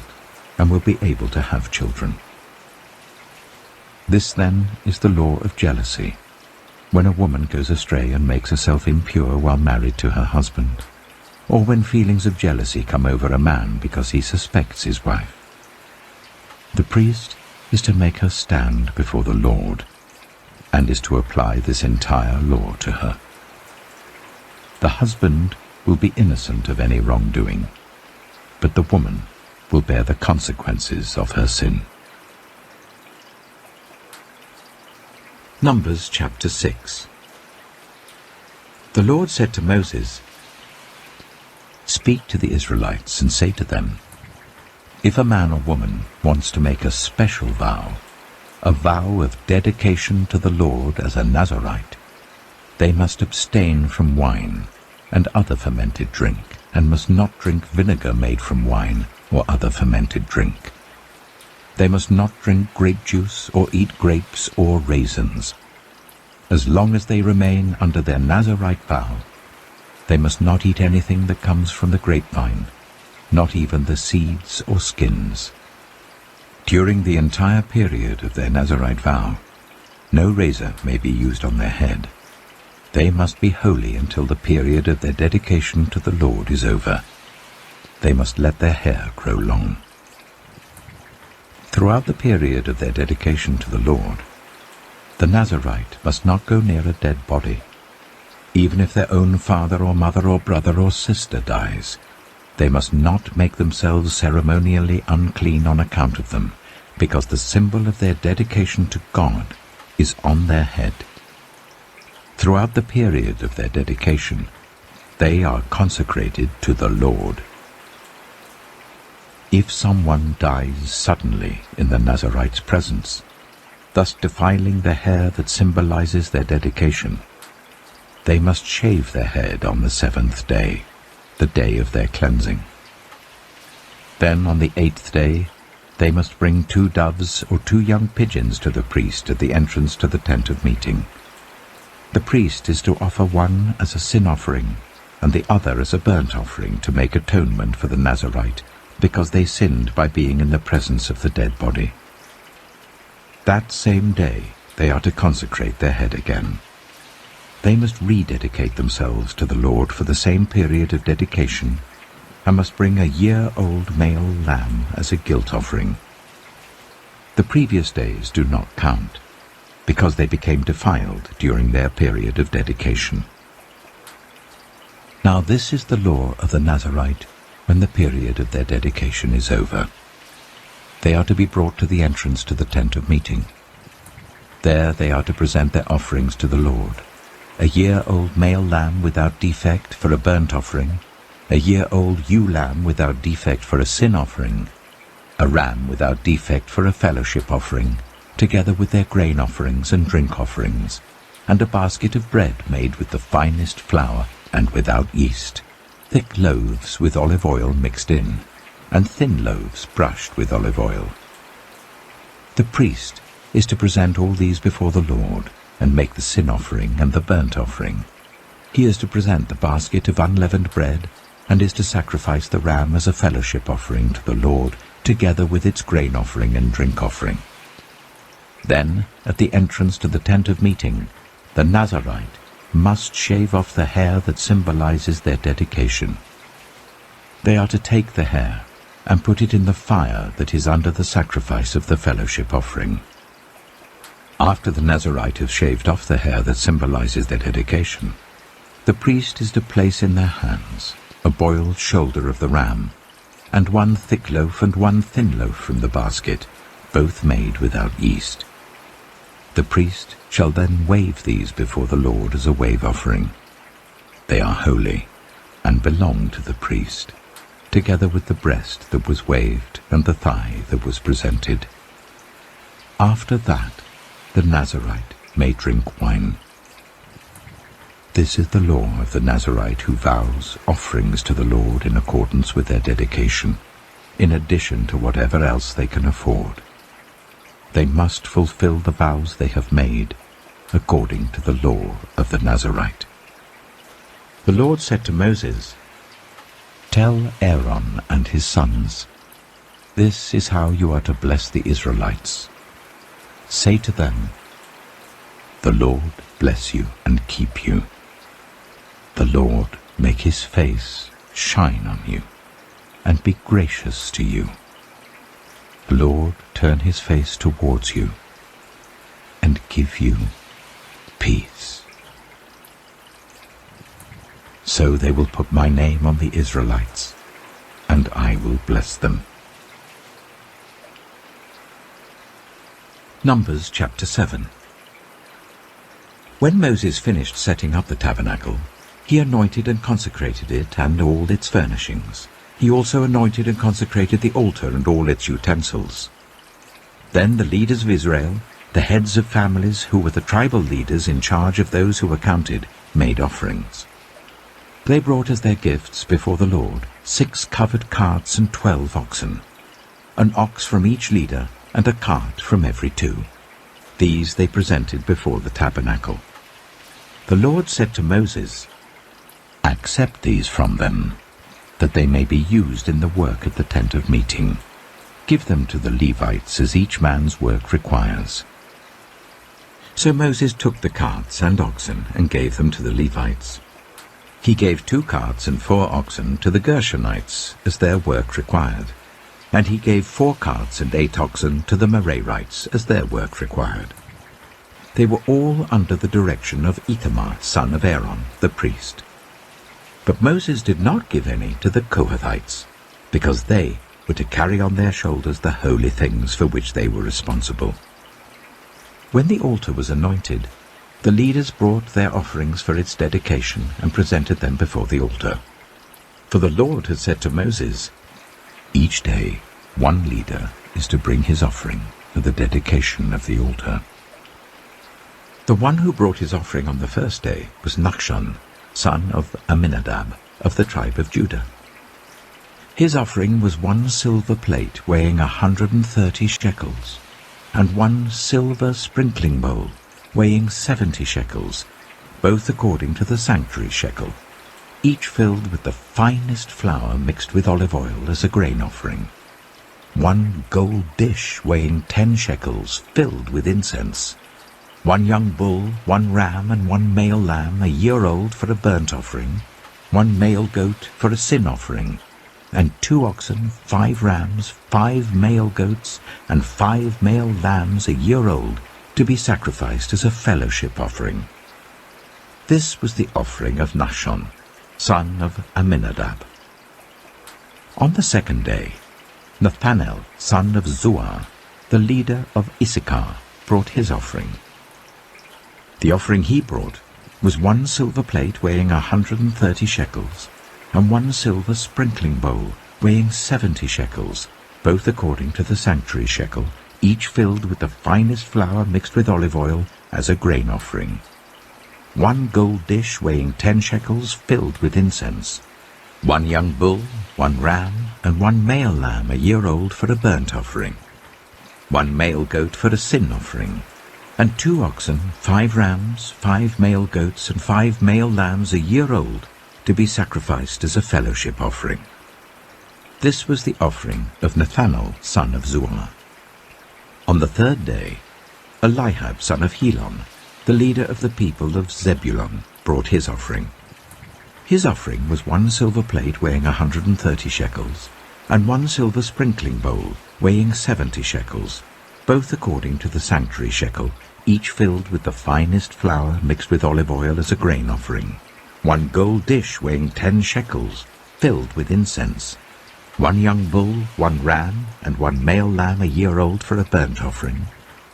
and will be able to have children. This, then, is the law of jealousy, when a woman goes astray and makes herself impure while married to her husband, or when feelings of jealousy come over a man because he suspects his wife. The priest is to make her stand before the Lord, and is to apply this entire law to her. The husband will be innocent of any wrongdoing, but the woman will bear the consequences of her sin. Numbers chapter 6. The Lord said to Moses, Speak to the Israelites and say to them, If a man or woman wants to make a special vow, a vow of dedication to the Lord as a Nazarite, they must abstain from wine and other fermented drink, and must not drink vinegar made from wine or other fermented drink. They must not drink grape juice or eat grapes or raisins. As long as they remain under their Nazarite vow, they must not eat anything that comes from the grapevine, not even the seeds or skins. During the entire period of their Nazarite vow, no razor may be used on their head. They must be holy until the period of their dedication to the Lord is over. They must let their hair grow long. Throughout the period of their dedication to the Lord, the Nazarite must not go near a dead body. Even if their own father or mother or brother or sister dies, they must not make themselves ceremonially unclean on account of them, because the symbol of their dedication to God is on their head. Throughout the period of their dedication, they are consecrated to the Lord. If someone dies suddenly in the Nazarite's presence, thus defiling the hair that symbolizes their dedication, they must shave their head on the 7th day, the day of their cleansing. Then on the 8th day, they must bring 2 doves or 2 young pigeons to the priest at the entrance to the tent of meeting. The priest is to offer one as a sin offering, and the other as a burnt offering to make atonement for the Nazarite, because they sinned by being in the presence of the dead body. That same day they are to consecrate their head again. They must rededicate themselves to the Lord for the same period of dedication, and must bring a year-old male lamb as a guilt offering. The previous days do not count, because they became defiled during their period of dedication. Now this is the law of the Nazarite when the period of their dedication is over. They are to be brought to the entrance to the tent of meeting. There they are to present their offerings to the Lord: a year-old male lamb without defect for a burnt offering, a year-old ewe lamb without defect for a sin offering, a ram without defect for a fellowship offering, together with their grain offerings and drink offerings, and a basket of bread made with the finest flour and without yeast, thick loaves with olive oil mixed in, and thin loaves brushed with olive oil. The priest is to present all these before the Lord, and make the sin offering and the burnt offering. He is to present the basket of unleavened bread, and is to sacrifice the ram as a fellowship offering to the Lord, together with its grain offering and drink offering. Then, at the entrance to the tent of meeting, the Nazarite must shave off the hair that symbolizes their dedication. They are to take the hair and put it in the fire that is under the sacrifice of the fellowship offering. After the Nazarite has shaved off the hair that symbolizes their dedication, the priest is to place in their hands a boiled shoulder of the ram, and one thick loaf and one thin loaf from the basket, both made without yeast. The priest shall then wave these before the Lord as a wave offering. They are holy, and belong to the priest, together with the breast that was waved and the thigh that was presented. After that, the Nazarite may drink wine. This is the law of the Nazarite who vows offerings to the Lord in accordance with their dedication, in addition to whatever else they can afford. They must fulfill the vows they have made, according to the law of the Nazarite. The Lord said to Moses, "Tell Aaron and his sons, this is how you are to bless the Israelites. Say to them, the Lord bless you and keep you. The Lord make his face shine on you, and be gracious to you. The Lord turn his face towards you, and give you peace." So they will put my name on the Israelites, and I will bless them. Numbers chapter 7. When Moses finished setting up the tabernacle, he anointed and consecrated it and all its furnishings. He also anointed and consecrated the altar and all its utensils. Then the leaders of Israel, the heads of families who were the tribal leaders in charge of those who were counted, made offerings. They brought as their gifts before the Lord 6 covered carts and 12 oxen, an ox from each leader and a cart from every 2. These they presented before the tabernacle. The Lord said to Moses, "Accept these from them, that they may be used in the work at the tent of meeting. Give them to the Levites as each man's work requires." So Moses took the carts and oxen and gave them to the Levites. He gave 2 carts and 4 oxen to the Gershonites as their work required, and he gave 4 carts and 8 oxen to the Merarites as their work required. They were all under the direction of Ithamar, son of Aaron, the priest. But Moses did not give any to the Kohathites, because they were to carry on their shoulders the holy things for which they were responsible. When the altar was anointed, the leaders brought their offerings for its dedication and presented them before the altar. For the Lord had said to Moses, "Each day 1 leader is to bring his offering for the dedication of the altar." The one who brought his offering on the first day was Nachshon, son of Amminadab, of the tribe of Judah. His offering was 1 silver plate weighing 130 shekels, and 1 silver sprinkling bowl weighing 70 shekels, both according to the sanctuary shekel, each filled with the finest flour mixed with olive oil as a grain offering. 1 gold dish weighing 10 shekels filled with incense, 1 young bull, 1 ram, and 1 male lamb a year old for a burnt offering, 1 male goat for a sin offering, and 2 oxen, 5 rams, 5 male goats, and 5 male lambs a year old to be sacrificed as a fellowship offering. This was the offering of Nachshon, son of Amminadab. On the second day, Nathanael, son of Zuar, the leader of Issachar, brought his offering. The offering he brought was 1 silver plate weighing 130 shekels, and 1 silver sprinkling bowl weighing 70 shekels, both according to the sanctuary shekel, each filled with the finest flour mixed with olive oil as a grain offering. 1 gold dish weighing 10 shekels filled with incense. 1 young bull, 1 ram, and 1 male lamb a year old for a burnt offering. 1 male goat for a sin offering. And 2 oxen, 5 rams, 5 male goats, and 5 male lambs a year old to be sacrificed as a fellowship offering. This was the offering of Nathanael, son of Zuar. On the 3rd day, Eliab, son of Helon, the leader of the people of Zebulun, brought his offering. His offering was 1 silver plate weighing 130 shekels, and 1 silver sprinkling bowl weighing 70 shekels, both according to the sanctuary shekel, each filled with the finest flour mixed with olive oil as a grain offering. 1 gold dish weighing 10 shekels, filled with incense. 1 young bull, 1 ram, and 1 male lamb a year old for a burnt offering.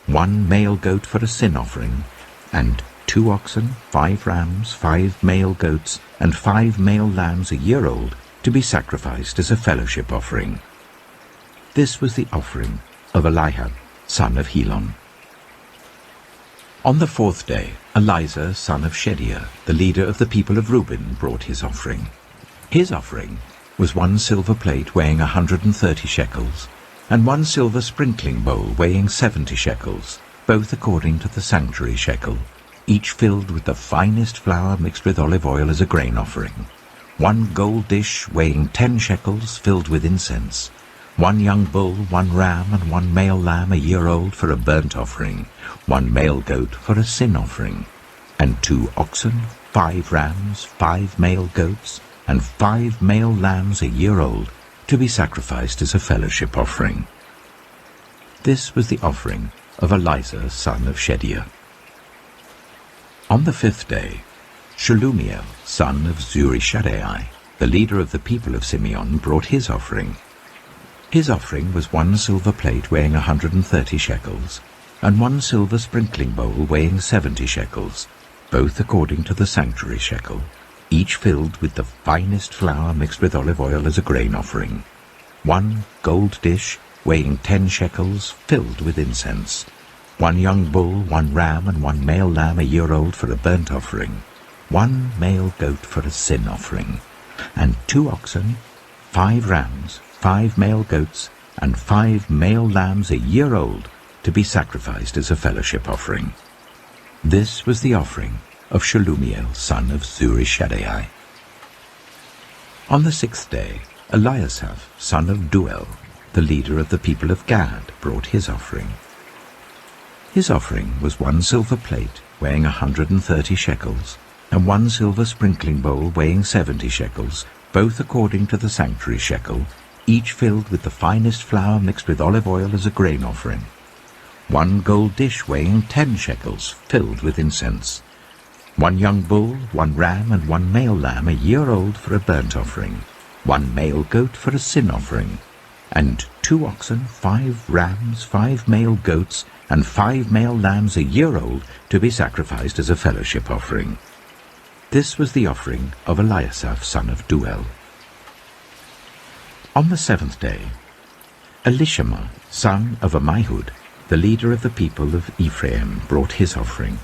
1 male goat for a sin offering, and 2 oxen, 5 rams, 5 male goats, and 5 male lambs a year old to be sacrificed as a fellowship offering. This was the offering of Eliab, son of Helon. On the 4th day, Elizur, son of Shedeur, the leader of the people of Reuben, brought his offering. His offering was 1 silver plate weighing 130 shekels, and 1 silver sprinkling bowl weighing 70 shekels, both according to the sanctuary shekel, each filled with the finest flour mixed with olive oil as a grain offering. 1 gold dish weighing 10 shekels filled with incense. 1 young bull, 1 ram, and 1 male lamb a year old for a burnt offering. 1 male goat for a sin offering. And 2 oxen, 5 rams, 5 male goats, and 5 male lambs a year old to be sacrificed as a fellowship offering. This was the offering of Elizur, son of Shedeur. On the 5th day, Shelumiel, son of Zurishaddai, the leader of the people of Simeon, brought his offering. His offering was 1 silver plate weighing 130 shekels, and 1 silver sprinkling bowl weighing 70 shekels, both according to the sanctuary shekel, each filled with the finest flour mixed with olive oil as a grain offering. 1 gold dish weighing 10 shekels filled with incense. 1 young bull, 1 ram, and 1 male lamb a year old for a burnt offering. 1 male goat for a sin offering, and 2 oxen, 5 rams, 5 male goats, and 5 male lambs a year old to be sacrificed as a fellowship offering. This was the offering of Shelumiel, son of Zurishaddai. On the 6th day, Eliasaph, son of Duel, the leader of the people of Gad, brought his offering. His offering was 1 silver plate weighing 130 shekels, and 1 silver sprinkling bowl weighing 70 shekels, both according to the sanctuary shekel, each filled with the finest flour mixed with olive oil as a grain offering. 1 gold dish weighing 10 shekels, filled with incense. 1 young bull, 1 ram, and 1 male lamb a year old for a burnt offering. 1 male goat for a sin offering. And 2 oxen, 5 rams, 5 male goats, and 5 male lambs a year old to be sacrificed as a fellowship offering. This was the offering of Eliasaph, son of Duel. On the 7th day, Elishama, son of Ammihud, the leader of the people of Ephraim, brought his offering.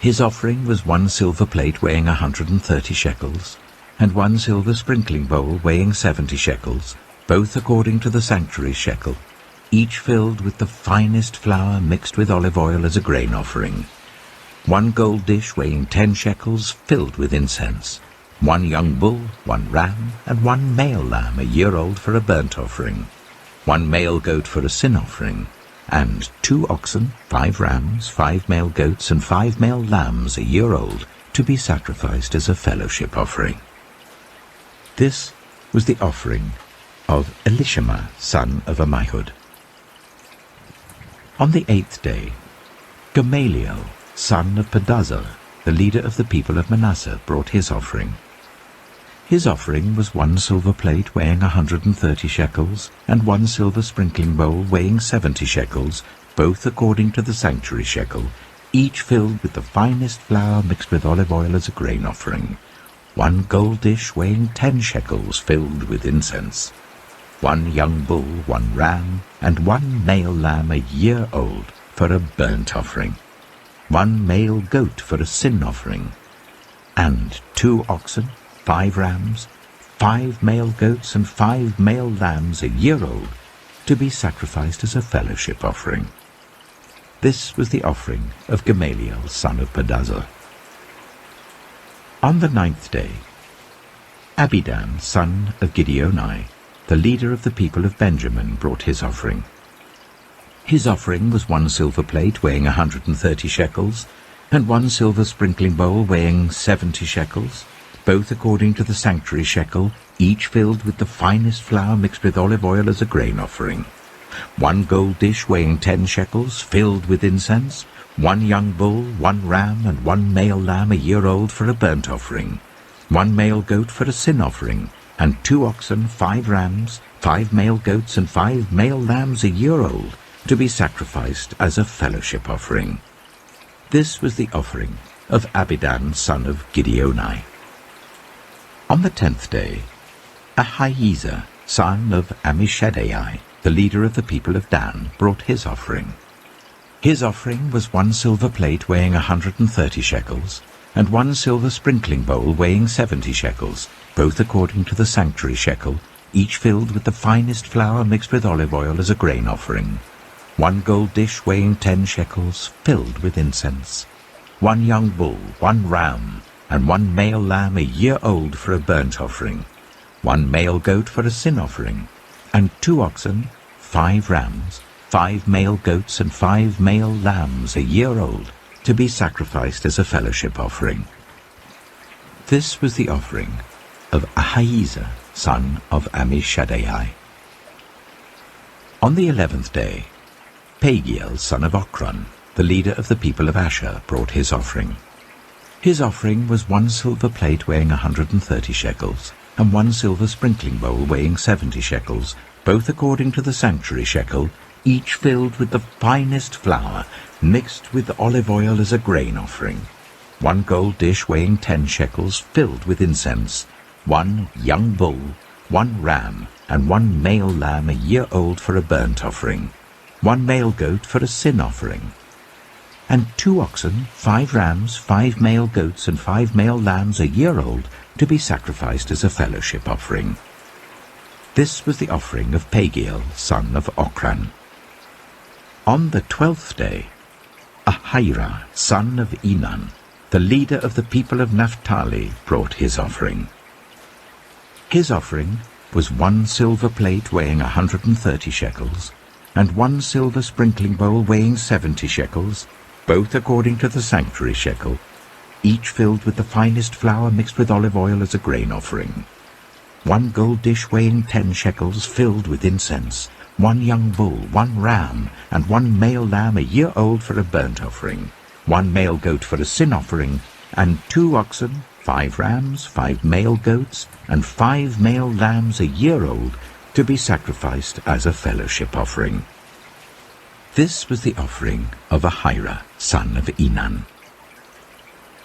His offering was 1 silver plate weighing 130 shekels, and 1 silver sprinkling bowl weighing 70 shekels, both according to the sanctuary shekel, each filled with the finest flour mixed with olive oil as a grain offering. 1 gold dish weighing 10 shekels, filled with incense. 1 young bull, 1 ram, and 1 male lamb a year old for a burnt offering. 1 male goat for a sin offering, and 2 oxen, 5 rams, 5 male goats, and 5 male lambs a year old to be sacrificed as a fellowship offering. This was the offering of Elishama, son of Ammihud. On the 8th day, Gamaliel, son of Pedazur, the leader of the people of Manasseh, brought his offering. His offering was 1 silver plate weighing 130 shekels, and 1 silver sprinkling bowl weighing 70 shekels, both according to the sanctuary shekel, each filled with the finest flour mixed with olive oil as a grain offering. 1 gold dish weighing 10 shekels filled with incense. 1 young bull, 1 ram, and 1 male lamb a year old for a burnt offering, 1 male goat for a sin offering, and 2 oxen, 5 rams, 5 male goats, and 5 male lambs a year old, to be sacrificed as a fellowship offering. This was the offering of Gamaliel, son of Pedazur. On the 9th day, Abidan, son of Gideoni, the leader of the people of Benjamin, brought his offering. His offering was 1 silver plate weighing 130 shekels, and 1 silver sprinkling bowl weighing 70 shekels, both according to the sanctuary shekel, each filled with the finest flour mixed with olive oil as a grain offering. 1 gold dish weighing 10 shekels, filled with incense, 1 young bull, 1 ram, and 1 male lamb a year old for a burnt offering, 1 male goat for a sin offering, and 2 oxen, 5 rams, 5 male goats, and 5 male lambs a year old, to be sacrificed as a fellowship offering. This was the offering of Abidan, son of Gideoni. On the 10th day, Ahiezer, son of Ammishaddai, the leader of the people of Dan, brought his offering. His offering was 1 silver plate weighing 130 shekels, and 1 silver sprinkling bowl weighing 70 shekels, both according to the sanctuary shekel, each filled with the finest flour mixed with olive oil as a grain offering. 1 gold dish weighing 10 shekels, filled with incense. 1 young bull, 1 ram, and 1 male lamb a year old for a burnt offering. 1 male goat for a sin offering, and 2 oxen, 5 rams, 5 male goats, and 5 male lambs a year old, to be sacrificed as a fellowship offering. This was the offering of Ahiezer, son of Ammishaddai. On the 11th day, Pagiel, son of Ochran, the leader of the people of Asher, brought his offering. His offering was 1 silver plate weighing 130 shekels, and 1 silver sprinkling bowl weighing 70 shekels, both according to the sanctuary shekel, each filled with the finest flour, mixed with olive oil as a grain offering. 1 gold dish weighing 10 shekels, filled with incense. 1 young bull, 1 ram, and 1 male lamb a year old for a burnt offering. 1 male goat for a sin offering. And 2 oxen, 5 rams, 5 male goats, and 5 male lambs a year old, to be sacrificed as a fellowship offering. This was the offering of Pagiel, son of Ochran. On the 12th day, Ahira, son of Enan, the leader of the people of Naphtali, brought his offering. His offering was 1 silver plate weighing 130 shekels, and 1 silver sprinkling bowl weighing 70 shekels, both according to the sanctuary shekel, each filled with the finest flour mixed with olive oil as a grain offering. 1 gold dish weighing 10 shekels, filled with incense. 1 young bull, 1 ram, and 1 male lamb a year old for a burnt offering. 1 male goat for a sin offering, and 2 oxen, 5 rams, 5 male goats, and 5 male lambs a year old, to be sacrificed as a fellowship offering. This was the offering of Ahira, son of Enan.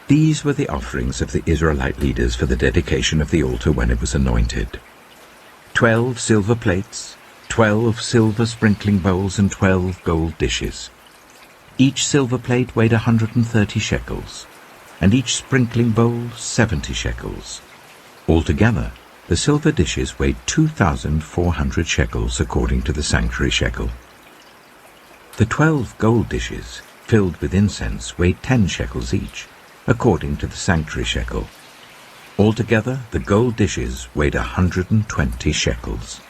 These were the offerings of the Israelite leaders for the dedication of the altar when it was anointed: 12 silver plates, 12 silver sprinkling bowls, and 12 gold dishes. Each silver plate weighed 130 shekels, and each sprinkling bowl 70 shekels. Altogether, the silver dishes weighed 2,400 shekels according to the sanctuary shekel. The 12 gold dishes, filled with incense, weighed 10 shekels each, according to the sanctuary shekel. Altogether, the gold dishes weighed 120 shekels.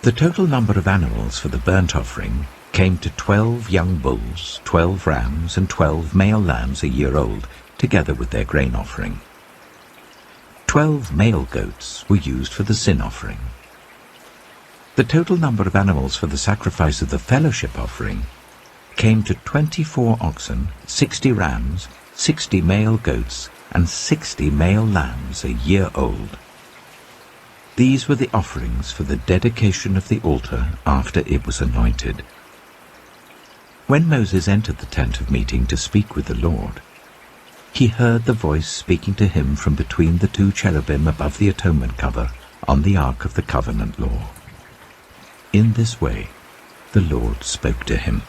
The total number of animals for the burnt offering came to 12 young bulls, 12 rams, and 12 male lambs a year old, together with their grain offering. 12 male goats were used for the sin offering. The total number of animals for the sacrifice of the fellowship offering came to 24 oxen, 60 rams, 60 male goats, and 60 male lambs a year old. These were the offerings for the dedication of the altar after it was anointed. When Moses entered the tent of meeting to speak with the Lord, he heard the voice speaking to him from between the 2 cherubim above the atonement cover on the ark of the covenant law. In this way the Lord spoke to him.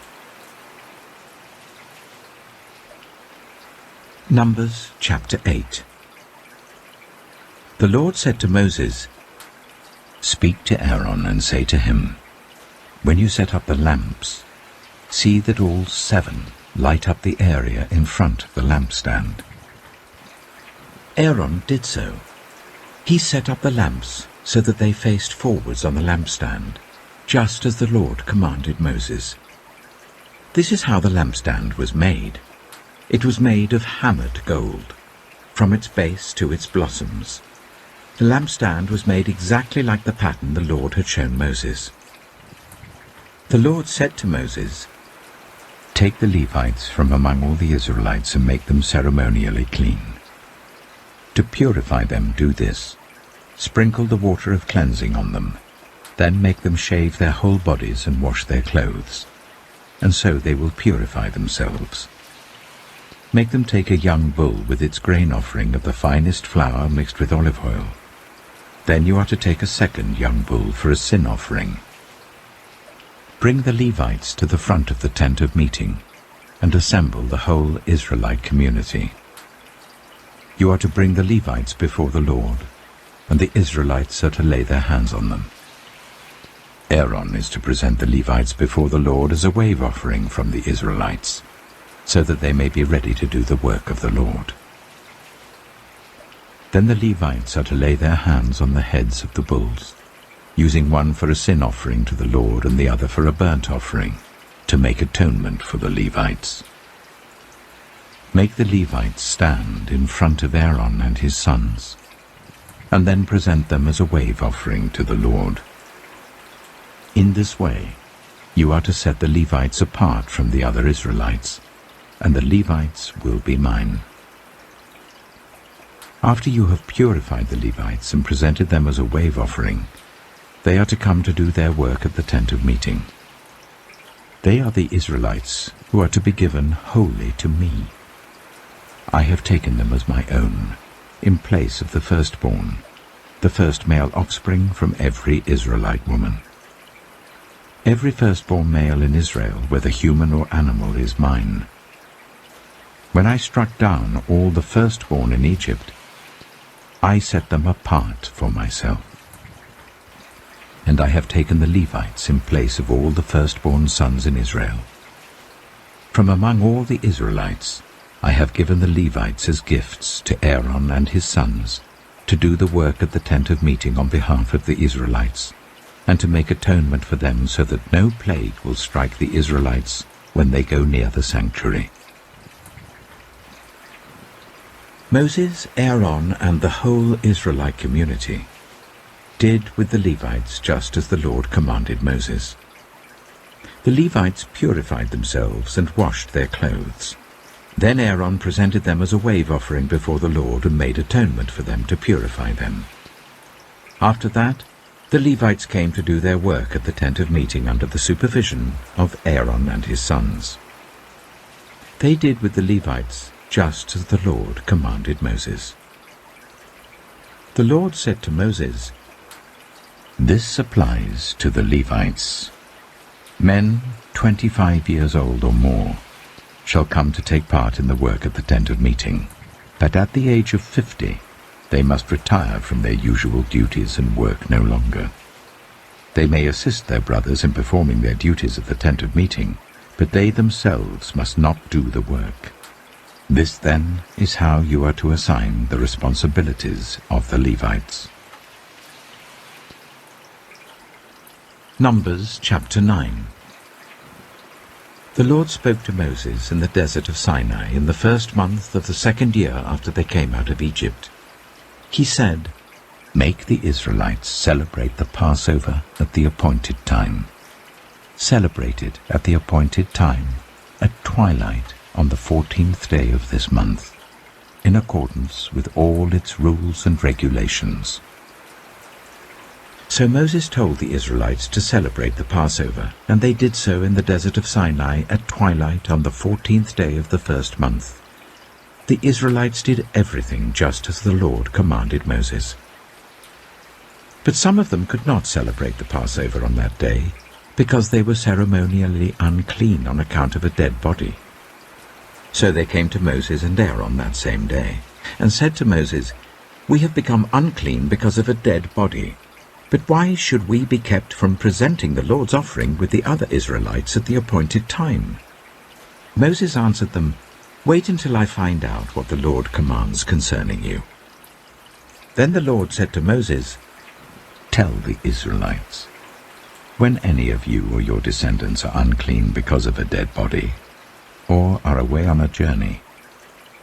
Numbers chapter 8. The Lord said to Moses, "Speak to Aaron and say to him, when you set up the lamps, see that all 7 light up the area in front of the lampstand." Aaron did so. He set up the lamps so that they faced forwards on the lampstand, just as the Lord commanded Moses. This is how the lampstand was made. It was made of hammered gold, from its base to its blossoms. The lampstand was made exactly like the pattern the Lord had shown Moses. The Lord said to Moses, "Take the Levites from among all the Israelites and make them ceremonially clean. To purify them, do this: sprinkle the water of cleansing on them, then make them shave their whole bodies and wash their clothes, and so they will purify themselves. Make them take a young bull with its grain offering of the finest flour mixed with olive oil. Then you are to take a second young bull for a sin offering. Bring the Levites to the front of the tent of meeting and assemble the whole Israelite community. You are to bring the Levites before the Lord, and the Israelites are to lay their hands on them. Aaron is to present the Levites before the Lord as a wave offering from the Israelites, so that they may be ready to do the work of the Lord. Then the Levites are to lay their hands on the heads of the bulls, using one for a sin offering to the Lord and the other for a burnt offering, to make atonement for the Levites. Make the Levites stand in front of Aaron and his sons, and then present them as a wave offering to the Lord. In this way you are to set the Levites apart from the other Israelites, and the Levites will be mine. After you have purified the Levites and presented them as a wave offering, they are to come to do their work at the tent of meeting. They are the Israelites who are to be given wholly to me. I have taken them as my own, in place of the firstborn, the first male offspring from every Israelite woman. Every firstborn male in Israel, whether human or animal, is mine. When I struck down all the firstborn in Egypt, I set them apart for myself. And I have taken the Levites in place of all the firstborn sons in Israel. From among all the Israelites, I have given the Levites as gifts to Aaron and his sons, to do the work at the tent of meeting on behalf of the Israelites, and to make atonement for them so that no plague will strike the Israelites when they go near the sanctuary. Moses, Aaron, and the whole Israelite community did with the Levites just as the Lord commanded Moses. The Levites purified themselves and washed their clothes. Then Aaron presented them as a wave offering before the Lord and made atonement for them to purify them. After that, the Levites came to do their work at the tent of meeting under the supervision of Aaron and his sons. They did with the Levites just as the Lord commanded Moses. The Lord said to Moses, "This applies to the Levites. Men 25 years old or more shall come to take part in the work at the tent of meeting, but at the age of 50 they must retire from their usual duties and work no longer. They may assist their brothers in performing their duties at the tent of meeting, but they themselves must not do the work. This, then, is how you are to assign the responsibilities of the Levites." Numbers chapter 9. The Lord spoke to Moses in the desert of Sinai in the first month of the second year after they came out of Egypt. He said, "Make the Israelites celebrate the Passover at the appointed time. Celebrate it at the appointed time, at twilight on the 14th day of this month, in accordance with all its rules and regulations." So Moses told the Israelites to celebrate the Passover, and they did so in the desert of Sinai at twilight on the 14th day of the first month. The Israelites did everything just as the Lord commanded Moses. But some of them could not celebrate the Passover on that day, because they were ceremonially unclean on account of a dead body. So they came to Moses and Aaron that same day, and said to Moses, "We have become unclean because of a dead body. But why should we be kept from presenting the Lord's offering with the other Israelites at the appointed time?" Moses answered them, "Wait until I find out what the Lord commands concerning you." Then the Lord said to Moses, "Tell the Israelites, when any of you or your descendants are unclean because of a dead body, or are away on a journey,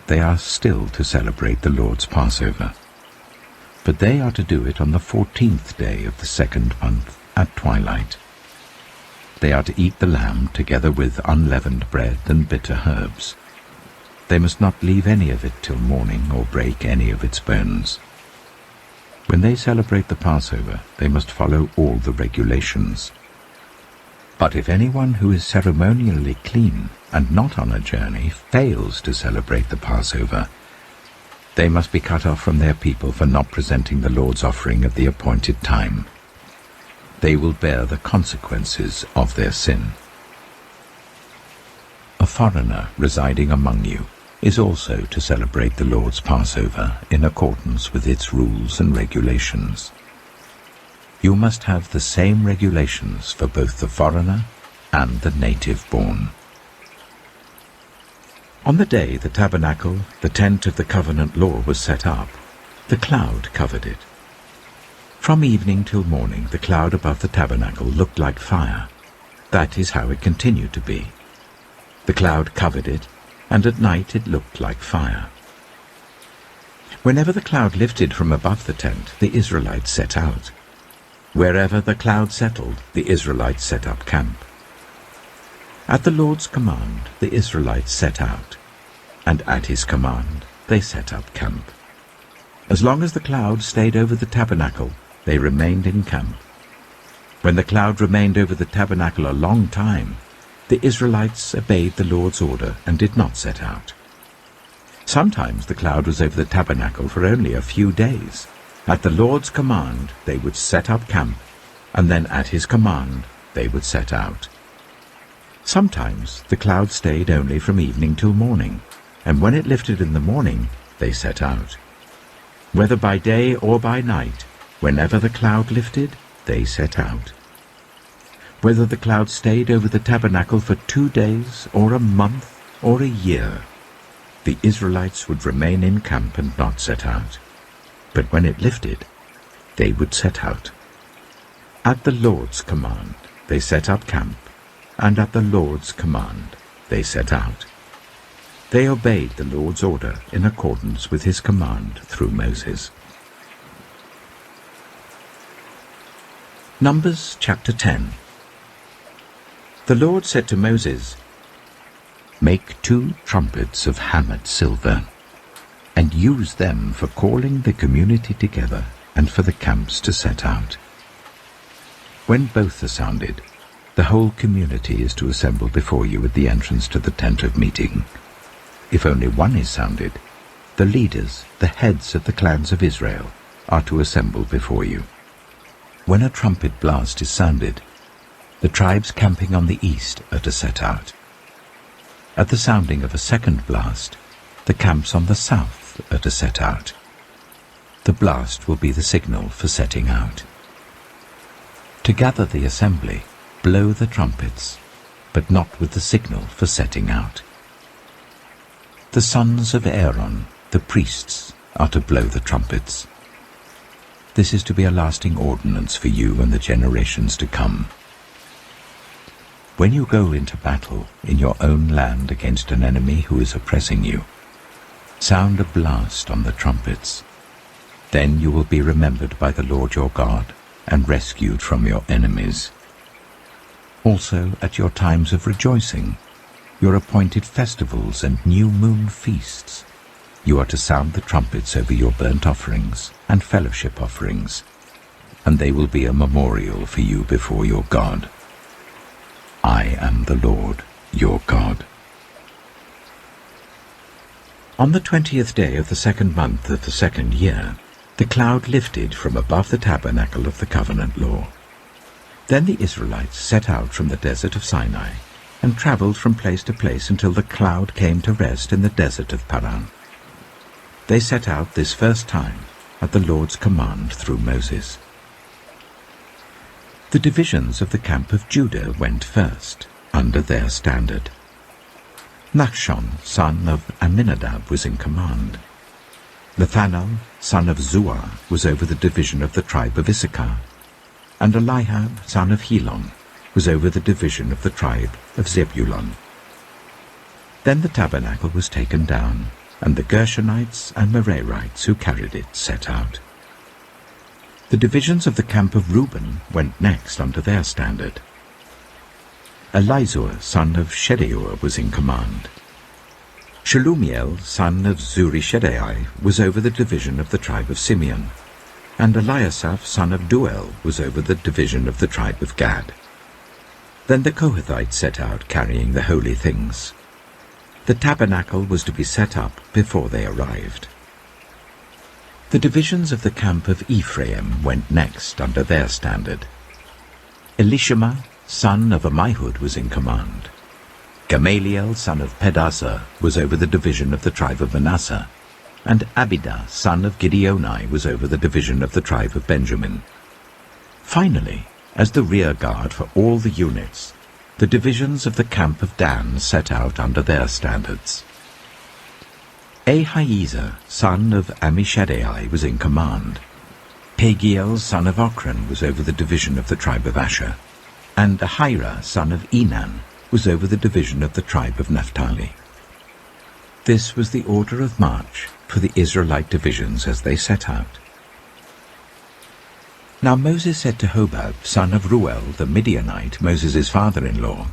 they are still to celebrate the Lord's Passover. But they are to do it on the 14th day of the second month at twilight. They are to eat the lamb together with unleavened bread and bitter herbs. They must not leave any of it till morning or break any of its bones. When they celebrate the Passover, they must follow all the regulations. But if anyone who is ceremonially clean and not on a journey fails to celebrate the Passover, they must be cut off from their people for not presenting the Lord's offering at the appointed time. They will bear the consequences of their sin. A foreigner residing among you is also to celebrate the Lord's Passover in accordance with its rules and regulations. You must have the same regulations for both the foreigner and the native-born. On the day the tabernacle, the tent of the covenant law, was set up, the cloud covered it. From evening till morning the cloud above the tabernacle looked like fire. That is how it continued to be. The cloud covered it, and at night it looked like fire. Whenever the cloud lifted from above the tent, the Israelites set out. Wherever the cloud settled, the Israelites set up camp. At the Lord's command, the Israelites set out, and at his command, they set up camp. As long as the cloud stayed over the tabernacle, they remained in camp. When the cloud remained over the tabernacle a long time, the Israelites obeyed the Lord's order and did not set out. Sometimes the cloud was over the tabernacle for only a few days. At the Lord's command, they would set up camp, and then at his command, they would set out. Sometimes the cloud stayed only from evening till morning, and when it lifted in the morning, they set out. Whether by day or by night, whenever the cloud lifted, they set out. Whether the cloud stayed over the tabernacle for 2 days, or a month, or a year, the Israelites would remain in camp and not set out. But when it lifted, they would set out. At the Lord's command, they set up camp, and at the Lord's command, they set out. They obeyed the Lord's order in accordance with his command through Moses. Numbers chapter 10. The Lord said to Moses, "Make 2 trumpets of hammered silver, and use them for calling the community together and for the camps to set out. When both are sounded, the whole community is to assemble before you at the entrance to the tent of meeting. If only one is sounded, the leaders, the heads of the clans of Israel, are to assemble before you. When a trumpet blast is sounded, the tribes camping on the east are to set out. At the sounding of a second blast, the camps on the south are to set out. The blast will be the signal for setting out. To gather the assembly, blow the trumpets, but not with the signal for setting out. The sons of Aaron, the priests, are to blow the trumpets. This is to be a lasting ordinance for you and the generations to come. When you go into battle in your own land against an enemy who is oppressing you, sound a blast on the trumpets. Then you will be remembered by the Lord your God and rescued from your enemies. Also at your times of rejoicing, your appointed festivals and new moon feasts, you are to sound the trumpets over your burnt offerings and fellowship offerings, and they will be a memorial for you before your God. I am the Lord your God. On the 20th day of the second month of the second year, The cloud lifted from above the tabernacle of the covenant law. Then the Israelites set out from the desert of Sinai and travelled from place to place until the cloud came to rest in the desert of Paran. They set out this first time at the Lord's command through Moses. The divisions of the camp of Judah went first, under their standard. Nachshon, son of Amminadab, was in command. Nathanael, son of Zuar, was over the division of the tribe of Issachar, and Eliab, son of Helon, was over the division of the tribe of Zebulun. Then the tabernacle was taken down, and the Gershonites and Merarites who carried it set out. The divisions of the camp of Reuben went next under their standard. Elizur, son of Shedeur, was in command. Shelumiel, son of Zurishaddai, was over the division of the tribe of Simeon, and Eliasaph, son of Duel, was over the division of the tribe of Gad. Then the Kohathites set out carrying the holy things. The tabernacle was to be set up before they arrived. The divisions of the camp of Ephraim went next under their standard. Elishama, son of Ammihud, was in command. Gamaliel, son of Pedazur, was over the division of the tribe of Manasseh, and Abidah, son of Gideoni, was over the division of the tribe of Benjamin. Finally, as the rear guard for all the units, the divisions of the camp of Dan set out under their standards. Ahiezer, son of Ammishaddai, was in command. Pagiel, son of Ochran, was over the division of the tribe of Asher, and Ahira, son of Enan, was over the division of the tribe of Naphtali. This was the order of march for the Israelite divisions as they set out. Now Moses said to Hobab, son of Ruel, the Midianite, Moses' father-in-law,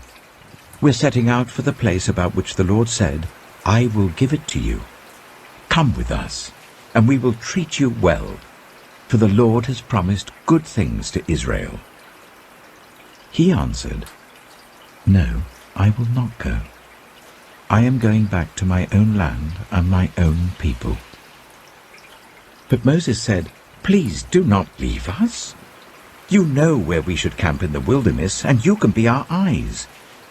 "We're setting out for the place about which the Lord said, 'I will give it to you.' Come with us, and we will treat you well, for the Lord has promised good things to Israel." He answered, "No, I will not go. I am going back to my own land and my own people." But Moses said, "Please do not leave us. You know where we should camp in the wilderness, and you can be our eyes.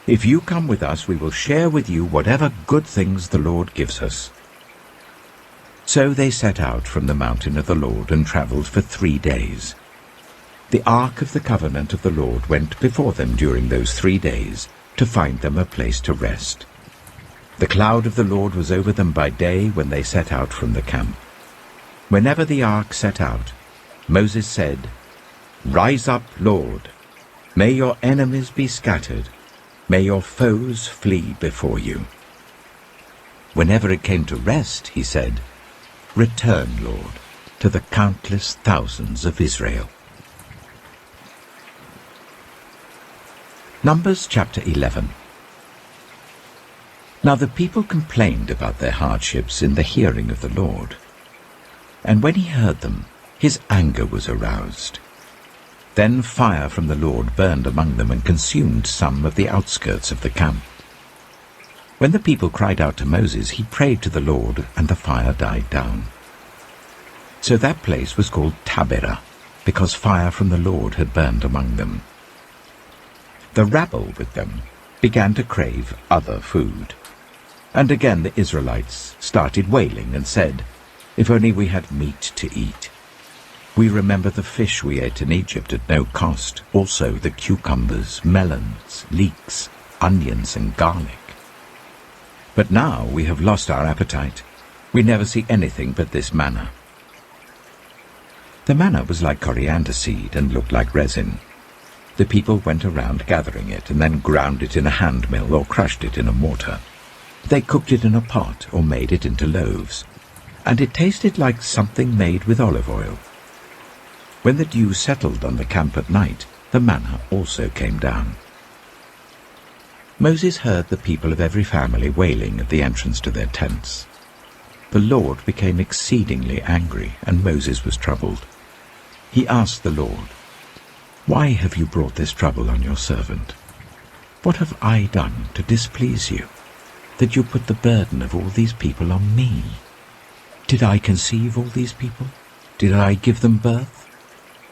If you come with us, we will share with you whatever good things the Lord gives us." So they set out from the mountain of the Lord and travelled for 3 days. The ark of the covenant of the Lord went before them during those 3 days to find them a place to rest. The cloud of the Lord was over them by day when they set out from the camp. Whenever the ark set out, Moses said, "Rise up, Lord. May your enemies be scattered. May your foes flee before you." Whenever it came to rest, he said, "Return, Lord, to the countless thousands of Israel." Numbers chapter 11. Now the people complained about their hardships in the hearing of the Lord. And when he heard them, his anger was aroused. Then fire from the Lord burned among them and consumed some of the outskirts of the camp. When the people cried out to Moses, he prayed to the Lord, and the fire died down. So that place was called Taberah, because fire from the Lord had burned among them. The rabble with them began to crave other food. And again the Israelites started wailing and said, "If only we had meat to eat. We remember the fish we ate in Egypt at no cost, also the cucumbers, melons, leeks, onions, and garlic. But now we have lost our appetite. We never see anything but this manna." The manna was like coriander seed and looked like resin. The people went around gathering it and then ground it in a hand mill or crushed it in a mortar. They cooked it in a pot or made it into loaves, and it tasted like something made with olive oil. When the dew settled on the camp at night, the manna also came down. Moses heard the people of every family wailing at the entrance to their tents. The Lord became exceedingly angry, and Moses was troubled. He asked the Lord, "Why have you brought this trouble on your servant? What have I done to displease you, that you put the burden of all these people on me? Did I conceive all these people? Did I give them birth?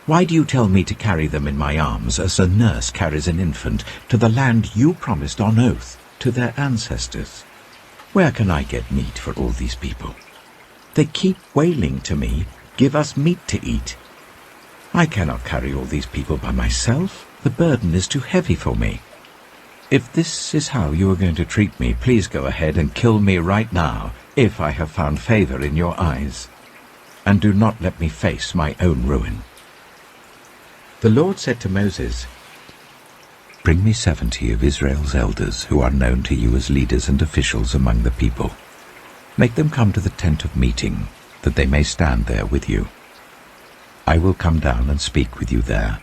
Why do you tell me to carry them in my arms as a nurse carries an infant to the land you promised on oath to their ancestors? Where can I get meat for all these people? They keep wailing to me, 'Give us meat to eat.' I cannot carry all these people by myself. The burden is too heavy for me. If this is how you are going to treat me, please go ahead and kill me right now, if I have found favor in your eyes. And do not let me face my own ruin." The Lord said to Moses, "Bring me 70 of Israel's elders who are known to you as leaders and officials among the people. Make them come to the tent of meeting, that they may stand there with you. I will come down and speak with you there,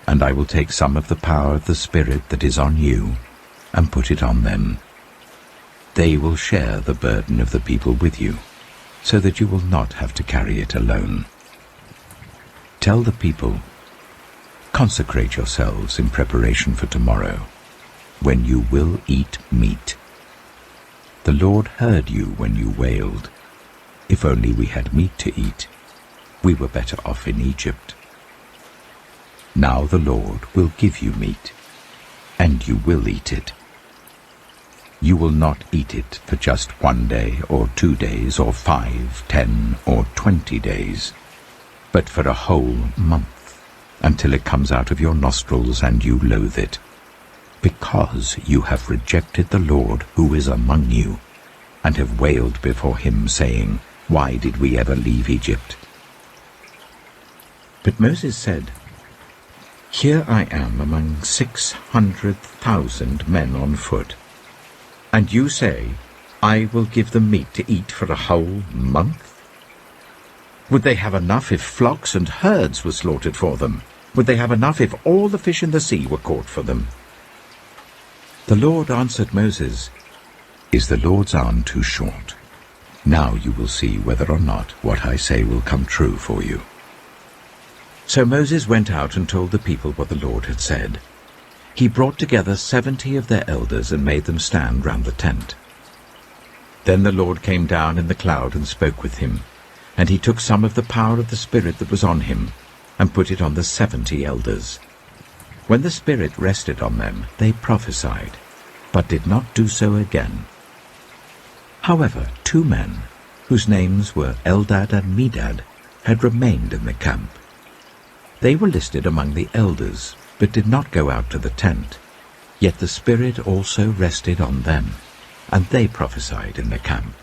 and I will take some of the power of the Spirit that is on you and put it on them. They will share the burden of the people with you, so that you will not have to carry it alone. Tell the people, 'Consecrate yourselves in preparation for tomorrow, when you will eat meat.' The Lord heard you when you wailed, 'If only we had meat to eat. We were better off in Egypt.' Now the Lord will give you meat, and you will eat it. You will not eat it for just 1 day or 2 days or 5, 10, or 20 days, but for a whole month, until it comes out of your nostrils and you loathe it, because you have rejected the Lord who is among you, and have wailed before him, saying, 'Why did we ever leave Egypt?'" But Moses said, "Here I am among 600,000 men on foot, and you say, 'I will give them meat to eat for a whole month'? Would they have enough if flocks and herds were slaughtered for them? Would they have enough if all the fish in the sea were caught for them?" The Lord answered Moses, "Is the Lord's arm too short? Now you will see whether or not what I say will come true for you." So Moses went out and told the people what the Lord had said. He brought together 70 of their elders and made them stand round the tent. Then the Lord came down in the cloud and spoke with him, and he took some of the power of the Spirit that was on him and put it on the 70 elders. When the Spirit rested on them, they prophesied, but did not do so again. However, 2 men, whose names were Eldad and Medad, had remained in the camp. They were listed among the elders, but did not go out to the tent. Yet the Spirit also rested on them, and they prophesied in the camp.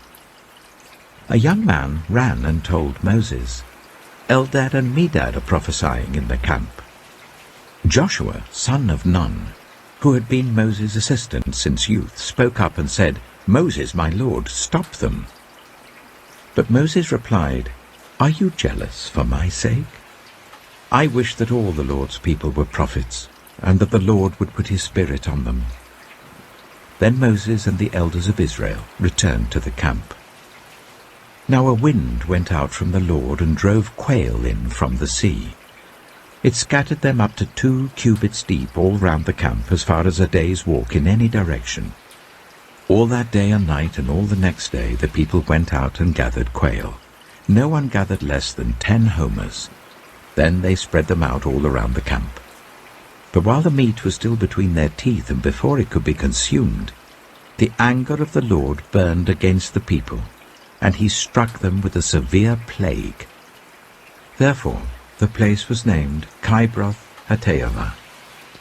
A young man ran and told Moses, "Eldad and Medad are prophesying in the camp." Joshua, son of Nun, who had been Moses' assistant since youth, spoke up and said, "Moses, my lord, stop them." But Moses replied, "Are you jealous for my sake? I wish that all the Lord's people were prophets, and that the Lord would put his Spirit on them." Then Moses and the elders of Israel returned to the camp. Now a wind went out from the Lord and drove quail in from the sea. It scattered them up to 2 cubits deep all round the camp, as far as a day's walk in any direction. All that day and night and all the next day the people went out and gathered quail. No one gathered less than 10 homers. Then they spread them out all around the camp. But while the meat was still between their teeth and before it could be consumed, the anger of the Lord burned against the people, and he struck them with a severe plague. Therefore the place was named Kibroth Hattaavah,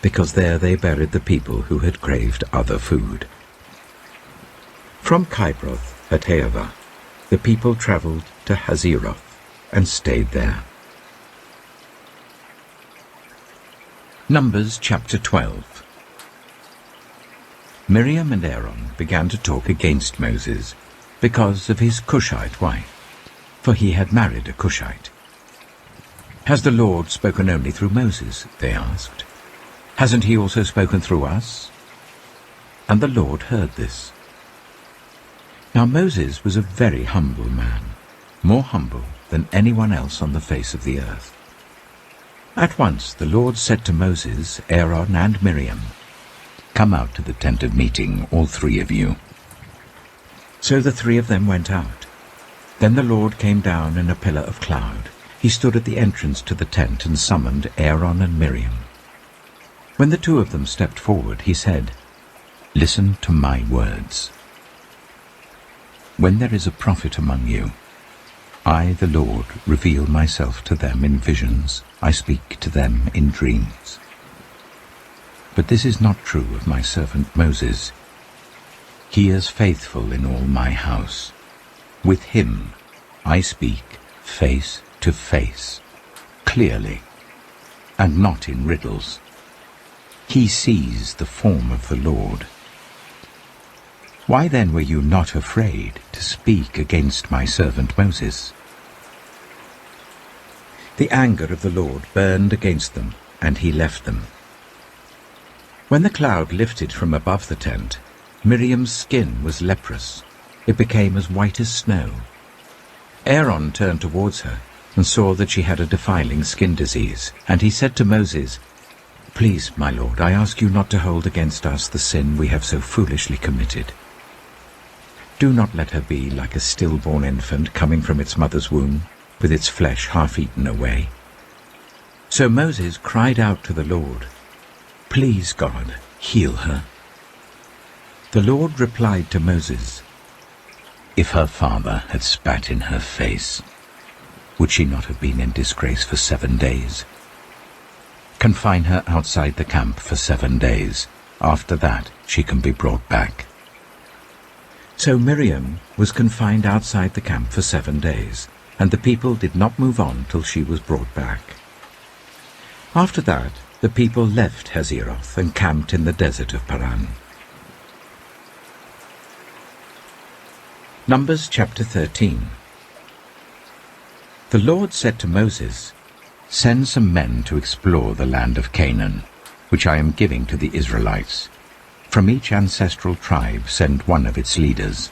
because there they buried the people who had craved other food. From Kibroth Hattaavah the people travelled to Hazeroth and stayed there. Numbers chapter 12. Miriam and Aaron began to talk against Moses because of his Cushite wife, for he had married a Cushite. "Has the Lord spoken only through Moses?" they asked. "Hasn't he also spoken through us?" And the Lord heard this. Now Moses was a very humble man, more humble than anyone else on the face of the earth. At once the Lord said to Moses, Aaron, and Miriam, "Come out to the tent of meeting, all 3 of you." So the 3 of them went out. Then the Lord came down in a pillar of cloud, he stood at the entrance to the tent and summoned Aaron and Miriam. When the two of them stepped forward, he said, "Listen to my words. When there is a prophet among you, I, the Lord, reveal myself to them in visions. I speak to them in dreams. But this is not true of my servant Moses. He is faithful in all my house. With him I speak face to face, clearly, and not in riddles. He sees the form of the Lord. Why then were you not afraid to speak against my servant Moses?" The anger of the Lord burned against them, and he left them. When the cloud lifted from above the tent, Miriam's skin was leprous. It became as white as snow. Aaron turned towards her and saw that she had a defiling skin disease, and he said to Moses, "Please, my lord, I ask you not to hold against us the sin we have so foolishly committed. Do not let her be like a stillborn infant coming from its mother's womb, with its flesh half eaten away." So Moses cried out to the Lord, "Please, God, heal her." The Lord replied to Moses, "If her father had spat in her face, would she not have been in disgrace for 7 days? Confine her outside the camp for 7 days. After that she can be brought back." So Miriam was confined outside the camp for 7 days, and the people did not move on till she was brought back. After that, the people left Hazeroth and camped in the desert of Paran. Numbers chapter 13. The Lord said to Moses, "Send some men to explore the land of Canaan, which I am giving to the Israelites. From each ancestral tribe send one of its leaders."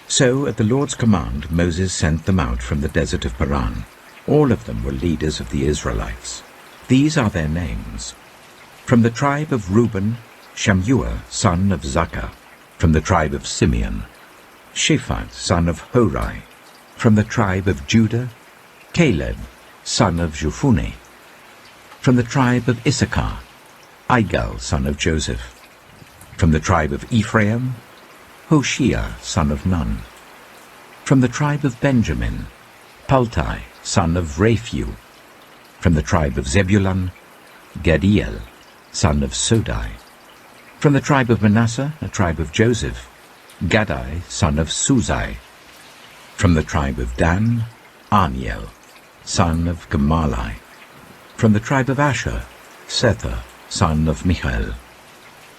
So at the Lord's command Moses sent them out from the desert of Paran. All of them were leaders of the Israelites. These are their names. From the tribe of Reuben, Shammua, son of Zakkar. From the tribe of Simeon, Shaphat, son of Hori. From the tribe of Judah, Caleb, son of Jephunneh. From the tribe of Issachar, Igal, son of Joseph. From the tribe of Ephraim, Hoshea, son of Nun. From the tribe of Benjamin, Paltai, son of Raphu. From the tribe of Zebulun, Gadiel, son of Sodai. From the tribe of Manasseh, a tribe of Joseph, Gadai, son of Suzai. From the tribe of Dan, Aniel, son of Gemalai. From the tribe of Asher, Sethur, son of Michael.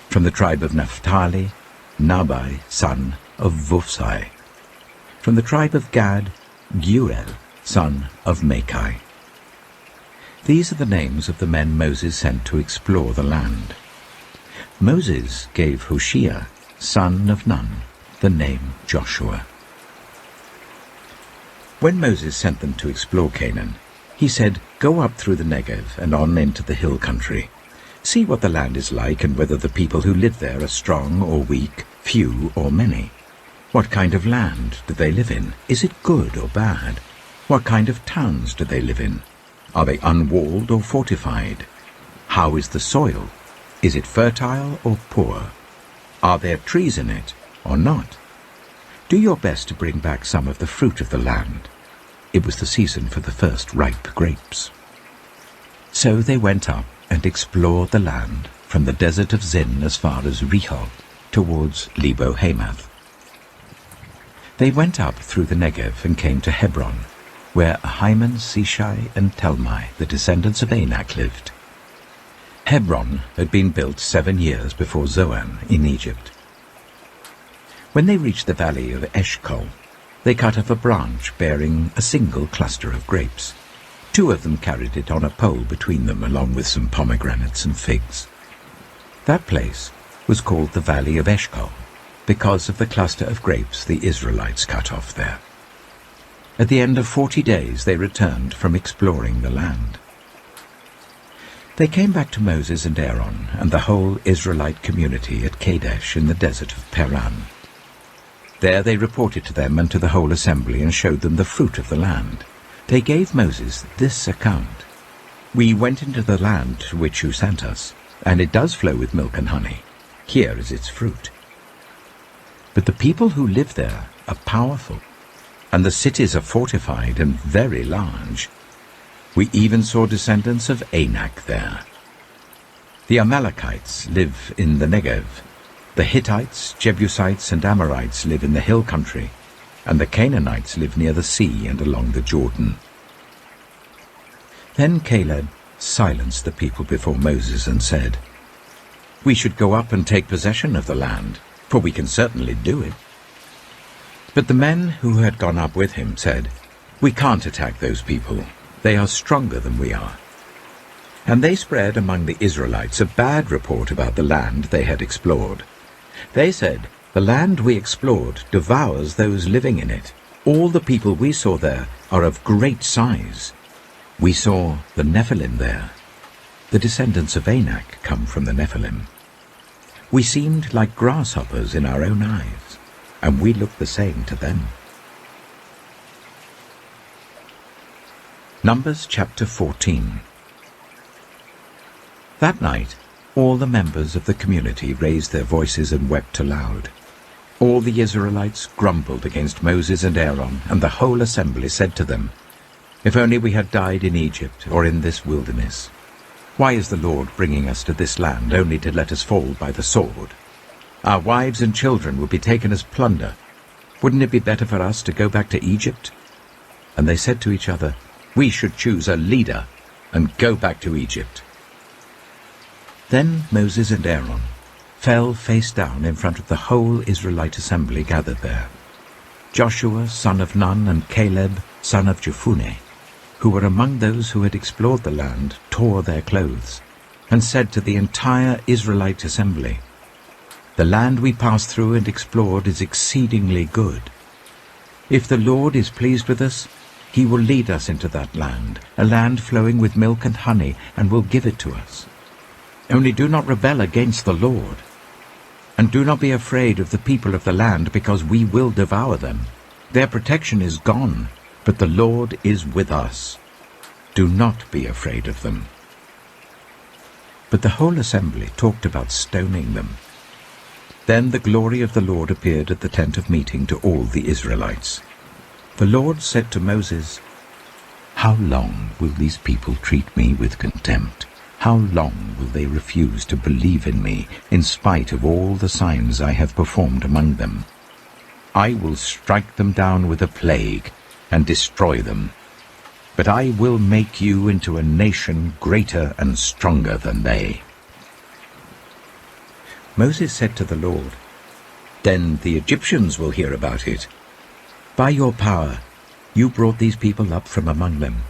From the tribe of Naphtali, Nabai, son of Vufsai. From the tribe of Gad, Geuel, son of Machi. These are the names of the men Moses sent to explore the land. Moses gave Hoshea, son of Nun, the name Joshua. When Moses sent them to explore Canaan, he said, "Go up through the Negev and on into the hill country. See what the land is like and whether the people who live there are strong or weak, few or many. What kind of land do they live in? Is it good or bad? What kind of towns do they live in? Are they unwalled or fortified? How is the soil? Is it fertile or poor? Are there trees in it or not? Do your best to bring back some of the fruit of the land." It was the season for the first ripe grapes. So they went up and explored the land from the desert of Zin as far as Rehob, towards Lebo-Hamath. They went up through the Negev and came to Hebron, where Ahiman, Sheshai, and Talmai, the descendants of Anak, lived. Hebron had been built 7 years before Zoan in Egypt. When they reached the valley of Eshcol, they cut off a branch bearing a single cluster of grapes. 2 of them carried it on a pole between them, along with some pomegranates and figs. That place was called the Valley of Eshcol, because of the cluster of grapes the Israelites cut off there. At the end of 40 days they returned from exploring the land. They came back to Moses and Aaron and the whole Israelite community at Kadesh in the desert of Paran. There they reported to them and to the whole assembly and showed them the fruit of the land. They gave Moses this account: "We went into the land to which you sent us, and it does flow with milk and honey. Here is its fruit. But the people who live there are powerful, and the cities are fortified and very large. We even saw descendants of Anak there. The Amalekites live in the Negev. The Hittites, Jebusites, and Amorites live in the hill country, and the Canaanites live near the sea and along the Jordan." Then Caleb silenced the people before Moses and said, "We should go up and take possession of the land, for we can certainly do it." But the men who had gone up with him said, "We can't attack those people. They are stronger than we are." And they spread among the Israelites a bad report about the land they had explored. They said, "The land we explored devours those living in it. All the people we saw there are of great size. We saw the Nephilim there. The descendants of Anak come from the Nephilim. We seemed like grasshoppers in our own eyes, and we looked the same to them." Numbers chapter 14. That night, all the members of the community raised their voices and wept aloud. All the Israelites grumbled against Moses and Aaron, and the whole assembly said to them, "If only we had died in Egypt or in this wilderness. Why is the Lord bringing us to this land only to let us fall by the sword? Our wives and children will be taken as plunder. Wouldn't it be better for us to go back to Egypt?" And they said to each other, "We should choose a leader and go back to Egypt." Then Moses and Aaron fell face down in front of the whole Israelite assembly gathered there. Joshua, son of Nun, and Caleb, son of Jephunneh, who were among those who had explored the land, tore their clothes, and said to the entire Israelite assembly, "The land we passed through and explored is exceedingly good. If the Lord is pleased with us, he will lead us into that land, a land flowing with milk and honey, and will give it to us. Only do not rebel against the Lord. And do not be afraid of the people of the land, because we will devour them. Their protection is gone, but the Lord is with us. Do not be afraid of them." But the whole assembly talked about stoning them. Then the glory of the Lord appeared at the tent of meeting to all the Israelites. The Lord said to Moses, "How long will these people treat me with contempt? How long will they refuse to believe in me, in spite of all the signs I have performed among them? I will strike them down with a plague and destroy them. But I will make you into a nation greater and stronger than they." Moses said to the Lord, "Then the Egyptians will hear about it. By your power you brought these people up from among them,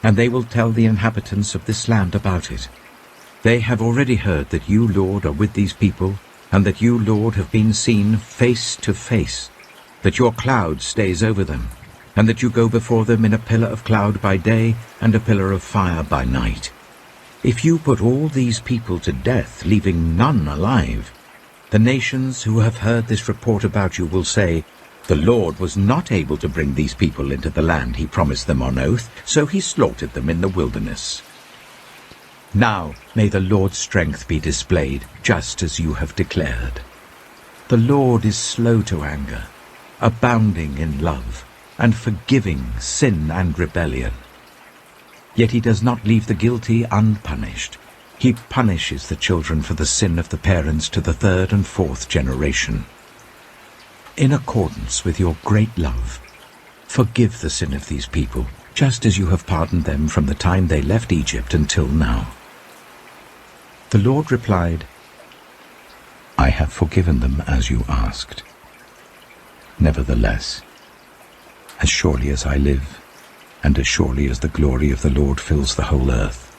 and they will tell the inhabitants of this land about it. They have already heard that you, Lord, are with these people, and that you, Lord, have been seen face to face, that your cloud stays over them, and that you go before them in a pillar of cloud by day and a pillar of fire by night. If you put all these people to death, leaving none alive, the nations who have heard this report about you will say, 'The Lord was not able to bring these people into the land he promised them on oath, so he slaughtered them in the wilderness.' Now may the Lord's strength be displayed, just as you have declared. The Lord is slow to anger, abounding in love, and forgiving sin and rebellion. Yet he does not leave the guilty unpunished. He punishes the children for the sin of the parents to the 3rd and 4th generation. In accordance with your great love, forgive the sin of these people, just as you have pardoned them from the time they left Egypt until now." The Lord replied, "I have forgiven them as you asked. Nevertheless, as surely as I live, and as surely as the glory of the Lord fills the whole earth,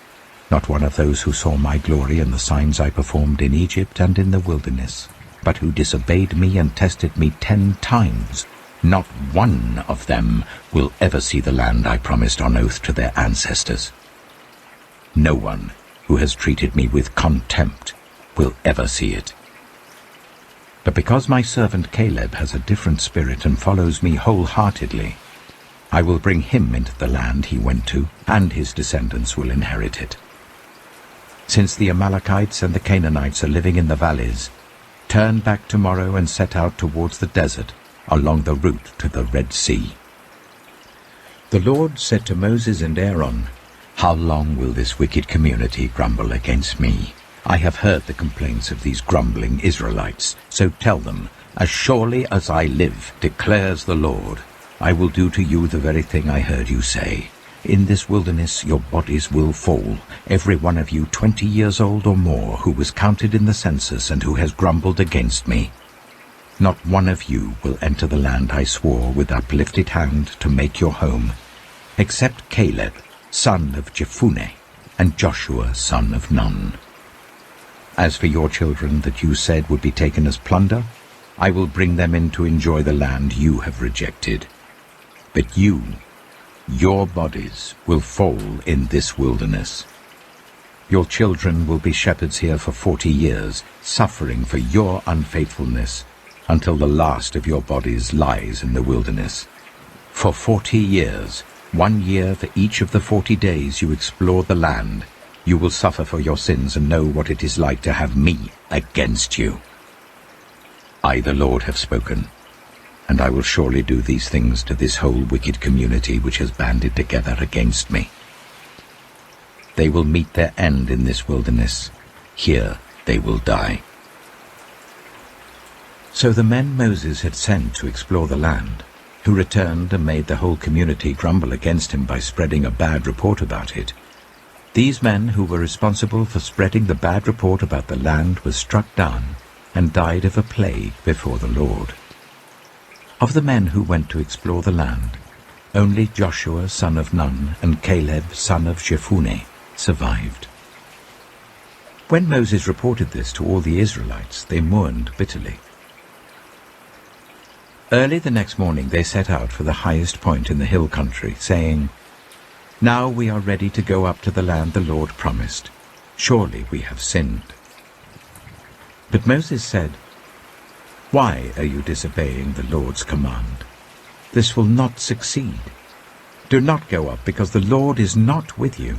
not one of those who saw my glory and the signs I performed in Egypt and in the wilderness, but who disobeyed me and tested me 10 times, not one of them will ever see the land I promised on oath to their ancestors. No one who has treated me with contempt will ever see it. But because my servant Caleb has a different spirit and follows me wholeheartedly, I will bring him into the land he went to, and his descendants will inherit it. Since the Amalekites and the Canaanites are living in the valleys, turn back tomorrow and set out towards the desert, along the route to the Red Sea." The Lord said to Moses and Aaron, "How long will this wicked community grumble against me? I have heard the complaints of these grumbling Israelites, so tell them, as surely as I live, declares the Lord, I will do to you the very thing I heard you say. In this wilderness your bodies will fall, every one of you 20 years old or more, who was counted in the census and who has grumbled against me. Not one of you will enter the land I swore with uplifted hand to make your home, except Caleb, son of Jephunneh, and Joshua, son of Nun. As for your children that you said would be taken as plunder, I will bring them in to enjoy the land you have rejected. But you, your bodies, will fall in this wilderness. Your children will be shepherds here for 40 years, suffering for your unfaithfulness, until the last of your bodies lies in the wilderness. For 40 years, 1 year for each of the 40 days you explore the land, you will suffer for your sins and know what it is like to have me against you. I, the Lord, have spoken, and I will surely do these things to this whole wicked community which has banded together against me. They will meet their end in this wilderness. Here they will die." So the men Moses had sent to explore the land, who returned and made the whole community grumble against him by spreading a bad report about it, these men who were responsible for spreading the bad report about the land were struck down and died of a plague before the Lord. Of the men who went to explore the land, only Joshua son of Nun and Caleb son of Jephunneh survived. When Moses reported this to all the Israelites, they mourned bitterly. Early the next morning they set out for the highest point in the hill country, saying, "Now we are ready to go up to the land the Lord promised. Surely we have sinned." But Moses said, "Why are you disobeying the Lord's command? This will not succeed. Do not go up, because the Lord is not with you.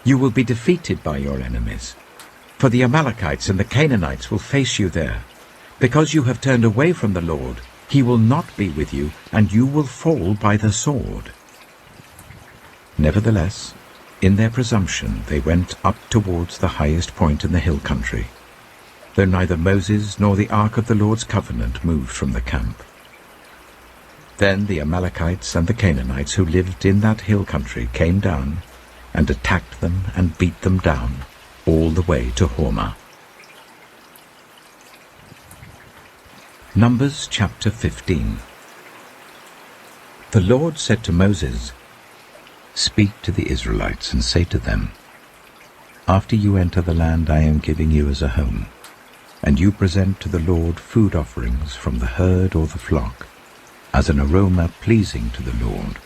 You will be defeated by your enemies. For the Amalekites and the Canaanites will face you there. Because you have turned away from the Lord, he will not be with you, and you will fall by the sword." Nevertheless, in their presumption they went up towards the highest point in the hill country, though neither Moses nor the ark of the Lord's covenant moved from the camp. Then the Amalekites and the Canaanites who lived in that hill country came down and attacked them and beat them down all the way to Hormah. Numbers chapter 15. The Lord said to Moses, "Speak to the Israelites and say to them, after you enter the land I am giving you as a home, and you present to the Lord food offerings from the herd or the flock, as an aroma pleasing to the Lord,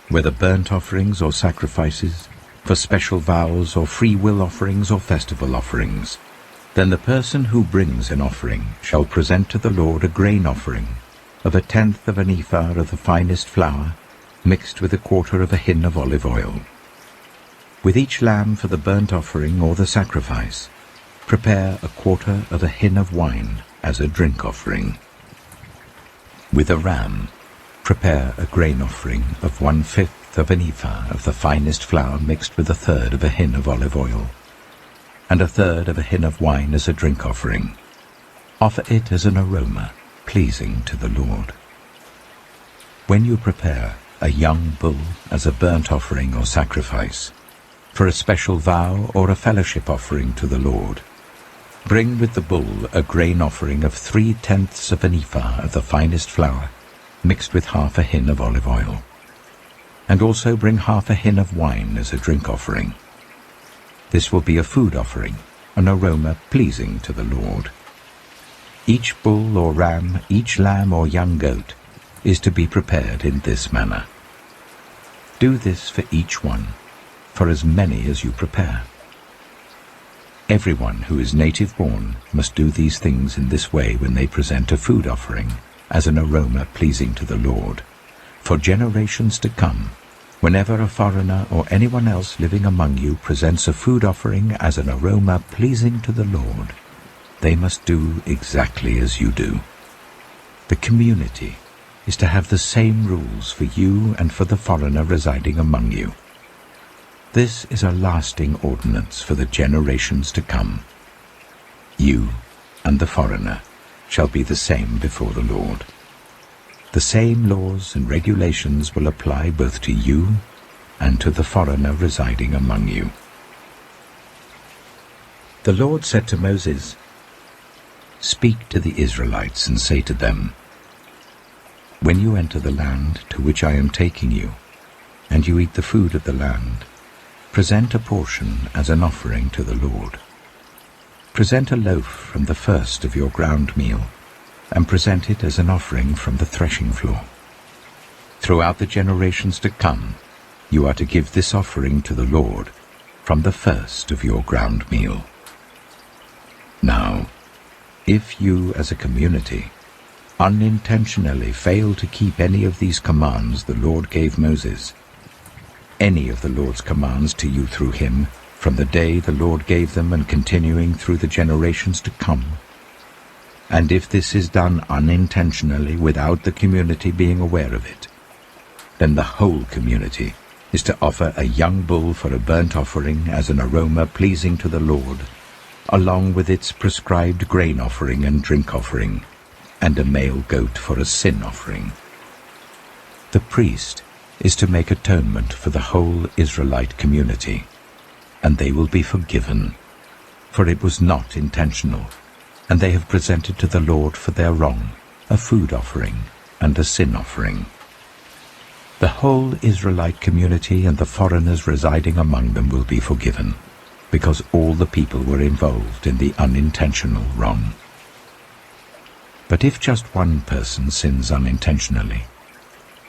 whether burnt offerings or sacrifices, for special vows or free will offerings or festival offerings, then the person who brings an offering shall present to the Lord a grain offering of 1/10 of an ephah of the finest flour, mixed with 1/4 of a hin of olive oil. With each lamb for the burnt offering or the sacrifice, prepare 1/4 of a hin of wine as a drink offering. With a ram, prepare a grain offering of 1/5 of an ephah of the finest flour mixed with 1/3 of a hin of olive oil, and 1/3 of a hin of wine as a drink offering. Offer it as an aroma pleasing to the Lord. When you prepare a young bull as a burnt offering or sacrifice, for a special vow or a fellowship offering to the Lord, bring with the bull a grain offering of 3/10 of an ephah of the finest flour, mixed with 1/2 a hin of olive oil. And also bring 1/2 a hin of wine as a drink offering. This will be a food offering, an aroma pleasing to the Lord. Each bull or ram, each lamb or young goat, is to be prepared in this manner. Do this for each one, for as many as you prepare. Everyone who is native-born must do these things in this way when they present a food offering as an aroma pleasing to the Lord, For generations to come, whenever a foreigner or anyone else living among you presents a food offering as an aroma pleasing to the Lord, they must do exactly as you do. The community is to have the same rules for you and for the foreigner residing among you. This is a lasting ordinance for the generations to come. You and the foreigner shall be the same before the Lord. The same laws and regulations will apply both to you and to the foreigner residing among you. The Lord said to Moses, "Speak to the Israelites and say to them, when you enter the land to which I am taking you, and you eat the food of the land, present a portion as an offering to the Lord. Present a loaf from the first of your ground meal, and present it as an offering from the threshing floor. Throughout the generations to come, you are to give this offering to the Lord from the first of your ground meal. Now, if you as a community unintentionally fail to keep any of these commands the Lord gave Moses, any of the Lord's commands to you through him, from the day the Lord gave them and continuing through the generations to come, and if this is done unintentionally without the community being aware of it, then the whole community is to offer a young bull for a burnt offering as an aroma pleasing to the Lord, along with its prescribed grain offering and drink offering, and a male goat for a sin offering. The priest is to make atonement for the whole Israelite community, and they will be forgiven, for it was not intentional, and they have presented to the Lord for their wrong a food offering and a sin offering. The whole Israelite community and the foreigners residing among them will be forgiven, because all the people were involved in the unintentional wrong. But if just one person sins unintentionally,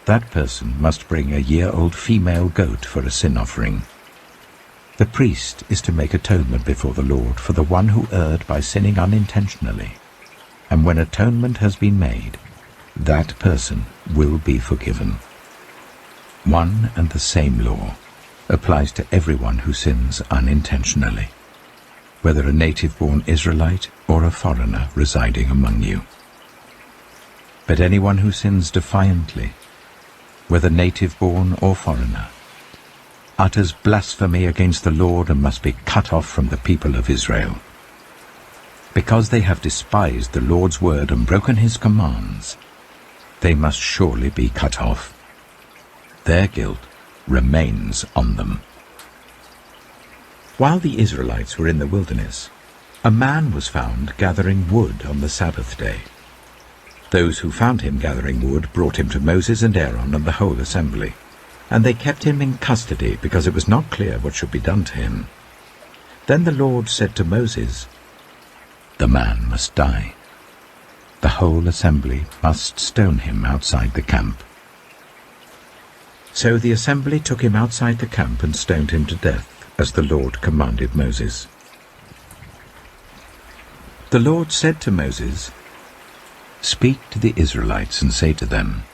that person must bring a year-old female goat for a sin offering. The priest is to make atonement before the Lord for the one who erred by sinning unintentionally, and when atonement has been made, that person will be forgiven. One and the same law applies to everyone who sins unintentionally, whether a native-born Israelite or a foreigner residing among you. But anyone who sins defiantly, whether native-born or foreigner, utters blasphemy against the Lord and must be cut off from the people of Israel. Because they have despised the Lord's word and broken his commands, they must surely be cut off. Their guilt remains on them. While the Israelites were in the wilderness, a man was found gathering wood on the Sabbath day. Those who found him gathering wood brought him to Moses and Aaron and the whole assembly, and they kept him in custody because it was not clear what should be done to him. Then the Lord said to Moses, "The man must die. The whole assembly must stone him outside the camp." So the assembly took him outside the camp and stoned him to death, as the Lord commanded Moses. The Lord said to Moses, "Speak to the Israelites and say to them,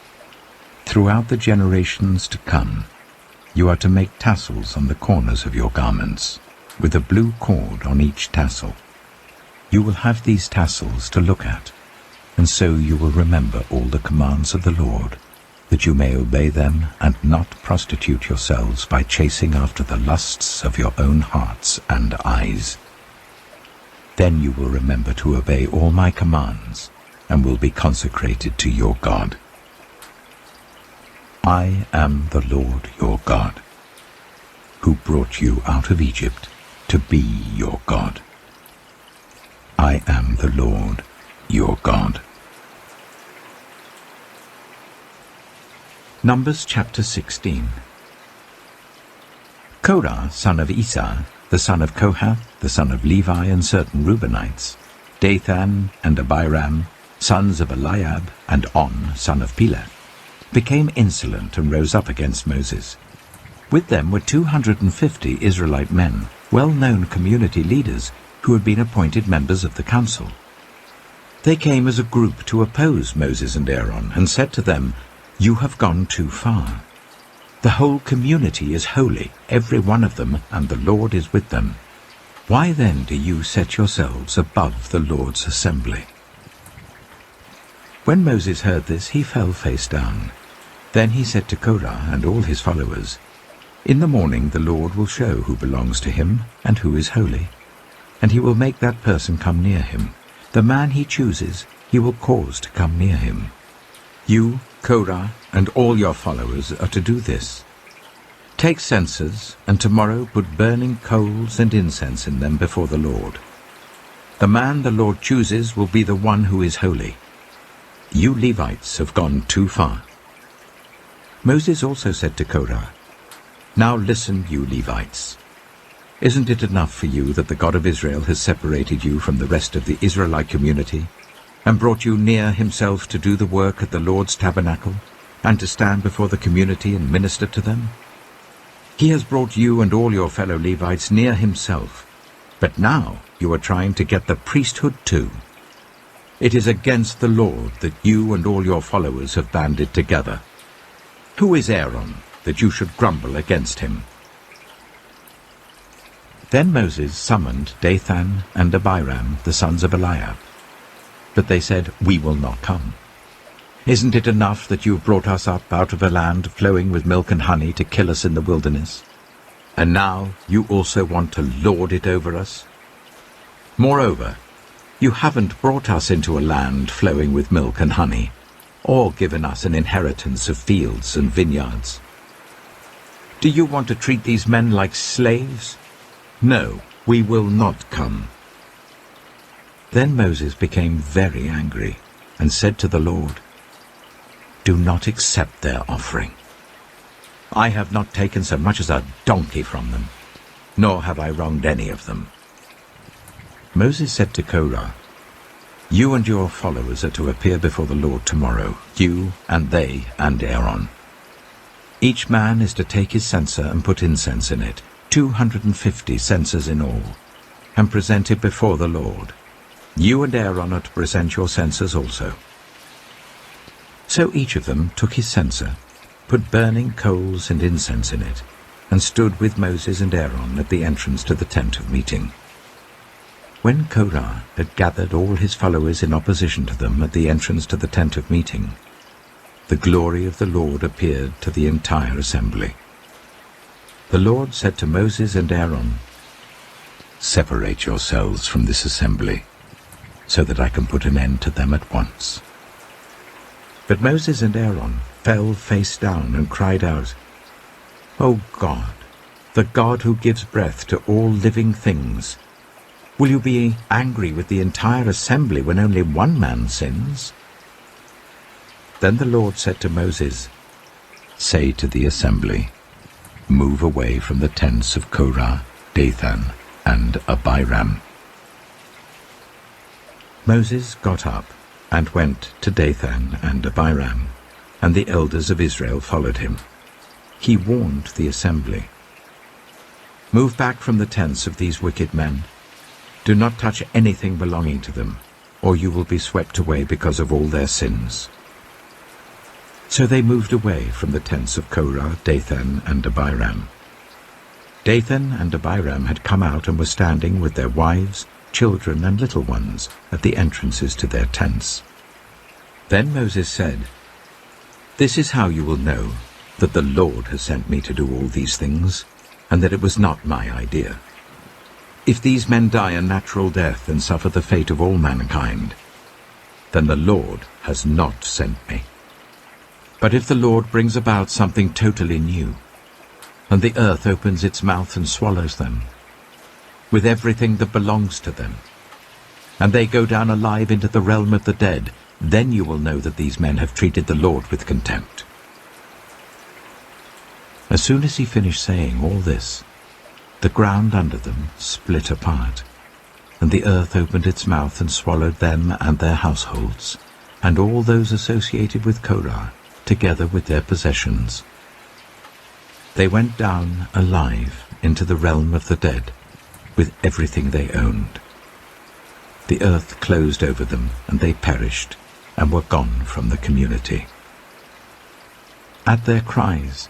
throughout the generations to come, you are to make tassels on the corners of your garments, with a blue cord on each tassel. You will have these tassels to look at, and so you will remember all the commands of the Lord, that you may obey them and not prostitute yourselves by chasing after the lusts of your own hearts and eyes. Then you will remember to obey all my commands, and will be consecrated to your God. I am the Lord your God, who brought you out of Egypt to be your God. I am the Lord your God." Numbers chapter 16. Korah, son of Esau, the son of Kohath, the son of Levi, and certain Reubenites, Dathan and Abiram, sons of Eliab, and On, son of Peleth, became insolent and rose up against Moses. With them were 250 Israelite men, well-known community leaders, who had been appointed members of the council. They came as a group to oppose Moses and Aaron, and said to them, You have gone too far. The whole community is holy, every one of them, and the Lord is with them. Why then do you set yourselves above the Lord's assembly?" When Moses heard this, he fell face down. Then he said to Korah and all his followers, "In the morning the Lord will show who belongs to him and who is holy, and he will make that person come near him. The man he chooses he will cause to come near him. You, Korah, and all your followers are to do this. Take censers, and tomorrow put burning coals and incense in them before the Lord. The man the Lord chooses will be the one who is holy. You Levites have gone too far." Moses also said to Korah, "Now listen, you Levites. Isn't it enough for you that the God of Israel has separated you from the rest of the Israelite community, and brought you near himself to do the work at the Lord's tabernacle, and to stand before the community and minister to them? He has brought you and all your fellow Levites near himself, but now you are trying to get the priesthood too. It is against the Lord that you and all your followers have banded together. Who is Aaron, that you should grumble against him?" Then Moses summoned Dathan and Abiram, the sons of Eliab. But they said, "We will not come. Isn't it enough that you have brought us up out of a land flowing with milk and honey to kill us in the wilderness? And now you also want to lord it over us? Moreover, you haven't brought us into a land flowing with milk and honey, or given us an inheritance of fields and vineyards. Do you want to treat these men like slaves? No, we will not come." Then Moses became very angry and said to the Lord, "Do not accept their offering. I have not taken so much as a donkey from them, nor have I wronged any of them." Moses said to Korah, "You and your followers are to appear before the Lord tomorrow, you and they and Aaron. Each man is to take his censer and put incense in it, 250 censers in all, and present it before the Lord. You and Aaron are to present your censers also." So each of them took his censer, put burning coals and incense in it, and stood with Moses and Aaron at the entrance to the tent of meeting. When Korah had gathered all his followers in opposition to them at the entrance to the tent of meeting, the glory of the Lord appeared to the entire assembly. The Lord said to Moses and Aaron, "Separate yourselves from this assembly, so that I can put an end to them at once." But Moses and Aaron fell face down and cried out, "O God, the God who gives breath to all living things, will you be angry with the entire assembly when only one man sins?" Then the Lord said to Moses, "Say to the assembly, move away from the tents of Korah, Dathan, and Abiram." Moses got up and went to Dathan and Abiram, and the elders of Israel followed him. He warned the assembly, "Move back from the tents of these wicked men. Do not touch anything belonging to them, or you will be swept away because of all their sins." So they moved away from the tents of Korah, Dathan, and Abiram. Dathan and Abiram had come out and were standing with their wives, children, and little ones at the entrances to their tents. Then Moses said, "This is how you will know that the Lord has sent me to do all these things, and that it was not my idea. If these men die a natural death and suffer the fate of all mankind, then the Lord has not sent me. But if the Lord brings about something totally new, and the earth opens its mouth and swallows them, with everything that belongs to them, and they go down alive into the realm of the dead, then you will know that these men have treated the Lord with contempt." As soon as he finished saying all this, the ground under them split apart, and the earth opened its mouth and swallowed them and their households, and all those associated with Korah, together with their possessions. They went down alive into the realm of the dead, with everything they owned. The earth closed over them, and they perished, and were gone from the community. At their cries,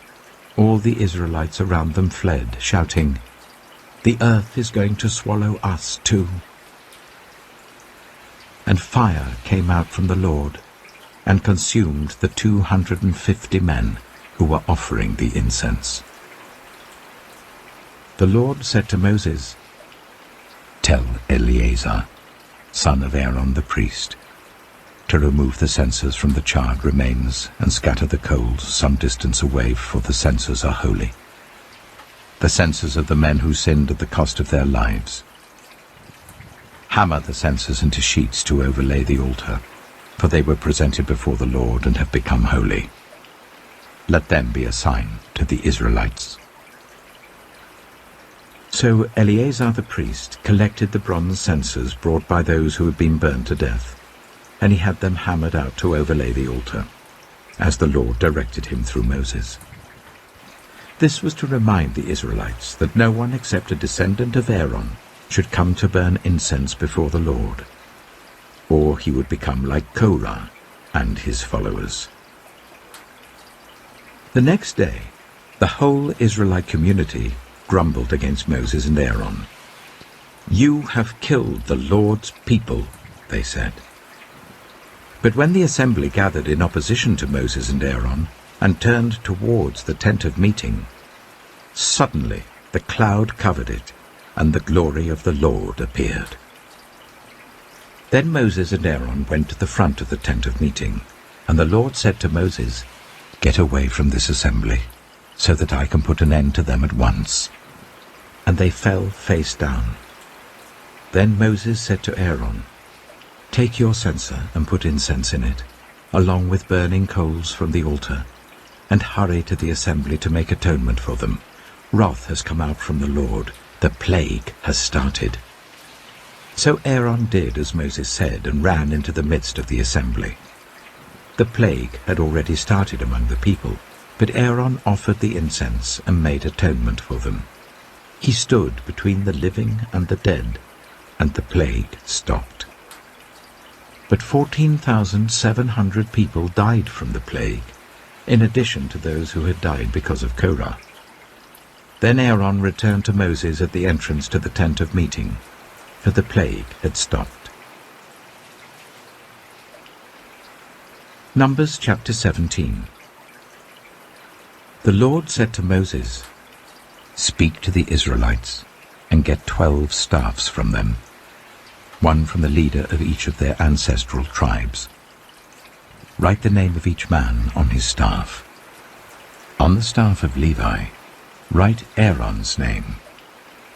all the Israelites around them fled, shouting, "The earth is going to swallow us too." And fire came out from the Lord and consumed the 250 men who were offering the incense. The Lord said to Moses, "Tell Eleazar, son of Aaron the priest, to remove the censers from the charred remains and scatter the coals some distance away, for the censers are holy, the censers of the men who sinned at the cost of their lives. Hammer the censers into sheets to overlay the altar, for they were presented before the Lord and have become holy. Let them be a sign to the Israelites." So Eleazar the priest collected the bronze censers brought by those who had been burned to death, and he had them hammered out to overlay the altar, as the Lord directed him through Moses. This was to remind the Israelites that no one except a descendant of Aaron should come to burn incense before the Lord, or he would become like Korah and his followers. The next day, the whole Israelite community grumbled against Moses and Aaron. "You have killed the Lord's people," they said. But when the assembly gathered in opposition to Moses and Aaron and turned towards the tent of meeting, suddenly the cloud covered it, and the glory of the Lord appeared. Then Moses and Aaron went to the front of the tent of meeting, and the Lord said to Moses, "Get away from this assembly, so that I can put an end to them at once." And they fell face down. Then Moses said to Aaron, "Take your censer and put incense in it, along with burning coals from the altar, and hurry to the assembly to make atonement for them. Wrath has come out from the Lord. The plague has started." So Aaron did as Moses said and ran into the midst of the assembly. The plague had already started among the people, but Aaron offered the incense and made atonement for them. He stood between the living and the dead, and the plague stopped. But 14,700 people died from the plague, in addition to those who had died because of Korah. Then Aaron returned to Moses at the entrance to the tent of meeting, for the plague had stopped. Numbers chapter 17. The Lord said to Moses, "Speak to the Israelites, and get 12 staffs from them, one from the leader of each of their ancestral tribes. Write the name of each man on his staff. On the staff of Levi, write Aaron's name,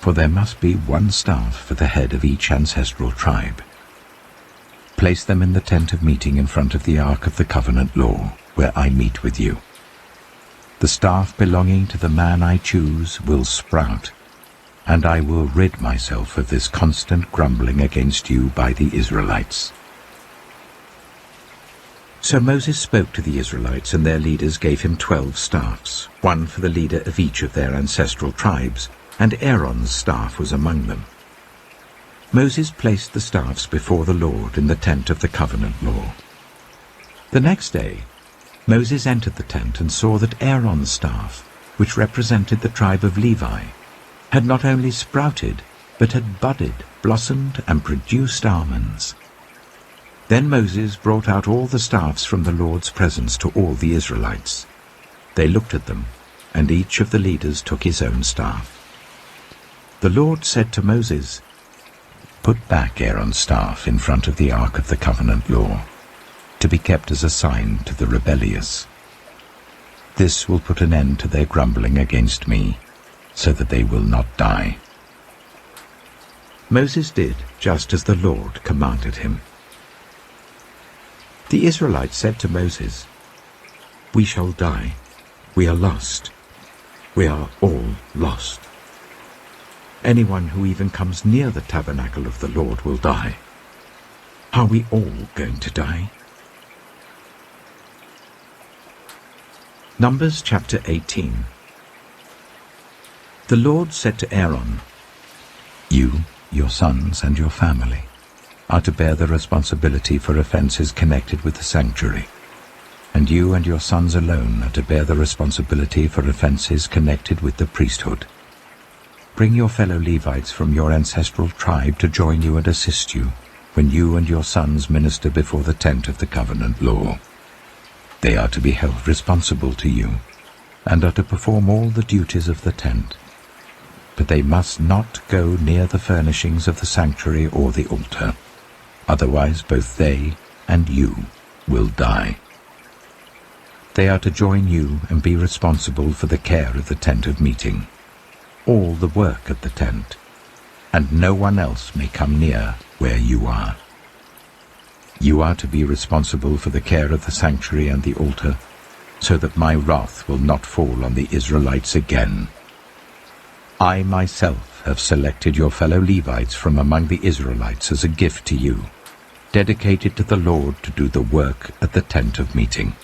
for there must be one staff for the head of each ancestral tribe. Place them in the tent of meeting in front of the ark of the covenant law, where I meet with you. The staff belonging to the man I choose will sprout, and I will rid myself of this constant grumbling against you by the Israelites." So Moses spoke to the Israelites, and their leaders gave him 12 staffs, one for the leader of each of their ancestral tribes, and Aaron's staff was among them. Moses placed the staffs before the Lord in the tent of the covenant law. The next day, Moses entered the tent and saw that Aaron's staff, which represented the tribe of Levi, had not only sprouted, but had budded, blossomed, and produced almonds. Then Moses brought out all the staffs from the Lord's presence to all the Israelites. They looked at them, and each of the leaders took his own staff. The Lord said to Moses, "Put back Aaron's staff in front of the ark of the covenant law, to be kept as a sign to the rebellious. This will put an end to their grumbling against me, so that they will not die." Moses did just as the Lord commanded him. The Israelites said to Moses, "We shall die. We are lost. We are all lost. Anyone who even comes near the tabernacle of the Lord will die. Are we all going to die?" Numbers chapter 18. The Lord said to Aaron, "You, your sons, and your family are to bear the responsibility for offenses connected with the sanctuary, and and you and your sons alone are to bear the responsibility for offenses connected with the priesthood. Bring your fellow Levites from your ancestral tribe to join you and assist you when you and your sons minister before the tent of the covenant law. They are to be held responsible to you, and are to perform all the duties of the tent. But they must not go near the furnishings of the sanctuary or the altar, otherwise both they and you will die. They are to join you and be responsible for the care of the tent of meeting, all the work at the tent, and no one else may come near where you are. You are to be responsible for the care of the sanctuary and the altar, so that my wrath will not fall on the Israelites again. I myself have selected your fellow Levites from among the Israelites as a gift to you, dedicated to the Lord to do the work at the tent of meeting.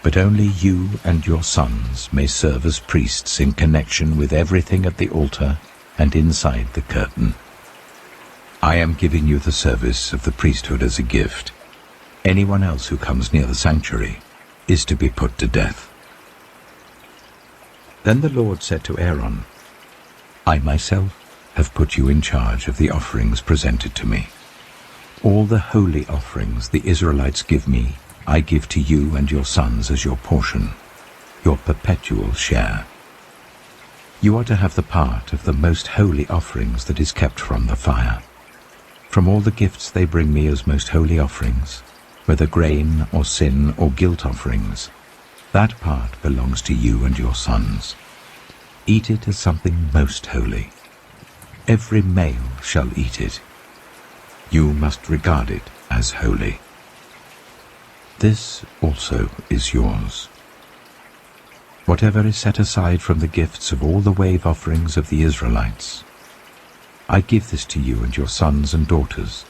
But only you and your sons may serve as priests in connection with everything at the altar and inside the curtain. I am giving you the service of the priesthood as a gift. Anyone else who comes near the sanctuary is to be put to death." Then the Lord said to Aaron, "I myself have put you in charge of the offerings presented to me. All the holy offerings the Israelites give me, I give to you and your sons as your portion, your perpetual share. You are to have the part of the most holy offerings that is kept from the fire. From all the gifts they bring me as most holy offerings, whether grain or sin or guilt offerings, that part belongs to you and your sons. Eat it as something most holy. Every male shall eat it. You must regard it as holy. This also is yours. Whatever is set aside from the gifts of all the wave offerings of the Israelites, I give this to you and your sons and daughters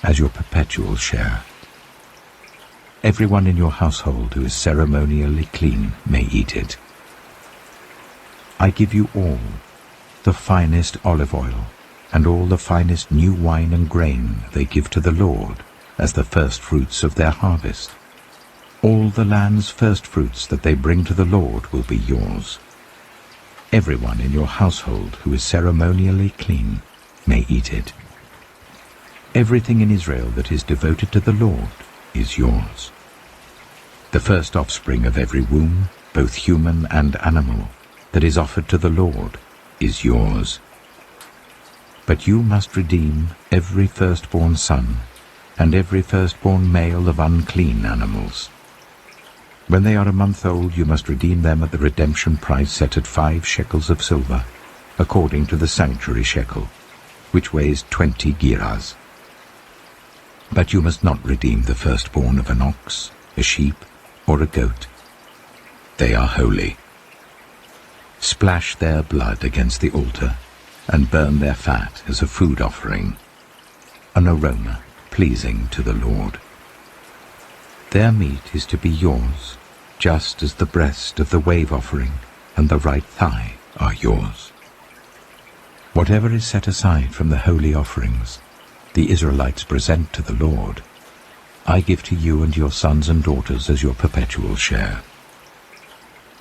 as your perpetual share. Everyone in your household who is ceremonially clean may eat it. I give you all the finest olive oil and all the finest new wine and grain they give to the Lord as the first fruits of their harvest. All the land's first fruits that they bring to the Lord will be yours. Everyone in your household who is ceremonially clean may eat it. Everything in Israel that is devoted to the Lord is yours. The first offspring of every womb, both human and animal, that is offered to the Lord is yours. But you must redeem every firstborn son and every firstborn male of unclean animals. When they are a month old, you must redeem them at the redemption price set at 5 shekels of silver, according to the sanctuary shekel, which weighs 20 gerahs. But you must not redeem the firstborn of an ox, a sheep, or a goat. They are holy. Splash their blood against the altar, and burn their fat as a food offering, an aroma pleasing to the Lord. Their meat is to be yours, just as the breast of the wave offering and the right thigh are yours. Whatever is set aside from the holy offerings the Israelites present to the Lord, I give to you and your sons and daughters as your perpetual share.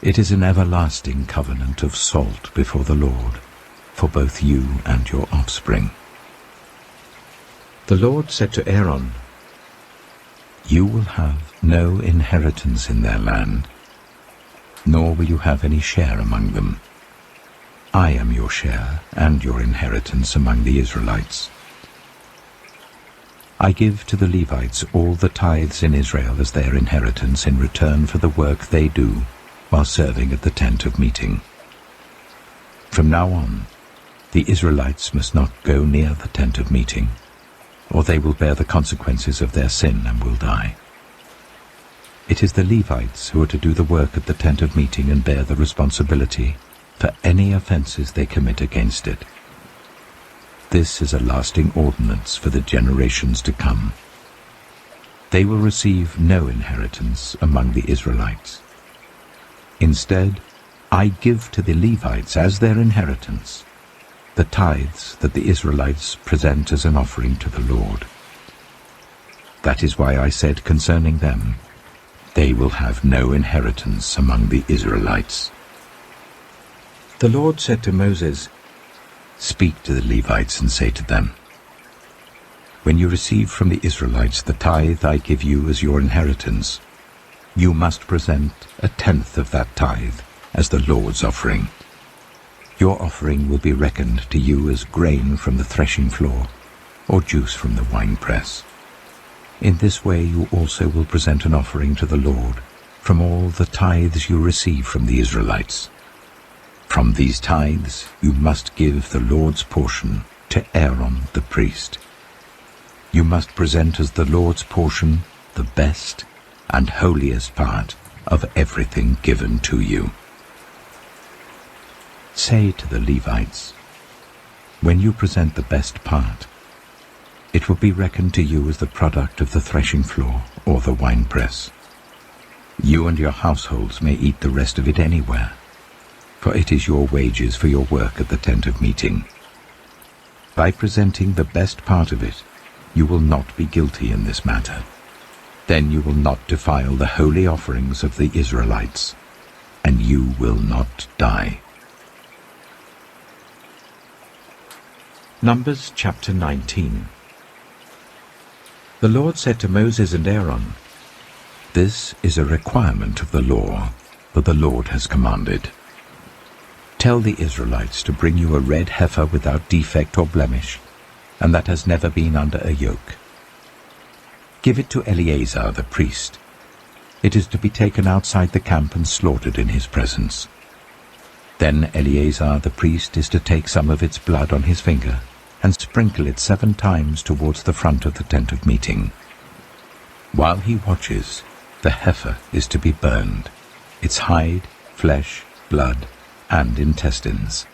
It is an everlasting covenant of salt before the Lord, for both you and your offspring." The Lord said to Aaron, "You will have no inheritance in their land, nor will you have any share among them. I am your share and your inheritance among the Israelites. I give to the Levites all the tithes in Israel as their inheritance in return for the work they do while serving at the tent of meeting. From now on, the Israelites must not go near the tent of meeting, or they will bear the consequences of their sin and will die. It is the Levites who are to do the work at the tent of meeting and bear the responsibility for any offenses they commit against it. This is a lasting ordinance for the generations to come. They will receive no inheritance among the Israelites. Instead, I give to the Levites as their inheritance the tithes that the Israelites present as an offering to the Lord. That is why I said concerning them, They will have no inheritance among the Israelites. The Lord said to Moses, "Speak to the Levites and say to them, when you receive from the Israelites the tithe I give you as your inheritance, you must present 1/10 of that tithe as the Lord's offering. Your offering will be reckoned to you as grain from the threshing floor, or juice from the winepress. In this way you also will present an offering to the Lord from all the tithes you receive from the Israelites. From these tithes you must give the Lord's portion to Aaron the priest. You must present as the Lord's portion the best and holiest part of everything given to you. Say to the Levites, when you present the best part, it will be reckoned to you as the product of the threshing floor or the winepress. You and your households may eat the rest of it anywhere, for it is your wages for your work at the tent of meeting. By presenting the best part of it, you will not be guilty in this matter. Then you will not defile the holy offerings of the Israelites, and you will not die." Numbers chapter 19. The Lord said to Moses and Aaron, "This is a requirement of the law that the Lord has commanded. Tell the Israelites to bring you a red heifer without defect or blemish, and that has never been under a yoke. Give it to Eleazar the priest. It is to be taken outside the camp and slaughtered in his presence. Then Eleazar the priest is to take some of its blood on his finger and sprinkle it 7 times towards the front of the tent of meeting. While he watches, the heifer is to be burned, its hide, flesh, blood, and intestines.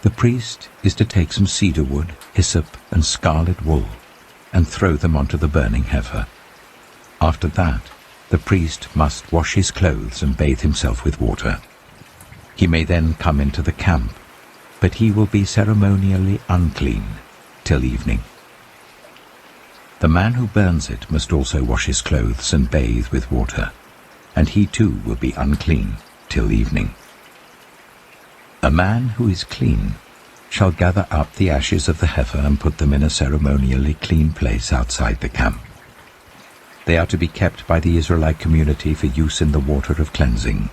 The priest is to take some cedar wood, hyssop, and scarlet wool, and throw them onto the burning heifer. After that, the priest must wash his clothes and bathe himself with water. He may then come into the camp, but he will be ceremonially unclean till evening. The man who burns it must also wash his clothes and bathe with water, and he too will be unclean till evening. A man who is clean shall gather up the ashes of the heifer and put them in a ceremonially clean place outside the camp. They are to be kept by the Israelite community for use in the water of cleansing.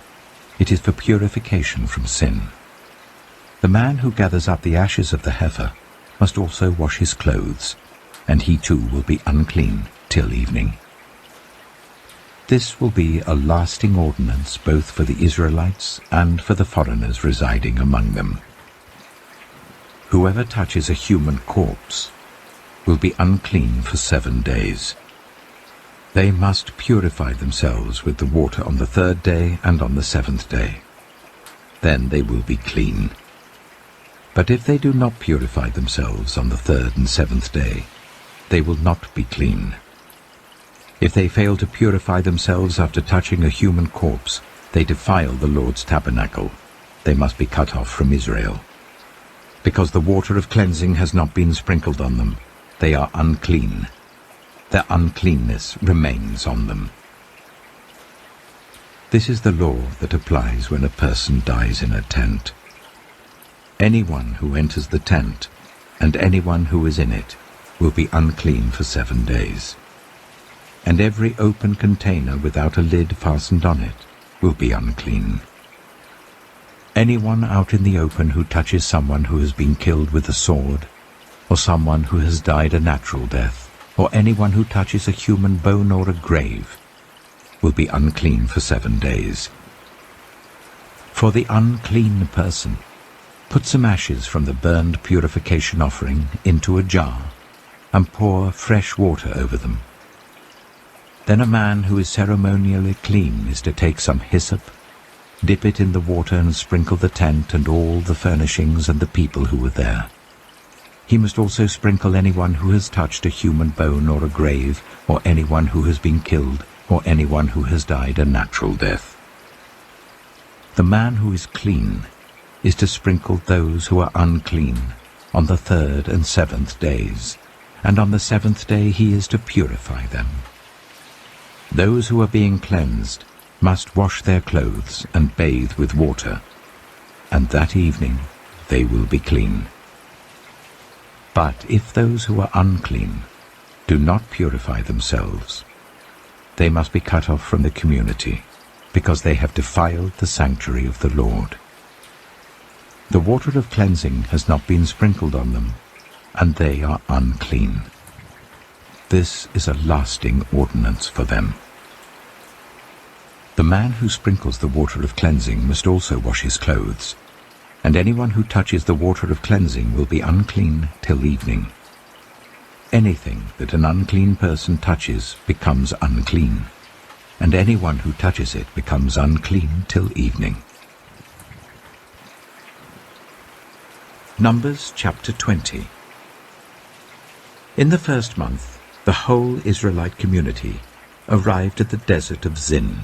It is for purification from sin. The man who gathers up the ashes of the heifer must also wash his clothes, and he too will be unclean till evening. This will be a lasting ordinance both for the Israelites and for the foreigners residing among them. Whoever touches a human corpse will be unclean for 7 days. They must purify themselves with the water on the 3rd day and on the 7th day. Then they will be clean. But if they do not purify themselves on the 3rd and 7th day, they will not be clean. If they fail to purify themselves after touching a human corpse, they defile the Lord's tabernacle. They must be cut off from Israel. Because the water of cleansing has not been sprinkled on them, they are unclean. Their uncleanness remains on them. This is the law that applies when a person dies in a tent. Anyone who enters the tent, and anyone who is in it, will be unclean for 7 days. And every open container without a lid fastened on it will be unclean. Anyone out in the open who touches someone who has been killed with a sword, or someone who has died a natural death, or anyone who touches a human bone or a grave, will be unclean for 7 days. For the unclean person, put some ashes from the burned purification offering into a jar, and pour fresh water over them. Then a man who is ceremonially clean is to take some hyssop, dip it in the water and sprinkle the tent and all the furnishings and the people who were there. He must also sprinkle anyone who has touched a human bone or a grave, or anyone who has been killed, or anyone who has died a natural death. The man who is clean is to sprinkle those who are unclean on the 3rd and 7th days, and on the 7th day he is to purify them. Those who are being cleansed must wash their clothes and bathe with water, and that evening they will be clean. But if those who are unclean do not purify themselves, they must be cut off from the community, because they have defiled the sanctuary of the Lord. The water of cleansing has not been sprinkled on them, and they are unclean. This is a lasting ordinance for them. The man who sprinkles the water of cleansing must also wash his clothes, and anyone who touches the water of cleansing will be unclean till evening. Anything that an unclean person touches becomes unclean, and anyone who touches it becomes unclean till evening. Numbers chapter 20. In the first month, the whole Israelite community arrived at the desert of Zin,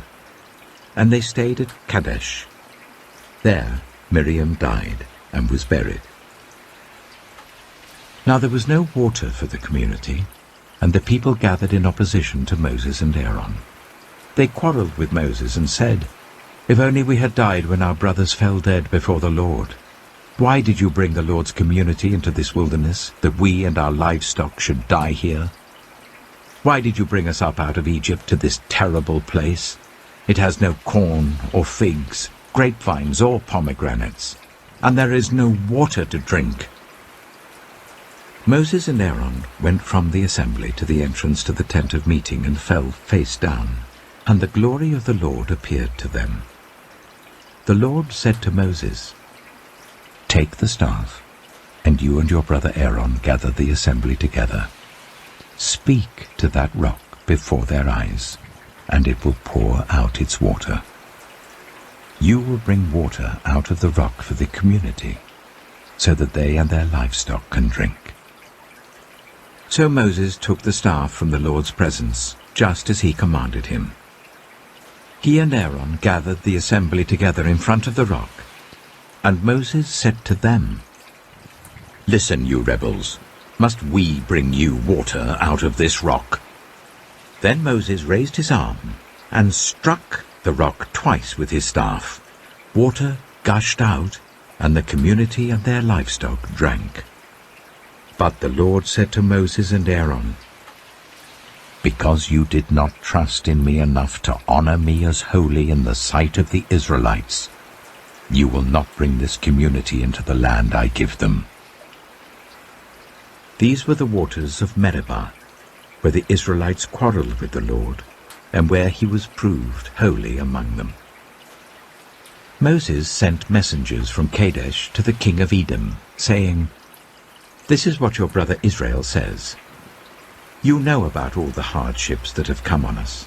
and they stayed at Kadesh. There Miriam died and was buried. Now there was no water for the community, and the people gathered in opposition to Moses and Aaron. They quarreled with Moses and said, "If only we had died when our brothers fell dead before the Lord. Why did you bring the Lord's community into this wilderness, that we and our livestock should die here? Why did you bring us up out of Egypt to this terrible place? It has no corn or figs, grapevines or pomegranates, and there is no water to drink." Moses and Aaron went from the assembly to the entrance to the tent of meeting and fell face down, and the glory of the Lord appeared to them. The Lord said to Moses, "Take the staff, and you and your brother Aaron gather the assembly together. Speak to that rock before their eyes, and it will pour out its water. You will bring water out of the rock for the community, so that they and their livestock can drink." So Moses took the staff from the Lord's presence, just as he commanded him. He and Aaron gathered the assembly together in front of the rock, and Moses said to them, "Listen, you rebels, must we bring you water out of this rock?" Then Moses raised his arm and struck the rock twice with his staff. Water gushed out, and the community and their livestock drank. But the Lord said to Moses and Aaron, "Because you did not trust in me enough to honor me as holy in the sight of the Israelites, you will not bring this community into the land I give them." These were the waters of Meribah, where the Israelites quarreled with the Lord, and where he was proved holy among them. Moses sent messengers from Kadesh to the king of Edom, saying, "This is what your brother Israel says. You know about all the hardships that have come on us.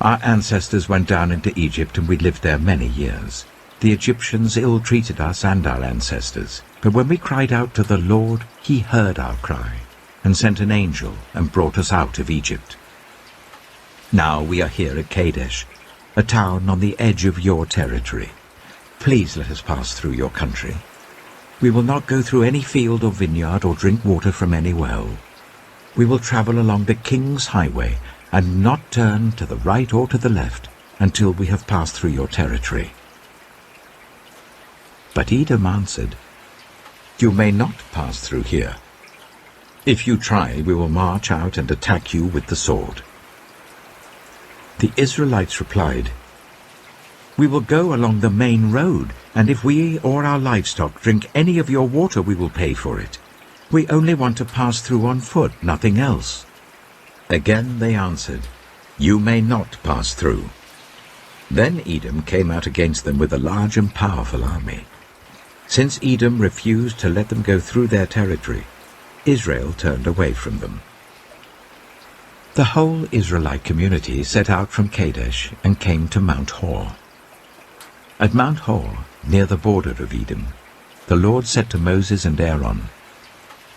Our ancestors went down into Egypt, and we lived there many years. The Egyptians ill-treated us and our ancestors, but when we cried out to the Lord, he heard our cry, and sent an angel and brought us out of Egypt. Now we are here at Kadesh, a town on the edge of your territory. Please let us pass through your country. We will not go through any field or vineyard or drink water from any well. We will travel along the king's highway and not turn to the right or to the left until we have passed through your territory." But Edom answered, "You may not pass through here. If you try, we will march out and attack you with the sword." The Israelites replied, "We will go along the main road, and if we or our livestock drink any of your water, we will pay for it. We only want to pass through on foot, nothing else." Again they answered, "You may not pass through." Then Edom came out against them with a large and powerful army. Since Edom refused to let them go through their territory, Israel turned away from them. The whole Israelite community set out from Kadesh and came to Mount Hor. At Mount Hor, near the border of Edom, the Lord said to Moses and Aaron,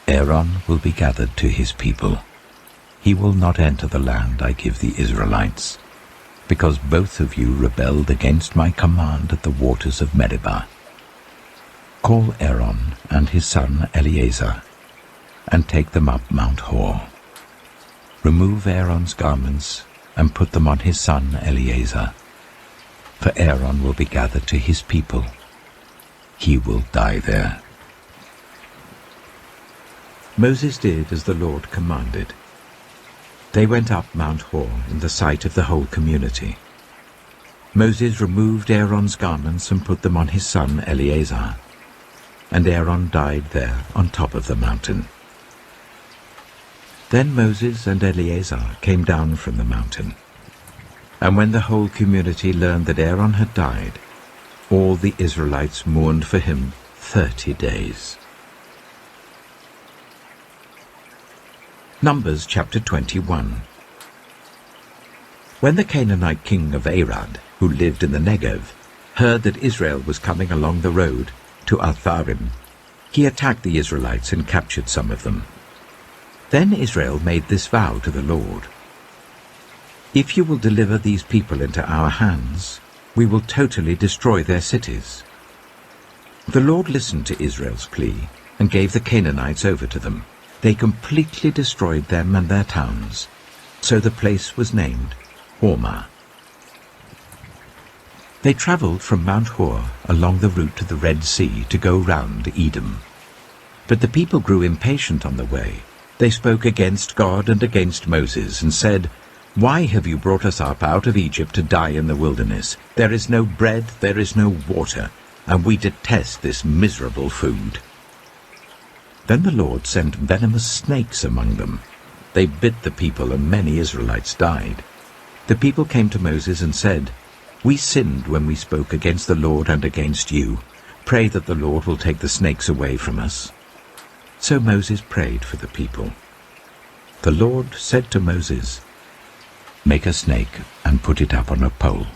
"Aaron will be gathered to his people. He will not enter the land I give the Israelites, because both of you rebelled against my command at the waters of Meribah. Call Aaron and his son Eleazar, and take them up Mount Hor. Remove Aaron's garments and put them on his son Eleazar. For Aaron will be gathered to his people. He will die there." Moses did as the Lord commanded. They went up Mount Hor in the sight of the whole community. Moses removed Aaron's garments and put them on his son Eleazar, and Aaron died there on top of the mountain. Then Moses and Eleazar came down from the mountain, and when the whole community learned that Aaron had died, all the Israelites mourned for him 30 days. Numbers chapter 21. When the Canaanite king of Arad, who lived in the Negev, heard that Israel was coming along the road to Altharim, he attacked the Israelites and captured some of them. Then Israel made this vow to the Lord: "If you will deliver these people into our hands, we will totally destroy their cities." The Lord listened to Israel's plea and gave the Canaanites over to them. They completely destroyed them and their towns, so the place was named Hormah. They travelled from Mount Hor along the route to the Red Sea to go round Edom. But the people grew impatient on the way. They spoke against God and against Moses and said, "Why have you brought us up out of Egypt to die in the wilderness? There is no bread, there is no water, and we detest this miserable food." Then the Lord sent venomous snakes among them. They bit the people, and many Israelites died. The people came to Moses and said, "We sinned when we spoke against the Lord and against you. Pray that the Lord will take the snakes away from us." So Moses prayed for the people. The Lord said to Moses, "Make a snake and put it up on a pole.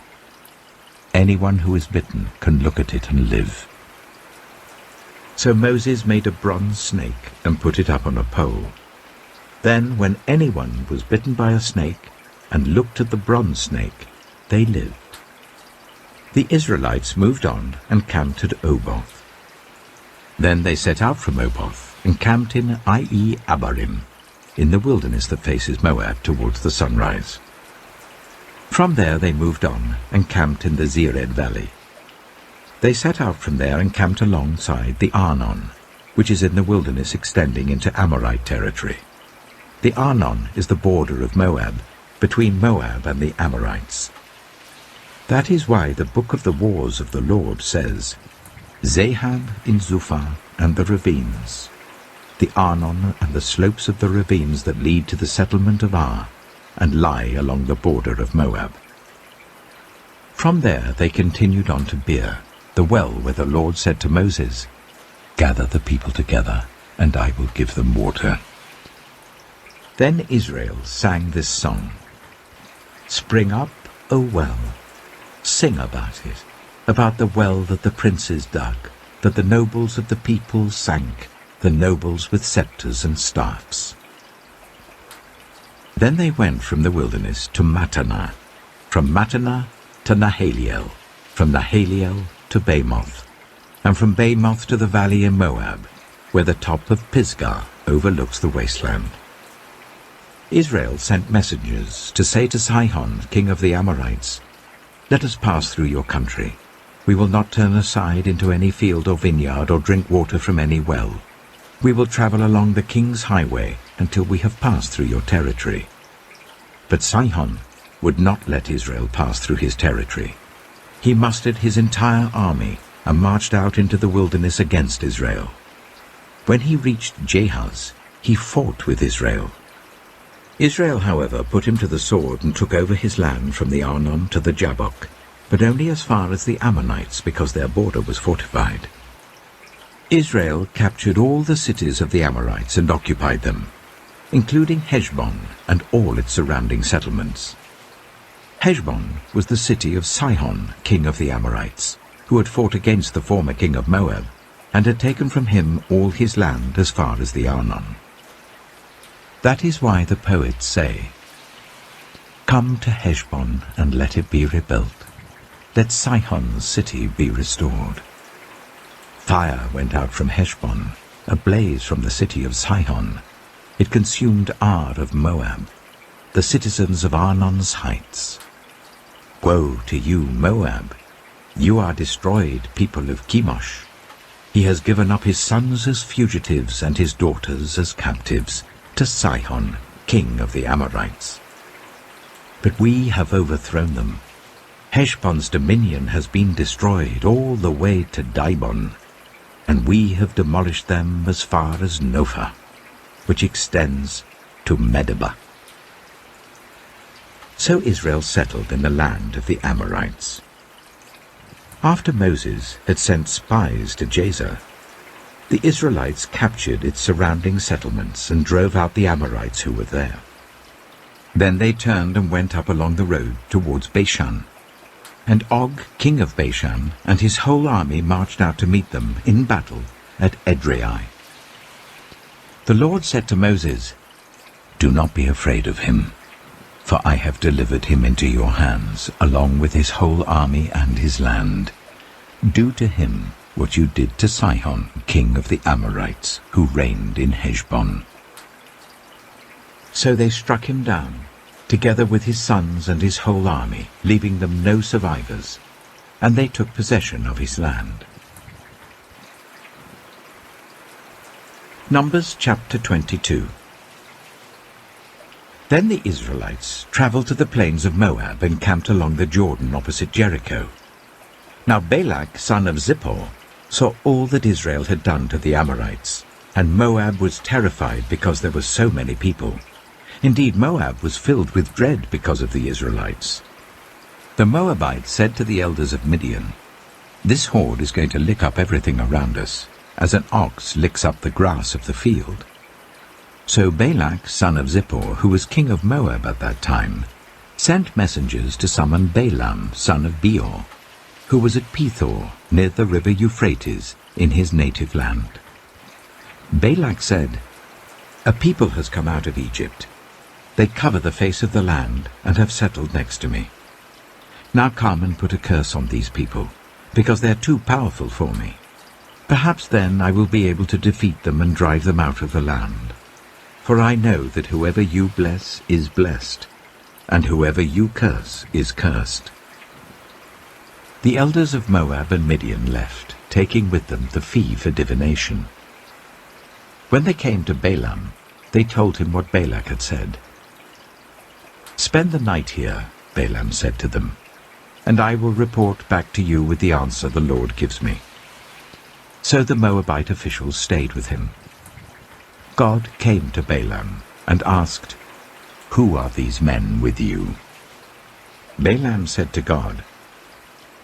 Anyone who is bitten can look at it and live." So Moses made a bronze snake and put it up on a pole. Then when anyone was bitten by a snake and looked at the bronze snake, they lived. The Israelites moved on and camped at Oboth. Then they set out from Oboth and camped in Abarim, in the wilderness that faces Moab towards the sunrise. From there they moved on and camped in the Zered Valley. They set out from there and camped alongside the Arnon, which is in the wilderness extending into Amorite territory. The Arnon is the border of Moab, between Moab and the Amorites. That is why the book of the wars of the Lord says, "Zahab in Zuphah and the ravines, the Arnon and the slopes of the ravines that lead to the settlement of Ar, and lie along the border of Moab." From there they continued on to Beer, the well where the Lord said to Moses, "Gather the people together, and I will give them water." Then Israel sang this song: "Spring up, O well, sing about it, about the well that the princes dug, that the nobles of the people sank, the nobles with scepters and staffs." Then they went from the wilderness to Mattanah, from Mattanah to Nahaliel, from Nahaliel to Bamoth, and from Bamoth to the valley in Moab, where the top of Pisgah overlooks the wasteland. Israel sent messengers to say to Sihon, king of the Amorites, "Let us pass through your country. We will not turn aside into any field or vineyard or drink water from any well. We will travel along the king's highway until we have passed through your territory." But Sihon would not let Israel pass through his territory. He mustered his entire army and marched out into the wilderness against Israel. When he reached Jahaz, he fought with Israel. Israel, however, put him to the sword and took over his land from the Arnon to the Jabbok, but only as far as the Ammonites, because their border was fortified. Israel captured all the cities of the Amorites and occupied them, including Heshbon and all its surrounding settlements. Heshbon was the city of Sihon, king of the Amorites, who had fought against the former king of Moab, and had taken from him all his land as far as the Arnon. That is why the poets say, "Come to Heshbon and let it be rebuilt. Let Sihon's city be restored." Fire went out from Heshbon, a blaze from the city of Sihon. It consumed Ar of Moab. the citizens of Arnon's heights. Woe to you, Moab! You are destroyed, people of Chemosh. He has given up his sons as fugitives and his daughters as captives to Sihon, king of the Amorites. But we have overthrown them. Heshbon's dominion has been destroyed all the way to Dibon, and we have demolished them as far as Nophah, which extends to Medeba. So Israel settled in the land of the Amorites. After Moses had sent spies to Jazer, the Israelites captured its surrounding settlements and drove out the Amorites who were there. Then they turned and went up along the road towards Bashan. And Og, king of Bashan, and his whole army marched out to meet them in battle at Edrei. The Lord said to Moses, "Do not be afraid of him, for I have delivered him into your hands, along with his whole army and his land. Do to him what you did to Sihon, king of the Amorites, who reigned in Heshbon." So they struck him down, together with his sons and his whole army, leaving them no survivors, and they took possession of his land. Numbers chapter 22. Then the Israelites travelled to the plains of Moab and camped along the Jordan opposite Jericho. Now Balak, son of Zippor, saw all that Israel had done to the Amorites, and Moab was terrified because there were so many people. Indeed, Moab was filled with dread because of the Israelites. The Moabites said to the elders of Midian, "This horde is going to lick up everything around us, as an ox licks up the grass of the field." So Balak, son of Zippor, who was king of Moab at that time, sent messengers to summon Balaam, son of Beor, who was at Pethor, near the river Euphrates, in his native land. Balak said, "A people has come out of Egypt. They cover the face of the land and have settled next to me. Now come and put a curse on these people, because they are too powerful for me. Perhaps then I will be able to defeat them and drive them out of the land. For I know that whoever you bless is blessed, and whoever you curse is cursed." The elders of Moab and Midian left, taking with them the fee for divination. When they came to Balaam, they told him what Balak had said. "Spend the night here," Balaam said to them, "and I will report back to you with the answer the Lord gives me." So the Moabite officials stayed with him. God came to Balaam and asked, "Who are these men with you?" Balaam said to God,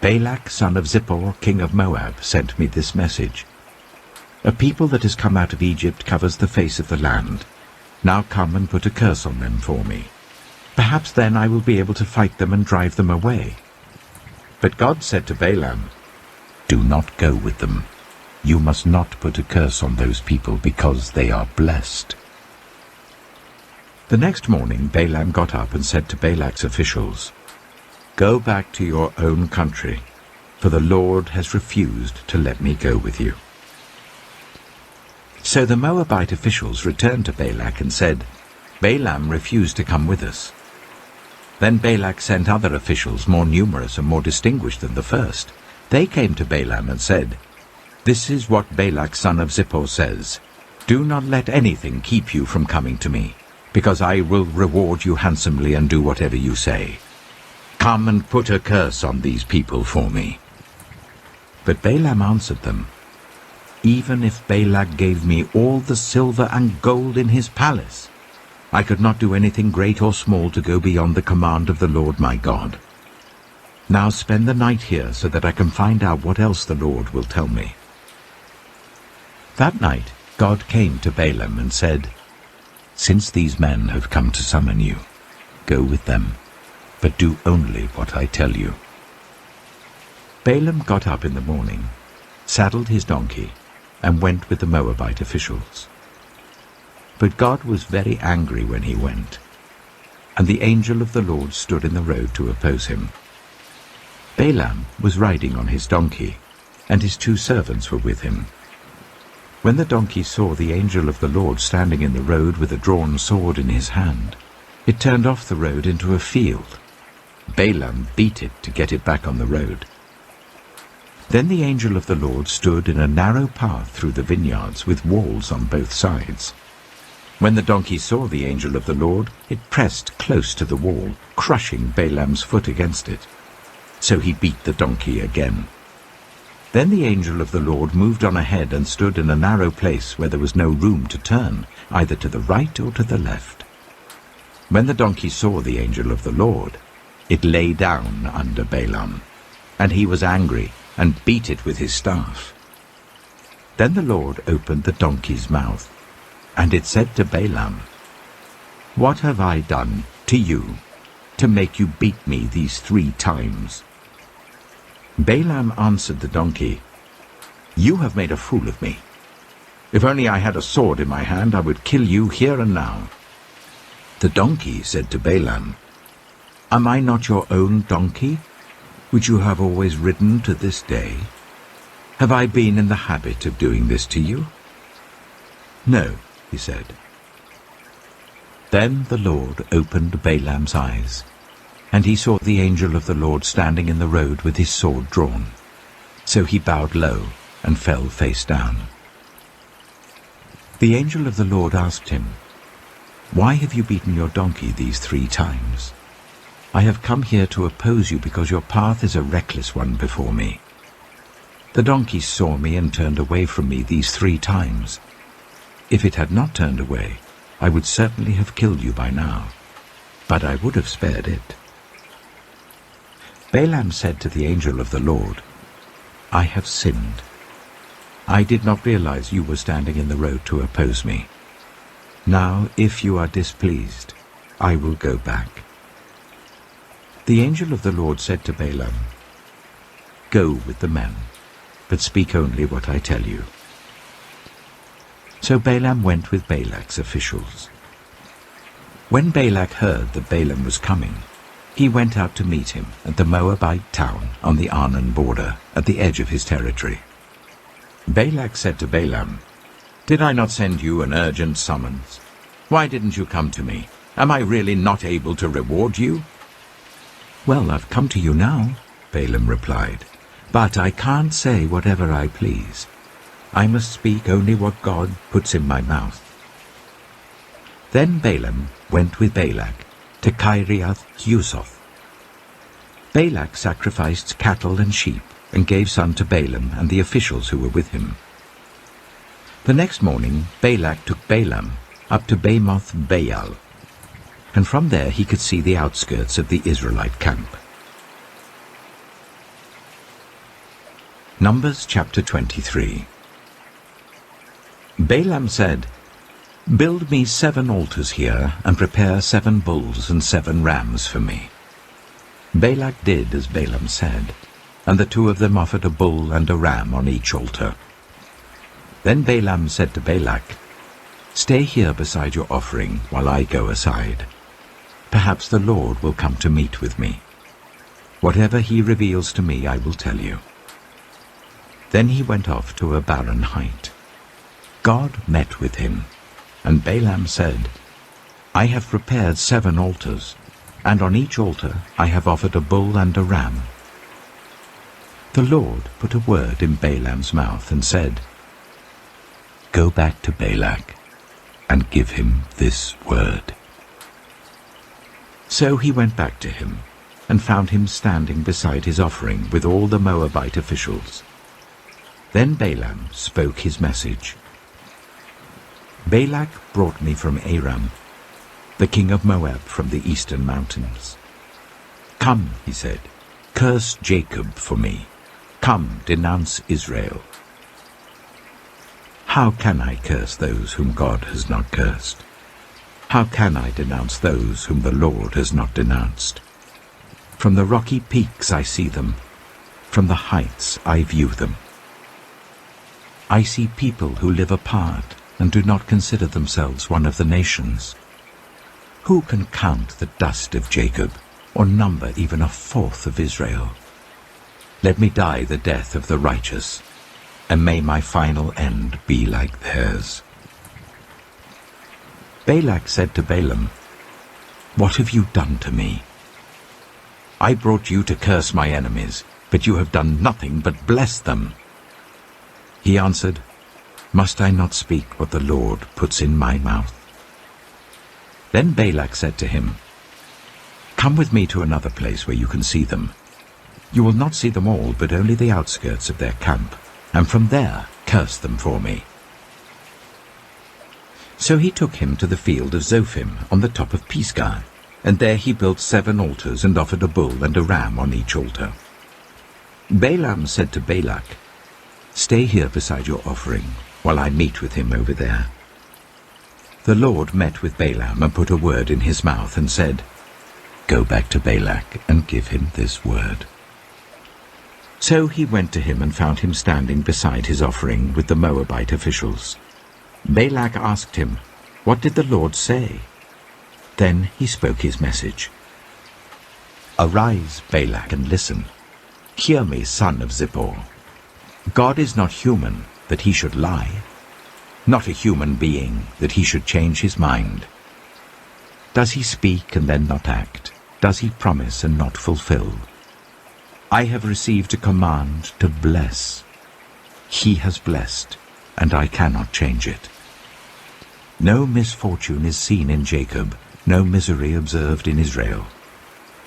"Balak, son of Zippor, king of Moab, sent me this message. A people that has come out of Egypt covers the face of the land. Now come and put a curse on them for me. Perhaps then I will be able to fight them and drive them away." But God said to Balaam, "Do not go with them. You must not put a curse on those people because they are blessed." The next morning Balaam got up and said to Balak's officials, "Go back to your own country, for the Lord has refused to let me go with you." So the Moabite officials returned to Balak and said, "Balaam refused to come with us." Then Balak sent other officials more numerous and more distinguished than the first. They came to Balaam and said, "This is what Balak son of Zippor says. Do not let anything keep you from coming to me, because I will reward you handsomely and do whatever you say. Come and put a curse on these people for me." But Balaam answered them, "Even if Balak gave me all the silver and gold in his palace, I could not do anything great or small to go beyond the command of the Lord my God. Now spend the night here so that I can find out what else the Lord will tell me." That night God came to Balaam and said, "Since these men have come to summon you, go with them, but do only what I tell you." Balaam got up in the morning, saddled his donkey, and went with the Moabite officials. But God was very angry when he went, and the angel of the Lord stood in the road to oppose him. Balaam was riding on his donkey, and his 2 servants were with him. When the donkey saw the angel of the Lord standing in the road with a drawn sword in his hand, It turned off the road into a field. Balaam beat it to get it back on the road. Then the angel of the Lord stood in a narrow path through the vineyards with walls on both sides. When the donkey saw the angel of the Lord, it pressed close to the wall, crushing Balaam's foot against it. So he beat the donkey again. Then the angel of the Lord moved on ahead and stood in a narrow place where there was no room to turn, either to the right or to the left. When the donkey saw the angel of the Lord, it lay down under Balaam, and he was angry and beat it with his staff. Then the Lord opened the donkey's mouth, and it said to Balaam, "What have I done to you to make you beat me these 3 times?" Balaam answered the donkey, "You have made a fool of me. If only I had a sword in my hand, I would kill you here and now." The donkey said to Balaam, "Am I not your own donkey, which you have always ridden to this day? Have I been in the habit of doing this to you?" "No," he said. Then the Lord opened Balaam's eyes, and he saw the angel of the Lord standing in the road with his sword drawn. So he bowed low and fell face down. The angel of the Lord asked him, "Why have you beaten your donkey these 3 times? I have come here to oppose you because your path is a reckless one before me. The donkey saw me and turned away from me these 3 times. If it had not turned away, I would certainly have killed you by now, but I would have spared it." Balaam said to the angel of the Lord, "I have sinned. I did not realize you were standing in the road to oppose me. Now, if you are displeased, I will go back." The angel of the Lord said to Balaam, "Go with the men, but speak only what I tell you." So Balaam went with Balak's officials. When Balak heard that Balaam was coming, he went out to meet him at the Moabite town on the Arnon border, at the edge of his territory. Balak said to Balaam, "Did I not send you an urgent summons? Why didn't you come to me? Am I really not able to reward you?" "Well, I've come to you now," Balaam replied, "but I can't say whatever I please. I must speak only what God puts in my mouth." Then Balaam went with Balak to Kiriath-Huzoth. Balak sacrificed cattle and sheep and gave some to Balaam and the officials who were with him. The next morning Balak took Balaam up to Bamoth Baal, and from there he could see the outskirts of the Israelite camp. Numbers chapter 23. Balaam said, "Build me 7 altars here, and prepare 7 bulls and 7 rams for me." Balak did as Balaam said, and the 2 of them offered a bull and a ram on each altar. Then Balaam said to Balak, "Stay here beside your offering while I go aside. Perhaps the Lord will come to meet with me. Whatever he reveals to me I will tell you." Then he went off to a barren height. God met with him, and Balaam said, "I have prepared 7 altars, and on each altar I have offered a bull and a ram." The Lord put a word in Balaam's mouth and said, "Go back to Balak and give him this word." So he went back to him and found him standing beside his offering with all the Moabite officials. Then Balaam spoke his message. "Balak brought me from Aram, the king of Moab from the eastern mountains. Come," he said, "curse Jacob for me. Come, denounce Israel." How can I curse those whom God has not cursed? How can I denounce those whom the Lord has not denounced? From the rocky peaks I see them. From the heights I view them. I see people who live apart and do not consider themselves one of the nations. Who can count the dust of Jacob, or number even a fourth of Israel? Let me die the death of the righteous, and may my final end be like theirs. Balak said to Balaam, "What have you done to me? I brought you to curse my enemies, but you have done nothing but bless them." He answered, "Must I not speak what the Lord puts in my mouth?" Then Balak said to him, "Come with me to another place where you can see them. You will not see them all, but only the outskirts of their camp, and from there curse them for me." So he took him to the field of Zophim on the top of Pisgah, and there he built 7 altars and offered a bull and a ram on each altar. Balaam said to Balak, "Stay here beside your offering, while I meet with him over there." The Lord met with Balaam and put a word in his mouth and said, "Go back to Balak and give him this word." So he went to him and found him standing beside his offering with the Moabite officials. Balak asked him, "What did the Lord say?" Then he spoke his message. "Arise, Balak, and listen. Hear me, son of Zippor. God is not human, that he should lie, not a human being, that he should change his mind. Does he speak and then not act? Does he promise and not fulfill? I have received a command to bless. He has blessed, and I cannot change it. No misfortune is seen in Jacob, no misery observed in Israel.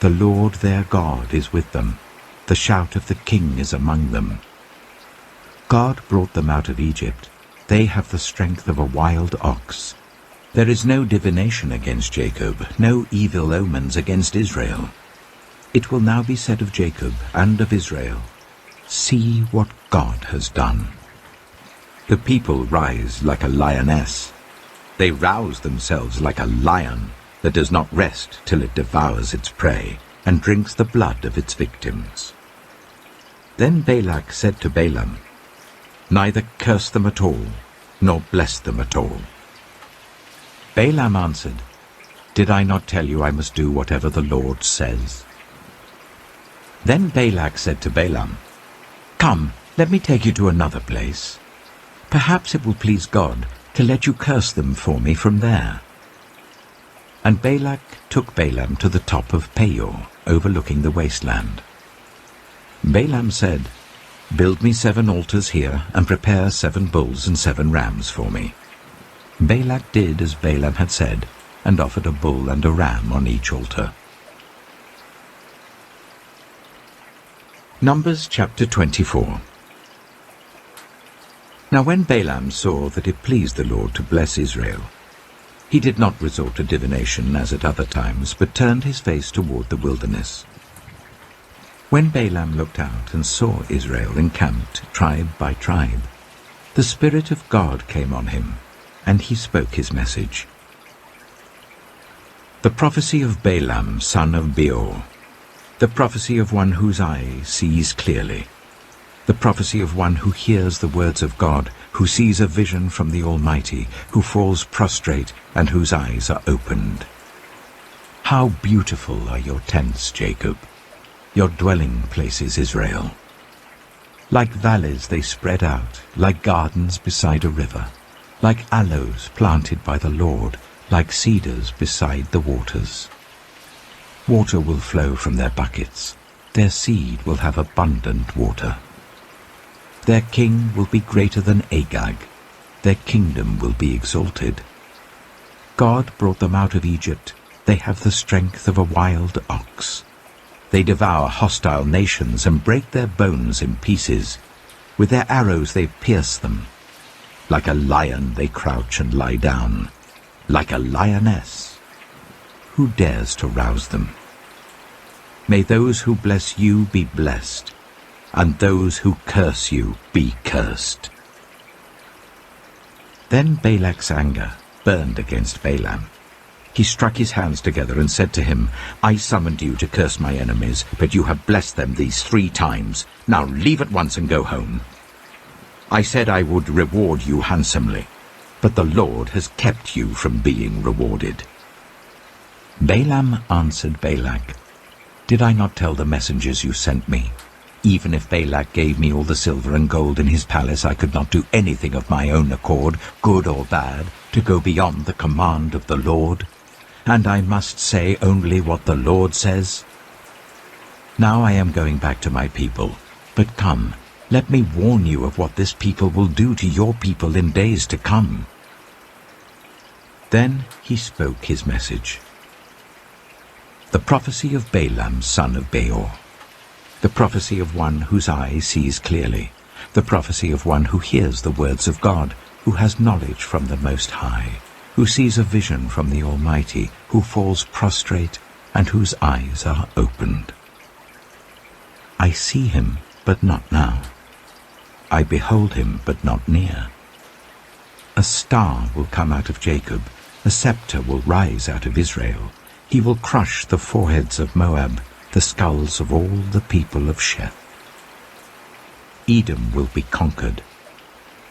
The Lord their God is with them. The shout of the king is among them. God brought them out of Egypt. They have the strength of a wild ox. There is no divination against Jacob, no evil omens against Israel. It will now be said of Jacob and of Israel, see what God has done. The people rise like a lioness. They rouse themselves like a lion that does not rest till it devours its prey and drinks the blood of its victims. Then Balak said to Balaam, neither curse them at all, nor bless them at all. Balaam answered, did I not tell you I must do whatever the Lord says? Then Balak said to Balaam, come, let me take you to another place. Perhaps it will please God to let you curse them for me from there. And Balak took Balaam to the top of Peor, overlooking the wasteland. Balaam said, build me 7 altars here, and prepare 7 bulls and 7 rams for me. Balak did as Balaam had said, and offered a bull and a ram on each altar. Numbers chapter 24. Now when Balaam saw that it pleased the Lord to bless Israel, he did not resort to divination as at other times, but turned his face toward the wilderness. When Balaam looked out and saw Israel encamped tribe by tribe, the Spirit of God came on him, and he spoke his message. The prophecy of Balaam, son of Beor, the prophecy of one whose eye sees clearly, the prophecy of one who hears the words of God, who sees a vision from the Almighty, who falls prostrate and whose eyes are opened. How beautiful are your tents, Jacob, your dwelling places, Israel. Like valleys they spread out, like gardens beside a river, like aloes planted by the Lord, like cedars beside the waters. Water will flow from their buckets, their seed will have abundant water. Their king will be greater than Agag, their kingdom will be exalted. God brought them out of Egypt, they have the strength of a wild ox. They devour hostile nations and break their bones in pieces. With their arrows they pierce them. Like a lion they crouch and lie down, like a lioness. Who dares to rouse them? May those who bless you be blessed, and those who curse you be cursed. Then Balak's anger burned against Balaam. He struck his hands together and said to him, I summoned you to curse my enemies, but you have blessed them these 3 times. Now leave at once and go home. I said I would reward you handsomely, but the Lord has kept you from being rewarded. Balaam answered Balak, did I not tell the messengers you sent me? Even if Balak gave me all the silver and gold in his palace, I could not do anything of my own accord, good or bad, to go beyond the command of the Lord. and I must say only what the Lord says? Now I am going back to my people, but come, let me warn you of what this people will do to your people in days to come." Then he spoke his message. The prophecy of Balaam, son of Beor. The prophecy of one whose eye sees clearly. The prophecy of one who hears the words of God, who has knowledge from the Most High, who sees a vision from the Almighty, who falls prostrate, and whose eyes are opened. I see him, but not now. I behold him, but not near. A star will come out of Jacob, a scepter will rise out of Israel. He will crush the foreheads of Moab, the skulls of all the people of Sheth. Edom will be conquered.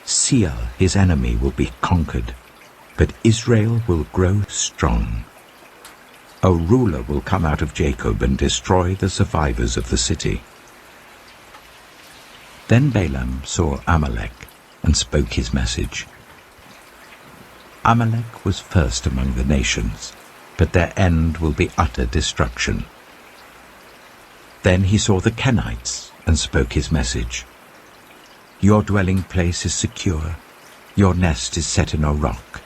Seir, his enemy, will be conquered, but Israel will grow strong. A ruler will come out of Jacob and destroy the survivors of the city. Then Balaam saw Amalek and spoke his message. Amalek was first among the nations, but their end will be utter destruction. Then he saw the Kenites and spoke his message. Your dwelling place is secure, your nest is set in a rock,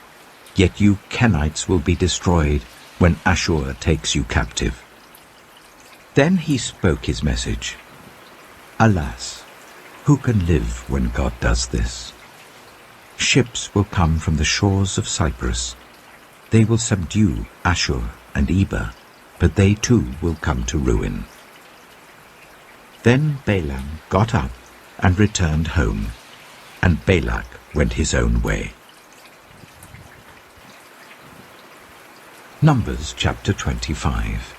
yet you Kenites will be destroyed when Ashur takes you captive. Then he spoke his message. Alas, who can live when God does this? Ships will come from the shores of Cyprus. They will subdue Ashur and Eber, but they too will come to ruin. Then Balaam got up and returned home, and Balak went his own way. Numbers chapter 25.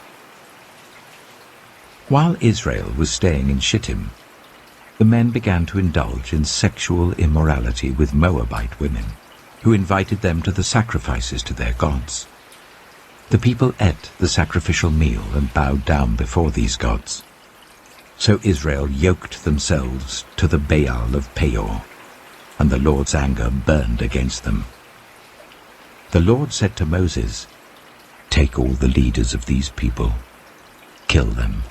While Israel was staying in Shittim, the men began to indulge in sexual immorality with Moabite women, who invited them to the sacrifices to their gods. The people ate the sacrificial meal and bowed down before these gods. So Israel yoked themselves to the Baal of Peor, and the Lord's anger burned against them. The Lord said to Moses, "Take all the leaders of these people, kill them,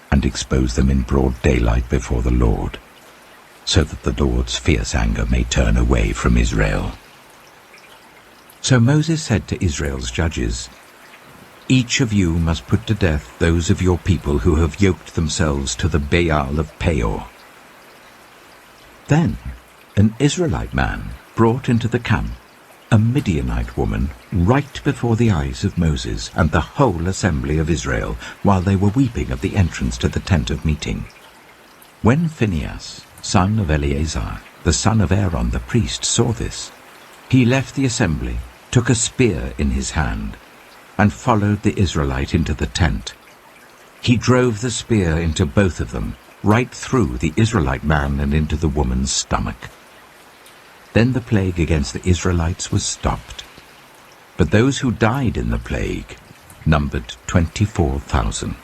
and expose them in broad daylight before the Lord, so that the Lord's fierce anger may turn away from Israel." So Moses said to Israel's judges, "Each of you must put to death those of your people who have yoked themselves to the Baal of Peor." Then an Israelite man brought into the camp a Midianite woman right before the eyes of Moses and the whole assembly of Israel, while they were weeping at the entrance to the tent of meeting. When Phinehas, son of Eleazar, the son of Aaron the priest, saw this, he left the assembly, took a spear in his hand, and followed the Israelite into the tent. He drove the spear into both of them, right through the Israelite man and into the woman's stomach. Then the plague against the Israelites was stopped. But those who died in the plague numbered 24,000.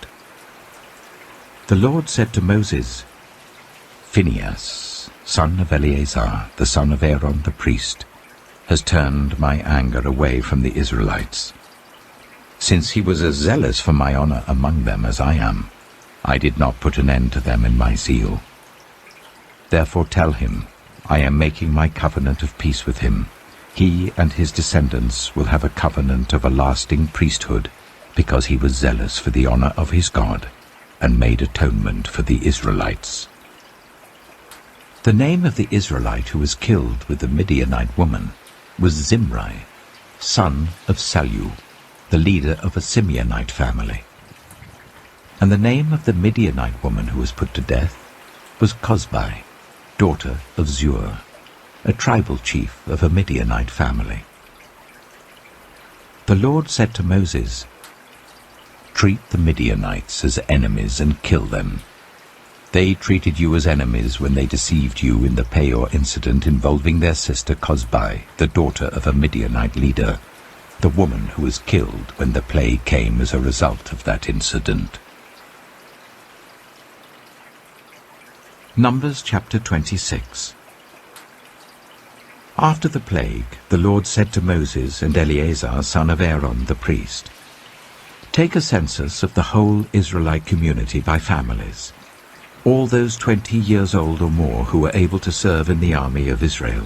The Lord said to Moses, "Phinehas, son of Eleazar, the son of Aaron the priest, has turned my anger away from the Israelites. Since he was as zealous for my honor among them as I am, I did not put an end to them in my zeal. Therefore tell him, I am making my covenant of peace with him. He and his descendants will have a covenant of a lasting priesthood, because he was zealous for the honor of his God, and made atonement for the Israelites." The name of the Israelite who was killed with the Midianite woman was Zimri, son of Salu, the leader of a Simeonite family. And the name of the Midianite woman who was put to death was Cosbi, daughter of Zur, a tribal chief of a Midianite family. The Lord said to Moses, "Treat the Midianites as enemies and kill them. They treated you as enemies when they deceived you in the Peor incident involving their sister Cosbi, the daughter of a Midianite leader, the woman who was killed when the plague came as a result of that incident." Numbers chapter 26. After the plague, the Lord said to Moses and Eleazar, son of Aaron the priest, Take a census of the whole Israelite community by families, all those 20 years old or more who were able to serve in the army of Israel.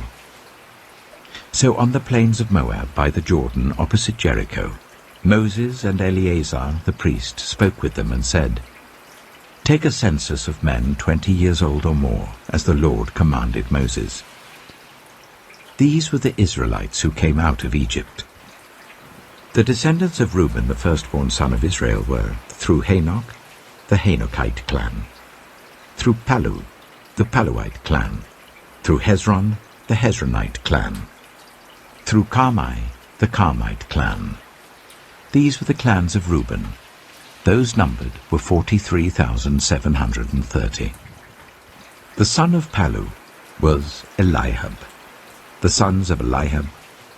So on the plains of Moab by the Jordan opposite Jericho, Moses and Eleazar the priest spoke with them and said, Take a census of men 20 years old or more, as the Lord commanded Moses. These were the Israelites who came out of Egypt. The descendants of Reuben, the firstborn son of Israel, were, through Hanok, the Hanokite clan, through Palu, the Paluite clan, through Hezron, the Hezronite clan, through Carmi, the Carmite clan. These were the clans of Reuben. Those numbered were 43,730. The son of Palu was Eliab. The sons of Eliab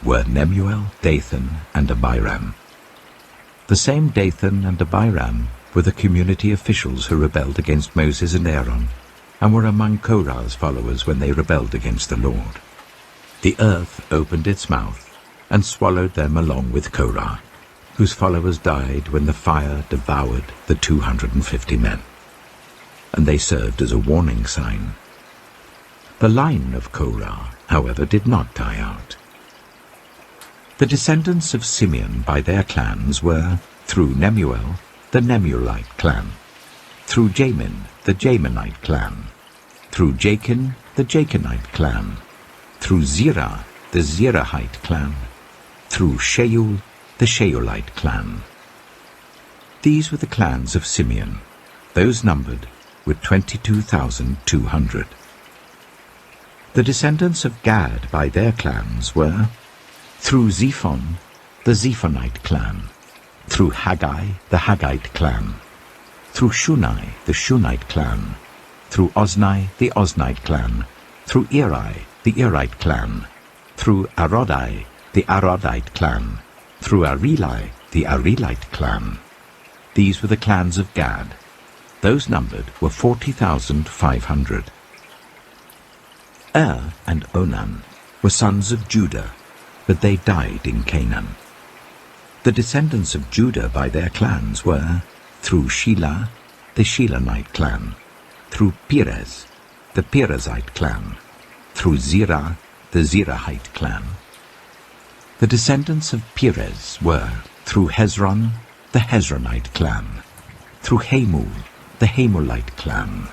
were Nemuel, Dathan, and Abiram. The same Dathan and Abiram were the community officials who rebelled against Moses and Aaron, and were among Korah's followers when they rebelled against the Lord. The earth opened its mouth and swallowed them along with Korah, whose followers died when the fire devoured the 250 men, and they served as a warning sign. The line of Korah, however, did not die out. The descendants of Simeon by their clans were, through Nemuel, the Nemuelite clan, through Jamin, the Jaminite clan, through Jachin, the Jachinite clan, through Zerah, the Zerahite clan, through Sheol, the Sheolite clan. These were the clans of Simeon. Those numbered were 22,200. The descendants of Gad by their clans were, through Zephon, the Zephonite clan, through Haggai, the Haggite clan, through Shunai, the Shunite clan, through Ozni, the Oznite clan, through Eri, the Erite clan, through Arodai, the Arodite clan, through Areli, the Arelite clan. These were the clans of Gad. Those numbered were 40,500. And Onan were sons of Judah, but they died in Canaan. The descendants of Judah by their clans were, through Shelah, the Shelahite clan, through Perez, the Perezite clan, through Zerah, the Zerahite clan. The descendants of Perez were, through Hezron, the Hezronite clan, through Hamul, the Hamulite clan.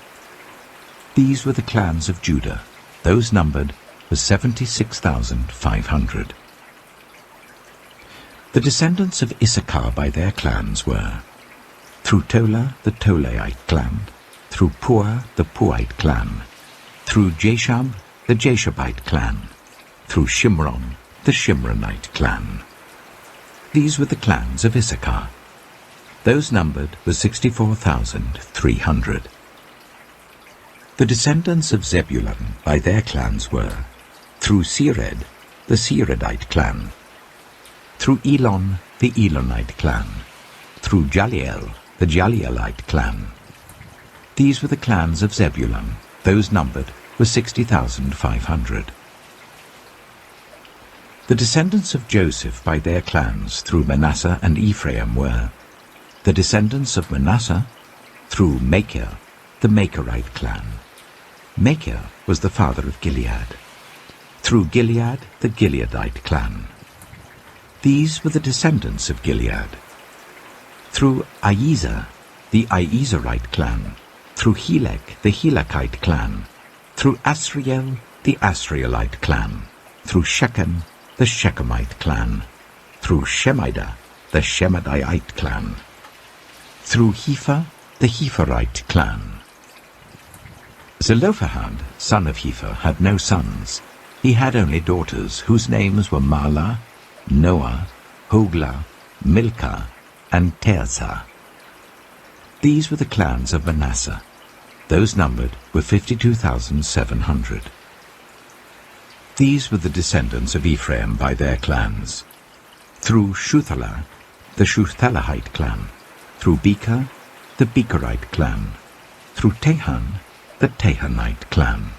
These were the clans of Judah. Those numbered were 76,500. The descendants of Issachar by their clans were, through Tola, the Tolaite clan, through Puah, the Puahite clan, through Jashab, the Jashabite clan, through Shimron, the Shimronite clan. These were the clans of Issachar. Those numbered were 64,300. The descendants of Zebulun by their clans were, through Sered, the Seredite clan, through Elon, the Elonite clan, through Jaliel, the Jalielite clan. These were the clans of Zebulun. Those numbered were 60,500. The descendants of Joseph by their clans through Manasseh and Ephraim were, the descendants of Manasseh through Machir, the Machirite clan. Machir was the father of Gilead. Through Gilead, the Gileadite clan. These were the descendants of Gilead. Through Iezer, the Iezerite clan. Through Helek, the Helekite clan. Through Asriel, the Asrielite clan. Through Shechem, the Shechemite clan. Through Shemida, the Shemidite clan. Through Hepher, the Hepherite clan. Zelophehad, son of Hepher, had no sons. He had only daughters, whose names were Mahlah, Noah, Hoglah, Milcah, and Tirzah. These were the clans of Manasseh. Those numbered were 52,700. These were the descendants of Ephraim by their clans. Through Shuthelah, the Shuthelahite clan. Through Becher, the Becherite clan. Through Tehan, the Tehanite clan.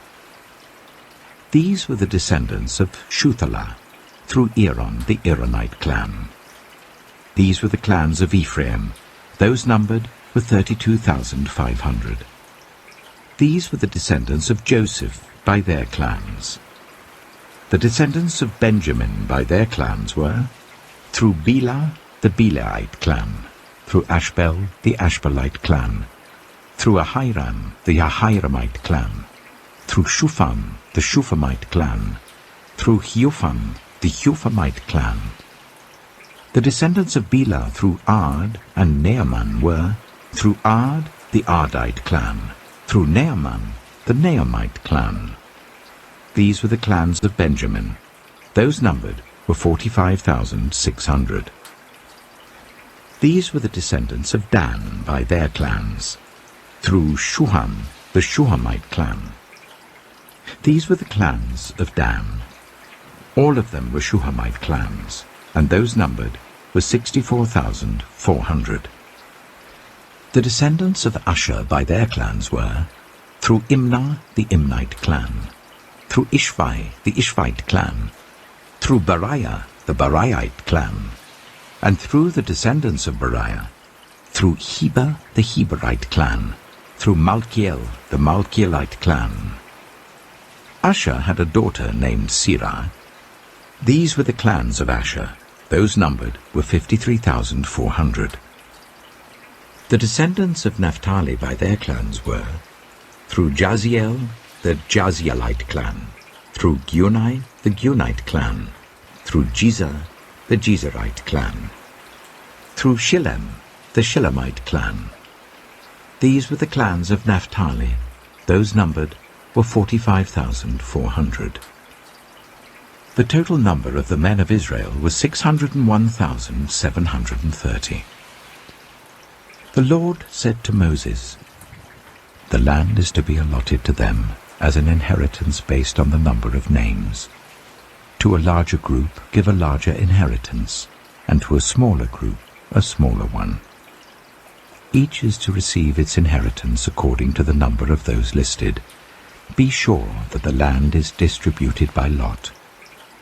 These were the descendants of Shuthelah, through Aaron, the Aaronite clan. These were the clans of Ephraim. Those numbered were 32,500. These were the descendants of Joseph by their clans. The descendants of Benjamin by their clans were, through Bela, the Belaite clan, through Ashbel, the Ashbelite clan, through Ahiram, the Ahiramite clan, through Shufam, the Shufamite clan, through Hufam, the Hufamite clan. The descendants of Bela through Ard and Naaman were, through Ard, the Ardite clan, through Naaman, the Naamite clan. These were the clans of Benjamin. Those numbered were 45,600. These were the descendants of Dan by their clans, through Shuham, the Shuhamite clan. These were the clans of Dan. All of them were Shuhamite clans, and those numbered were 64,400. The descendants of Asher by their clans were, through Imnah, the Imnite clan, through Ishvi, the Ishvite clan, through Bariah, the Bariahite clan, and through the descendants of Bariah, through Heber, the Heberite clan, through Malkiel, the Malkielite clan. Asher had a daughter named Sirah. These were the clans of Asher. Those numbered were 53,400. The descendants of Naphtali by their clans were, through Jaziel, the Jazielite clan, through Gunai, the Gunite clan, through Jezer, the Jezerite clan, through Shillem, the Shillemite clan. These were the clans of Naphtali. Those numbered were 45,400. The total number of the men of Israel was 601,730. The Lord said to Moses, "The land is to be allotted to them as an inheritance based on the number of names. To a larger group give a larger inheritance, and to a smaller group a smaller one. Each is to receive its inheritance according to the number of those listed. Be sure that the land is distributed by lot.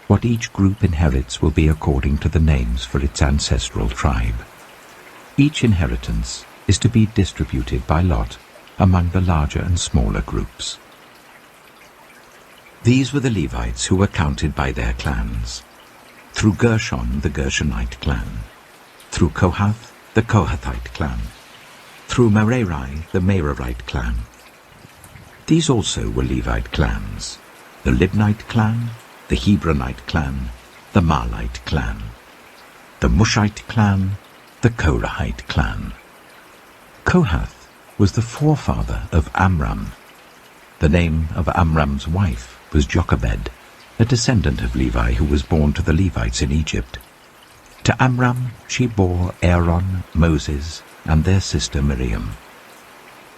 What each group inherits will be according to the names for its ancestral tribe. Each inheritance is to be distributed by lot among the larger and smaller groups." These were the Levites who were counted by their clans. Through Gershon, the Gershonite clan. Through Kohath, the Kohathite clan. Through Merari, the Merarite clan. These also were Levite clans: the Libnite clan, the Hebronite clan, the Marlite clan, the Mushite clan, the Korahite clan. Kohath was the forefather of Amram. The name of Amram's wife was Jochebed, a descendant of Levi who was born to the Levites in Egypt. To Amram she bore Aaron, Moses, and their sister Miriam.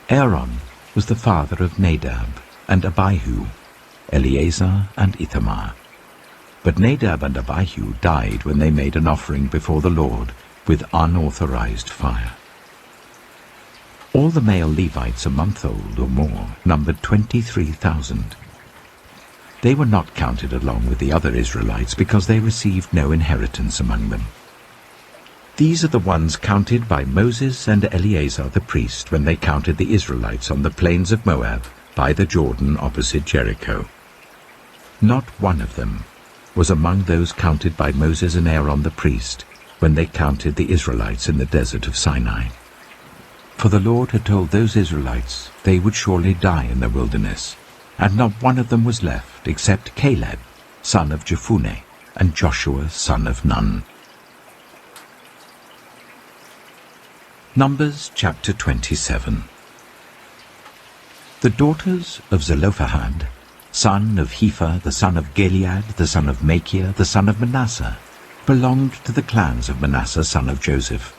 Aaron was the father of Nadab and Abihu, Eleazar and Ithamar. But Nadab and Abihu died when they made an offering before the Lord with unauthorized fire. All the male Levites a month old or more numbered 23,000. They were not counted along with the other Israelites because they received no inheritance among them. These are the ones counted by Moses and Eleazar the priest when they counted the Israelites on the plains of Moab by the Jordan opposite Jericho. Not one of them was among those counted by Moses and Aaron the priest when they counted the Israelites in the desert of Sinai. For the Lord had told those Israelites they would surely die in the wilderness, and not one of them was left except Caleb, son of Jephunneh, and Joshua, son of Nun. Numbers chapter 27. The daughters of Zelophehad, son of Hepher, the son of Gilead, the son of Machir, the son of Manasseh, belonged to the clans of Manasseh, son of Joseph.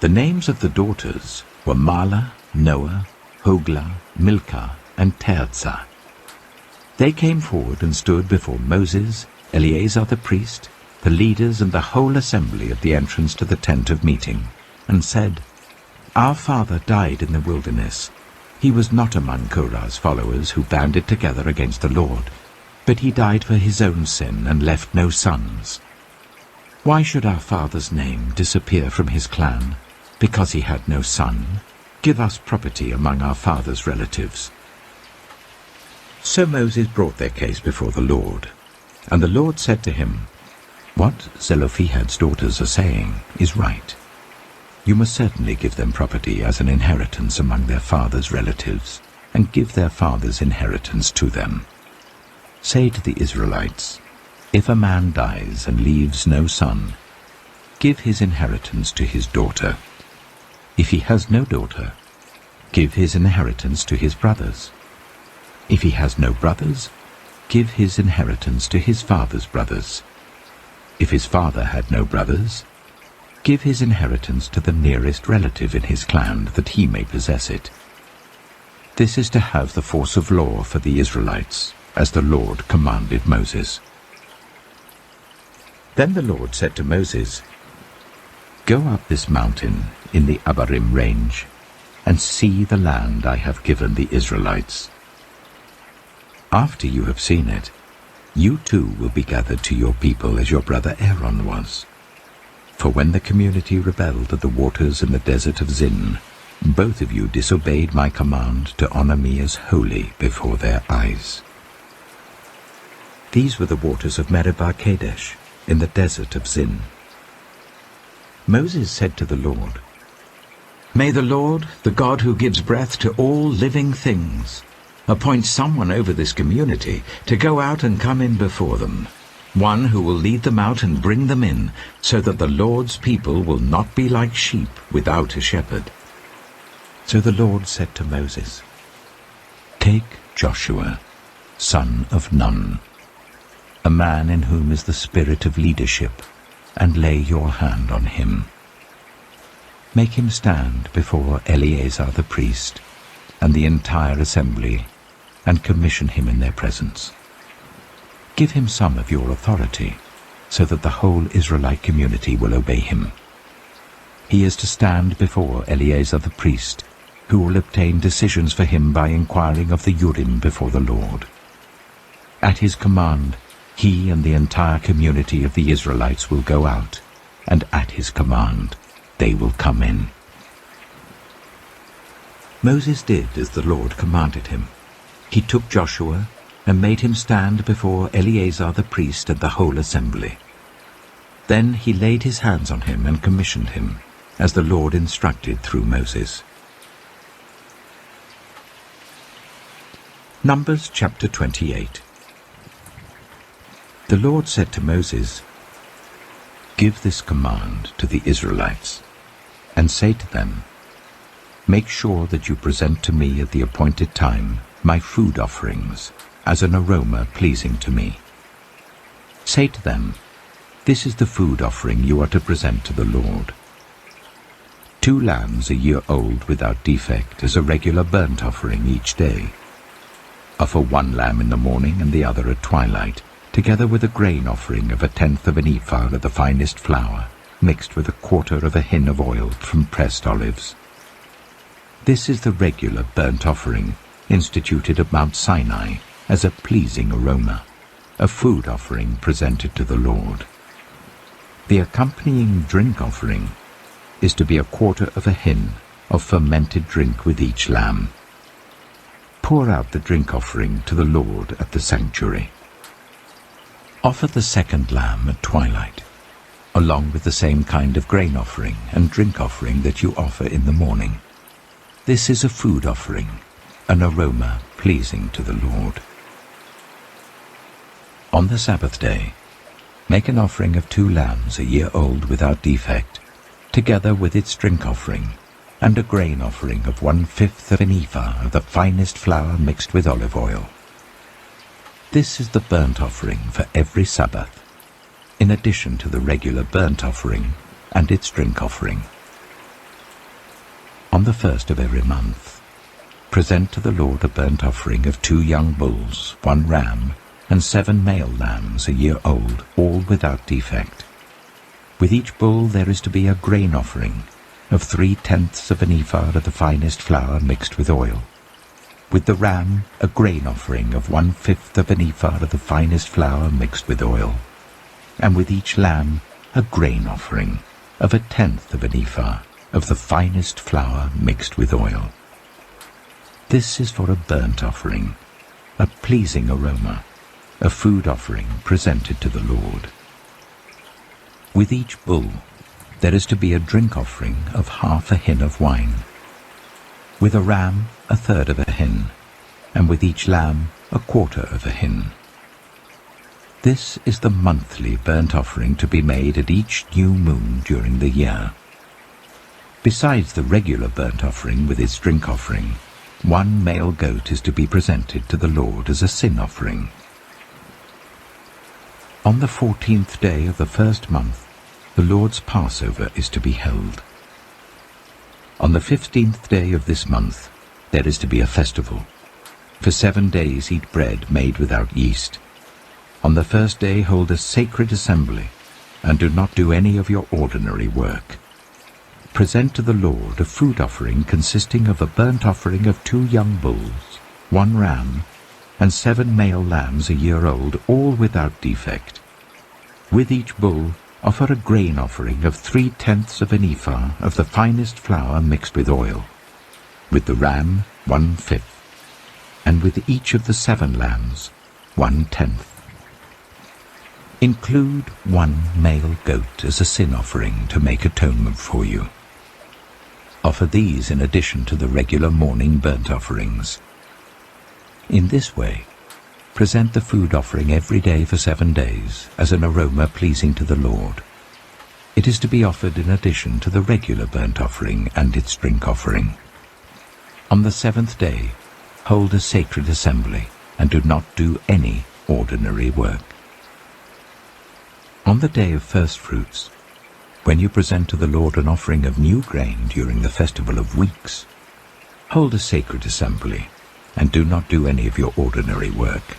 The names of the daughters were Mahlah, Noah, Hoglah, Milcah, and Tirzah. They came forward and stood before Moses, Eleazar the priest, the leaders and the whole assembly at the entrance to the tent of meeting, and said, "Our father died in the wilderness. He was not among Korah's followers who banded together against the Lord, but he died for his own sin and left no sons. Why should our father's name disappear from his clan, because he had no son? Give us property among our father's relatives." So Moses brought their case before the Lord, and the Lord said to him, "What Zelophehad's daughters are saying is right. You must certainly give them property as an inheritance among their father's relatives, and give their father's inheritance to them. Say to the Israelites, if a man dies and leaves no son, give his inheritance to his daughter. If he has no daughter, give his inheritance to his brothers. If he has no brothers, give his inheritance to his father's brothers. If his father had no brothers, give his inheritance to the nearest relative in his clan, that he may possess it. This is to have the force of law for the Israelites, as the Lord commanded Moses." Then the Lord said to Moses, "Go up this mountain in the Abarim range, and see the land I have given the Israelites. After you have seen it, you too will be gathered to your people as your brother Aaron was. For when the community rebelled at the waters in the desert of Zin, both of you disobeyed my command to honor me as holy before their eyes." These were the waters of Meribah Kadesh, in the desert of Zin. Moses said to the Lord, "May the Lord, the God who gives breath to all living things, appoint someone over this community to go out and come in before them, one who will lead them out and bring them in, so that the Lord's people will not be like sheep without a shepherd." So the Lord said to Moses, "Take Joshua, son of Nun, a man in whom is the spirit of leadership, and lay your hand on him. Make him stand before Eleazar the priest and the entire assembly, and commission him in their presence. Give him some of your authority, so that the whole Israelite community will obey him. He is to stand before Eleazar the priest, who will obtain decisions for him by inquiring of the Urim before the Lord. At his command, he and the entire community of the Israelites will go out, and at his command they will come in." Moses did as the Lord commanded him. He took Joshua and made him stand before Eleazar the priest and the whole assembly. Then he laid his hands on him and commissioned him, as the Lord instructed through Moses. Numbers chapter 28. The Lord said to Moses, "Give this command to the Israelites, and say to them, make sure that you present to me at the appointed time my food offerings as an aroma pleasing to me. Say to them, this is the food offering you are to present to the Lord. 2 lambs a year old without defect as a regular burnt offering each day. Offer 1 lamb in the morning and the other at twilight, together with a grain offering of 1/10 of an ephah of the finest flour, mixed with 1/4 of a hin of oil from pressed olives. This is the regular burnt offering instituted at Mount Sinai as a pleasing aroma, a food offering presented to the Lord. The accompanying drink offering is to be 1/4 of a hin of fermented drink with each lamb. Pour out the drink offering to the Lord at the sanctuary. Offer the 2nd lamb at twilight, along with the same kind of grain offering and drink offering that you offer in the morning. This is a food offering, an aroma pleasing to the Lord. On the Sabbath day, make an offering of 2 lambs a year old without defect, together with its drink offering, and a grain offering of 1/5 of an ephah of the finest flour mixed with olive oil. This is the burnt offering for every Sabbath, in addition to the regular burnt offering and its drink offering. On the 1st of every month, present to the Lord a burnt offering of 2 young bulls, 1 ram, and 7 male lambs a year old, all without defect. With each bull there is to be a grain offering of 3/10 of an ephah of the finest flour mixed with oil. With the ram, a grain offering of 1/5 of an ephah of the finest flour mixed with oil. And with each lamb, a grain offering of 1/10 of an ephah of the finest flour mixed with oil. This is for a burnt offering, a pleasing aroma, a food offering presented to the Lord. With each bull there is to be a drink offering of 1/2 a hin of wine. With a ram 1/3 of a hin, and with each lamb 1/4 of a hin. This is the monthly burnt offering to be made at each new moon during the year. Besides the regular burnt offering with its drink offering, 1 male goat is to be presented to the Lord as a sin offering. On the 14th day of the first month, the Lord's Passover is to be held. On the 15th day of this month, there is to be a festival. For 7 days eat bread made without yeast. On the first day hold a sacred assembly, and do not do any of your ordinary work. Present to the Lord a food offering consisting of a burnt offering of 2 young bulls, 1 ram, and 7 male lambs a year old, all without defect. With each bull offer a grain offering of 3/10 of an ephah of the finest flour mixed with oil. With the ram 1/5, and with each of the 7 lambs 1/10. Include 1 male goat as a sin offering to make atonement for you. Offer these in addition to the regular morning burnt offerings. In this way, present the food offering every day for 7 days as an aroma pleasing to the Lord. It is to be offered in addition to the regular burnt offering and its drink offering. On the 7th day, hold a sacred assembly, and do not do any ordinary work. On the day of first fruits, when you present to the Lord an offering of new grain during the festival of weeks, hold a sacred assembly, and do not do any of your ordinary work.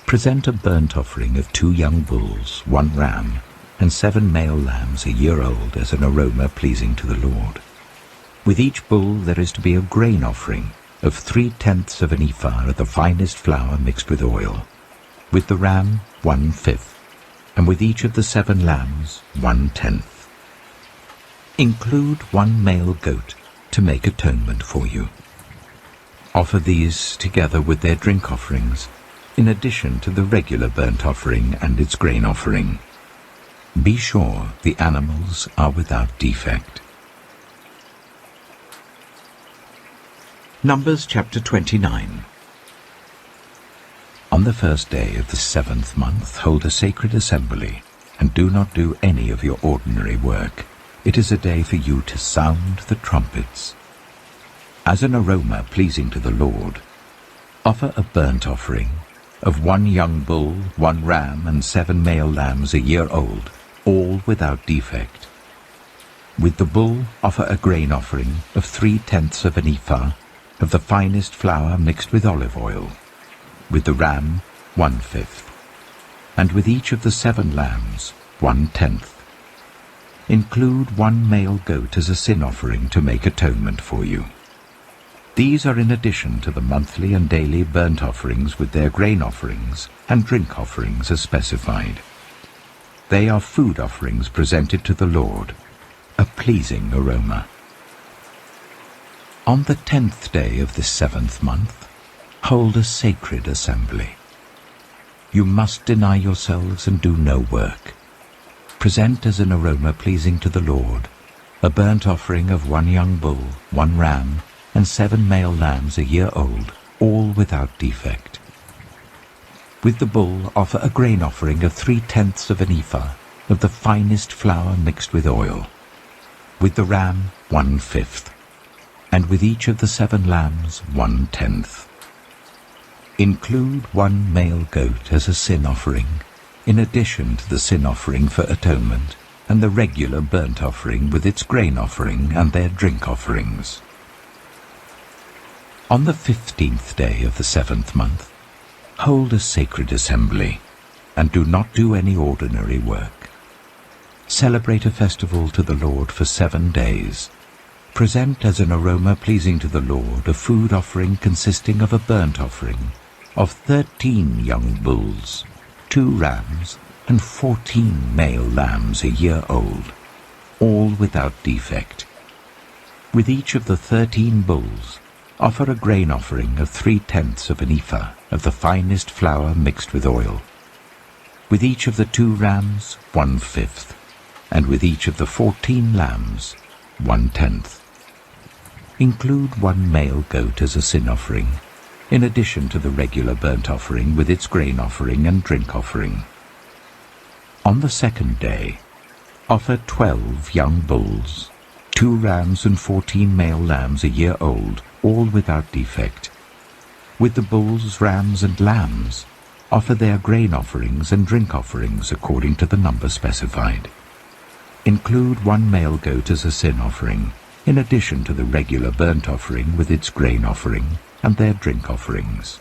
Present a burnt offering of 2 young bulls, 1 ram, and 7 male lambs a year old as an aroma pleasing to the Lord. With each bull there is to be a grain offering of 3/10 of an ephah of the finest flour mixed with oil. With the ram 1/5, and with each of the 7 lambs 1/10. Include 1 male goat to make atonement for you. Offer these together with their drink offerings, in addition to the regular burnt offering and its grain offering. Be sure the animals are without defect. Numbers chapter 29. On the first day of the 7th month hold a sacred assembly, and do not do any of your ordinary work. It is a day for you to sound the trumpets. As an aroma pleasing to the Lord, offer a burnt offering of 1 young bull, 1 ram, and 7 male lambs a year old, all without defect. With the bull offer a grain offering of 3/10 of an ephah of the finest flour mixed with olive oil. With the ram 1/5, and with each of the 7 lambs 1/10. Include 1 male goat as a sin offering to make atonement for you. These are in addition to the monthly and daily burnt offerings with their grain offerings and drink offerings as specified. They are food offerings presented to the Lord, a pleasing aroma. On the 10th day of this 7th month, hold a sacred assembly. You must deny yourselves and do no work. Present as an aroma pleasing to the Lord a burnt offering of 1 young bull, 1 ram, and 7 male lambs a year old, all without defect. With the bull offer a grain offering of 3/10 of an ephah of the finest flour mixed with oil. With the ram 1/5, and with each of the 7 lambs 1/10. Include 1 male goat as a sin offering, in addition to the sin offering for atonement and the regular burnt offering with its grain offering and their drink offerings. On the 15th day of the 7th month, hold a sacred assembly, and do not do any ordinary work. Celebrate a festival to the Lord for 7 days. Present as an aroma pleasing to the Lord a food offering consisting of a burnt offering of 13 young bulls, 2 rams, and 14 male lambs a year old, all without defect. With each of the 13 bulls, offer a grain offering of 3/10 of an ephah of the finest flour mixed with oil. With each of the 2 rams, 1/5, and with each of the 14 lambs, 1/10. Include 1 male goat as a sin offering, in addition to the regular burnt offering with its grain offering and drink offering. On the 2nd day, offer 12 young bulls, 2 rams and 14 male lambs a year old, all without defect. With the bulls, rams, and lambs, offer their grain offerings and drink offerings according to the number specified. Include 1 male goat as a sin offering, in addition to the regular burnt offering with its grain offering and their drink offerings.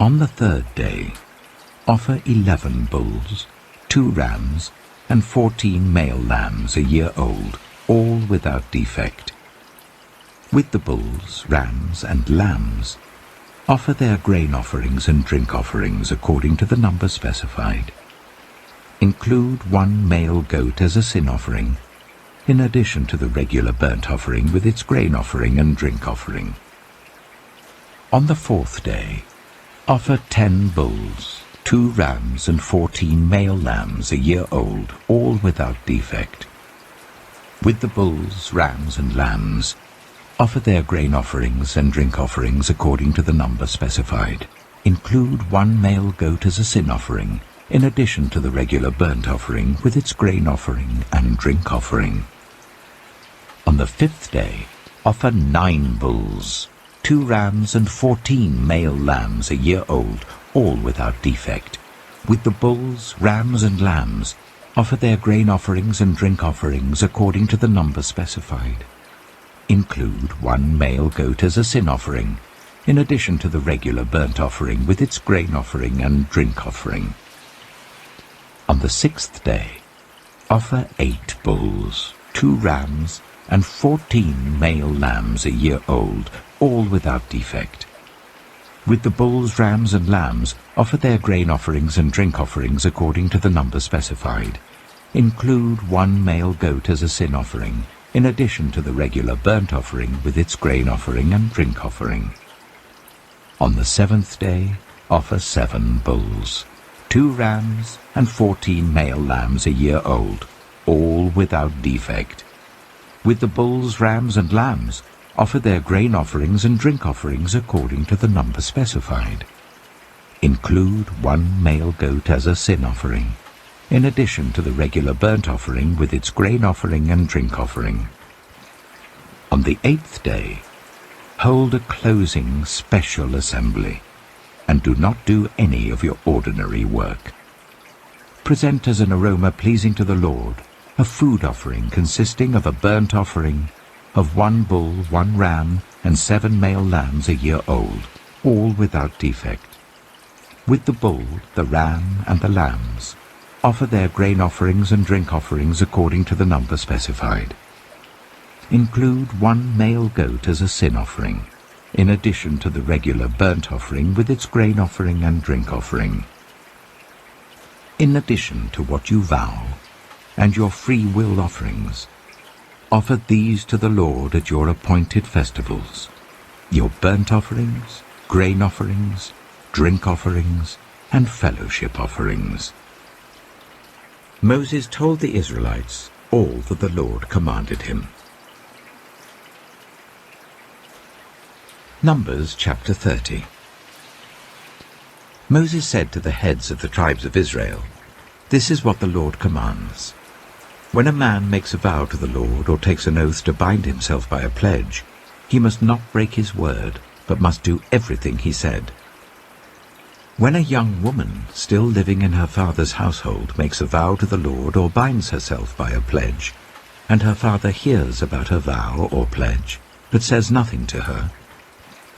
On the 3rd day, offer 11 bulls, 2 rams, and 14 male lambs a year old, all without defect. With the bulls, rams, and lambs, offer their grain offerings and drink offerings according to the number specified. Include 1 male goat as a sin offering, in addition to the regular burnt offering with its grain offering and drink offering. On the 4th day, offer 10 bulls, 2 rams, and 14 male lambs a year old, all without defect. With the bulls, rams, and lambs, offer their grain offerings and drink offerings according to the number specified. Include 1 male goat as a sin offering, in addition to the regular burnt offering with its grain offering and drink offering. On the 5th day, offer 9 bulls, 2 rams, and 14 male lambs a year old, all without defect. With the bulls, rams, and lambs, offer their grain offerings and drink offerings according to the number specified. Include 1 male goat as a sin offering, in addition to the regular burnt offering with its grain offering and drink offering. On the 6th day, offer 8 bulls, 2 rams, and 14 male lambs a year old, all without defect. With the bulls, rams, and lambs, offer their grain offerings and drink offerings according to the number specified. Include 1 male goat as a sin offering, in addition to the regular burnt offering with its grain offering and drink offering. On the 7th day, offer 7 bulls, 2 rams, and 14 male lambs a year old, all without defect. With the bulls, rams, and lambs, offer their grain offerings and drink offerings according to the number specified. Include 1 male goat as a sin offering, in addition to the regular burnt offering with its grain offering and drink offering. On the 8th day, hold a closing special assembly, and do not do any of your ordinary work. Present as an aroma pleasing to the Lord a food offering consisting of a burnt offering of 1 bull, 1 ram, and 7 male lambs a year old, all without defect. With the bull, the ram, and the lambs, offer their grain offerings and drink offerings according to the number specified. Include 1 male goat as a sin offering, in addition to the regular burnt offering with its grain offering and drink offering. In addition to what you vow, and your free will offerings, offer these to the Lord at your appointed festivals: your burnt offerings, grain offerings, drink offerings, and fellowship offerings. Moses told the Israelites all that the Lord commanded him. Numbers chapter 30. Moses said to the heads of the tribes of Israel, "This is what the Lord commands. When a man makes a vow to the Lord or takes an oath to bind himself by a pledge, he must not break his word, but must do everything he said. When a young woman still living in her father's household makes a vow to the Lord or binds herself by a pledge, and her father hears about her vow or pledge, but says nothing to her,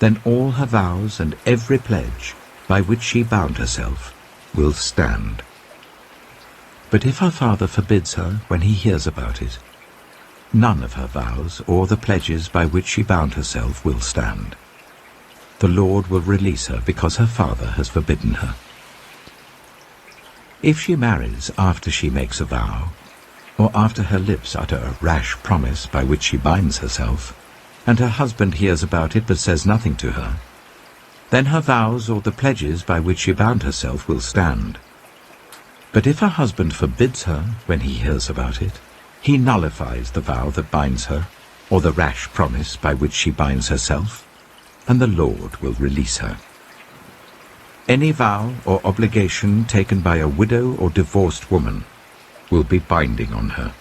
then all her vows and every pledge by which she bound herself will stand. But if her father forbids her when he hears about it, none of her vows or the pledges by which she bound herself will stand. The Lord will release her because her father has forbidden her." If she marries after she makes a vow, or after her lips utter a rash promise by which she binds herself, and her husband hears about it but says nothing to her, then her vows or the pledges by which she bound herself will stand. But if her husband forbids her when he hears about it, he nullifies the vow that binds her, or the rash promise by which she binds herself, and the Lord will release her. Any vow or obligation taken by a widow or divorced woman will be binding on her.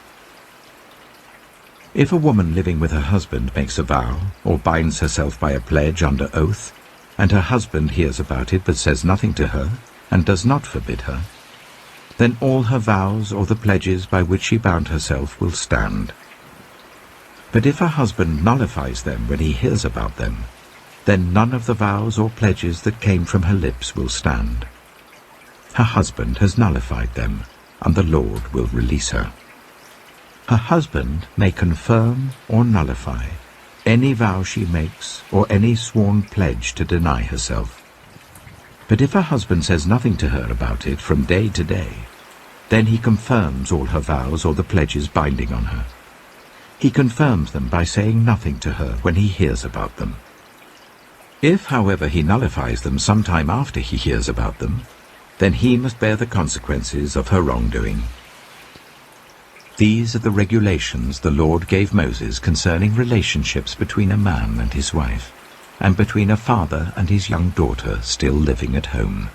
If a woman living with her husband makes a vow or binds herself by a pledge under oath, and her husband hears about it but says nothing to her and does not forbid her, then all her vows or the pledges by which she bound herself will stand. But if her husband nullifies them when he hears about them, then none of the vows or pledges that came from her lips will stand. Her husband has nullified them, and the Lord will release her. Her husband may confirm or nullify any vow she makes or any sworn pledge to deny herself. But if her husband says nothing to her about it from day to day, then he confirms all her vows or the pledges binding on her. He confirms them by saying nothing to her when he hears about them. If, however, he nullifies them some time after he hears about them, then he must bear the consequences of her wrongdoing. These are the regulations the Lord gave Moses concerning relationships between a man and his wife, and between a father and his young daughter still living at home.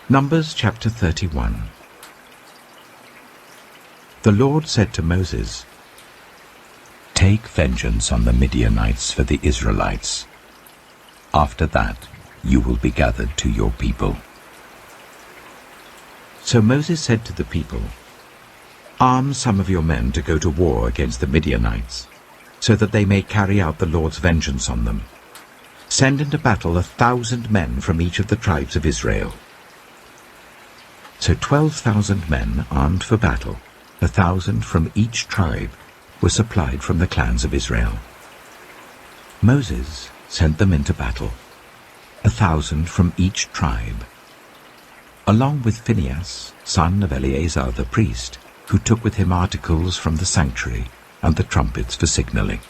Numbers chapter 31. The Lord said to Moses, "Take vengeance on the Midianites for the Israelites. After that you will be gathered to your people." So Moses said to the people, "Arm some of your men to go to war against the Midianites, so that they may carry out the Lord's vengeance on them. Send into battle 1,000 men from each of the tribes of Israel." So 12,000 men armed for battle, 1,000 from each tribe, were supplied from the clans of Israel. Moses sent them into battle, 1,000 from each tribe, along with Phinehas, son of Eleazar the priest, who took with him articles from the sanctuary and the trumpets for signaling.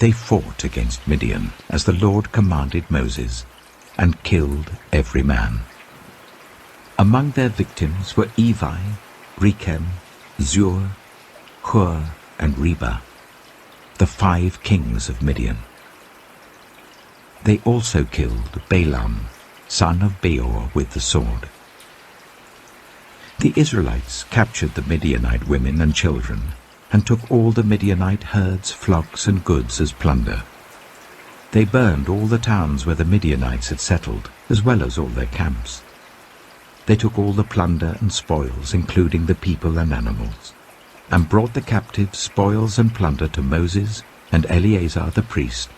They fought against Midian, as the Lord commanded Moses, and killed every man. Among their victims were Evi, Rechem, Zur, Hur, and Reba, the 5 kings of Midian. They also killed Balaam, son of Beor, with the sword. The Israelites captured the Midianite women and children, and took all the Midianite herds, flocks, and goods as plunder. They burned all the towns where the Midianites had settled, as well as all their camps. They took all the plunder and spoils, including the people and animals, and brought the captives, spoils, and plunder to Moses and Eleazar the priest,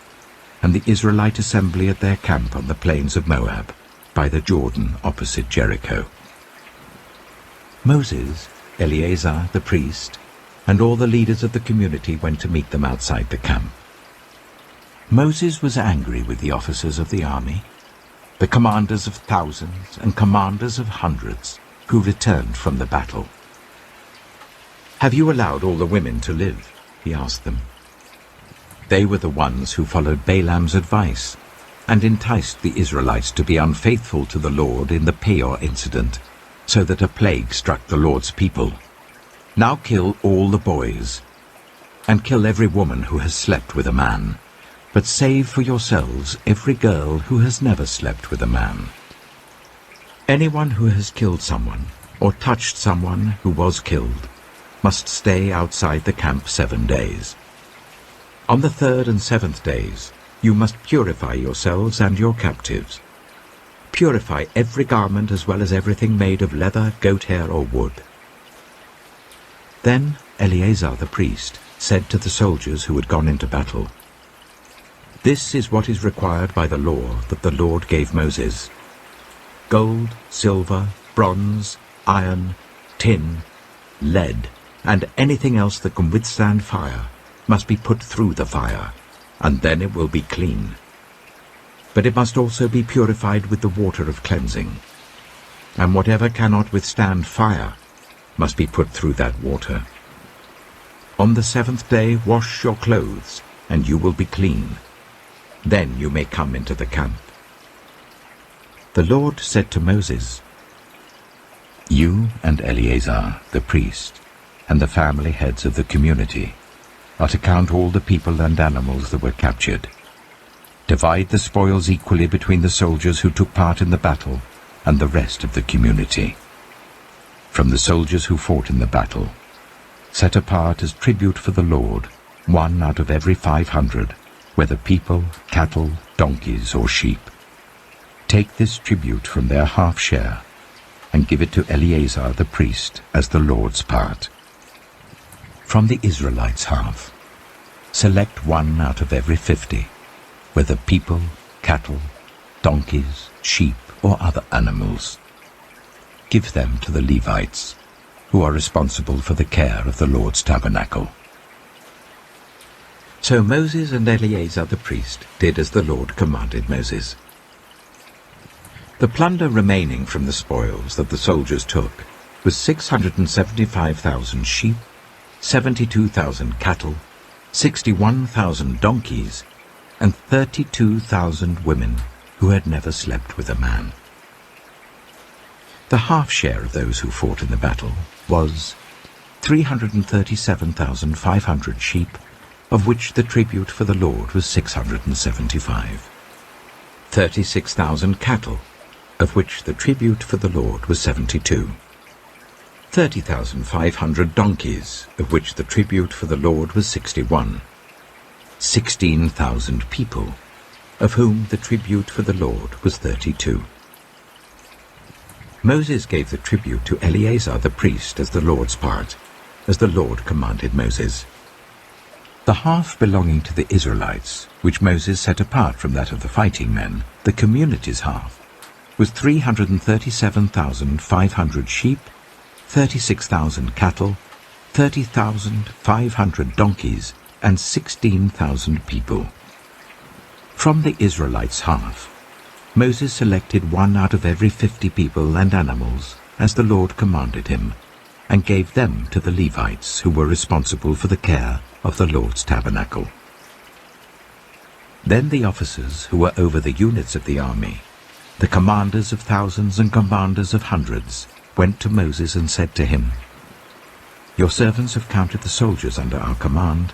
and the Israelite assembly at their camp on the plains of Moab, by the Jordan opposite Jericho. Moses, Eleazar the priest, and all the leaders of the community went to meet them outside the camp. Moses was angry with the officers of the army, the commanders of thousands and commanders of hundreds, who returned from the battle. "Have you allowed all the women to live?" he asked them. They were the ones who followed Balaam's advice and enticed the Israelites to be unfaithful to the Lord in the Peor incident, so that a plague struck the Lord's people. Now kill all the boys, and kill every woman who has slept with a man, but save for yourselves every girl who has never slept with a man. Anyone who has killed someone, or touched someone who was killed, must stay outside the camp 7 days. On the 3rd and 7th days, you must purify yourselves and your captives. Purify every garment as well as everything made of leather, goat hair, or wood. Then Eleazar the priest said to the soldiers who had gone into battle, "This is what is required by the law that the Lord gave Moses. Gold, silver, bronze, iron, tin, lead, and anything else that can withstand fire must be put through the fire, and then it will be clean. but it must also be purified with the water of cleansing. And whatever cannot withstand fire must be put through that water. On the 7th day wash your clothes, and you will be clean. Then you may come into the camp. The Lord said to Moses, "You and Eleazar, the priest, and the family heads of the community, are to count all the people and animals that were captured. Divide the spoils equally between the soldiers who took part in the battle and the rest of the community. From the soldiers who fought in the battle, set apart as tribute for the Lord 1 out of every 500, whether people, cattle, donkeys, or sheep. Take this tribute from their half share and give it to Eleazar the priest as the Lord's part. From the Israelites' half, select 1 out of every 50, whether people, cattle, donkeys, sheep, or other animals. Give them to the Levites, who are responsible for the care of the Lord's tabernacle." So Moses and Eleazar the priest did as the Lord commanded Moses. The plunder remaining from the spoils that the soldiers took was 675,000 sheep, 72,000 cattle, 61,000 donkeys, and 32,000 women who had never slept with a man. The half share of those who fought in the battle was 337,500 sheep, of which the tribute for the Lord was 675. 36,000 cattle, of which the tribute for the Lord was 72. 30,500 donkeys, of which the tribute for the Lord was 61. 16,000 people, of whom the tribute for the Lord was 32. Moses gave the tribute to Eleazar the priest as the Lord's part, as the Lord commanded Moses. The half belonging to the Israelites, which Moses set apart from that of the fighting men, the community's half, was 337,500 sheep, 36,000 cattle, 30,500 donkeys, and 16,000 people. From the Israelites' half, Moses selected 1 out of every 50 people and animals, as the Lord commanded him, and gave them to the Levites, who were responsible for the care of the Lord's tabernacle. Then the officers who were over the units of the army, the commanders of thousands and commanders of hundreds, went to Moses and said to him, "Your servants have counted the soldiers under our command,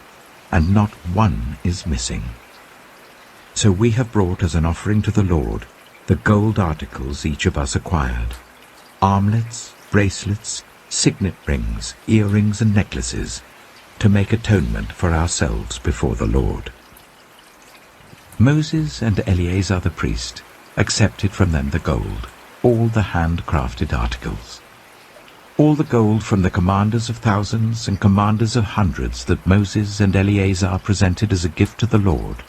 and not one is missing. So we have brought as an offering to the Lord the gold articles each of us acquired, armlets, bracelets, signet rings, earrings, and necklaces, to make atonement for ourselves before the Lord." Moses and Eleazar the priest accepted from them the gold, all the handcrafted articles. All the gold from the commanders of thousands and commanders of hundreds that Moses and Eleazar presented as a gift to the Lord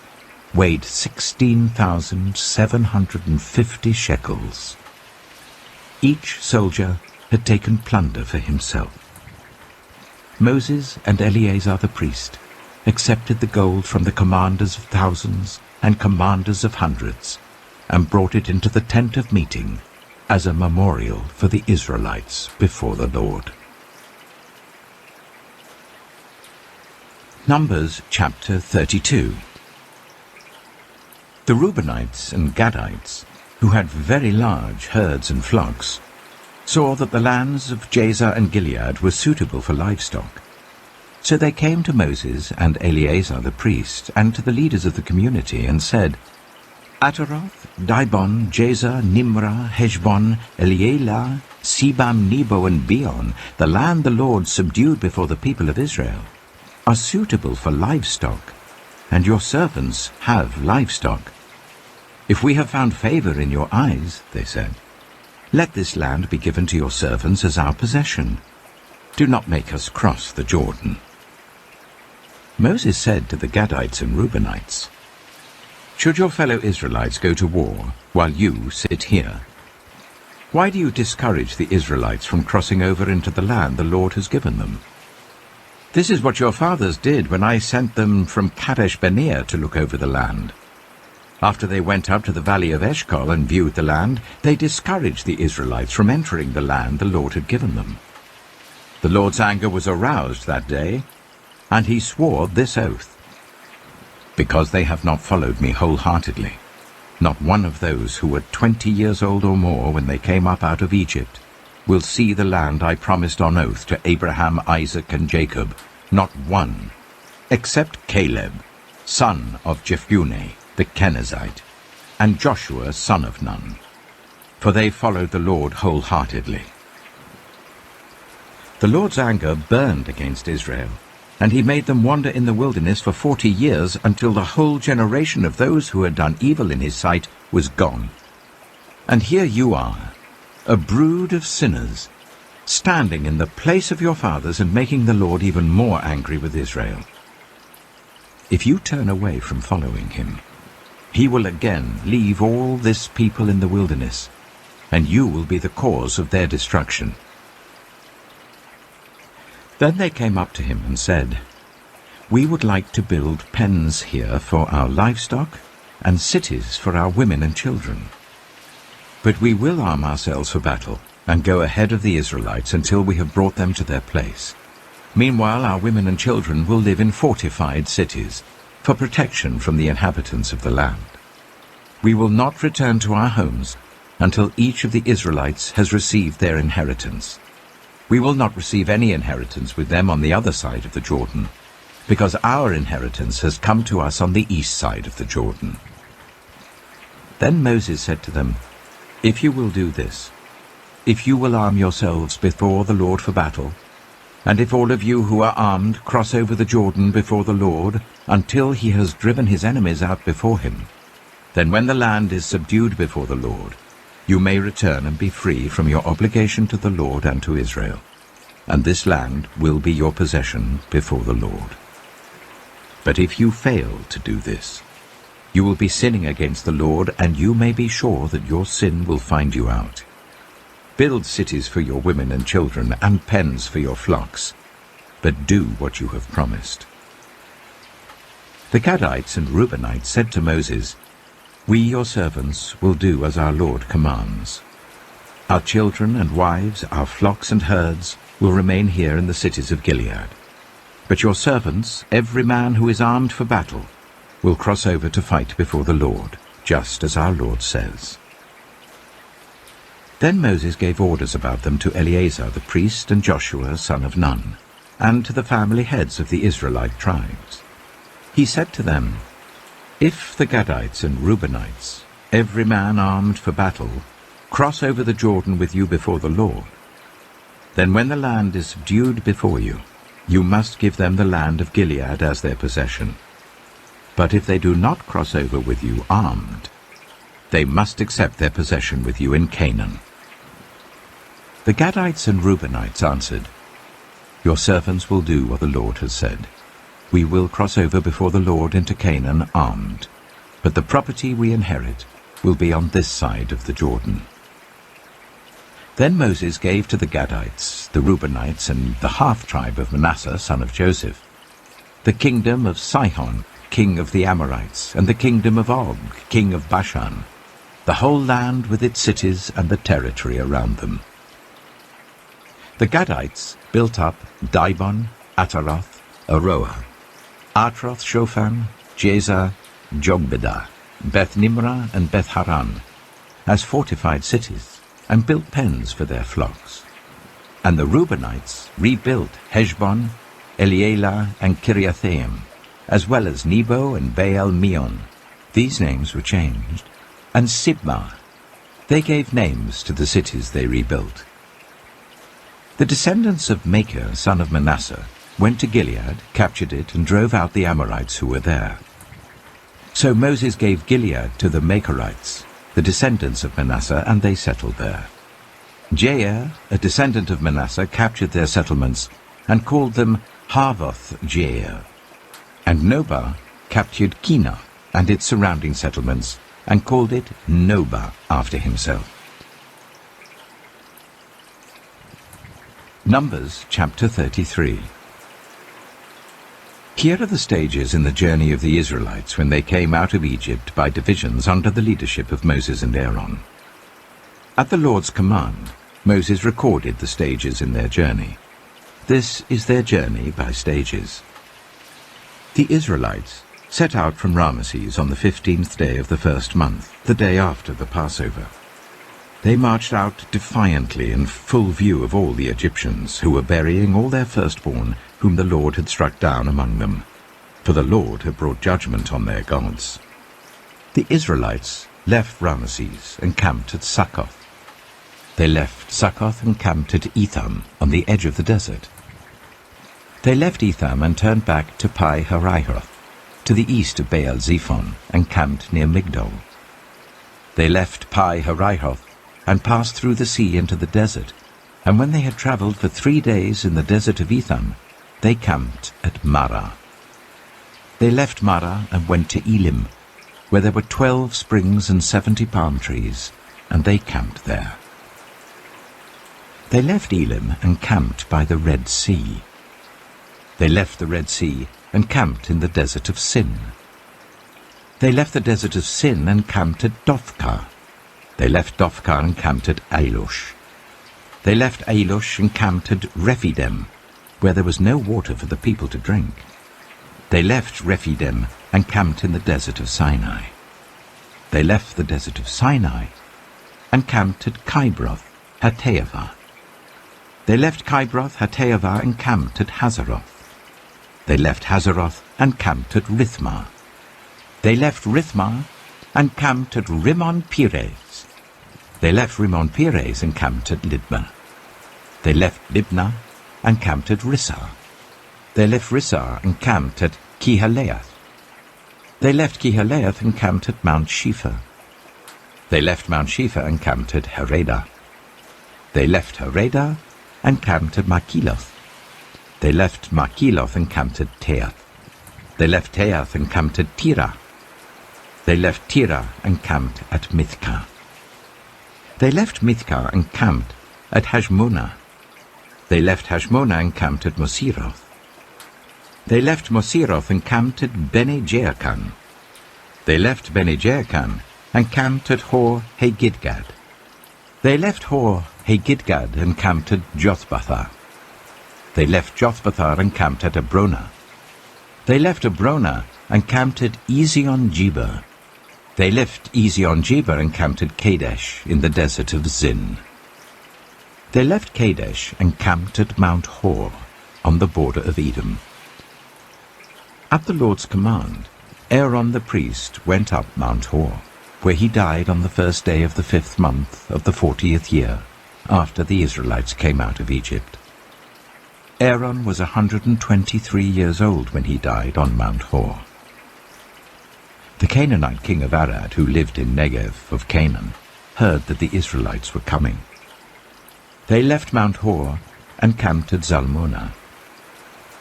weighed 16,750 shekels. Each soldier had taken plunder for himself. Moses and Eleazar the priest accepted the gold from the commanders of thousands and commanders of hundreds, and brought it into the tent of meeting as a memorial for the Israelites before the Lord. Numbers chapter 32. The Reubenites and Gadites, who had very large herds and flocks, saw that the lands of Jazer and Gilead were suitable for livestock. So they came to Moses and Eleazar the priest, and to the leaders of the community, and said, "Ataroth, Dibon, Jazer, Nimrah, Heshbon, Elealeh, Sebam, Nebo, and Beon, the land the Lord subdued before the people of Israel, are suitable for livestock, and your servants have livestock. If we have found favor in your eyes," they said, "let this land be given to your servants as our possession. Do not make us cross the Jordan." Moses said to the Gadites and Reubenites, "Should your fellow Israelites go to war while you sit here? Why do you discourage the Israelites from crossing over into the land the Lord has given them? This is what your fathers did when I sent them from Kadesh Barnea to look over the land. After they went up to the valley of Eshcol and viewed the land, they discouraged the Israelites from entering the land the Lord had given them. The Lord's anger was aroused that day, and he swore this oath: "Because they have not followed me wholeheartedly, not one of those who were 20 years old or more when they came up out of Egypt will see the land I promised on oath to Abraham, Isaac, and Jacob, not one, except Caleb, son of Jephunneh, the Kenizzite, and Joshua, son of Nun, for they followed the Lord wholeheartedly." The Lord's anger burned against Israel, and he made them wander in the wilderness for 40 years until the whole generation of those who had done evil in his sight was gone. And here you are, a brood of sinners, standing in the place of your fathers and making the Lord even more angry with Israel. If you turn away from following him, he will again leave all this people in the wilderness, and you will be the cause of their destruction. Then they came up to him and said, "We would like to build pens here for our livestock and cities for our women and children. But we will arm ourselves for battle and go ahead of the Israelites until we have brought them to their place. Meanwhile, our women and children will live in fortified cities for protection from the inhabitants of the land. We will not return to our homes until each of the Israelites has received their inheritance. We will not receive any inheritance with them on the other side of the Jordan, because our inheritance has come to us on the east side of the Jordan." Then Moses said to them, "If you will do this, if you will arm yourselves before the Lord for battle, and if all of you who are armed cross over the Jordan before the Lord until he has driven his enemies out before him, then when the land is subdued before the Lord, you may return and be free from your obligation to the Lord and to Israel, and this land will be your possession before the Lord. But if you fail to do this, you will be sinning against the Lord, and you may be sure that your sin will find you out. Build cities for your women and children, and pens for your flocks, but do what you have promised." The Gadites and Reubenites said to Moses, "We, your servants, will do as our Lord commands. Our children and wives, our flocks and herds, will remain here in the cities of Gilead. But your servants, every man who is armed for battle, will cross over to fight before the Lord, just as our Lord says." Then Moses gave orders about them to Eleazar the priest and Joshua son of Nun, and to the family heads of the Israelite tribes. He said to them, "If the Gadites and Reubenites, every man armed for battle, cross over the Jordan with you before the Lord, then when the land is subdued before you, you must give them the land of Gilead as their possession. But if they do not cross over with you armed, they must accept their possession with you in Canaan." The Gadites and Reubenites answered, "Your servants will do what the Lord has said. We will cross over before the Lord into Canaan armed, but the property we inherit will be on this side of the Jordan." Then Moses gave to the Gadites, the Reubenites, and the half-tribe of Manasseh, son of Joseph, the kingdom of Sihon, king of the Amorites, and the kingdom of Og, king of Bashan, the whole land with its cities and the territory around them. The Gadites built up Dibon, Ataroth, Aroah, Atroth-Shophan, Jazer, Jogbedah, Beth-Nimrah, and Beth-Haran, as fortified cities, and built pens for their flocks. And the Reubenites rebuilt Heshbon, Elealeh, and Kiriathaim, as well as Nebo and Baal-Meon. These names were changed. And Sibmah. They gave names to the cities they rebuilt. The descendants of Machir, son of Manasseh, went to Gilead, captured it, and drove out the Amorites who were there. So Moses gave Gilead to the Machirites, the descendants of Manasseh, and they settled there. Jair, a descendant of Manasseh, captured their settlements and called them Havoth-Jair. And Nobah captured Kinah and its surrounding settlements and called it Nobah after himself. Numbers chapter 33. Here are the stages in the journey of the Israelites when they came out of Egypt by divisions under the leadership of Moses and Aaron. At the Lord's command, Moses recorded the stages in their journey. This is their journey by stages. The Israelites set out from Ramesses on the 15th day of the first month, the day after the Passover. They marched out defiantly in full view of all the Egyptians, who were burying all their firstborn, whom the Lord had struck down among them, for the Lord had brought judgment on their gods. The Israelites left Ramesses and camped at Succoth. They left Succoth and camped at Etham, on the edge of the desert. They left Etham and turned back to Pi-hahiroth, to the east of Baal-zephon, and camped near Migdol. They left Pi-hahiroth and passed through the sea into the desert, and when they had travelled for 3 days in the desert of Etham, they camped at Marah. They left Marah and went to Elim, where there were 12 springs and 70 palm trees, and they camped there. They left Elim and camped by the Red Sea. They left the Red Sea and camped in the desert of Sin. They left the desert of Sin and camped at Dophkah. They left Dophkah and camped at Ailush. They left Ailush and camped at Rephidim, where there was no water for the people to drink. They left Rephidim and camped in the desert of Sinai. They left the desert of Sinai and camped at Kibroth Hattaavah. They left Kibroth Hattaavah and camped at Hazeroth. They left Hazeroth and camped at Rithmah. They left Rithmah and camped at Rimmon-Perez. They left Rimmon-Perez and camped at Libnah. They left Libnah and camped at Rissah. They left Rissah and camped at Kehalath. They left Kehalath and camped at Mount Shepha. They left Mount Shepha and camped at Haredah. They left Haredah and camped at Makheloth. They left Makheloth and camped at Teath. They left Teath and camped at Tirah. They left Tirah and camped at Mithkah. They left Mithkah and camped at Hashmonah. They left Hashmonah and camped at Moseroth. They left Moseroth and camped at Bene-Jaakhan. They left Bene-Jaakhan and camped at Hor-Haggidgad. They left Hor-Haggidgad and camped at Jothbathah. They left Jothbathah and camped at Abronah. They left Abronah and camped at Ezion-Geber. They left Ezion-Geber and camped at Kadesh in the desert of Zin. They left Kadesh and camped at Mount Hor, on the border of Edom. At the Lord's command, Aaron the priest went up Mount Hor, where he died on the first day of the 5th month of the 40th year, after the Israelites came out of Egypt. Aaron was 123 years old when he died on Mount Hor. The Canaanite king of Arad, who lived in Negev of Canaan, heard that the Israelites were coming. They left Mount Hor and camped at Zalmonah.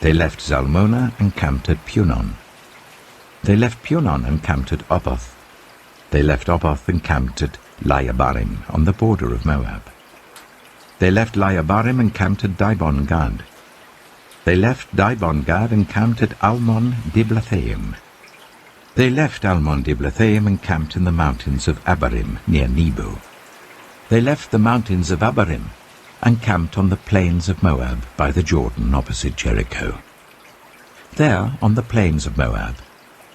They left Zalmonah and camped at Punon. They left Punon and camped at Oboth. They left Oboth and camped at Layabarim, on the border of Moab. They left Layabarim and camped at Dibon-Gad. They left Dibon-Gad and camped at Almon-Diblathaim. They left Almon-Diblathaim and camped in the mountains of Abarim, near Nebo. They left the mountains of Abarim and camped on the plains of Moab by the Jordan opposite Jericho. There, on the plains of Moab,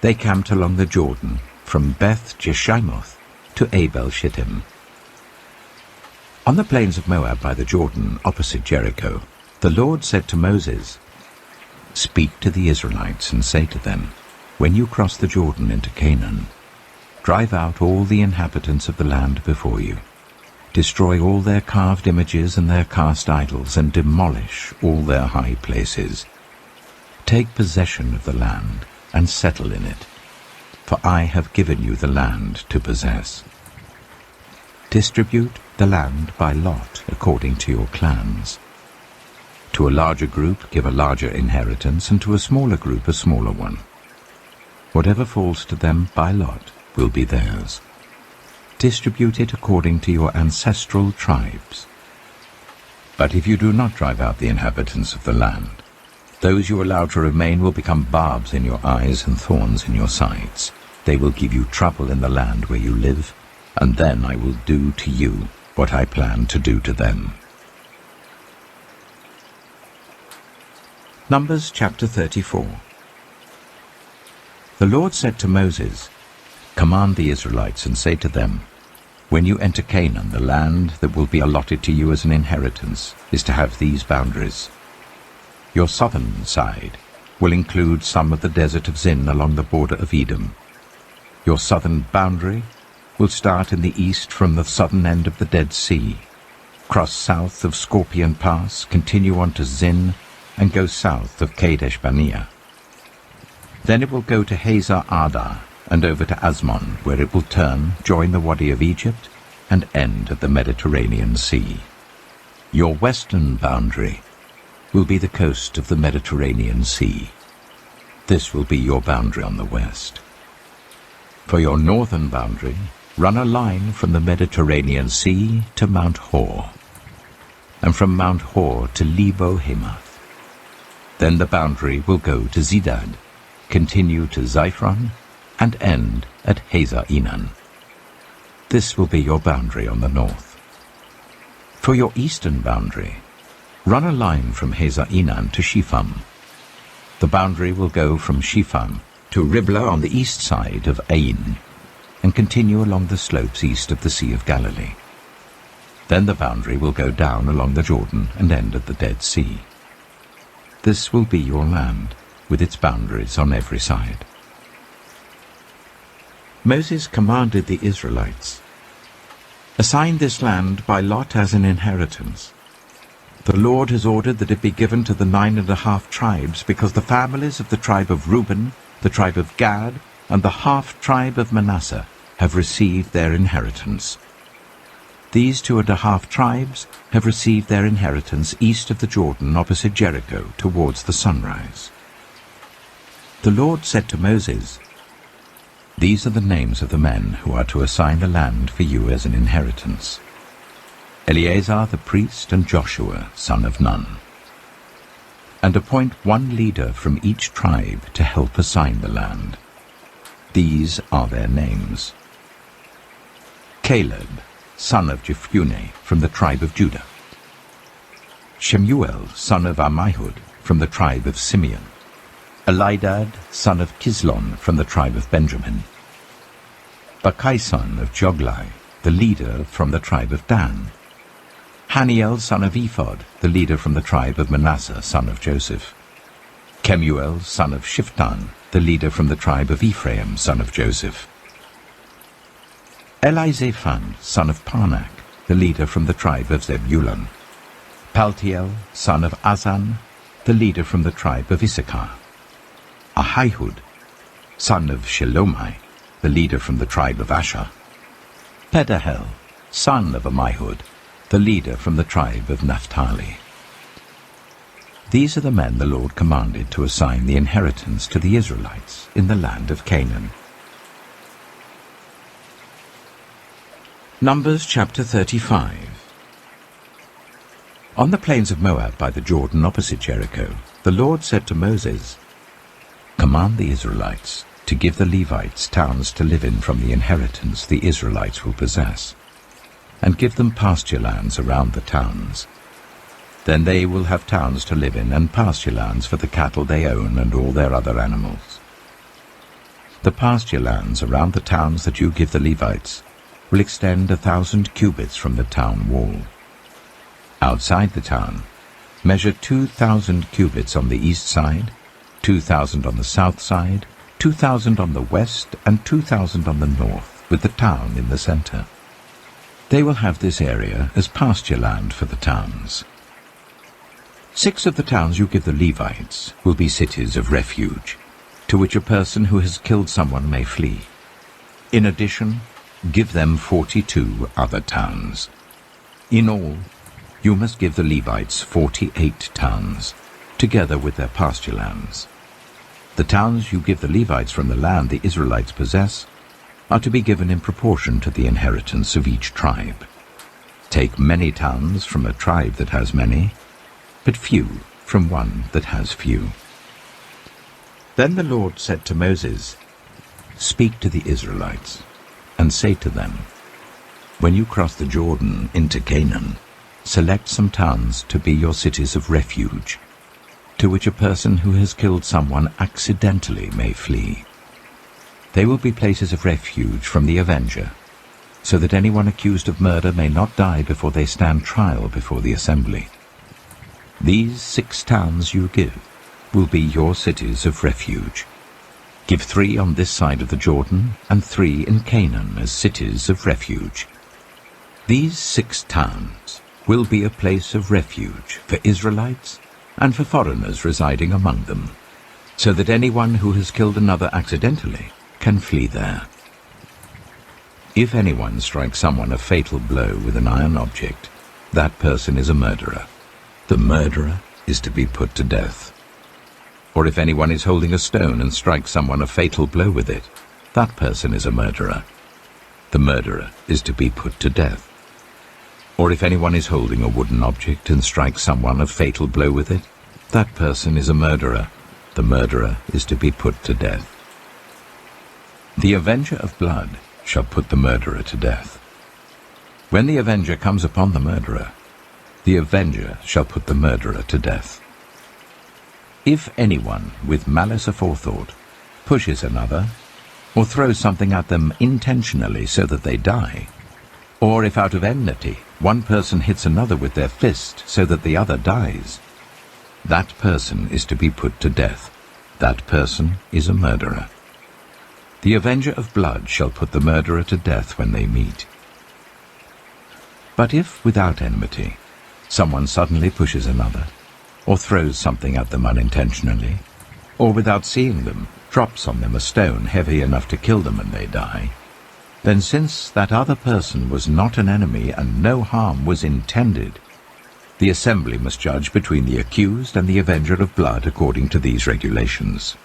they camped along the Jordan from Beth-Jeshimoth to Abel-Shittim. On the plains of Moab by the Jordan opposite Jericho, the Lord said to Moses, "Speak to the Israelites and say to them, when you cross the Jordan into Canaan, drive out all the inhabitants of the land before you. Destroy all their carved images and their cast idols, and demolish all their high places. Take possession of the land and settle in it, for I have given you the land to possess. Distribute the land by lot according to your clans. To a larger group give a larger inheritance, and to a smaller group a smaller one. Whatever falls to them by lot will be theirs. Distribute it according to your ancestral tribes. But if you do not drive out the inhabitants of the land, Those you allow to remain will become barbs in your eyes and thorns in your sides. They will give you trouble in the land where you live, and then I will do to you what I plan to do to them. Numbers chapter 34. The Lord said to Moses, "Command the Israelites and say to them, when you enter Canaan, the land that will be allotted to you as an inheritance is to have these boundaries. Your southern side will include some of the desert of Zin along the border of Edom. Your southern boundary will start in the east from the southern end of the Dead Sea, cross south of Scorpion Pass, continue on to Zin, and go south of Kadesh Barnea. Then it will go to Hazar Adar and over to Asmon, where it will turn, join the Wadi of Egypt, and end at the Mediterranean Sea. Your western boundary will be the coast of the Mediterranean Sea. This will be your boundary on the west. For your northern boundary, run a line from the Mediterranean Sea to Mount Hor, and from Mount Hor to Lebo Hamath. Then the boundary will go to Zidad, continue to Ziphren, and end at Hazar Enan. This will be your boundary on the north. For your eastern boundary, run a line from Hazar Enan to Shepham. The boundary will go from Shepham to Riblah on the east side of Ain, and continue along the slopes east of the Sea of Galilee. Then the boundary will go down along the Jordan and end at the Dead Sea. This will be your land, with its boundaries on every side. Moses commanded the Israelites, "Assign this land by lot as an inheritance. The Lord has ordered that it be given to the 9½ tribes, because the families of the tribe of Reuben, the tribe of Gad, and the half-tribe of Manasseh have received their inheritance. These 2½ tribes have received their inheritance east of the Jordan opposite Jericho towards the sunrise." The Lord said to Moses, "These are the names of the men who are to assign the land for you as an inheritance: Eleazar the priest and Joshua son of Nun. And appoint one leader from each tribe to help assign the land. These are their names: Caleb, son of Jephunneh, from the tribe of Judah; Shemuel, son of Ammihud, from the tribe of Simeon; Elidad, son of Kislon, from the tribe of Benjamin; Bakai, son of Joglai, the leader from the tribe of Dan; Haniel, son of Ephod, the leader from the tribe of Manasseh, son of Joseph; Kemuel, son of Shiftan, the leader from the tribe of Ephraim, son of Joseph; Elizaphan, son of Parnak, the leader from the tribe of Zebulun; Paltiel, son of Azan, the leader from the tribe of Issachar; Ahihud, son of Shelomai, the leader from the tribe of Asher; Pedahel, son of Ammihud, the leader from the tribe of Naphtali. These are the men the Lord commanded to assign the inheritance to the Israelites in the land of Canaan. Numbers chapter 35. On the plains of Moab by the Jordan opposite Jericho, the Lord said to Moses, "Command the Israelites to give the Levites towns to live in from the inheritance the Israelites will possess, and give them pasture lands around the towns. Then they will have towns to live in and pasture lands for the cattle they own and all their other animals. The pasture lands around the towns that you give the Levites will extend 1,000 cubits from the town wall. Outside the town, measure 2,000 cubits on the east side, 2,000 on the south side, 2,000 on the west, and 2,000 on the north, with the town in the center. They will have this area as pasture land for the towns. 6 of the towns you give the Levites will be cities of refuge, to which a person who has killed someone may flee. In addition, give them 42 other towns. In all, you must give the Levites 48 towns, together with their pasture lands. The towns you give the Levites from the land the Israelites possess are to be given in proportion to the inheritance of each tribe. Take many towns from a tribe that has many, but few from one that has few. Then the Lord said to Moses, "Speak to the Israelites, and say to them, when you cross the Jordan into Canaan, select some towns to be your cities of refuge, to which a person who has killed someone accidentally may flee. They will be places of refuge from the avenger, so that anyone accused of murder may not die before they stand trial before the assembly. These 6 towns you give will be your cities of refuge. Give 3 on this side of the Jordan, and 3 in Canaan as cities of refuge. These 6 towns will be a place of refuge for Israelites and for foreigners residing among them, so that anyone who has killed another accidentally can flee there. If anyone strikes someone a fatal blow with an iron object, that person is a murderer. The murderer is to be put to death. Or if anyone is holding a stone and strikes someone a fatal blow with it, that person is a murderer. The murderer is to be put to death. Or if anyone is holding a wooden object and strikes someone a fatal blow with it, that person is a murderer. The murderer is to be put to death. The avenger of blood shall put the murderer to death. When the avenger comes upon the murderer, the avenger shall put the murderer to death. If anyone with malice aforethought pushes another, or throws something at them intentionally so that they die, or if out of enmity one person hits another with their fist so that the other dies, that person is to be put to death. That person is a murderer. The avenger of blood shall put the murderer to death when they meet. But if, without enmity, someone suddenly pushes another, or throws something at them unintentionally, or without seeing them, drops on them a stone heavy enough to kill them and they die, then since that other person was not an enemy and no harm was intended, the assembly must judge between the accused and the avenger of blood according to these regulations.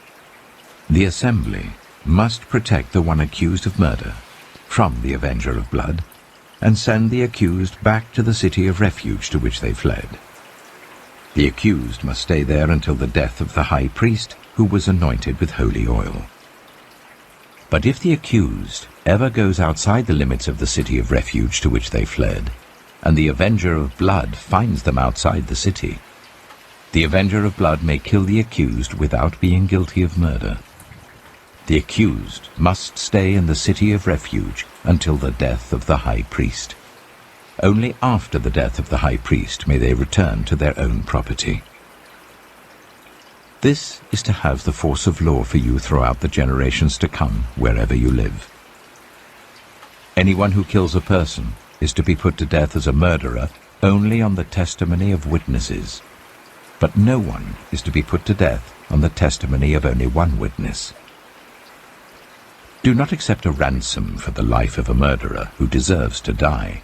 The assembly must protect the one accused of murder from the avenger of blood, and send the accused back to the city of refuge to which they fled. The accused must stay there until the death of the high priest, who was anointed with holy oil. But if the accused ever goes outside the limits of the city of refuge to which they fled, and the avenger of blood finds them outside the city, the avenger of blood may kill the accused without being guilty of murder. The accused must stay in the city of refuge until the death of the high priest. Only after the death of the high priest may they return to their own property. This is to have the force of law for you throughout the generations to come, wherever you live. Anyone who kills a person is to be put to death as a murderer only on the testimony of witnesses, but no one is to be put to death on the testimony of only one witness. Do not accept a ransom for the life of a murderer who deserves to die.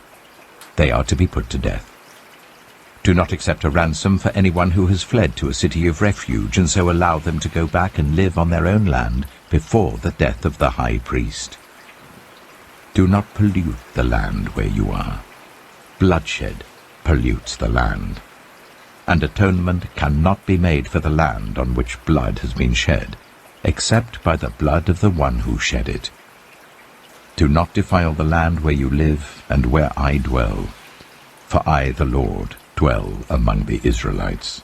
They are to be put to death. Do not accept a ransom for anyone who has fled to a city of refuge and so allow them to go back and live on their own land before the death of the high priest. Do not pollute the land where you are. Bloodshed pollutes the land, and atonement cannot be made for the land on which blood has been shed, except by the blood of the one who shed it. Do not defile the land where you live and where I dwell, for I, the Lord, dwell among the Israelites.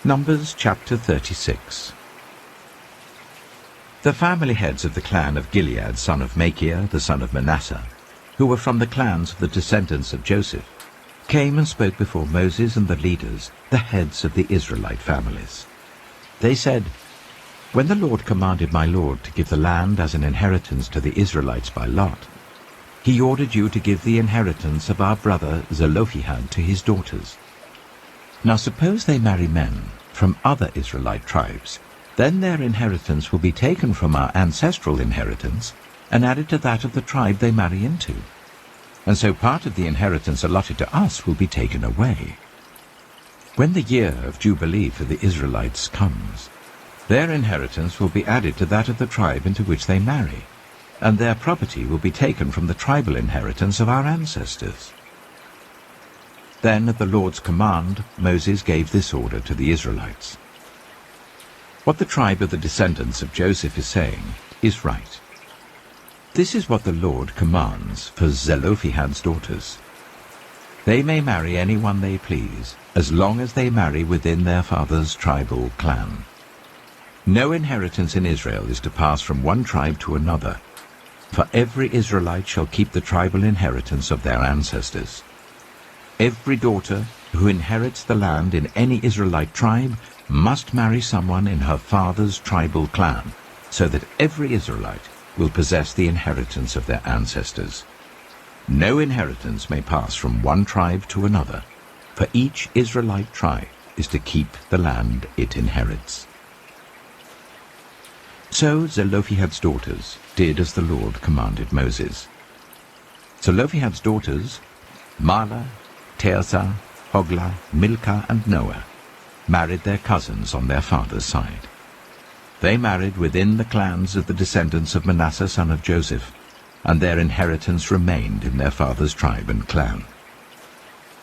Numbers chapter 36. The family heads of the clan of Gilead, son of Machir, the son of Manasseh, who were from the clans of the descendants of Joseph, came and spoke before Moses and the leaders, the heads of the Israelite families. They said, "When the Lord commanded my Lord to give the land as an inheritance to the Israelites by lot, he ordered you to give the inheritance of our brother Zelophehad to his daughters. Now suppose they marry men from other Israelite tribes, then their inheritance will be taken from our ancestral inheritance and added to that of the tribe they marry into. And so part of the inheritance allotted to us will be taken away. When the year of Jubilee for the Israelites comes, their inheritance will be added to that of the tribe into which they marry, and their property will be taken from the tribal inheritance of our ancestors." Then at the Lord's command, Moses gave this order to the Israelites. What the tribe of the descendants of Joseph is saying is right. This is what the Lord commands for Zelophehad's daughters. They may marry anyone they please, as long as they marry within their father's tribal clan. No inheritance in Israel is to pass from one tribe to another, for every Israelite shall keep the tribal inheritance of their ancestors. Every daughter who inherits the land in any Israelite tribe must marry someone in her father's tribal clan, so that every Israelite will possess the inheritance of their ancestors. No inheritance may pass from one tribe to another, for each Israelite tribe is to keep the land it inherits. So Zelophehad's daughters did as the Lord commanded Moses. Zelophehad's daughters, Mahlah, Tirzah, Hoglah, Milcah, and Noah, married their cousins on their father's side. They married within the clans of the descendants of Manasseh son of Joseph, and their inheritance remained in their father's tribe and clan.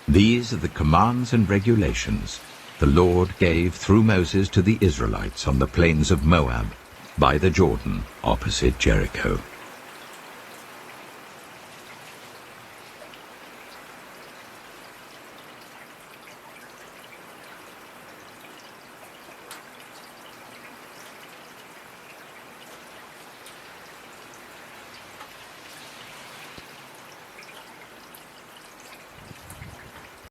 These are the commands and regulations the Lord gave through Moses to the Israelites on the plains of Moab, by the Jordan, opposite Jericho.